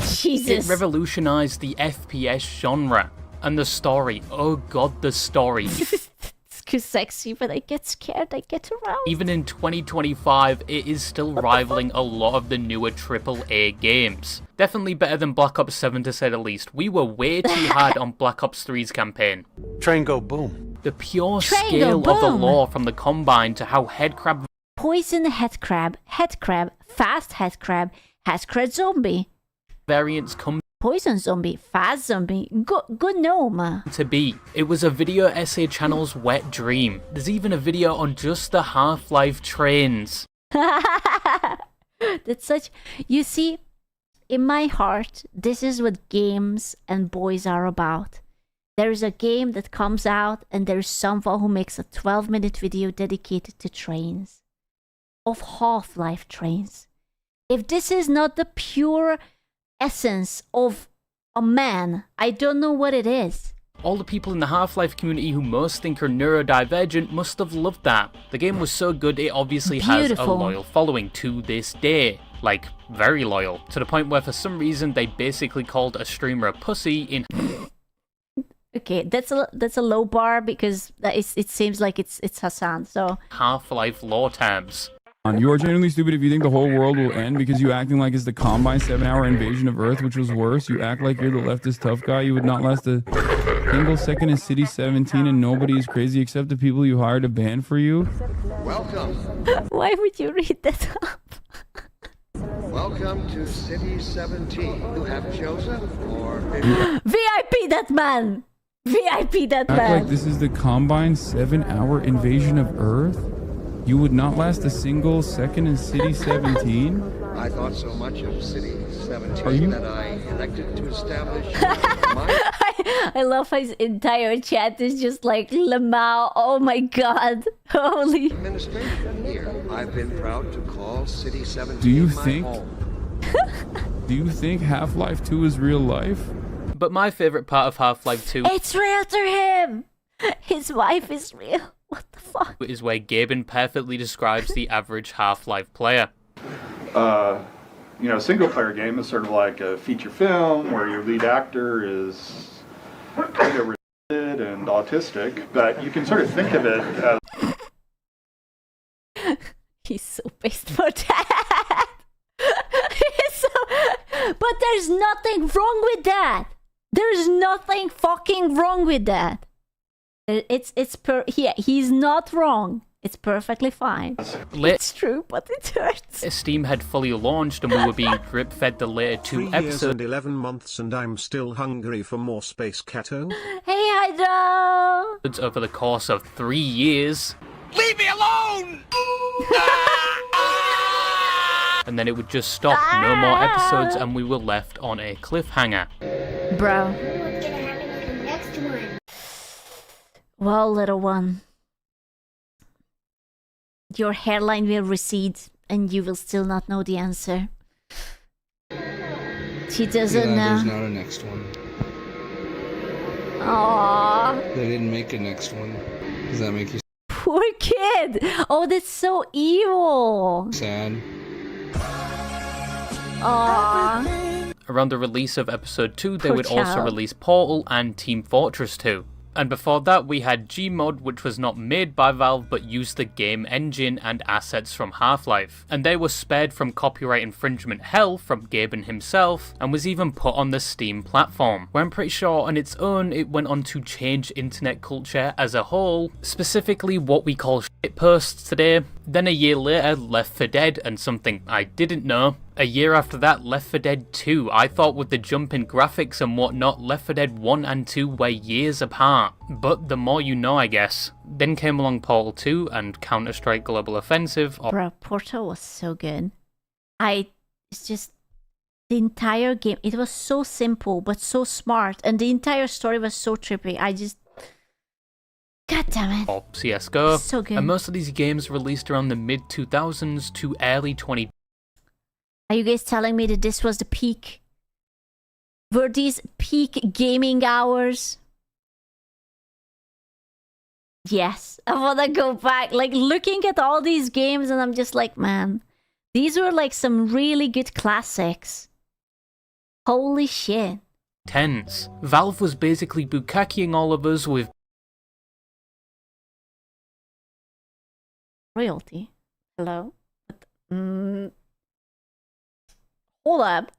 Jesus. It revolutionized the FPS genre. And the story, oh god, the story. It's too sexy, but I get scared, I get aroused. Even in 2025, it is still rivaling a lot of the newer AAA games. Definitely better than Black Ops 7 to say the least. We were way too hard on Black Ops 3's campaign. Train go boom. The pure scale of the lore from the Combine to how headcrab... Poison headcrab, fast headcrab, zombie. Variants come... Poison zombie, fast zombie, good gnome. To be. It was a video essay channel's wet dream. There's even a video on just the Half-Life trains. That's such... You see, in my heart, this is what games and boys are about. There is a game that comes out and there is someone who makes a 12-minute video dedicated to trains. Of Half-Life trains. If this is not the pure essence of a man, I don't know what it is. All the people in the Half-Life community who most think are neurodivergent must have loved that. The game was so good it obviously has a loyal following to this day. Like, very loyal. To the point where for some reason they basically called a streamer a pussy in... okay, that's a low bar because it seems like it's Hassan. So Half-Life lore tabs. You are genuinely stupid if you think the whole world will end because you acting like it's the Combine 7-hour invasion of Earth, which was worse. You act like you're the leftist tough guy. You would not last a single second in City 17, and nobody is crazy except the people you hired to ban for you. Welcome. Why would you read that up? Welcome to City 17. You have chosen for VIP that man. VIP that Act man. like this is the Combine 7-hour invasion of Earth. You would not last a single second in City 17? I thought so much of City 17 that I elected to establish my... I love his entire chat is just like Lamau. Oh my god. Holy. Administration here. I've been proud to call City 17 Do you my think home. Do you think Half-Life 2 is real life? But my favorite part of Half-Life 2 It's real to him. His wife is real. What the fuck? is where Gaben perfectly describes the average Half-Life player. You know, a single-player game is sort of like a feature film where your lead actor is kind of retarded and autistic, but you can sort of think of it as... He's so pissed for that. But there's nothing wrong with that. There's nothing fucking wrong with that. He's not wrong. It's perfectly fine. It's true, but it hurts. Steam had fully launched and we were being drip-fed the later 2 3 years episodes. and 11 months and I'm still hungry for more Space Cato. Hey, Hydro! Over the course of 3 years. Leave me alone! And then it would just stop, no more episodes, and we were left on a cliffhanger. Bro. Well, little one. Your hairline will recede, and you will still not know the answer. She doesn't know. There's not a next one. Aww. They didn't make a next one. Does that make you Poor kid! Oh, that's so evil! sad? Aww. Around the release of episode 2, they Poor would also child. release Portal and Team Fortress 2. And before that, we had Gmod, which was not made by Valve, but used the game engine and assets from Half-Life. And they were spared from copyright infringement hell from Gaben himself, and was even put on the Steam platform, where I'm pretty sure on its own it went on to change internet culture as a whole, specifically what we call shitposts today. Then a year later, Left 4 Dead, and something I didn't know. A year after that, Left 4 Dead 2. I thought with the jump in graphics and whatnot, Left 4 Dead 1 and 2 were years apart. But the more you know, I guess. Then came along Portal 2 and Counter-Strike Global Offensive. Bro, Portal was so good. It's just... The entire game, it was so simple, but so smart. And the entire story was so trippy. God damn it. Or CSGO. So good. And most of these games released around the mid-2000s to early 20... Are you guys telling me that this was the peak? Were these peak gaming hours? Yes. I want to go back. Like, looking at all these games and I'm just like, man, these were like some really good classics. Holy shit. Tense. Valve was basically bukakiing all of us with royalty. Hello? Hold up.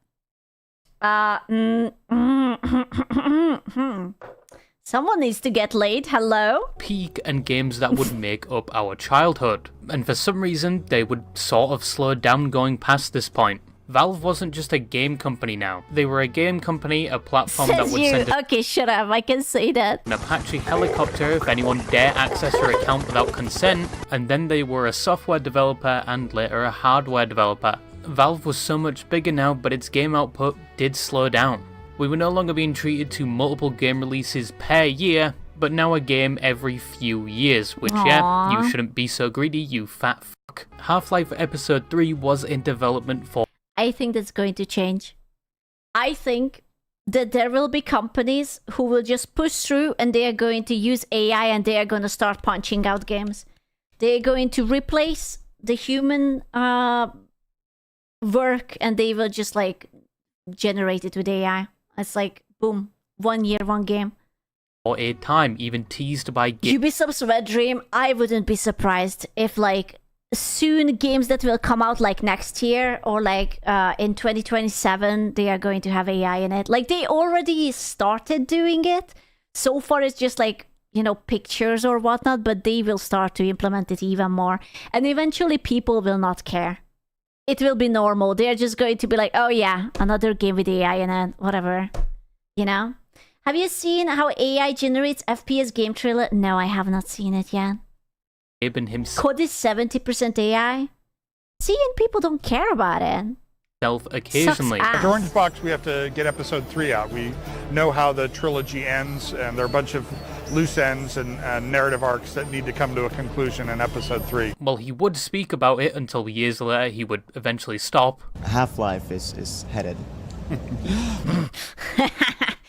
Someone needs to get laid. Hello? peak and games that would make up our childhood. And for some reason, they would sort of slow down going past this point. Valve wasn't just a game company now. They were a game company, a platform that would send Okay, shut up. I can say that. an Apache helicopter if anyone dare access your account without consent, and then they were a software developer and later a hardware developer. Valve was so much bigger now, but its game output did slow down. We were no longer being treated to multiple game releases per year, but now a game every few years, which yeah, you shouldn't be so greedy, you fat fuck. Half-Life Episode 3 was in development for... I think that's going to change. I think that there will be companies who will just push through and they are going to use AI and they are going to start punching out games. They're going to replace the human work and they will just like generate it with AI. It's like, boom, 1 year, one game. time, even teased by Ubisoft's Red Dream, I wouldn't be surprised if like soon games that will come out like next year or like in 2027 they are going to have AI in it. Like they already started doing it. So far it's just like, you know, pictures or whatnot, but they will start to implement it even more. And eventually people will not care. It will be normal. They're just going to be like, oh yeah, another game with AI in it, whatever. You know? Have you seen how AI generates FPS game trailer? No, I have not seen it yet. Gaben himself. Code is 70% AI. See, and people don't care about it. Occasionally. At Orange Box, we have to get episode 3 out. We know how the trilogy ends, and there are a bunch of loose ends and narrative arcs that need to come to a conclusion in episode 3. Well, he would speak about it until years later he would eventually stop. Half-Life is headed.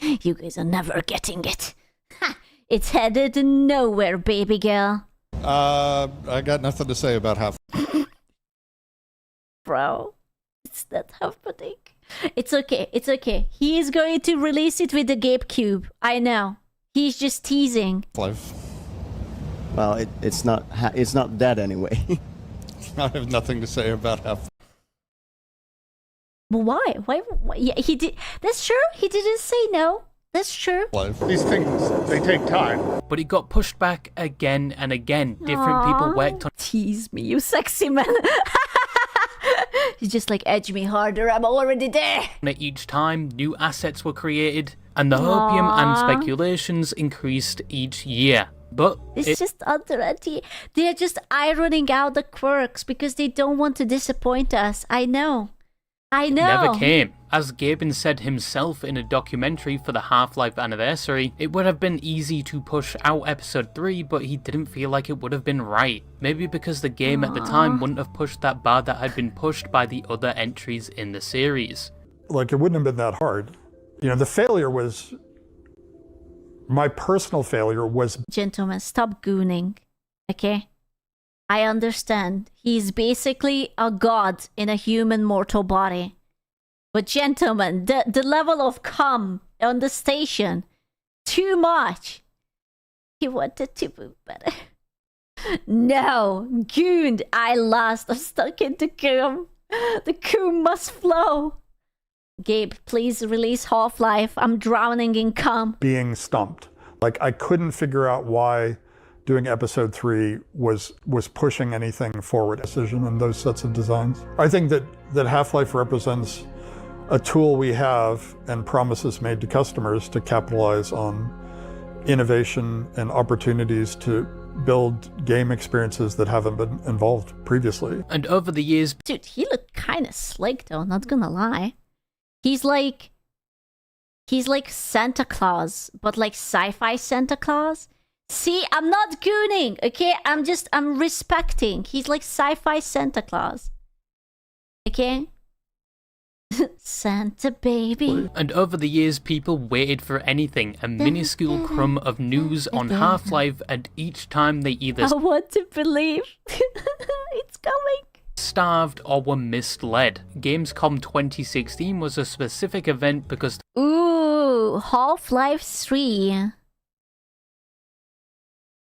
You guys are never getting it. It's headed nowhere, baby girl. I got nothing to say about half. Bro, it's not happening. It's okay, it's okay. He is going to release it with the GameCube. I know. He's just teasing. Life. Well, it's not dead anyway. I have nothing to say about half. But why? Why? Yeah, he did. That's true. He didn't say no. That's true. These things, they take time. But it got pushed back again and again. Different people worked on. Tease me, you sexy man. He's just like, edge me harder. I'm already there. Each time, new assets were created, and the hopium and speculations increased each year. But it's just under-anti. They're just ironing out the quirks because they don't want to disappoint us. I know. Never came. As Gaben said himself in a documentary for the Half-Life anniversary, it would have been easy to push out episode 3, but he didn't feel like it would have been right. Maybe because the game at the time wouldn't have pushed that bar that had been pushed by the other entries in the series. Like, it wouldn't have been that hard. You know, the failure was... My personal failure was... Gentlemen, stop gooning, okay? I understand. He's basically a god in a human mortal body. But gentlemen, the level of cum on the station, too much. He wanted to move better. No, gooned, I lost. I'm stuck in the cum. The cum must flow. Gabe, please release Half-Life. I'm drowning in cum. Being stumped. Like, I couldn't figure out why doing episode 3 was pushing anything forward. Decision and those sets of designs. I think that Half-Life represents a tool we have and promises made to customers to capitalize on innovation and opportunities to build game experiences that haven't been involved previously. And over the years... Dude, he looked kind of slick though, not gonna lie. He's like Santa Claus, but like sci-fi Santa Claus. See, I'm not gooning, okay? I'm respecting. He's like sci-fi Santa Claus. Okay? Santa baby. And over the years, people waited for anything, a minuscule crumb of news on Half-Life, and each time they either... I want to believe. It's coming. Starved or were misled. Gamescom 2016 was a specific event because... Ooh, Half-Life 3.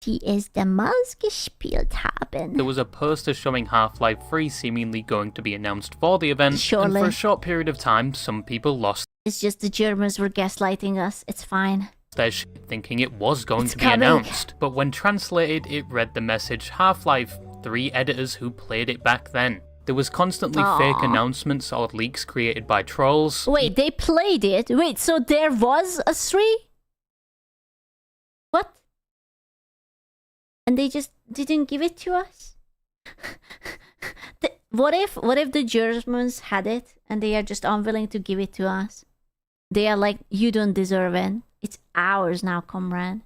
Die es damals gespielt haben. There was a poster showing Half-Life 3 seemingly going to be announced for the event, Surely. And for a short period of time, some people lost. It's just the Germans were gaslighting us. It's fine. Their shit thinking it was going to be announced. But when translated, it read the message Half-Life, 3 editors who played it back then. There was constantly fake announcements or leaks created by trolls. Wait, they played it? Wait, so there was a 3? What? And they just didn't give it to us? What if the Germans had it and they are just unwilling to give it to us? They are like, you don't deserve it. It's ours now, comrade.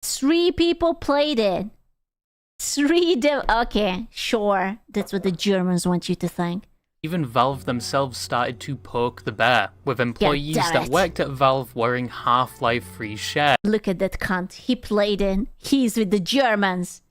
3 people played it. 3 okay, sure. That's what the Germans want you to think. Even Valve themselves started to poke the bear, with employees that worked at Valve wearing Half-Life 3 shirts. Look at that cunt. He played it. He's with the Germans.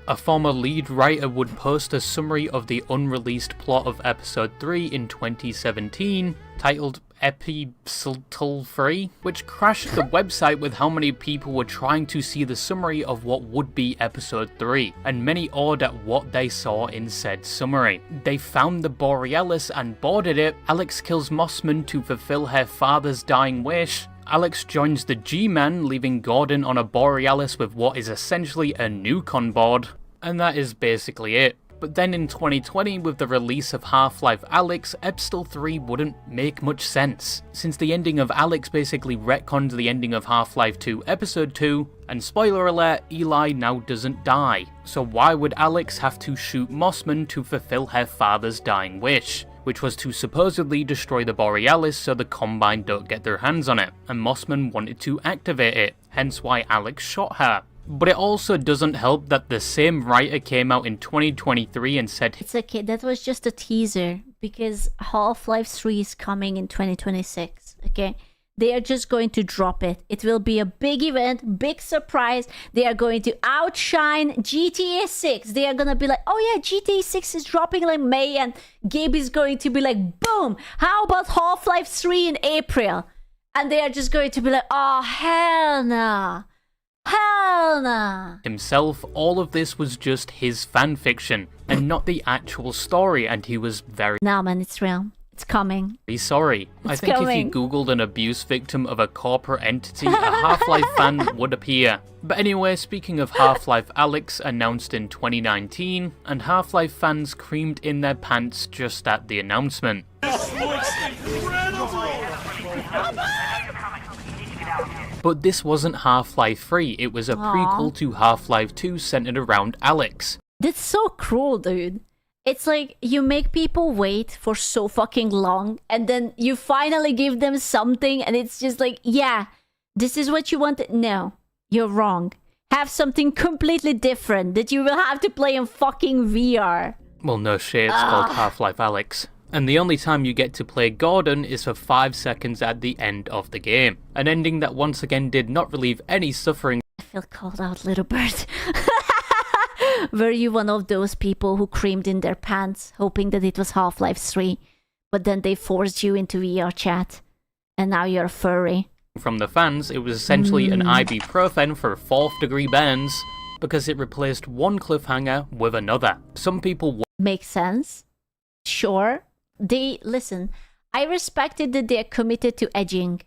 A former lead writer would post a summary of the unreleased plot of episode 3 in 2017, titled Epistle 3, which crashed the website with how many people were trying to see the summary of what would be episode 3, and many awed at what they saw in said summary. They found the Borealis and boarded it. Alex kills Mossman to fulfill her father's dying wish. Alex joins the G-Man, leaving Gordon on a Borealis with what is essentially a nuke on board. And that is basically it. But then in 2020, with the release of Half-Life Alyx, Epistle 3 wouldn't make much sense, since the ending of Alyx basically retconned the ending of Half-Life 2 Episode 2, and spoiler alert, Eli now doesn't die. So why would Alex have to shoot Mossman to fulfill her father's dying wish? Which was to supposedly destroy the Borealis so the Combine don't get their hands on it, and Mossman wanted to activate it, hence why Alex shot her. But it also doesn't help that the same writer came out in 2023 and said, "It's okay, that was just a teaser, because Half-Life 3 is coming in 2026, okay? They are just going to drop it. It will be a big event, big surprise. They are going to outshine GTA 6. They are going to be like, oh yeah, GTA 6 is dropping like May, and Gabe is going to be like, boom, how about Half-Life 3 in April? And they are just going to be like, oh, hell nah. Hell nah. Himself, all of this was just his fanfiction, and not the actual story, and he was very Nah, man, it's real. It's coming. sorry. I think coming. if you googled an abuse victim of a corporate entity, a Half-Life fan would appear. But anyway, speaking of Half-Life Alyx, announced in 2019, and Half-Life fans creamed in their pants just at the announcement. This looks incredible! But this wasn't Half-Life 3, it was a prequel to Half-Life 2 centered around Alyx. That's so cruel, dude. It's like you make people wait for so fucking long, and then you finally give them something, and it's just like, yeah, this is what you wanted. No, you're wrong. Have something completely different that you will have to play in fucking VR. Well, no shit, it's called Half-Life Alyx. And the only time you get to play Gordon is for 5 seconds at the end of the game. An ending that once again did not relieve any suffering. I feel called out, little bird. Were you one of those people who creamed in their pants, hoping that it was Half-Life 3, but then they forced you into VR chat, and now you're a furry? From the fans, it was essentially an ibuprofen for 4th degree burns, because it replaced one cliffhanger with another. Some people Makes sense. Sure. Listen, I respected that they're committed to edging.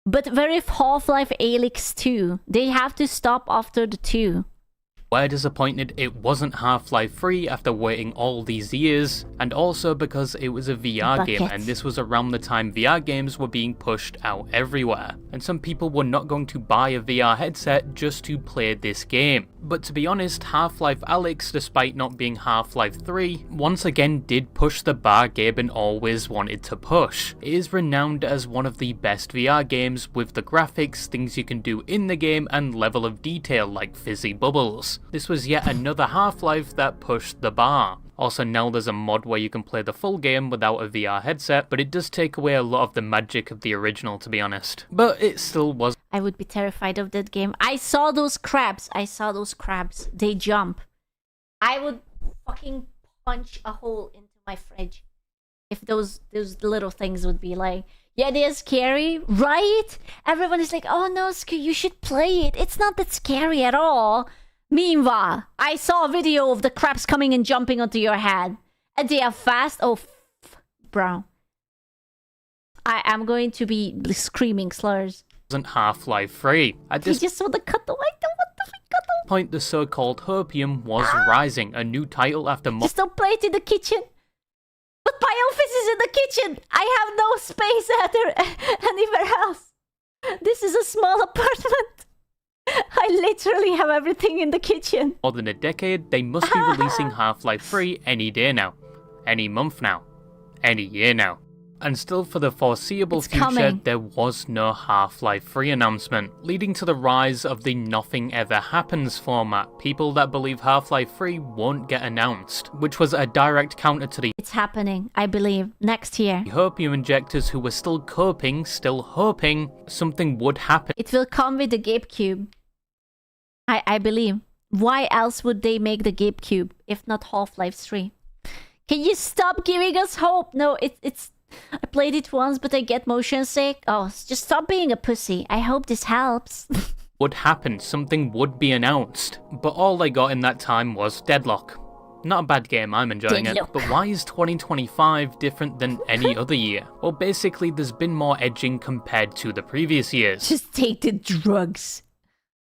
But where if Half-Life Alyx 2? They have to stop after the 2. were disappointed it wasn't Half-Life 3 after waiting all these years, and also because it was a VR game, and this was around the time VR games were being pushed out everywhere, and some people were not going to buy a VR headset just to play this game. But to be honest, Half-Life Alyx, despite not being Half-Life 3, once again did push the bar Gaben always wanted to push. It is renowned as one of the best VR games with the graphics, things you can do in the game, and level of detail like fizzy bubbles. This was yet another Half-Life that pushed the bar. Also, now there's a mod where you can play the full game without a VR headset, but it does take away a lot of the magic of the original, to be honest. But it still was. I would be terrified of that game. I saw those crabs. They jump. I would fucking punch a hole into my fridge if those little things would be like, yeah, they're scary, right? Everyone is like, oh no, you should play it. It's not that scary at all. Meanwhile, I saw a video of the crabs coming and jumping onto your head. And they are fast. Oh, bro. I am going to be screaming slurs. Wasn't Half-Life 3. At this just saw the cutaway. point, the so-called Hopium was rising, a new title after Just don't play it in the kitchen. But my office is in the kitchen. I have no space anywhere else. This is a small apartment. I literally have everything in the kitchen. More than a decade, they must be releasing Half-Life 3 any day now. Any month now. Any year now. And still for the foreseeable future, there was no Half-Life 3 announcement, leading to the rise of the Nothing Ever Happens format, people that believe Half-Life 3 won't get announced, which was a direct counter to the It's happening, I believe, next year. Hopium injectors who were still coping, still hoping something would happen. It will come with the GameCube. I believe. Why else would they make the GameCube if not Half-Life 3? Can you stop giving us hope? No, it's... I played it once, but I get motion sick. Oh, just stop being a pussy. I hope this helps. Would happen, something would be announced. But all they got in that time was Deadlock. Not a bad game, I'm enjoying it. But why is 2025 different than any other year? Well, basically, there's been more edging compared to the previous years. Just take the drugs.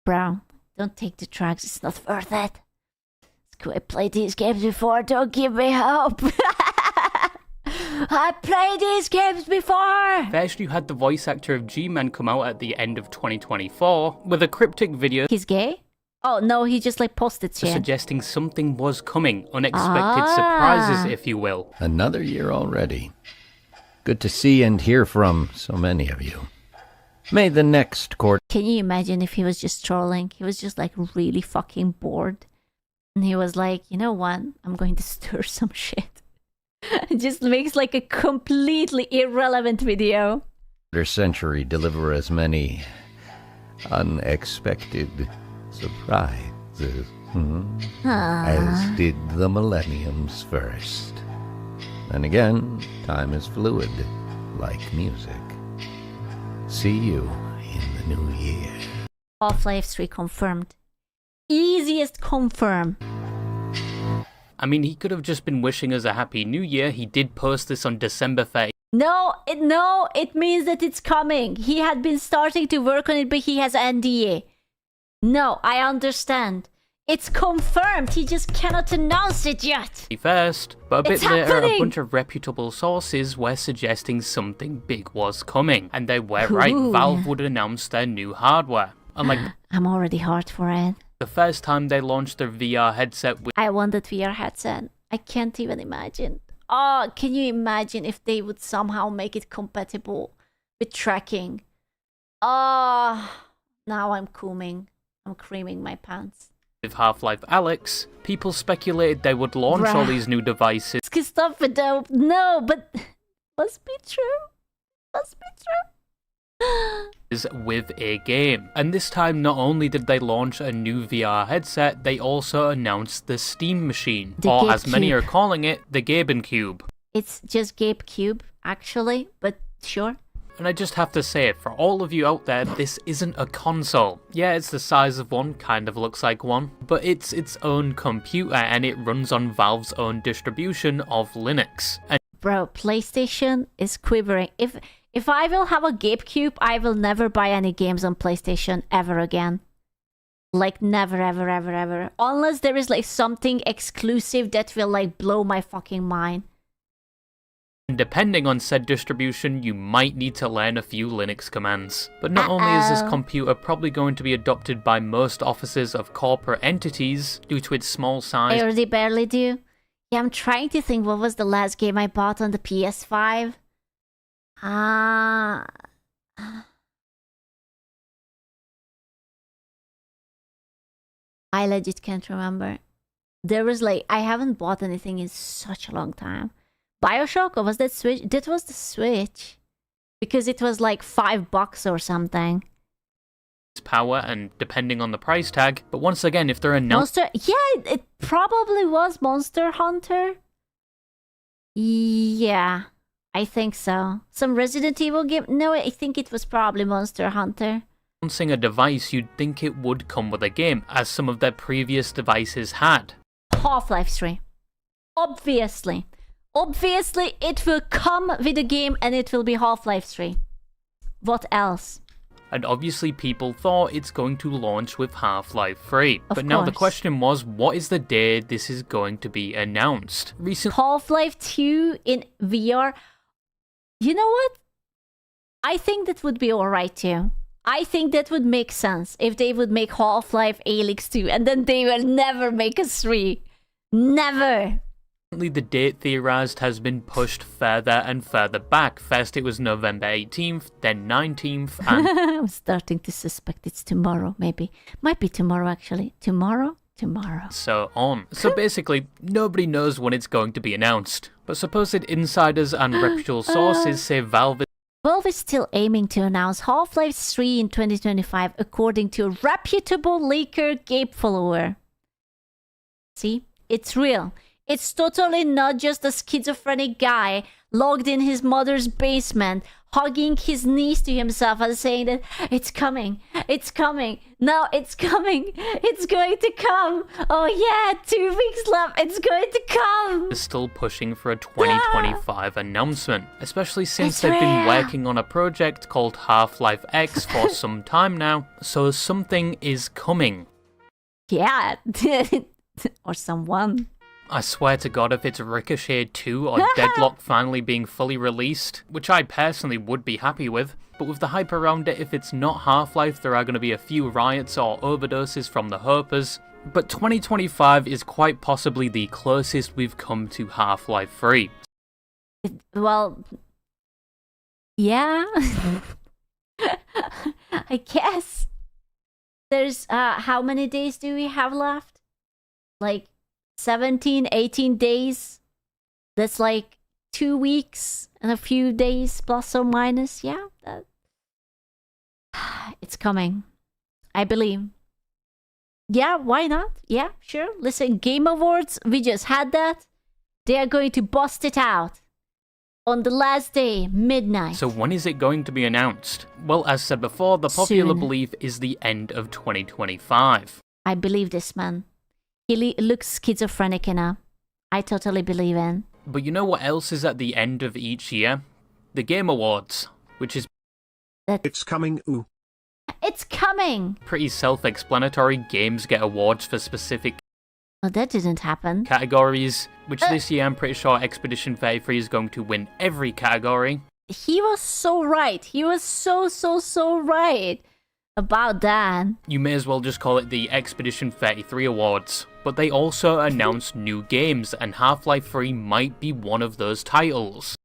Bro, don't take the drugs, it's not worth it. I played these games before, don't give me hope. I played these games before! First, you had the voice actor of G-Man come out at the end of 2024 with a cryptic video. He's gay? Oh, no, he just like posted shit. Suggesting something was coming. Unexpected surprises, if you will. Another year already. Good to see and hear from so many of you. May the next court... Can you imagine if he was just trolling? He was just like really fucking bored. And he was like, you know what? I'm going to stir some shit. It just makes like a completely irrelevant video. ...century deliver as many unexpected surprises as did the millenniums first. And again, time is fluid, like music. See you in the new year. Half-Life 3 confirmed. Easiest confirm. I mean, he could have just been wishing us a happy new year. He did post this on December 30th. No, it means that it's coming. He had been starting to work on it, but he has NDA. No, I understand. It's confirmed. He just cannot announce it yet. First, but a bit It's later, happening. a bunch of reputable sources were suggesting something big was coming. And they were right. Valve would announce their new hardware. Unlike I'm already hard for it. the first time they launched their VR headset with... I want that VR headset. I can't even imagine. Oh, can you imagine if they would somehow make it compatible with tracking? Oh, now I'm cooming. I'm creaming my pants. With Half-Life Alyx, people speculated they would launch all these new devices. Christopher, don't. No, but must be true. Must be true. With a game. And this time, not only did they launch a new VR headset, they also announced the Steam Machine, or as many are calling it, the GameCube. It's just GameCube, actually, but sure. And I just have to say it, for all of you out there, this isn't a console. Yeah, it's the size of one, kind of looks like one, but it's its own computer and it runs on Valve's own distribution of Linux. And bro, PlayStation is quivering. If I will have a GameCube, I will never buy any games on PlayStation ever again. Like never, ever, ever, ever. Unless there is like something exclusive that will like blow my fucking mind. depending on said distribution, you might need to learn a few Linux commands. But not only is this computer probably going to be adopted by most offices of corporate entities due to its small size. I already barely do. Yeah, I'm trying to think what was the last game I bought on the PS5. I legit can't remember. There was like, I haven't bought anything in such a long time. BioShock, or was that Switch? That was the Switch. Because it was like $5 or something. Power and depending on the price tag. But once again, if they're a Monster, yeah, it probably was Monster Hunter. Yeah, I think so. Some Resident Evil game? No, I think it was probably Monster Hunter. Announcing a device, you'd think it would come with a game, as some of their previous devices had. Half-Life 3. Obviously. Obviously, it will come with a game and it will be Half-Life 3. What else? And obviously people thought it's going to launch with Half-Life 3. But now the question was, what is the day this is going to be announced? Half-Life 2 in VR. You know what? I think that would be alright too. I think that would make sense if they would make Half-Life Alyx 2 and then they will never make a 3. Never! The date theorized has been pushed further and further back. First it was November 18th, then 19th, and... I'm starting to suspect it's tomorrow, maybe. Might be tomorrow, actually. Tomorrow? Tomorrow. So on. So basically, nobody knows when it's going to be announced. But supposed insiders and reputable sources say Valve is still aiming to announce Half-Life 3 in 2025, according to a reputable leaker Gabe follower. See? It's real. It's totally not just a schizophrenic guy locked in his mother's basement, hugging his knees to himself and saying that it's coming, no, it's coming, it's going to come, oh yeah, 2 weeks left, it's going to come. Is still pushing for a 2025 announcement, especially since they've been working on a project called Half-Life X for some time now, so something is coming. Yeah, or someone. I swear to God, if it's Ricochet 2 or Deadlock finally being fully released, which I personally would be happy with, but with the hype around it, if it's not Half-Life, there are going to be a few riots or overdoses from the Herpers. But 2025 is quite possibly the closest we've come to Half-Life 3. Well, yeah, I guess. There's, how many days do we have left? Like, 17, 18 days. That's like 2 weeks and a few days plus or minus. Yeah, it's coming. I believe. Yeah, why not? Yeah, sure. Listen, Game Awards, we just had that. They are going to bust it out on the last day, midnight. So when is it going to be announced? Well, as said before, the popular belief is the end of 2025. I believe this, man. He looks schizophrenic enough. I totally believe in. But you know what else is at the end of each year? The Game Awards, which is... It's coming, ooh. It's coming! Pretty self-explanatory. Games get awards for specific... Oh, that didn't happen. ...categories, which this year I'm pretty sure Expedition 33 is going to win every category. He was so right. He was so right about that. You may as well just call it the Expedition 33 Awards. But they also announced new games, and Half-Life 3 might be one of those titles.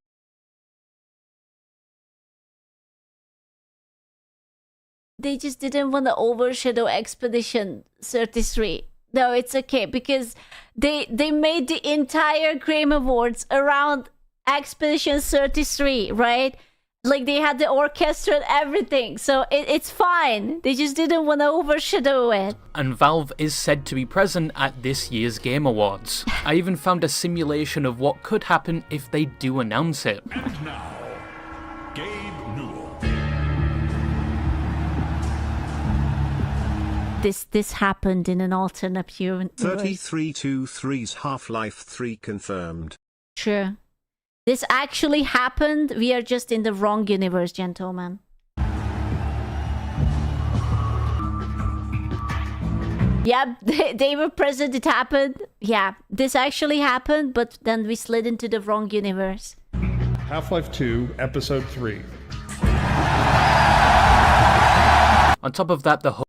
They just didn't want to overshadow Expedition 33. No, it's okay, because they made the entire Game Awards around Expedition 33, right? Like, they had the orchestra and everything, so it's fine. They just didn't want to overshadow it. And Valve is said to be present at this year's Game Awards. I even found a simulation of what could happen if they do announce it. And now, Gabe Newell. This happened in an alternate universe. 3323's Half-Life 3 confirmed. Sure. This actually happened. We are just in the wrong universe, gentlemen. Yeah, they were present. It happened. Yeah, this actually happened, but then we slid into the wrong universe. Half-Life 2, Episode 3. On top of that, the whole...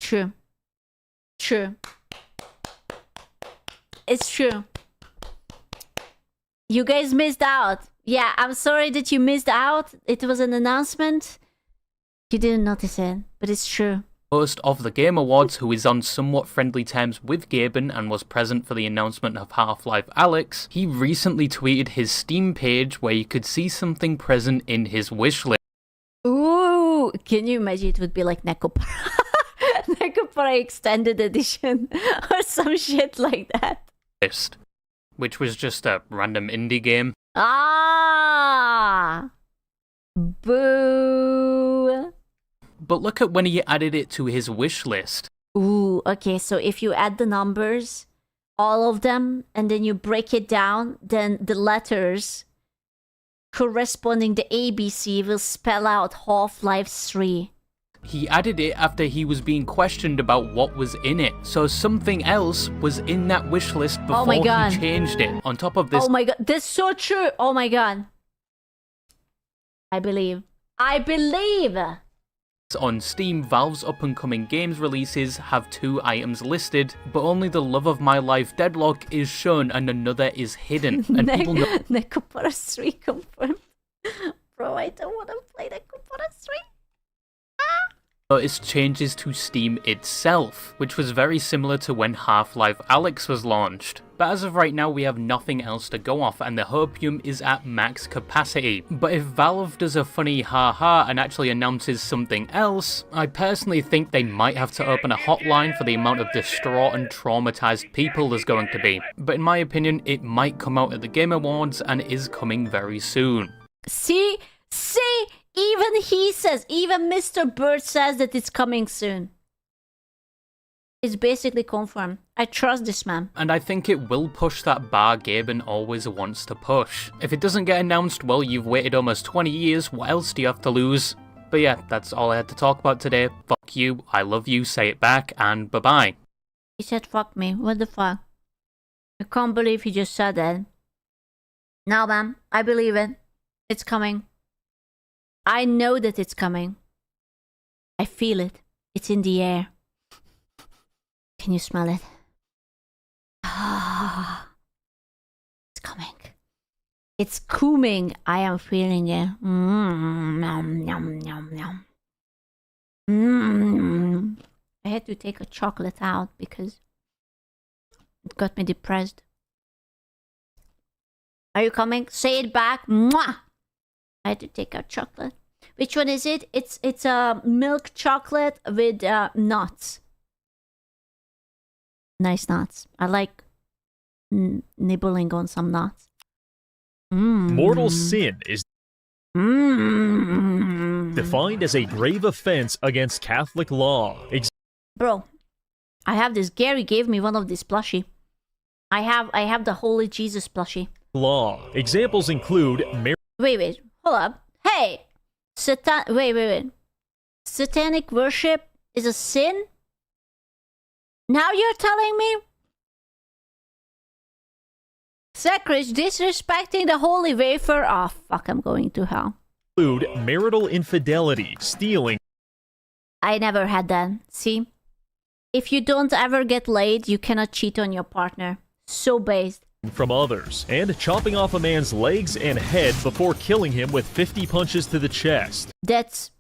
True. True. It's true. You guys missed out. Yeah, I'm sorry that you missed out. It was an announcement. You didn't notice it, but it's true. Host of the Game Awards, who is on somewhat friendly terms with Gaben and was present for the announcement of Half-Life Alyx, he recently tweeted his Steam page where you could see something present in his wishlist. Ooh, can you imagine? It would be like Nekopara. Nekopara Extended Edition or some shit like that. Which was just a random indie game. Ah! Boo! But look at when he added it to his wish list. Ooh, okay, so if you add the numbers, all of them, and then you break it down, then the letters corresponding to ABC will spell out Half-Life 3. He added it after he was being questioned about what was in it. So something else was in that wish list before he changed it. On top of this... Oh my god, that's so true! Oh my god. I believe. On Steam, Valve's up-and-coming games releases have 2 items listed, but only The Love of My Life Deadlock is shown and another is hidden. And people know... Nekopara 3 confirmed. Bro, I don't want to play Nekopara 3. Noticed changes to Steam itself, which was very similar to when Half-Life Alyx was launched. But as of right now, we have nothing else to go off, and the Herpium is at max capacity. But if Valve does a funny haha and actually announces something else, I personally think they might have to open a hotline for the amount of distraught and traumatized people there's going to be. But in my opinion, it might come out at the Game Awards and is coming very soon. See, even he says, even Mr. Bird says that it's coming soon. It's basically confirmed. I trust this man. And I think it will push that bar Gaben always wants to push. If it doesn't get announced, well, you've waited almost 20 years, what else do you have to lose? But yeah, that's all I had to talk about today. Fuck you, I love you, say it back, and bye-bye. He said fuck me, what the fuck? I can't believe he just said that. Now, man, I believe it. It's coming. I know that it's coming. I feel it. It's in the air. Can you smell it? Ah, it's coming. It's coming. I am feeling it. Nom, nom, nom, nom. I had to take a chocolate out because it got me depressed. Are you coming? Say it back. Mwah! I had to take out chocolate. Which one is it? It's a milk chocolate with nuts. Nice nuts. I like nibbling on some nuts. Mortal sin is defined as a grave offense against Catholic law. Bro, I have this. Gary gave me one of these plushie. I have the Holy Jesus plushie. Law. Examples include Wait, hold up. Hey! Wait. Satanic worship is a sin? Now you're telling me? Sacrilege, disrespecting the holy wafer. Oh, fuck, I'm going to hell. Include marital infidelity, stealing. I never had that. See? If you don't ever get laid, you cannot cheat on your partner. So based. From others, and chopping off a man's legs and head before killing him with 50 punches to the chest. That's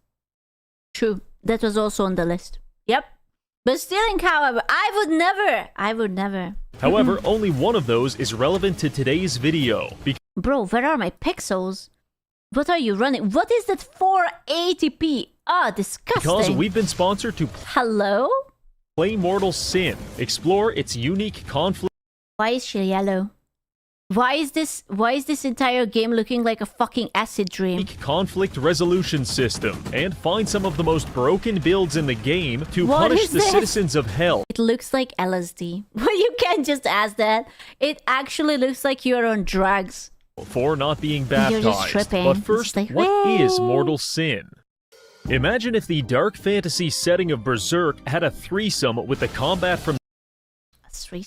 true. That was also on the list. Yep. But stealing, however, I would never. However, only one of those is relevant to today's video. Bro, where are my pixels? What are you running? What is that 480p? Ah, disgusting. Because we've been sponsored to Hello? Play Mortal Sin. Explore its unique conflict. Why is she yellow? Why is this entire game looking like a fucking acid dream? Conflict resolution system, and find some of the most broken builds in the game to punish the citizens of hell. It looks like LSD. Well, you can't just ask that. It actually looks like you're on drugs. For not being baptized. You're just tripping. But first, what is mortal sin? Imagine if the dark fantasy setting of Berserk had a threesome with the combat from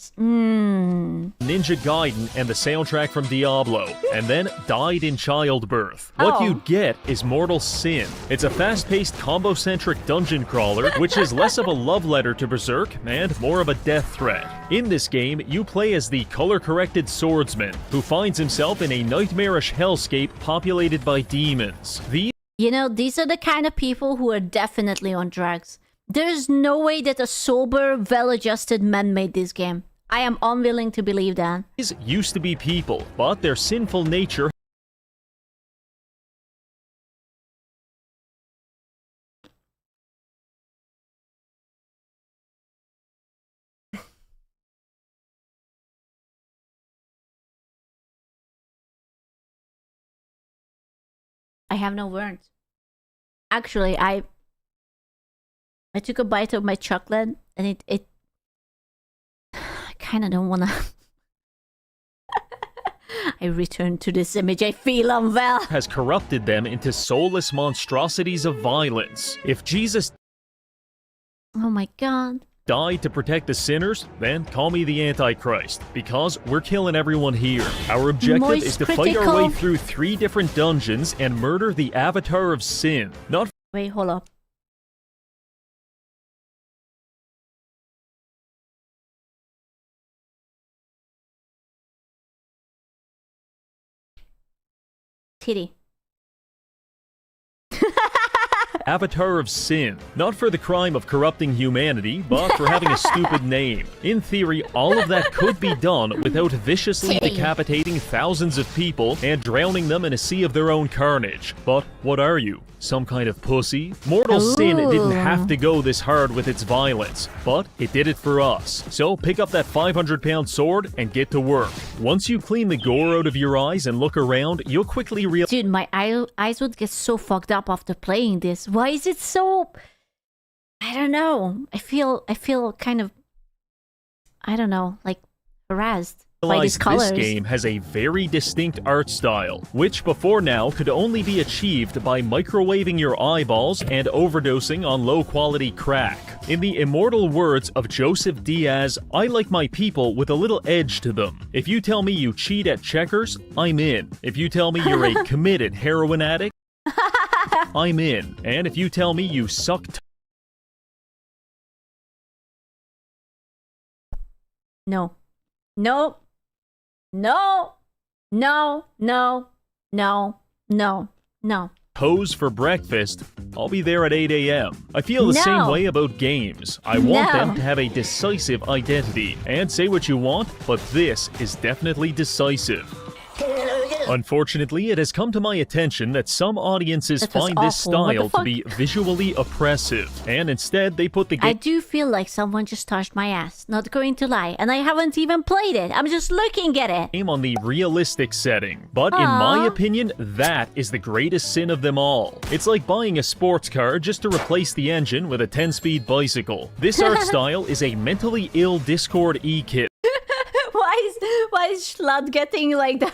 Ninja Gaiden and the soundtrack from Diablo, and then died in childbirth. What you'd get is Mortal Sin. It's a fast-paced, combo-centric dungeon crawler, which is less of a love letter to Berserk and more of a death threat. In this game, you play as the color-corrected swordsman, who finds himself in a nightmarish hellscape populated by demons. You know, these are the kind of people who are definitely on drugs. There's no way that a sober, well-adjusted man made this game. I am unwilling to believe that. These used to be people, but their sinful nature I have no words. Actually, I took a bite of my chocolate and it I kind of don't want to. I return to this image. I feel unwell. Has corrupted them into soulless monstrosities of violence. If Jesus Oh my god. died to protect the sinners, then call me the Antichrist, because we're killing everyone here. Our objective is to fight our way through 3 different dungeons and murder the Avatar of Sin. Wait, hold up. Avatar of Sin. Not for the crime of corrupting humanity, but for having a stupid name. In theory, all of that could be done without viciously decapitating thousands of people and drowning them in a sea of their own carnage. But what are you? Some kind of pussy? Mortal Sin didn't have to go this hard with its violence, but it did it for us. So pick up that 500-pound sword and get to work. Once you clean the gore out of your eyes and look around, you'll quickly realize— Dude, my eyes would get so fucked up after playing this. Why is it so... I don't know. I feel kind of... I don't know, like harassed. This game has a very distinct art style, which before now could only be achieved by microwaving your eyeballs and overdosing on low-quality crack. In the immortal words of Joseph Diaz, I like my people with a little edge to them. If you tell me you cheat at checkers, I'm in. If you tell me you're a committed heroin addict, I'm in. And if you tell me you suck No. No. No. No. No. No. No. No. toes for breakfast, I'll be there at 8 a.m. I feel the same way about games. I want them to have a decisive identity. And say what you want, but this is definitely decisive. Unfortunately, it has come to my attention that some audiences find this style to be visually oppressive, and instead they put the game— I do feel like someone just touched my ass, not going to lie, and I haven't even played it. I'm just looking at it. Game on the realistic setting, but in my opinion, that is the greatest sin of them all. It's like buying a sports car just to replace the engine with a 10-speed bicycle. This art style is a mentally ill Discord e-kit. Why is Schlad getting like that?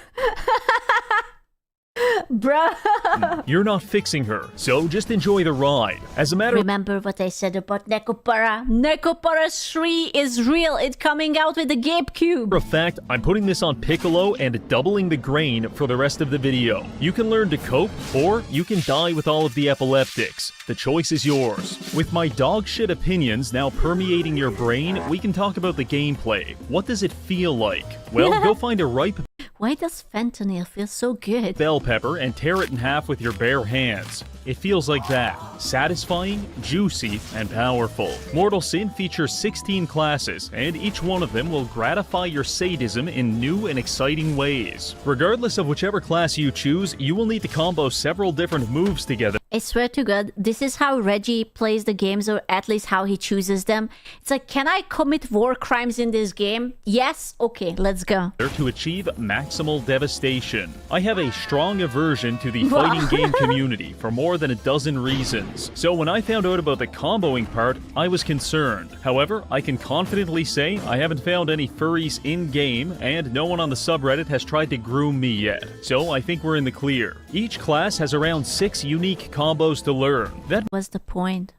Bruh. You're not fixing her, so just enjoy the ride. As a matter— Remember what I said about Nekopara? Nekopara 3 is real. It's coming out with the GameCube. of fact, I'm putting this on Piccolo and doubling the grain for the rest of the video. You can learn to cope, or you can die with all of the epileptics. The choice is yours. With my dog shit opinions now permeating your brain, we can talk about the gameplay. What does it feel like? Well, go find a ripe— Why does fentanyl feel so good? bell pepper and tear it in half with your bare hands. It feels like that. Satisfying, juicy, and powerful. Mortal Sin features 16 classes, and each one of them will gratify your sadism in new and exciting ways. Regardless of whichever class you choose, you will need to combo several different moves together. I swear to God, this is how Reggie plays the games, or at least how he chooses them. It's like, can I commit war crimes in this game? Yes? Okay, let's go. To achieve maximal devastation. I have a strong aversion to the fighting game community for more than a dozen reasons. So when I found out about the comboing part, I was concerned. However, I can confidently say I haven't found any furries in-game, and no one on the subreddit has tried to groom me yet. So I think we're in the clear. Each class has around 6 unique combos to learn. That was the point.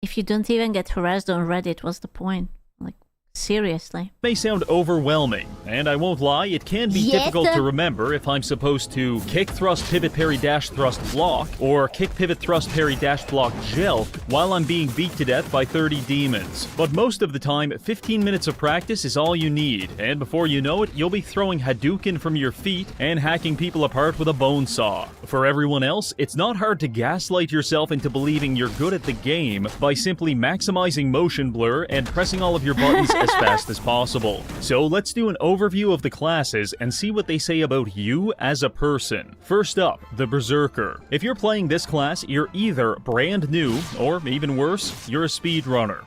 If you don't even get harassed on Reddit, what's the point? Like, seriously. May sound overwhelming, and I won't lie, it can be difficult to remember if I'm supposed to kick, thrust, pivot, parry, dash, thrust, block, or kick, pivot, thrust, parry, dash, block, jelk, while I'm being beat to death by 30 demons. But most of the time, 15 minutes of practice is all you need, and before you know it, you'll be throwing Hadouken from your feet and hacking people apart with a bone saw. For everyone else, it's not hard to gaslight yourself into believing you're good at the game by simply maximizing motion blur and pressing all of your buttons as fast as possible. So let's do an overview of the classes and see what they say about you as a person. First up, the Berserker. If you're playing this class, you're either brand new, or even worse, you're a speedrunner.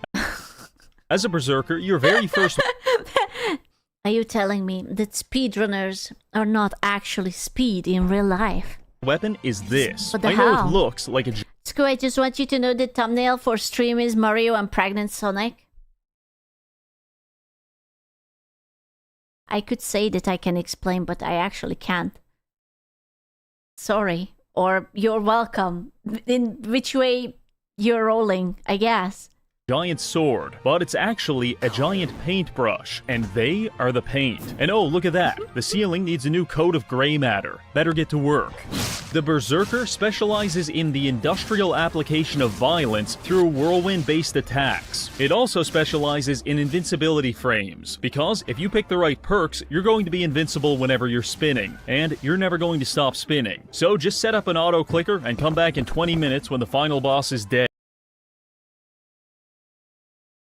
As a Berserker, your very first— Are you telling me that speedrunners are not actually speed in real life? weapon is this. What the I know hell? it looks like a— Sku, I just want you to know the thumbnail for stream is Mario and Pregnant Sonic. I could say that I can explain, but I actually can't. Sorry. Or you're welcome. In which way you're rolling, I guess. giant sword, but it's actually a giant paintbrush, and they are the paint. And oh, look at that. The ceiling needs a new coat of gray matter. Better get to work. The Berserker specializes in the industrial application of violence through whirlwind-based attacks. It also specializes in invincibility frames, because if you pick the right perks, you're going to be invincible whenever you're spinning, and you're never going to stop spinning. So just set up an auto-clicker and come back in 20 minutes when the final boss is dead.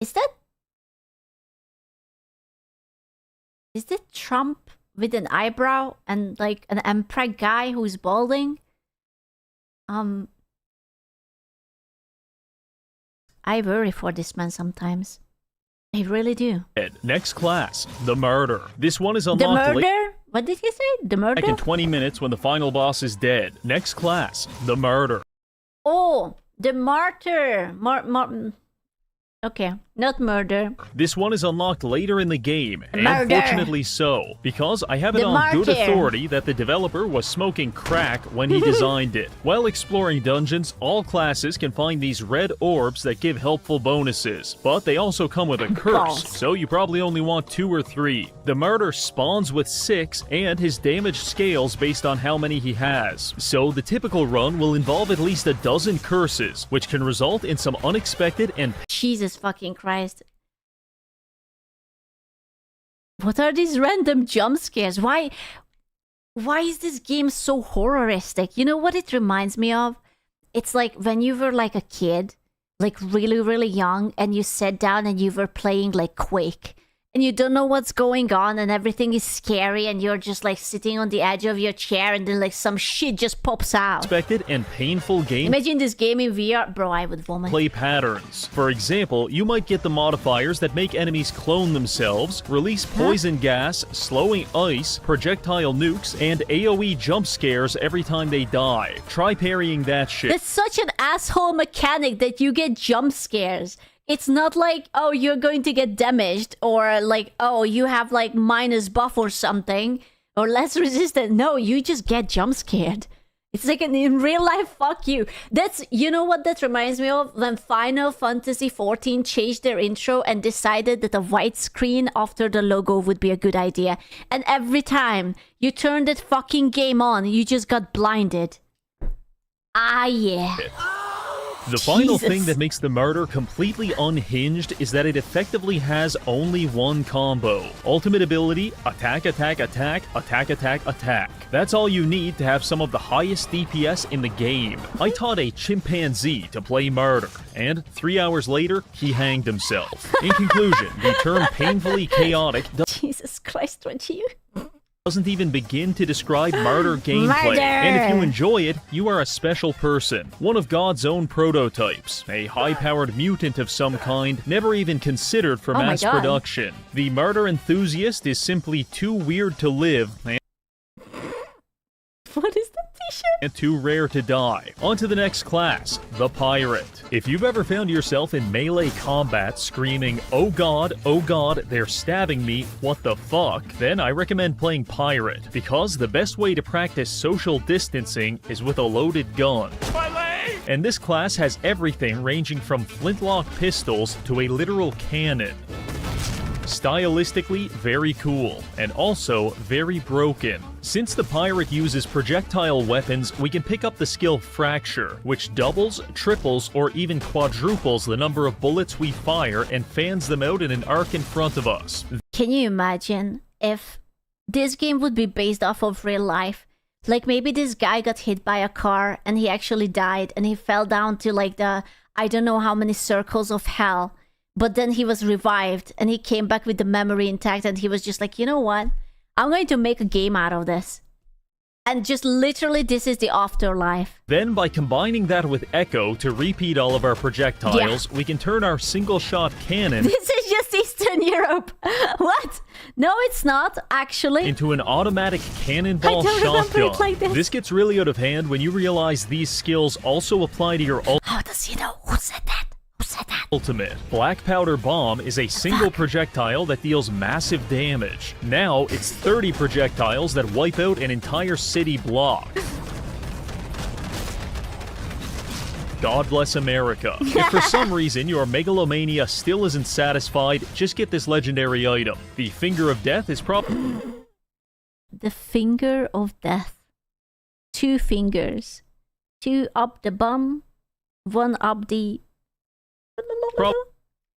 Is that Trump with an eyebrow and like an emperor guy who's balding? I worry for this man sometimes. I really do. Next class, the Murder. This one is The unlocked murder? What did he say? The back murder? in 20 minutes when the final boss is dead. Next class, the Murder. Oh, the martyr. Okay, not murder. This one is unlocked later in the game, and Murder. fortunately so, because I have it The on good martyr. authority that the developer was smoking crack when he designed it. While exploring dungeons, all classes can find these red orbs that give helpful bonuses, but they also come with a curse, Balls. so you probably only want 2 or 3. The Murder spawns with 6, and his damage scales based on how many he has. So the typical run will involve at least a dozen curses, which can result in some unexpected and Jesus fucking Christ. What are these random jump scares? Why is this game so horroristic? You know what it reminds me of? It's like when you were like a kid, like really, really young, and you sat down and you were playing like Quake. And you don't know what's going on and everything is scary and you're just like sitting on the edge of your chair and then like some shit just pops out. unexpected and painful game Imagine this game in VR. Bro, I would vomit. play patterns. For example, you might get the modifiers that make enemies clone themselves, release poison gas, slowing ice, projectile nukes, and AoE jump scares every time they die. Try parrying that shit. That's such an asshole mechanic that you get jump scares. It's not like, oh, you're going to get damaged, or like, oh, you have like minus buff or something, or less resistant. No, you just get jump scared. It's like in real life, fuck you. That's, you know what that reminds me of? When Final Fantasy XIV changed their intro and decided that a white screen after the logo would be a good idea. And every time you turned that fucking game on, you just got blinded. Ah, yeah. The final Jesus. thing that makes the Murder completely unhinged is that it effectively has only one combo. Ultimate ability, attack, attack, attack, attack, attack, attack. That's all you need to have some of the highest DPS in the game. I taught a chimpanzee to play Murder, and 3 hours later, he hanged himself. In conclusion, the term painfully chaotic Jesus Christ, what you? doesn't even begin to describe Murder gameplay. Murder! And if you enjoy it, you are a special person. One of God's own prototypes. A high-powered mutant of some kind, never even considered for Oh my mass God. production. The Murder enthusiast is simply too weird to live, What is that t-shirt? and too rare to die. On to the next class, the Pirate. If you've ever found yourself in melee combat screaming, oh god, they're stabbing me, what the fuck, then I recommend playing Pirate, because the best way to practice social distancing is with a loaded gun. And this class has everything ranging from flintlock pistols to a literal cannon. Stylistically, very cool, and also very broken. Since the Pirate uses projectile weapons, we can pick up the skill Fracture, which doubles, triples, or even quadruples the number of bullets we fire and fans them out in an arc in front of us. Can you imagine if this game would be based off of real life? Like maybe this guy got hit by a car and he actually died and he fell down to like the, I don't know how many circles of hell. But then he was revived and he came back with the memory intact and he was just like, you know what? I'm going to make a game out of this. And just literally, this is the afterlife. Then, by combining that with Echo to repeat all of our projectiles, we can turn our single-shot cannon This is just Eastern Europe. What? No, it's not, actually. into an automatic cannonball I don't remember shotgun. it like this. This gets really out of hand when you realize these skills also apply to your How does he know? Who said that? Who said that? ultimate. Black Powder Bomb is a single projectile that deals massive damage. Now, it's 30 projectiles that wipe out an entire city block. God bless America. If for some reason your megalomania still isn't satisfied, just get this legendary item. The Finger of Death is probably The Finger of Death. 2 fingers. 2 up the bum, 1 up the...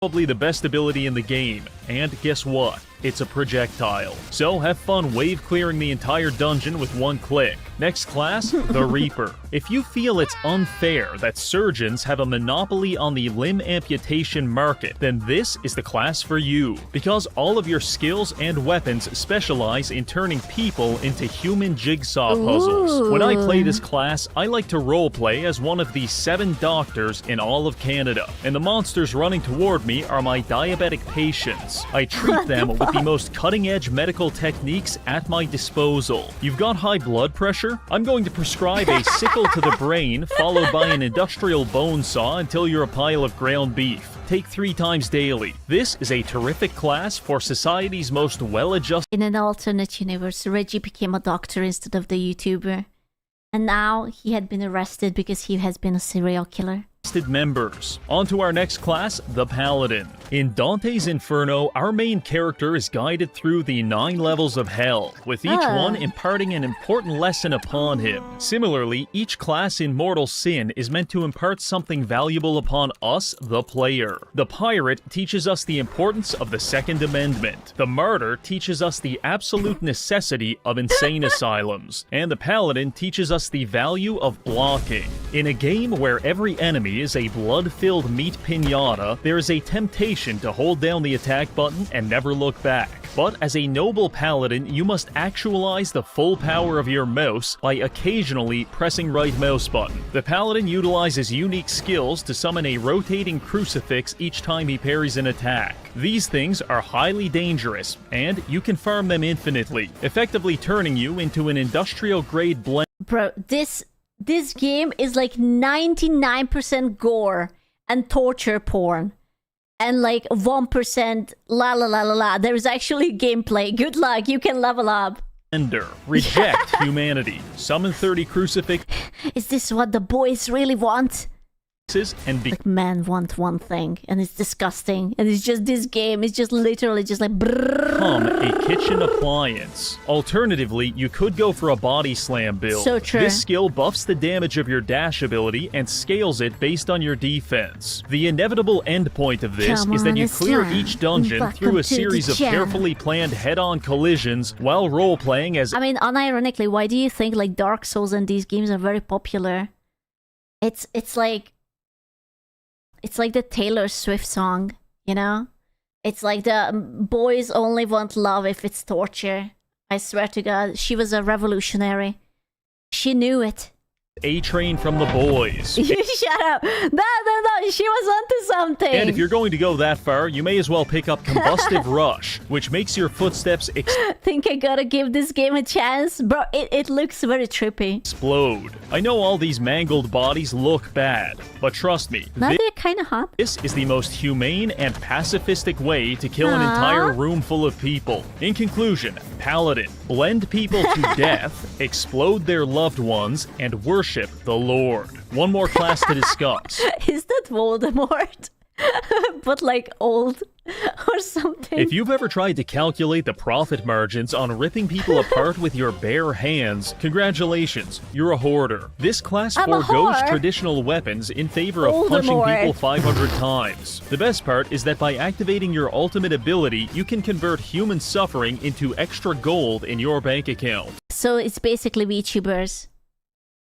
Probably the best ability in the game, and guess what? It's a projectile. So have fun wave clearing the entire dungeon with 1 click. Next class, the Reaper. If you feel it's unfair that surgeons have a monopoly on the limb amputation market, then this is the class for you, because all of your skills and weapons specialize in turning people into human jigsaw puzzles. When I play this class, I like to roleplay as one of the 7 doctors in all of Canada, and the monsters running toward me are my diabetic patients. I treat them with the most cutting-edge medical techniques at my disposal. You've got high blood pressure? I'm going to prescribe a sickle to the brain, followed by an industrial bone saw until you're a pile of ground beef. Take 3 times daily. This is a terrific class for society's most well-adjusted... In an alternate universe, Reggie became a doctor instead of the YouTuber. And now he had been arrested because he has been a serial killer. members. On to our next class, the Paladin. In Dante's Inferno, our main character is guided through the 9 levels of hell, with each one imparting an important lesson upon him. Similarly, each class in Mortal Sin is meant to impart something valuable upon us, the player. The Pirate teaches us the importance of the Second Amendment. The Martyr teaches us the absolute necessity of insane asylums. And the Paladin teaches us the value of blocking. In a game where every enemy is a blood-filled meat piñata, there is a temptation to hold down the attack button and never look back. But as a noble paladin, you must actualize the full power of your mouse by occasionally pressing right mouse button. The paladin utilizes unique skills to summon a rotating crucifix each time he parries an attack. These things are highly dangerous, and you can farm them infinitely, effectively turning you into an industrial-grade blend. Bro, this game is like 99% gore and torture porn. And like 1% la la la la la. There is actually gameplay. Good luck, you can level up. Reject humanity. Summon 30 crucifix. Is this what the boys really want? And like men want one thing, and it's disgusting, and it's just this game is just literally just like become a kitchen appliance. Alternatively, you could go for a body slam build. So true. This skill buffs the damage of your dash ability and scales it based on your defense. The inevitable endpoint of this is that you clear each dungeon through a series of carefully planned head-on collisions while role-playing as... I mean, unironically, why do you think like Dark Souls and these games are very popular? It's like the Taylor Swift song, you know? It's like the boys only want love if it's torture. I swear to God, she was a revolutionary. She knew it. A-Train from the boys. You shut up. No, she was onto something. And if you're going to go that far, you may as well pick up Combustive Rush, which makes your footsteps think I gotta give this game a chance? Bro, it looks very trippy. Explode. I know all these mangled bodies look bad, but trust me, now they're kinda hot. This is the most humane and pacifistic way to kill an entire room full of people. In conclusion, Paladin, blend people to death, explode their loved ones, and worship the Lord. One more class to discuss. Is that Voldemort? But like old or something. If you've ever tried to calculate the profit margins on ripping people apart with your bare hands, congratulations, you're a hoarder. This class forgoes traditional weapons in favor of punching people 500 times. The best part is that by activating your ultimate ability, you can convert human suffering into extra gold in your bank account. So it's basically VTubers.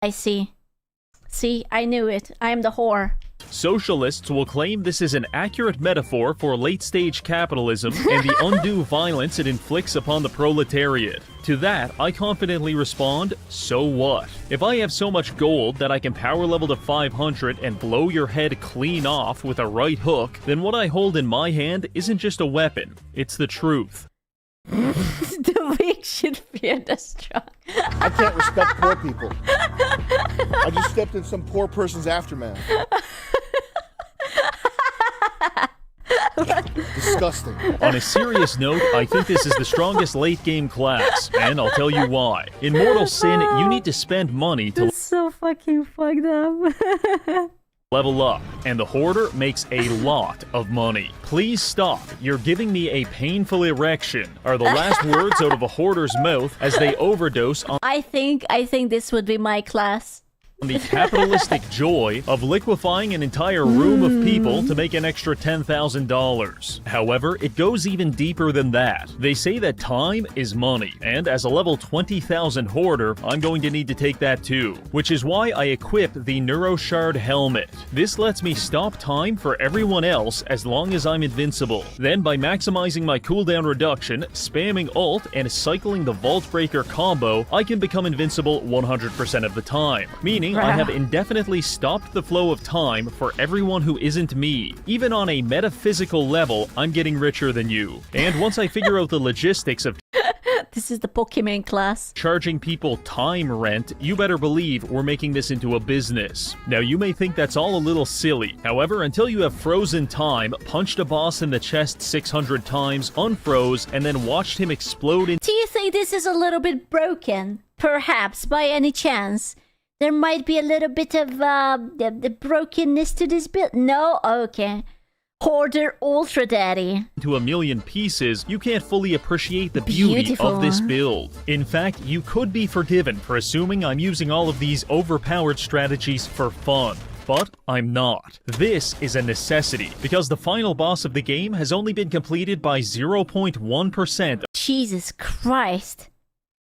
I see. See, I knew it. I am the whore. Socialists will claim this is an accurate metaphor for late-stage capitalism and the undue violence it inflicts upon the proletariat. To that, I confidently respond, so what? If I have so much gold that I can power level to 500 and blow your head clean off with a right hook, then what I hold in my hand isn't just a weapon, it's the truth. The weak should fear the strong. I can't respect poor people. I just stepped in some poor person's aftermath. Disgusting. On a serious note, I think this is the strongest late-game class, and I'll tell you why. In Mortal Sin, you need to spend money to... That's so fucking fucked up. level up, and the hoarder makes a lot of money. Please stop. You're giving me a painful erection, are the last words out of a hoarder's mouth as they overdose on I think this would be my class. the capitalistic joy of liquefying an entire room of people to make an extra $10,000. However, it goes even deeper than that. They say that time is money, and as a level 20,000 hoarder, I'm going to need to take that too, which is why I equip the Neuroshard helmet. This lets me stop time for everyone else as long as I'm invincible. Then by maximizing my cooldown reduction, spamming ult, and cycling the Vault Breaker combo, I can become invincible 100% of the time, meaning I have indefinitely stopped the flow of time for everyone who isn't me. Even on a metaphysical level, I'm getting richer than you. And once I figure out the logistics of this is the Pokemon class. Charging people time rent, you better believe we're making this into a business. Now you may think that's all a little silly. However, until you have frozen time, punched a boss in the chest 600 times, unfroze, and then watched him explode in— Do you think this is a little bit broken? Perhaps, by any chance? There might be a little bit of the brokenness to this build. No? Okay. Hoarder Ultra Daddy. To a million pieces, you can't fully appreciate the beauty of this build. In fact, you could be forgiven for assuming I'm using all of these overpowered strategies for fun. But I'm not. This is a necessity, because the final boss of the game has only been completed by 0.1%. Jesus Christ.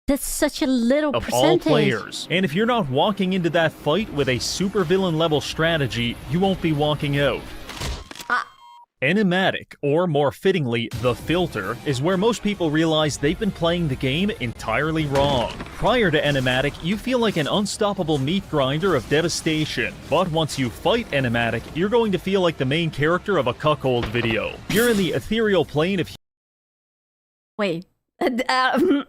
That's such a little of percentage. All players. And if you're not walking into that fight with a supervillain level strategy, you won't be walking out. Enigmatic, or more fittingly, the filter, is where most people realize they've been playing the game entirely wrong. Prior to Enigmatic, you feel like an unstoppable meat grinder of devastation. But once you fight Enigmatic, you're going to feel like the main character of a cuckold video. You're in the ethereal plane of— Wait. Who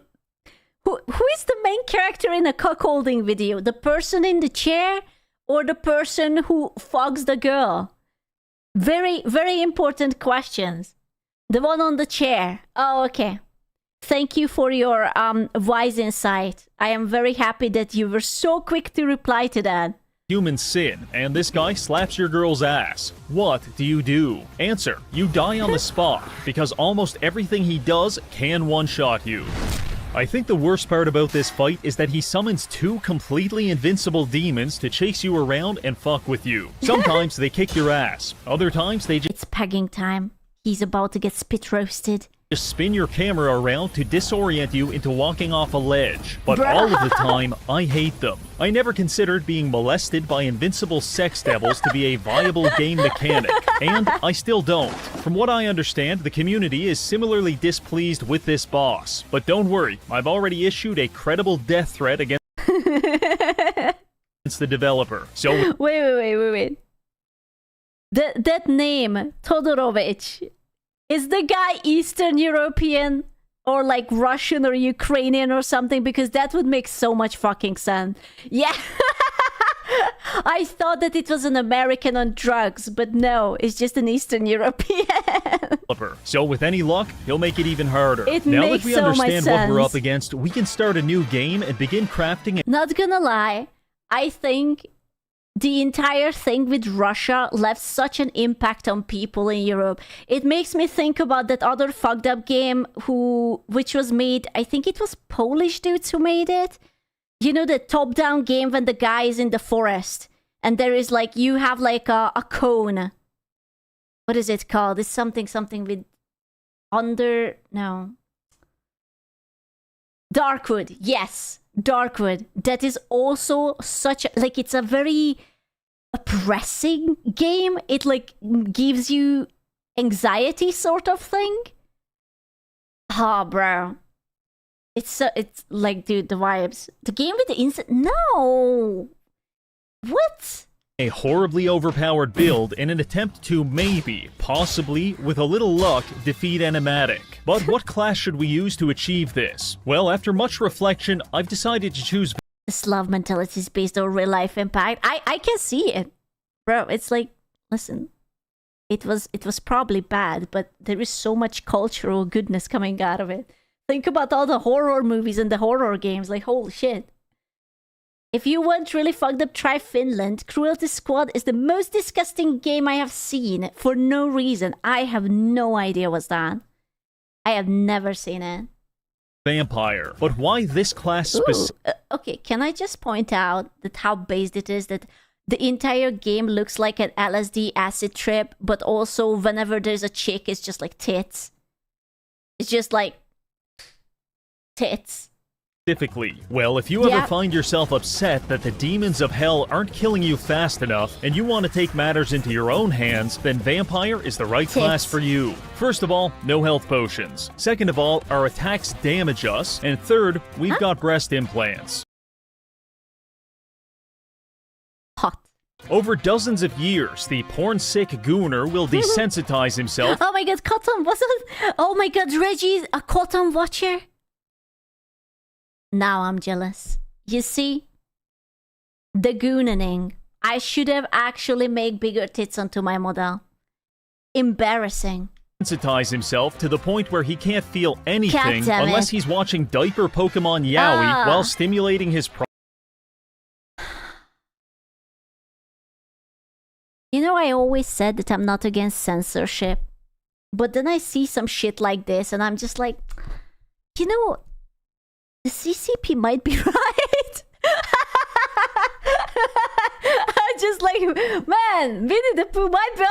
is the main character in a cuckolding video? The person in the chair or the person who fucks the girl? Very, very important questions. The one on the chair. Oh, okay. Thank you for your wise insight. I am very happy that you were so quick to reply to that. Human sin, and this guy slaps your girl's ass. What do you do? Answer: you die on the spot, because almost everything he does can one-shot you. I think the worst part about this fight is that he summons two completely invincible demons to chase you around and fuck with you. Sometimes they kick your ass, other times they just— It's pegging time. He's about to get spit roasted. Just spin your camera around to disorient you into walking off a ledge. But all of the time, I hate them. I never considered being molested by invincible sex devils to be a viable game mechanic, and I still don't. From what I understand, the community is similarly displeased with this boss. But don't worry, I've already issued a credible death threat against the developer. So— Wait. That name, Todorovich, is the guy Eastern European or like Russian or Ukrainian or something? Because that would make so much fucking sense. Yeah. I thought that it was an American on drugs, but no, it's just an Eastern European. So with any luck, he'll make it even harder. It now makes that we so much understand what we're sense. up against, we can start a new game and begin crafting it. Not gonna lie, I think the entire thing with Russia left such an impact on people in Europe. It makes me think about that other fucked up game which was made, I think it was Polish dudes who made it. You know, the top-down game when the guy is in the forest and there is like, you have like a cone. What is it called? It's something with no. Darkwood, yes. Darkwood. That is also such a, like, it's a very oppressing game. It like gives you anxiety sort of thing. Ah, bro. It's like, dude, the vibes. The game with the instant. No. What? A horribly overpowered build in an attempt to maybe, possibly, with a little luck, defeat Enigmatic. But what class should we use to achieve this? Well, after much reflection, I've decided to choose— This love mentality is based on real life impact. I can see it. Bro, it's like, listen, it was probably bad, but there is so much cultural goodness coming out of it. Think about all the horror movies and the horror games, like, holy shit. If you want really fucked up, try Finland. Cruelty Squad is the most disgusting game I have seen for no reason. I have no idea what's that. I have never seen it. Vampire. But why this class specifically? Okay, can I just point out that how based it is that the entire game looks like an LSD acid trip, but also whenever there's a chick, it's just like tits. It's just like tits. Specifically? Well, if you ever find yourself upset that the demons of hell aren't killing you fast enough and you want to take matters into your own hands, then Vampire is the right class for you. First of all, no health potions. Second of all, our attacks damage us. And third, we've got breast implants. Hot. Over dozens of years, the porn-sick gooner will desensitize himself. Oh my god, Cotton, was it? Oh my god, Reggie's a Cotton watcher? Now I'm jealous. You see? The gooning. I should have actually made bigger tits onto my model. Embarrassing. Sensitize himself to the point where he can't feel anything unless he's watching diaper Pokemon Yowie while stimulating his You know, I always said that I'm not against censorship. But then I see some shit like this and I'm just like, you know, the CCP might be right. I'm just like, man, Winnie the Pooh might be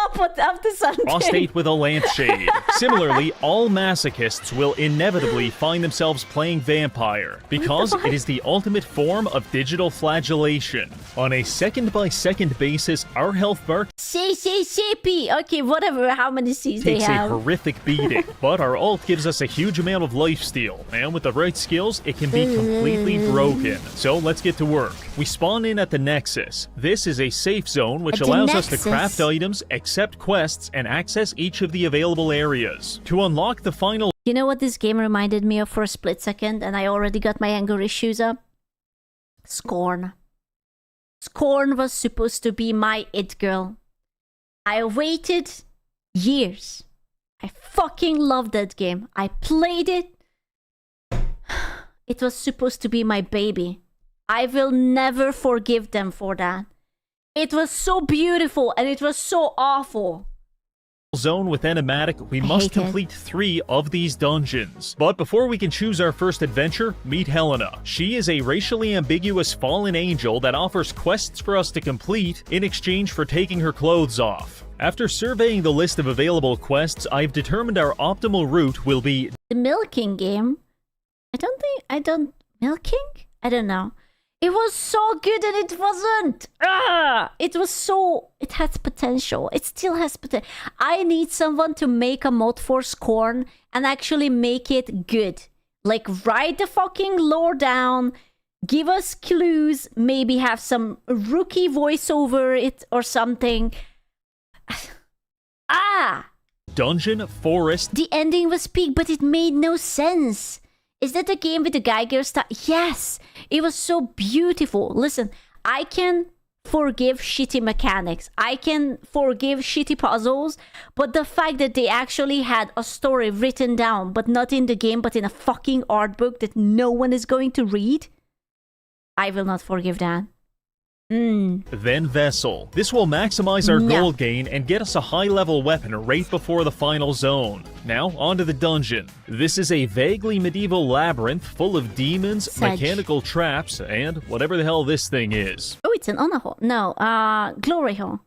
up to something. Prostate with a lampshade. Similarly, all masochists will inevitably find themselves playing Vampire because it is the ultimate form of digital flagellation. On a second-by-second basis, our health bar CCP. Okay, whatever, how many C's they takes have. a horrific beating, but our ult gives us a huge amount of lifesteal, and with the right skills, it can be completely broken. So let's get to work. We spawn in at the Nexus. This is a safe zone which allows us to craft items, accept quests, and access each of the available areas. To unlock the final... You know what this game reminded me of for a split second, and I already got my anger issues up? Scorn. Scorn was supposed to be my it girl. I waited years. I fucking loved that game. I played it. It was supposed to be my baby. I will never forgive them for that. It was so beautiful and it was so awful. Zone with Enigmatic, we must complete 3 of these dungeons. But before we can choose our first adventure, meet Helena. She is a racially ambiguous fallen angel that offers quests for us to complete in exchange for taking her clothes off. After surveying the list of available quests, I've determined our optimal route will be the milking game. Milking? I don't know. It was so good and it wasn't. It has potential. It still has potential. I need someone to make a mod for Scorn and actually make it good. Like, write the fucking lore down, give us clues, maybe have some rookie voice over it or something. Dungeon Forest. The ending was peak, but it made no sense. Is that the game with the Geiger stuff? Yes, it was so beautiful. Listen, I can forgive shitty mechanics. I can forgive shitty puzzles. But the fact that they actually had a story written down, but not in the game, but in a fucking art book that no one is going to read, I will not forgive that. Then Vessel. This will maximize our gold gain and get us a high-level weapon right before the final zone. Now, onto the dungeon. This is a vaguely medieval labyrinth full of demons, mechanical traps, and whatever the hell this thing is. Oh, it's an honor hall. No, glory hall.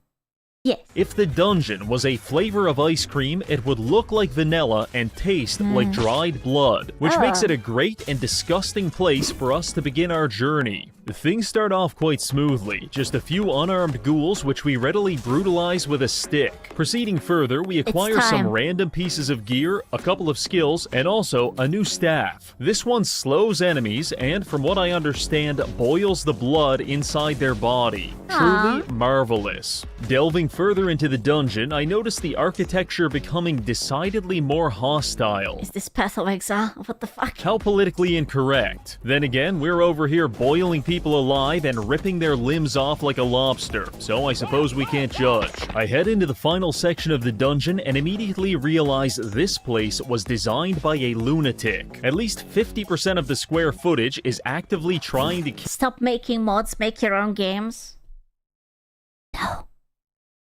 Yes. If the dungeon was a flavor of ice cream, it would look like vanilla and taste like dried blood, which makes it a great and disgusting place for us to begin our journey. Things start off quite smoothly, just a few unarmed ghouls which we readily brutalize with a stick. Proceeding further, we acquire some random pieces of gear, a couple of skills, and also a new staff. This one slows enemies and, from what I understand, boils the blood inside their body. Truly marvelous. Delving further into the dungeon, I noticed the architecture becoming decidedly more hostile. Is this Path of Exile? What the fuck? How politically incorrect. Then again, we're over here boiling people people alive and ripping their limbs off like a lobster, so I suppose we can't judge. I head into the final section of the dungeon and immediately realize this place was designed by a lunatic. At least 50% of the square footage is actively trying to stop making mods, make your own games. No.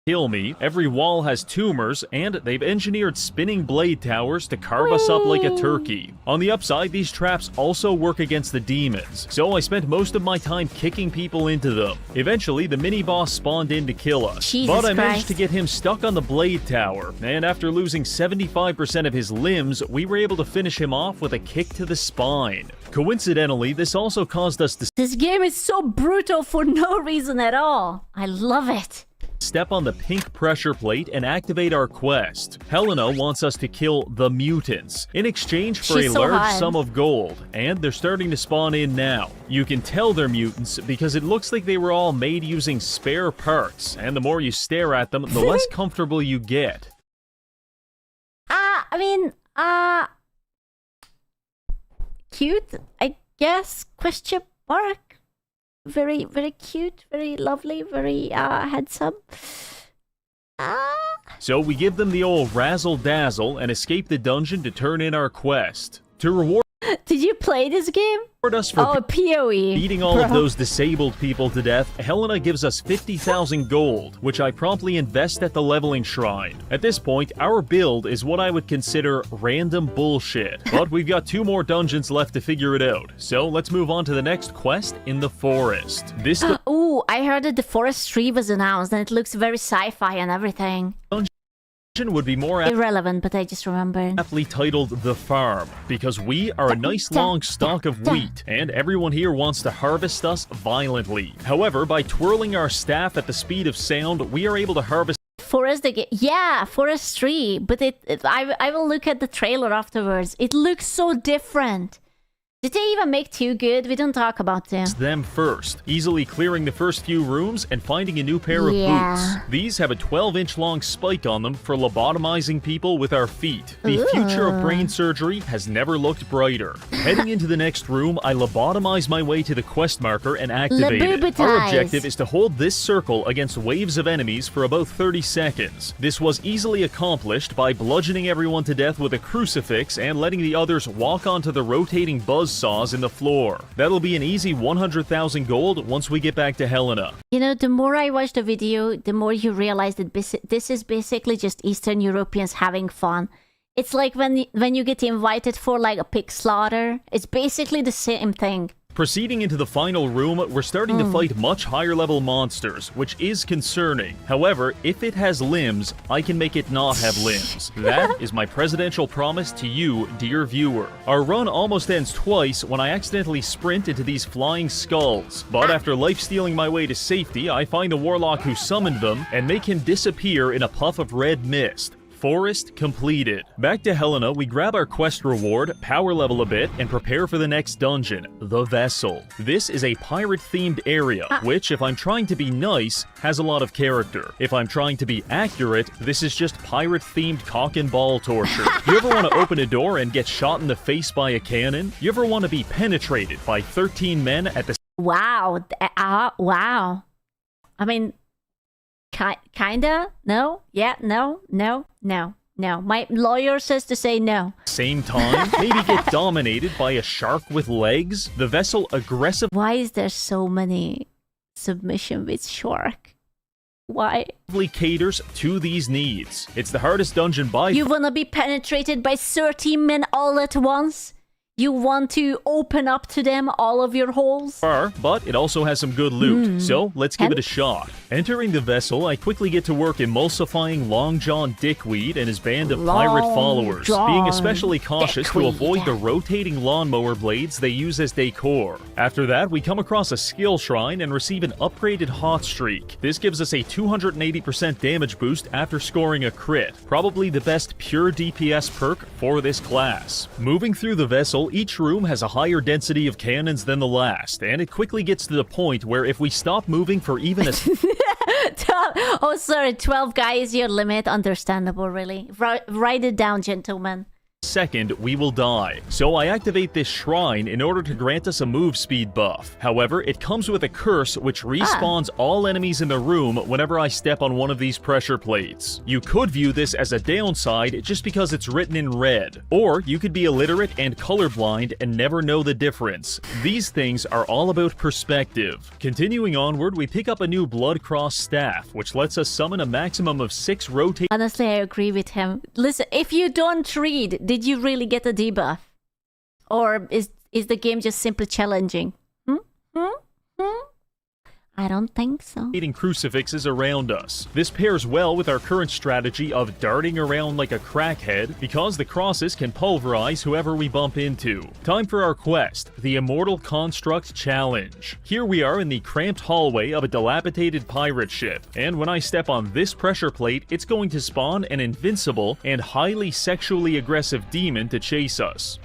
Kill me. Every wall has tumors, and they've engineered spinning blade towers to carve us up like a turkey. On the upside, these traps also work against the demons, so I spent most of my time kicking people into them. Eventually, the mini-boss spawned in to kill us, but I managed to get him stuck on the blade tower, and after losing 75% of his limbs, we were able to finish him off with a kick to the spine. Coincidentally, this also caused us to... This game is so brutal for no reason at all. I love it. Step on the pink pressure plate and activate our quest. Helena wants us to kill the mutants in exchange for a large sum of gold, and they're starting to spawn in now. You can tell they're mutants because it looks like they were all made using spare parts, and the more you stare at them, the less comfortable you get. Cute, I guess, question mark. Very, very cute, very lovely, very handsome. So we give them the old razzle-dazzle and escape the dungeon to turn in our quest. To reward Did you play this game? Us for PoE. Beating all of those disabled people to death, Helena gives us 50,000 gold, which I promptly invest at the leveling shrine. At this point, our build is what I would consider random bullshit, but we've got 2 more dungeons left to figure it out, so let's move on to the next quest in the forest. This Ooh, I heard that the Forest 3 was announced, and it looks very sci-fi and everything. Would be more irrelevant, but I just remembered. Aptly titled The Farm, because we are a nice long stalk of wheat, and everyone here wants to harvest us violently. However, by twirling our staff at the speed of sound, we are able to harvest Forest again. Yeah, Forest 3, but I will look at the trailer afterwards. It looks so different. Did they even make 2 good? We don't talk about them first, easily clearing the first few rooms and finding a new pair of boots. These have a 12-inch long spike on them for lobotomizing people with our feet. The future of brain surgery has never looked brighter. Heading into the next room, I lobotomize my way to the quest marker and activate it. Our objective is to hold this circle against waves of enemies for about 30 seconds. This was easily accomplished by bludgeoning everyone to death with a crucifix and letting the others walk onto the rotating buzz saws in the floor. That'll be an easy 100,000 gold once we get back to Helena. You know, the more I watch the video, the more you realize that this is basically just Eastern Europeans having fun. It's like when you get invited for like a pig slaughter. It's basically the same thing. Proceeding into the final room, we're starting to fight much higher level monsters, which is concerning. However, if it has limbs, I can make it not have limbs. That is my presidential promise to you, dear viewer. Our run almost ends twice when I accidentally sprint into these flying skulls. But after life-stealing my way to safety, I find the warlock who summoned them and make him disappear in a puff of red mist. Forest completed. Back to Helena, we grab our quest reward, power level a bit, and prepare for the next dungeon, the Vessel. This is a pirate-themed area, which, if I'm trying to be nice, has a lot of character. If I'm trying to be accurate, this is just pirate-themed cock and ball torture. You ever want to open a door and get shot in the face by a cannon? You ever want to be penetrated by 13 men at the... Wow. Wow. I mean... Kinda? No? Yeah, no? No? No. No. My lawyer says to say no. Same time, maybe get dominated by a shark with legs? The Vessel aggressive... Why is there so many submission with shark? Why? Caters to these needs. It's the hardest dungeon by... You wanna be penetrated by 13 men all at once? You want to open up to them all of your holes? But it also has some good loot, so let's give it a shot. Entering the Vessel, I quickly get to work emulsifying Long John Dickweed and his band of pirate followers, being especially cautious to avoid the rotating lawnmower blades they use as decor. After that, we come across a skill shrine and receive an upgraded hot streak. This gives us a 280% damage boost after scoring a crit, probably the best pure DPS perk for this class. Moving through the Vessel, each room has a higher density of cannons than the last, and it quickly gets to the point where if we stop moving for even a... Oh, sorry, 12 guys, your limit. Understandable, really. Write it down, gentlemen. second, we will die. So I activate this shrine in order to grant us a move speed buff. However, it comes with a curse which respawns all enemies in the room whenever I step on one of these pressure plates. You could view this as a downside just because it's written in red. Or you could be illiterate and colorblind and never know the difference. These things are all about perspective. Continuing onward, we pick up a new Blood Cross staff, which lets us summon a maximum of 6 rotate. Honestly, I agree with him. Listen, if you don't read, did you really get a debuff? Or is the game just simply challenging? I don't think so. Crucifixes around us. This pairs well with our current strategy of darting around like a crackhead because the crosses can pulverize whoever we bump into. Time for our quest, the Immortal Construct Challenge. Here we are in the cramped hallway of a dilapidated pirate ship, and when I step on this pressure plate, it's going to spawn an invincible and highly sexually aggressive demon to chase us.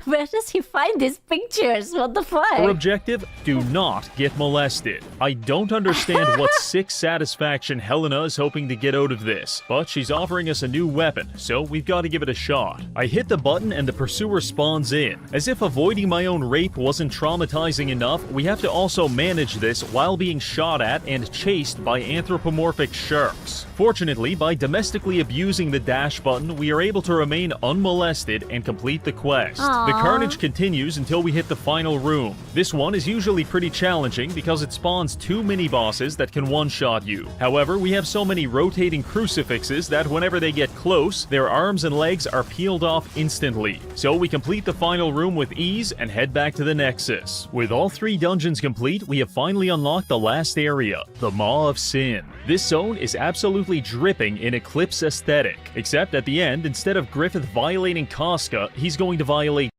Where does he find these pictures? What the fuck? Our objective? Do not get molested. I don't understand what sick satisfaction Helena is hoping to get out of this, but she's offering us a new weapon, so we've got to give it a shot. I hit the button and the pursuer spawns in. As if avoiding my own rape wasn't traumatizing enough, we have to also manage this while being shot at and chased by anthropomorphic sharks. Fortunately, by domestically abusing the dash button, we are able to remain unmolested and complete the quest. Aww. The carnage continues until we hit the final room. This one is usually pretty challenging because it spawns 2 mini-bosses that can one-shot you. However, we have so many rotating crucifixes that whenever they get close, their arms and legs are peeled off instantly. So we complete the final room with ease and head back to the Nexus. With all 3 dungeons complete, we have finally unlocked the last area, the Maw of Sin. This zone is absolutely dripping in Eclipse aesthetic, except at the end, instead of Griffith violating Casca, he's going to violate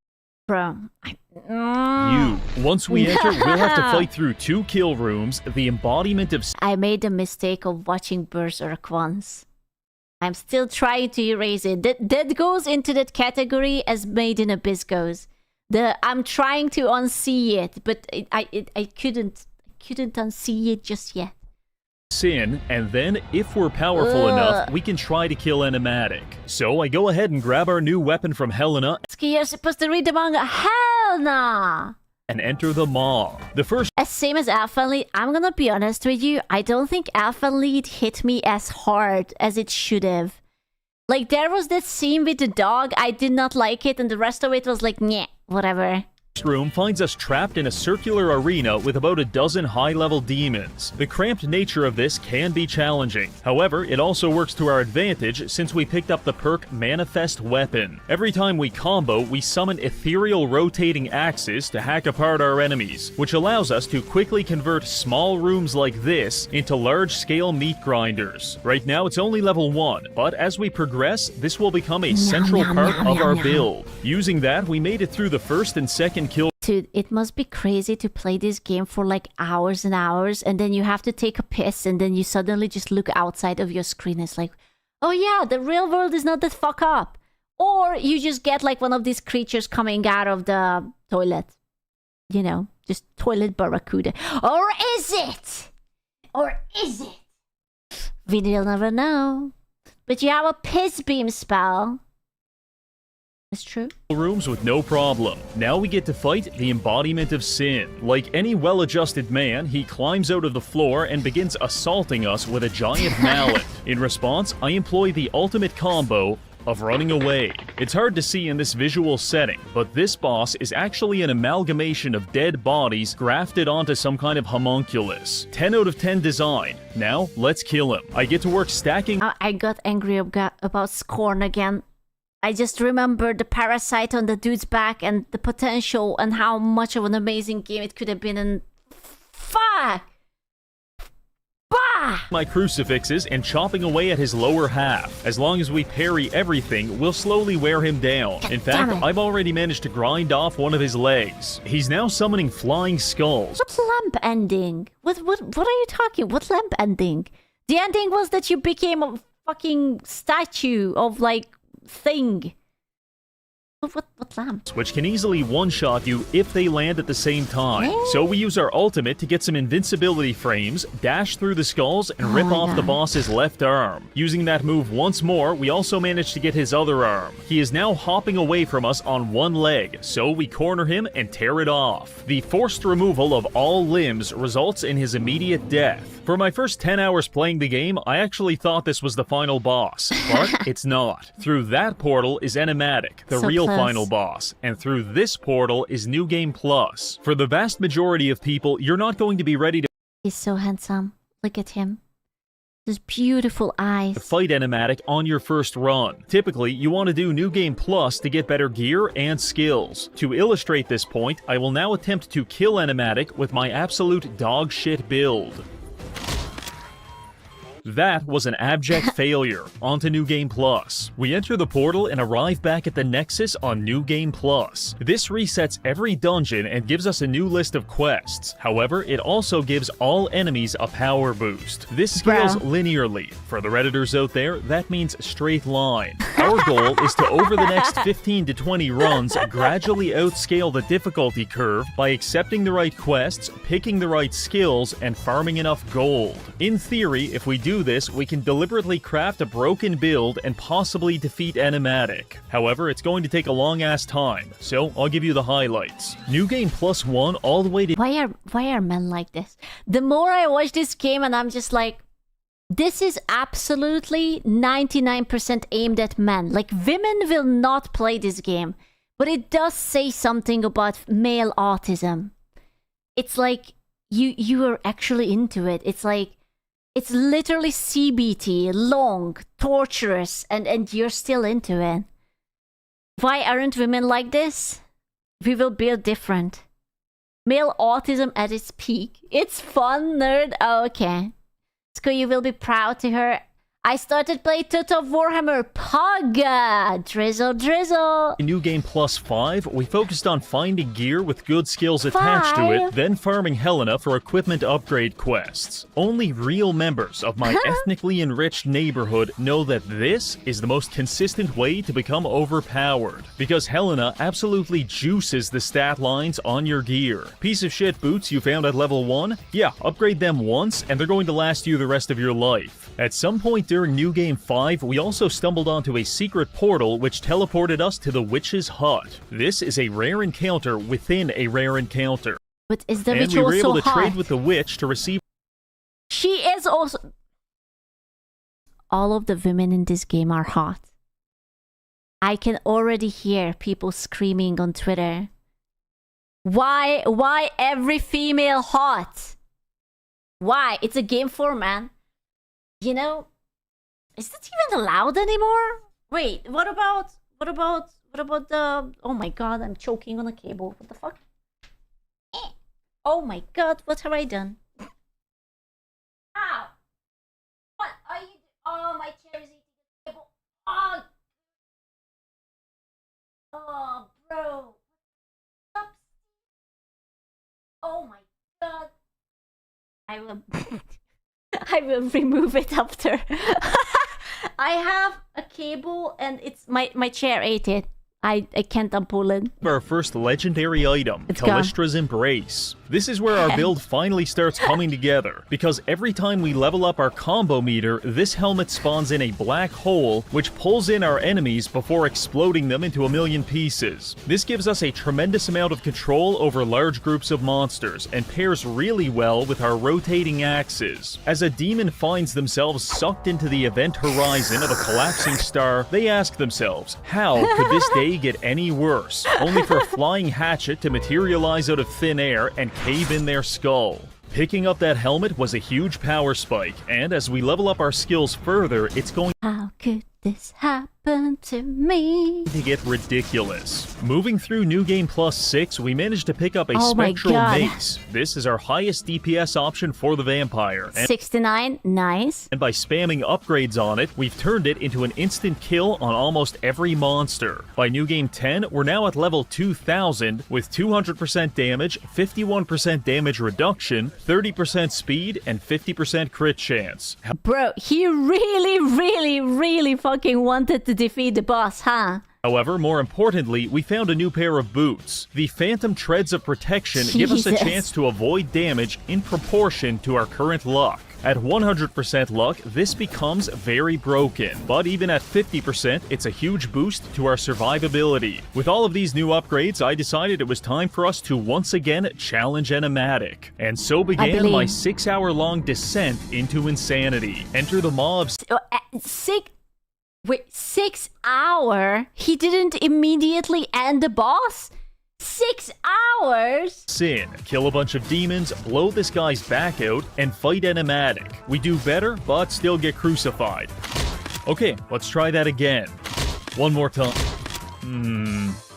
Bro. you. Once we enter, we'll have to fight through 2 kill rooms, the embodiment of... I made the mistake of watching Berserk once. I'm still trying to erase it. That goes into that category as Made in Abyss goes. I'm trying to unsee it, but I couldn't unsee it just yet. Sin, and then, if we're powerful enough, we can try to kill Animatic. So I go ahead and grab our new weapon from Helena. You're supposed to read the manga. Hell nah! And enter the Maw. The first... Same as Alpha Lead, I'm gonna be honest with you, I don't think Alpha Lead hit me as hard as it should have. Like, there was this scene with the dog, I did not like it, and the rest of it was like, nyeh, whatever. room finds us trapped in a circular arena with about a dozen high-level demons. The cramped nature of this can be challenging. However, it also works to our advantage since we picked up the perk Manifest Weapon. Every time we combo, we summon ethereal rotating axes to hack apart our enemies, which allows us to quickly convert small rooms like this into large-scale meat grinders. Right now, it's only level 1, but as we progress, this will become a central part of our build. Using that, we made it through the first and second kill. Dude, it must be crazy to play this game for like hours and hours, and then you have to take a piss, and then you suddenly just look outside of your screen. It's like, oh yeah, the real world is not that fuck up. Or you just get like one of these creatures coming out of the toilet. You know, just toilet barracuda. Or is it? Or is it? We'll never know. But you have a piss beam spell. It's true. Rooms with no problem. Now we get to fight the embodiment of sin. Like any well-adjusted man, he climbs out of the floor and begins assaulting us with a giant mallet. In response, I employ the ultimate combo of running away. It's hard to see in this visual setting, but this boss is actually an amalgamation of dead bodies grafted onto some kind of homunculus. 10 out of 10 design. Now, let's kill him. I get to work stacking... I got angry about Scorn again. I just remember the parasite on the dude's back and the potential and how much of an amazing game it could have been, and fuck! Bah! My crucifixes and chopping away at his lower half. As long as we parry everything, we'll slowly wear him down. In fact, I've already managed to grind off one of his legs. He's now summoning flying skulls. What lamp ending? What are you talking? What lamp ending? The ending was that you became a fucking statue of like thing. What lamp. which can easily one-shot you if they land at the same time. So we use our ultimate to get some invincibility frames, dash through the skulls, and rip off the boss's left arm. Using that move once more, we also managed to get his other arm. He is now hopping away from us on one leg, so we corner him and tear it off. The forced removal of all limbs results in his immediate death. For my first 10 hours playing the game, I actually thought this was the final boss, but it's not. Through that portal is Enigmatic, the real final boss, and through this portal is New Game Plus. For the vast majority of people, you're not going to be ready to He's so handsome. Look at him. Those beautiful eyes. fight Enigmatic on your first run. Typically, you want to do New Game Plus to get better gear and skills. To illustrate this point, I will now attempt to kill Enigmatic with my absolute dog shit build. That was an abject failure. On to New Game Plus. We enter the portal and arrive back at the Nexus on New Game Plus. This resets every dungeon and gives us a new list of quests. However, it also gives all enemies a power boost. This scales linearly. For the Redditors out there, that means straight line. Our goal is to, over the next 15 to 20 runs, gradually outscale the difficulty curve by accepting the right quests, picking the right skills, and farming enough gold. In theory, if we do this, we can deliberately craft a broken build and possibly defeat Enigmatic. However, it's going to take a long-ass time, so I'll give you the highlights. New Game Plus 1 all the way to... Why are men like this? The more I watch this game and I'm just like, this is absolutely 99% aimed at men. Like, women will not play this game, but it does say something about male autism. It's like, you are actually into it. It's like, it's literally CBT, long, torturous, and you're still into it. Why aren't women like this? We will build different. Male autism at its peak. It's fun, nerd. Oh, okay. Sku, you will be proud to hear. I started playing Toto Warhammer Pog. Drizzle, drizzle. In New Game Plus 5, we focused on finding gear with good skills attached to it, then farming Helena for equipment upgrade quests. Only real members of my ethnically enriched neighborhood know that this is the most consistent way to become overpowered, because Helena absolutely juices the stat lines on your gear. Piece of shit boots you found at level 1? Yeah, upgrade them once and they're going to last you the rest of your life. At some point during New Game 5, we also stumbled onto a secret portal which teleported us to the Witch's Hut. This is a rare encounter within a rare encounter. But is the and witch we were also able to hot? trade with the witch to receive... She is also... All of the women in this game are hot. I can already hear people screaming on Twitter. Why every female hot? Why? It's a game for man. You know, is that even allowed anymore? Wait, what about the... Oh my god, I'm choking on a cable. What the fuck? Oh my god, what have I done? Ow! What are you... Oh, my chair is eating the cable. Oh, bro. Oh my god. I will remove it after. I have a cable and it's my chair ate it. I can't unpull it. Our first legendary item, Callistra's Embrace. This is where our build finally starts coming together, because every time we level up our combo meter, this helmet spawns in a black hole, which pulls in our enemies before exploding them into a million pieces. This gives us a tremendous amount of control over large groups of monsters, and pairs really well with our rotating axes. As a demon finds themselves sucked into the event horizon of a collapsing star, they ask themselves, how could this day get any worse? Only for a flying hatchet to materialize out of thin air and cave in their skull. Picking up that helmet was a huge power spike, and as we level up our skills further, it's going How could this happen to me? to get ridiculous. Moving through New Game Plus 6, we managed to pick up a Oh my Spectral God. Mace. This is our highest DPS option for the vampire. And 69, nice. by spamming upgrades on it, we've turned it into an instant kill on almost every monster. By New Game 10, we're now at level 2000 with 200% damage, 51% damage reduction, 30% speed, and 50% crit chance. Bro, he really fucking wanted to defeat the boss, huh? However, more importantly, we found a new pair of boots. The Phantom Treads of Protection give us a chance to avoid damage in proportion to our current luck. At 100% luck, this becomes very broken, but even at 50%, it's a huge boost to our survivability. With all of these new upgrades, I decided it was time for us to once again challenge Animatic. And so began my 6-hour-long descent into insanity. Enter the mobs. 6 hours? He didn't immediately end the boss? 6 hours? Sin, kill a bunch of demons, blow this guy's back out, and fight Animatic. We do better, but still get crucified. Okay, let's try that again. One more time.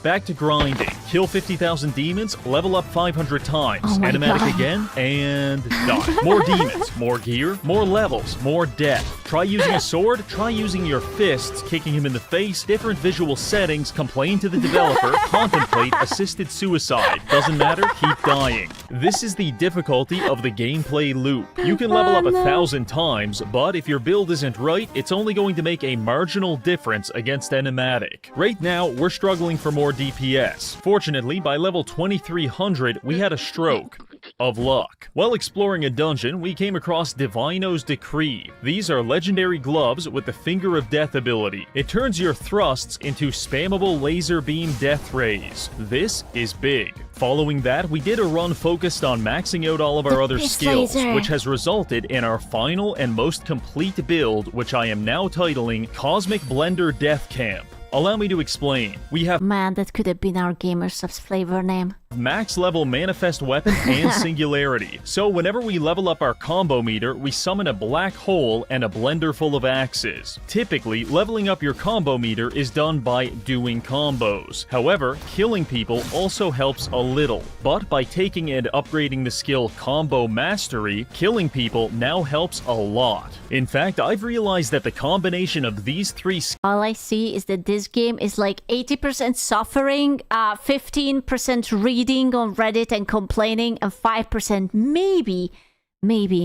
Back to grinding. Kill 50,000 demons, level up 500 times. Animatic again, and die. More demons, more gear, more levels, more death. Try using a sword, try using your fists, kicking him in the face, different visual settings, complain to the developer, contemplate assisted suicide. Doesn't matter, keep dying. This is the difficulty of the gameplay loop. You can level up 1,000 times, but if your build isn't right, it's only going to make a marginal difference against Animatic. Right now, we're struggling for more DPS. Fortunately, by level 2300, we had a stroke of luck. While exploring a dungeon, we came across Divino's Decree. These are legendary gloves with the Finger of Death ability. It turns your thrusts into spammable laser beam death rays. This is big. Following that, we did a run focused on maxing out all of our other skills, which has resulted in our final and most complete build, which I am now titling Cosmic Blender Death Camp. Allow me to explain. We have... Man, that could have been our GAMERSUPPS flavor name. Max level manifest weapon and singularity. So whenever we level up our combo meter, we summon a black hole and a blender full of axes. Typically, leveling up your combo meter is done by doing combos. However, killing people also helps a little. But by taking and upgrading the skill Combo Mastery, killing people now helps a lot. In fact, I've realized that the combination of these three... All I see is that this game is like 80% suffering, 15% reading on Reddit and complaining, and 5% maybe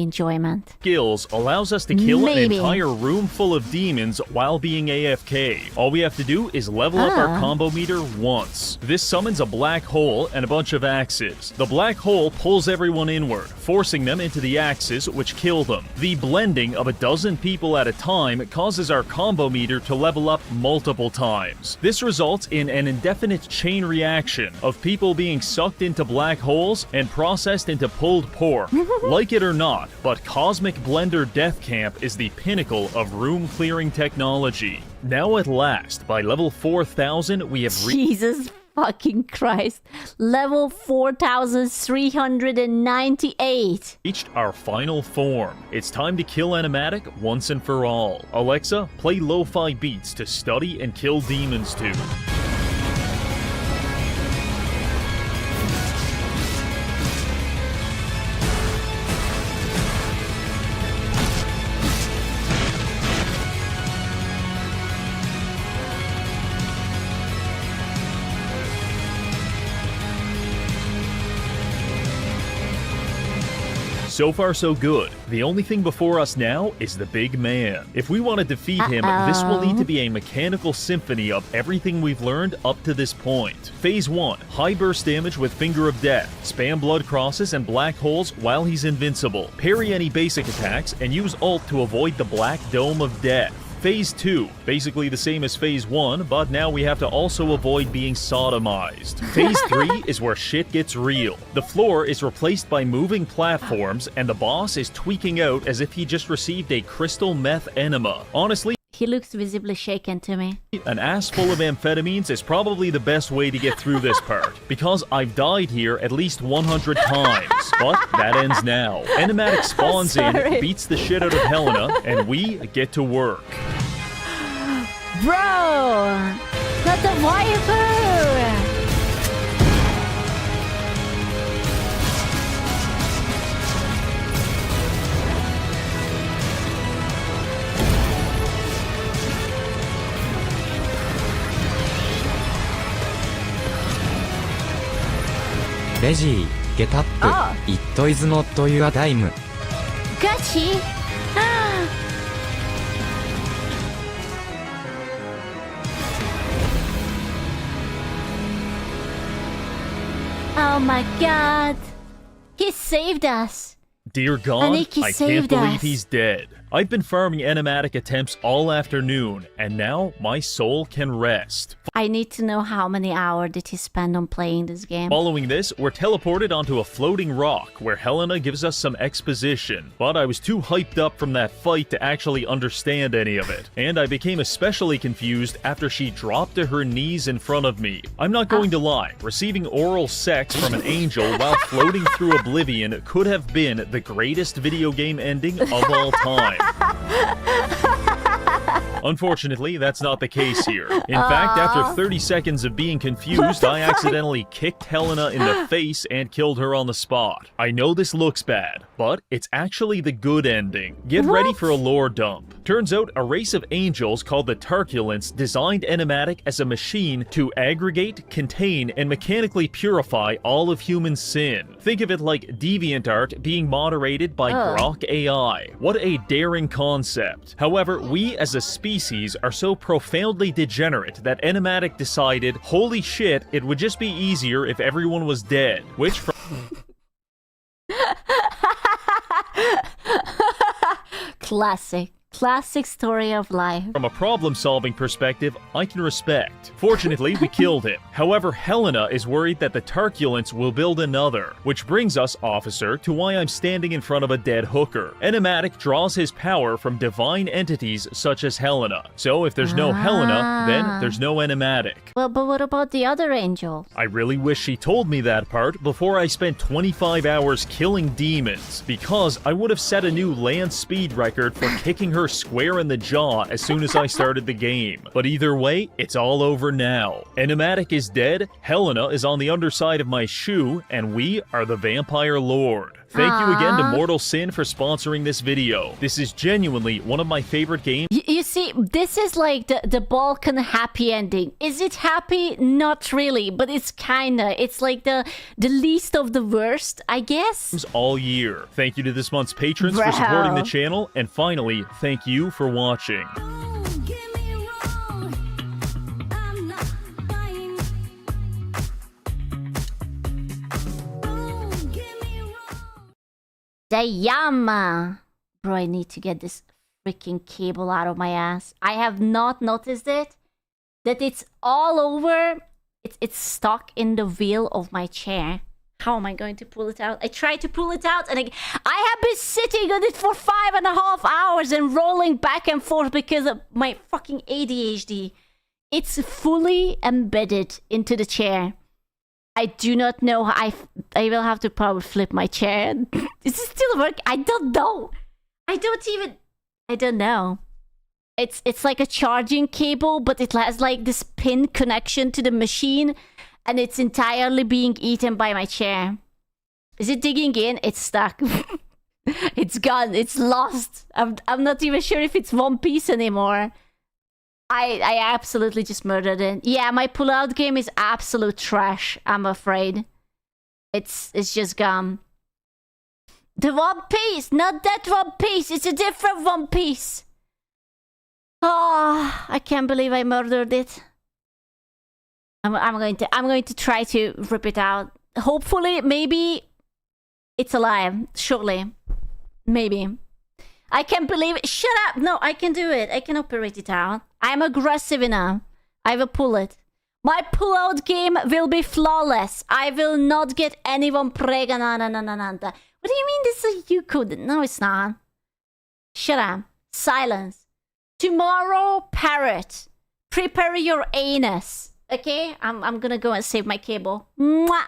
enjoyment. Skills allows us to kill an entire room full of demons while being AFK. All we have to do is level up our combo meter once. This summons a black hole and a bunch of axes. The black hole pulls everyone inward, forcing them into the axes, which kill them. The blending of a dozen people at a time causes our combo meter to level up multiple times. This results in an indefinite chain reaction of people being sucked into black holes and processed into pulled pork. Like it or not, but Cosmic Blender Death Camp is the pinnacle of room clearing technology. Now at last, by level 4000, we have Jesus fucking Christ. Level 4398. Reached our final form. It's time to kill Animatic once and for all. Alexa, play lo-fi beats to study and kill demons to. So far, so good. The only thing before us now is the big man. If we want to defeat him, this will need to be a mechanical symphony of everything we've learned up to this point. Phase 1, high burst damage with Finger of Death. Spam blood crosses and black holes while he's invincible. Parry any basic attacks and use ult to avoid the black dome of death. Phase 2, basically the same as Phase 1, but now we have to also avoid being sodomized. Phase 3 is where shit gets real. The floor is replaced by moving platforms, and the boss is tweaking out as if he just received a crystal meth enema. Honestly, he looks visibly shaken to me. An ass full of amphetamines is probably the best way to get through this part, because I've died here at least 100 times. But that ends now. Animatic spawns in, beats the shit out of Helena, and we get to work. Bro! Not the waifu! Reggie, get up. It is not your time. Gachi? Oh my god. He saved us. Dear God, I can't saved believe us. he's dead. I've been farming animatic attempts all afternoon, and now my soul can rest. I need to know how many hours did he spend on playing this game. Following this, we're teleported onto a floating rock where Helena gives us some exposition, but I was too hyped up from that fight to actually understand any of it, and I became especially confused after she dropped to her knees in front of me. I'm not going to lie, receiving oral sex from an angel while floating through oblivion could have been the greatest video game ending of all time. Unfortunately, that's not the case here. In fact, after 30 seconds of being confused, I accidentally kicked Helena in the face and killed her on the spot. I know this looks bad, but it's actually the good ending. Get ready for a lore dump. Turns out a race of angels called the Tarculents designed Animatic as a machine to aggregate, contain, and mechanically purify all of human sin. Think of it like DeviantArt being moderated by Grok AI. What a daring concept. However, we as a species are so profoundly degenerate that Animatic decided, holy shit, it would just be easier if everyone was dead, which Classic story of life. From a problem-solving perspective, I can respect. Fortunately, we killed him. However, Helena is worried that the Tarculents will build another, which brings us, officer, to why I'm standing in front of a dead hooker. Animatic draws his power from divine entities such as Helena. So if there's no Helena, then there's no Animatic. Well, but what about the other angels? I really wish she told me that part before I spent 25 hours killing demons, because I would have set a new land speed record for kicking her square in the jaw as soon as I started the game. But either way, it's all over now. Animatic is dead, Helena is on the underside of my shoe, and we are the Vampire Lord. Thank you again to Mortal Sin for sponsoring this video. This is genuinely one of my favorite games. You see, this is like the Balkan happy ending. Is it happy? Not really, but it's kinda. It's like the least of the worst, I guess. All year. Thank you to this month's patrons for supporting the channel, and finally, thank you for watching. Damn! Bro, I need to get this freaking cable out of my ass. I have not noticed it. That it's all over. It's stuck in the wheel of my chair. How am I going to pull it out? I tried to pull it out and I have been sitting on it for 5.5 hours and rolling back and forth because of my fucking ADHD. It's fully embedded into the chair. I do not know. I will have to probably flip my chair. Is it still working? I don't know. I don't know. It's like a charging cable, but it has like this pin connection to the machine, and it's entirely being eaten by my chair. Is it digging in? It's stuck. It's gone. It's lost. I'm not even sure if it's one piece anymore. I absolutely just murdered it. Yeah, my pull-out game is absolute trash, I'm afraid. It's just gone. The One Piece! Not that One Piece! It's a different One Piece! Oh, I can't believe I murdered it. I'm going to try to rip it out. Hopefully, maybe it's alive. Surely. Maybe. I can't believe it. Shut up! No, I can do it. I can operate it out. I'm aggressive enough. I will pull it. My pull-out game will be flawless. I will not get anyone pregnant. What do you mean this is you could? No, it's not. Shut up. Silence. Tomorrow, parrot. Prepare your anus. Okay? I'm gonna go and save my cable. Mwah!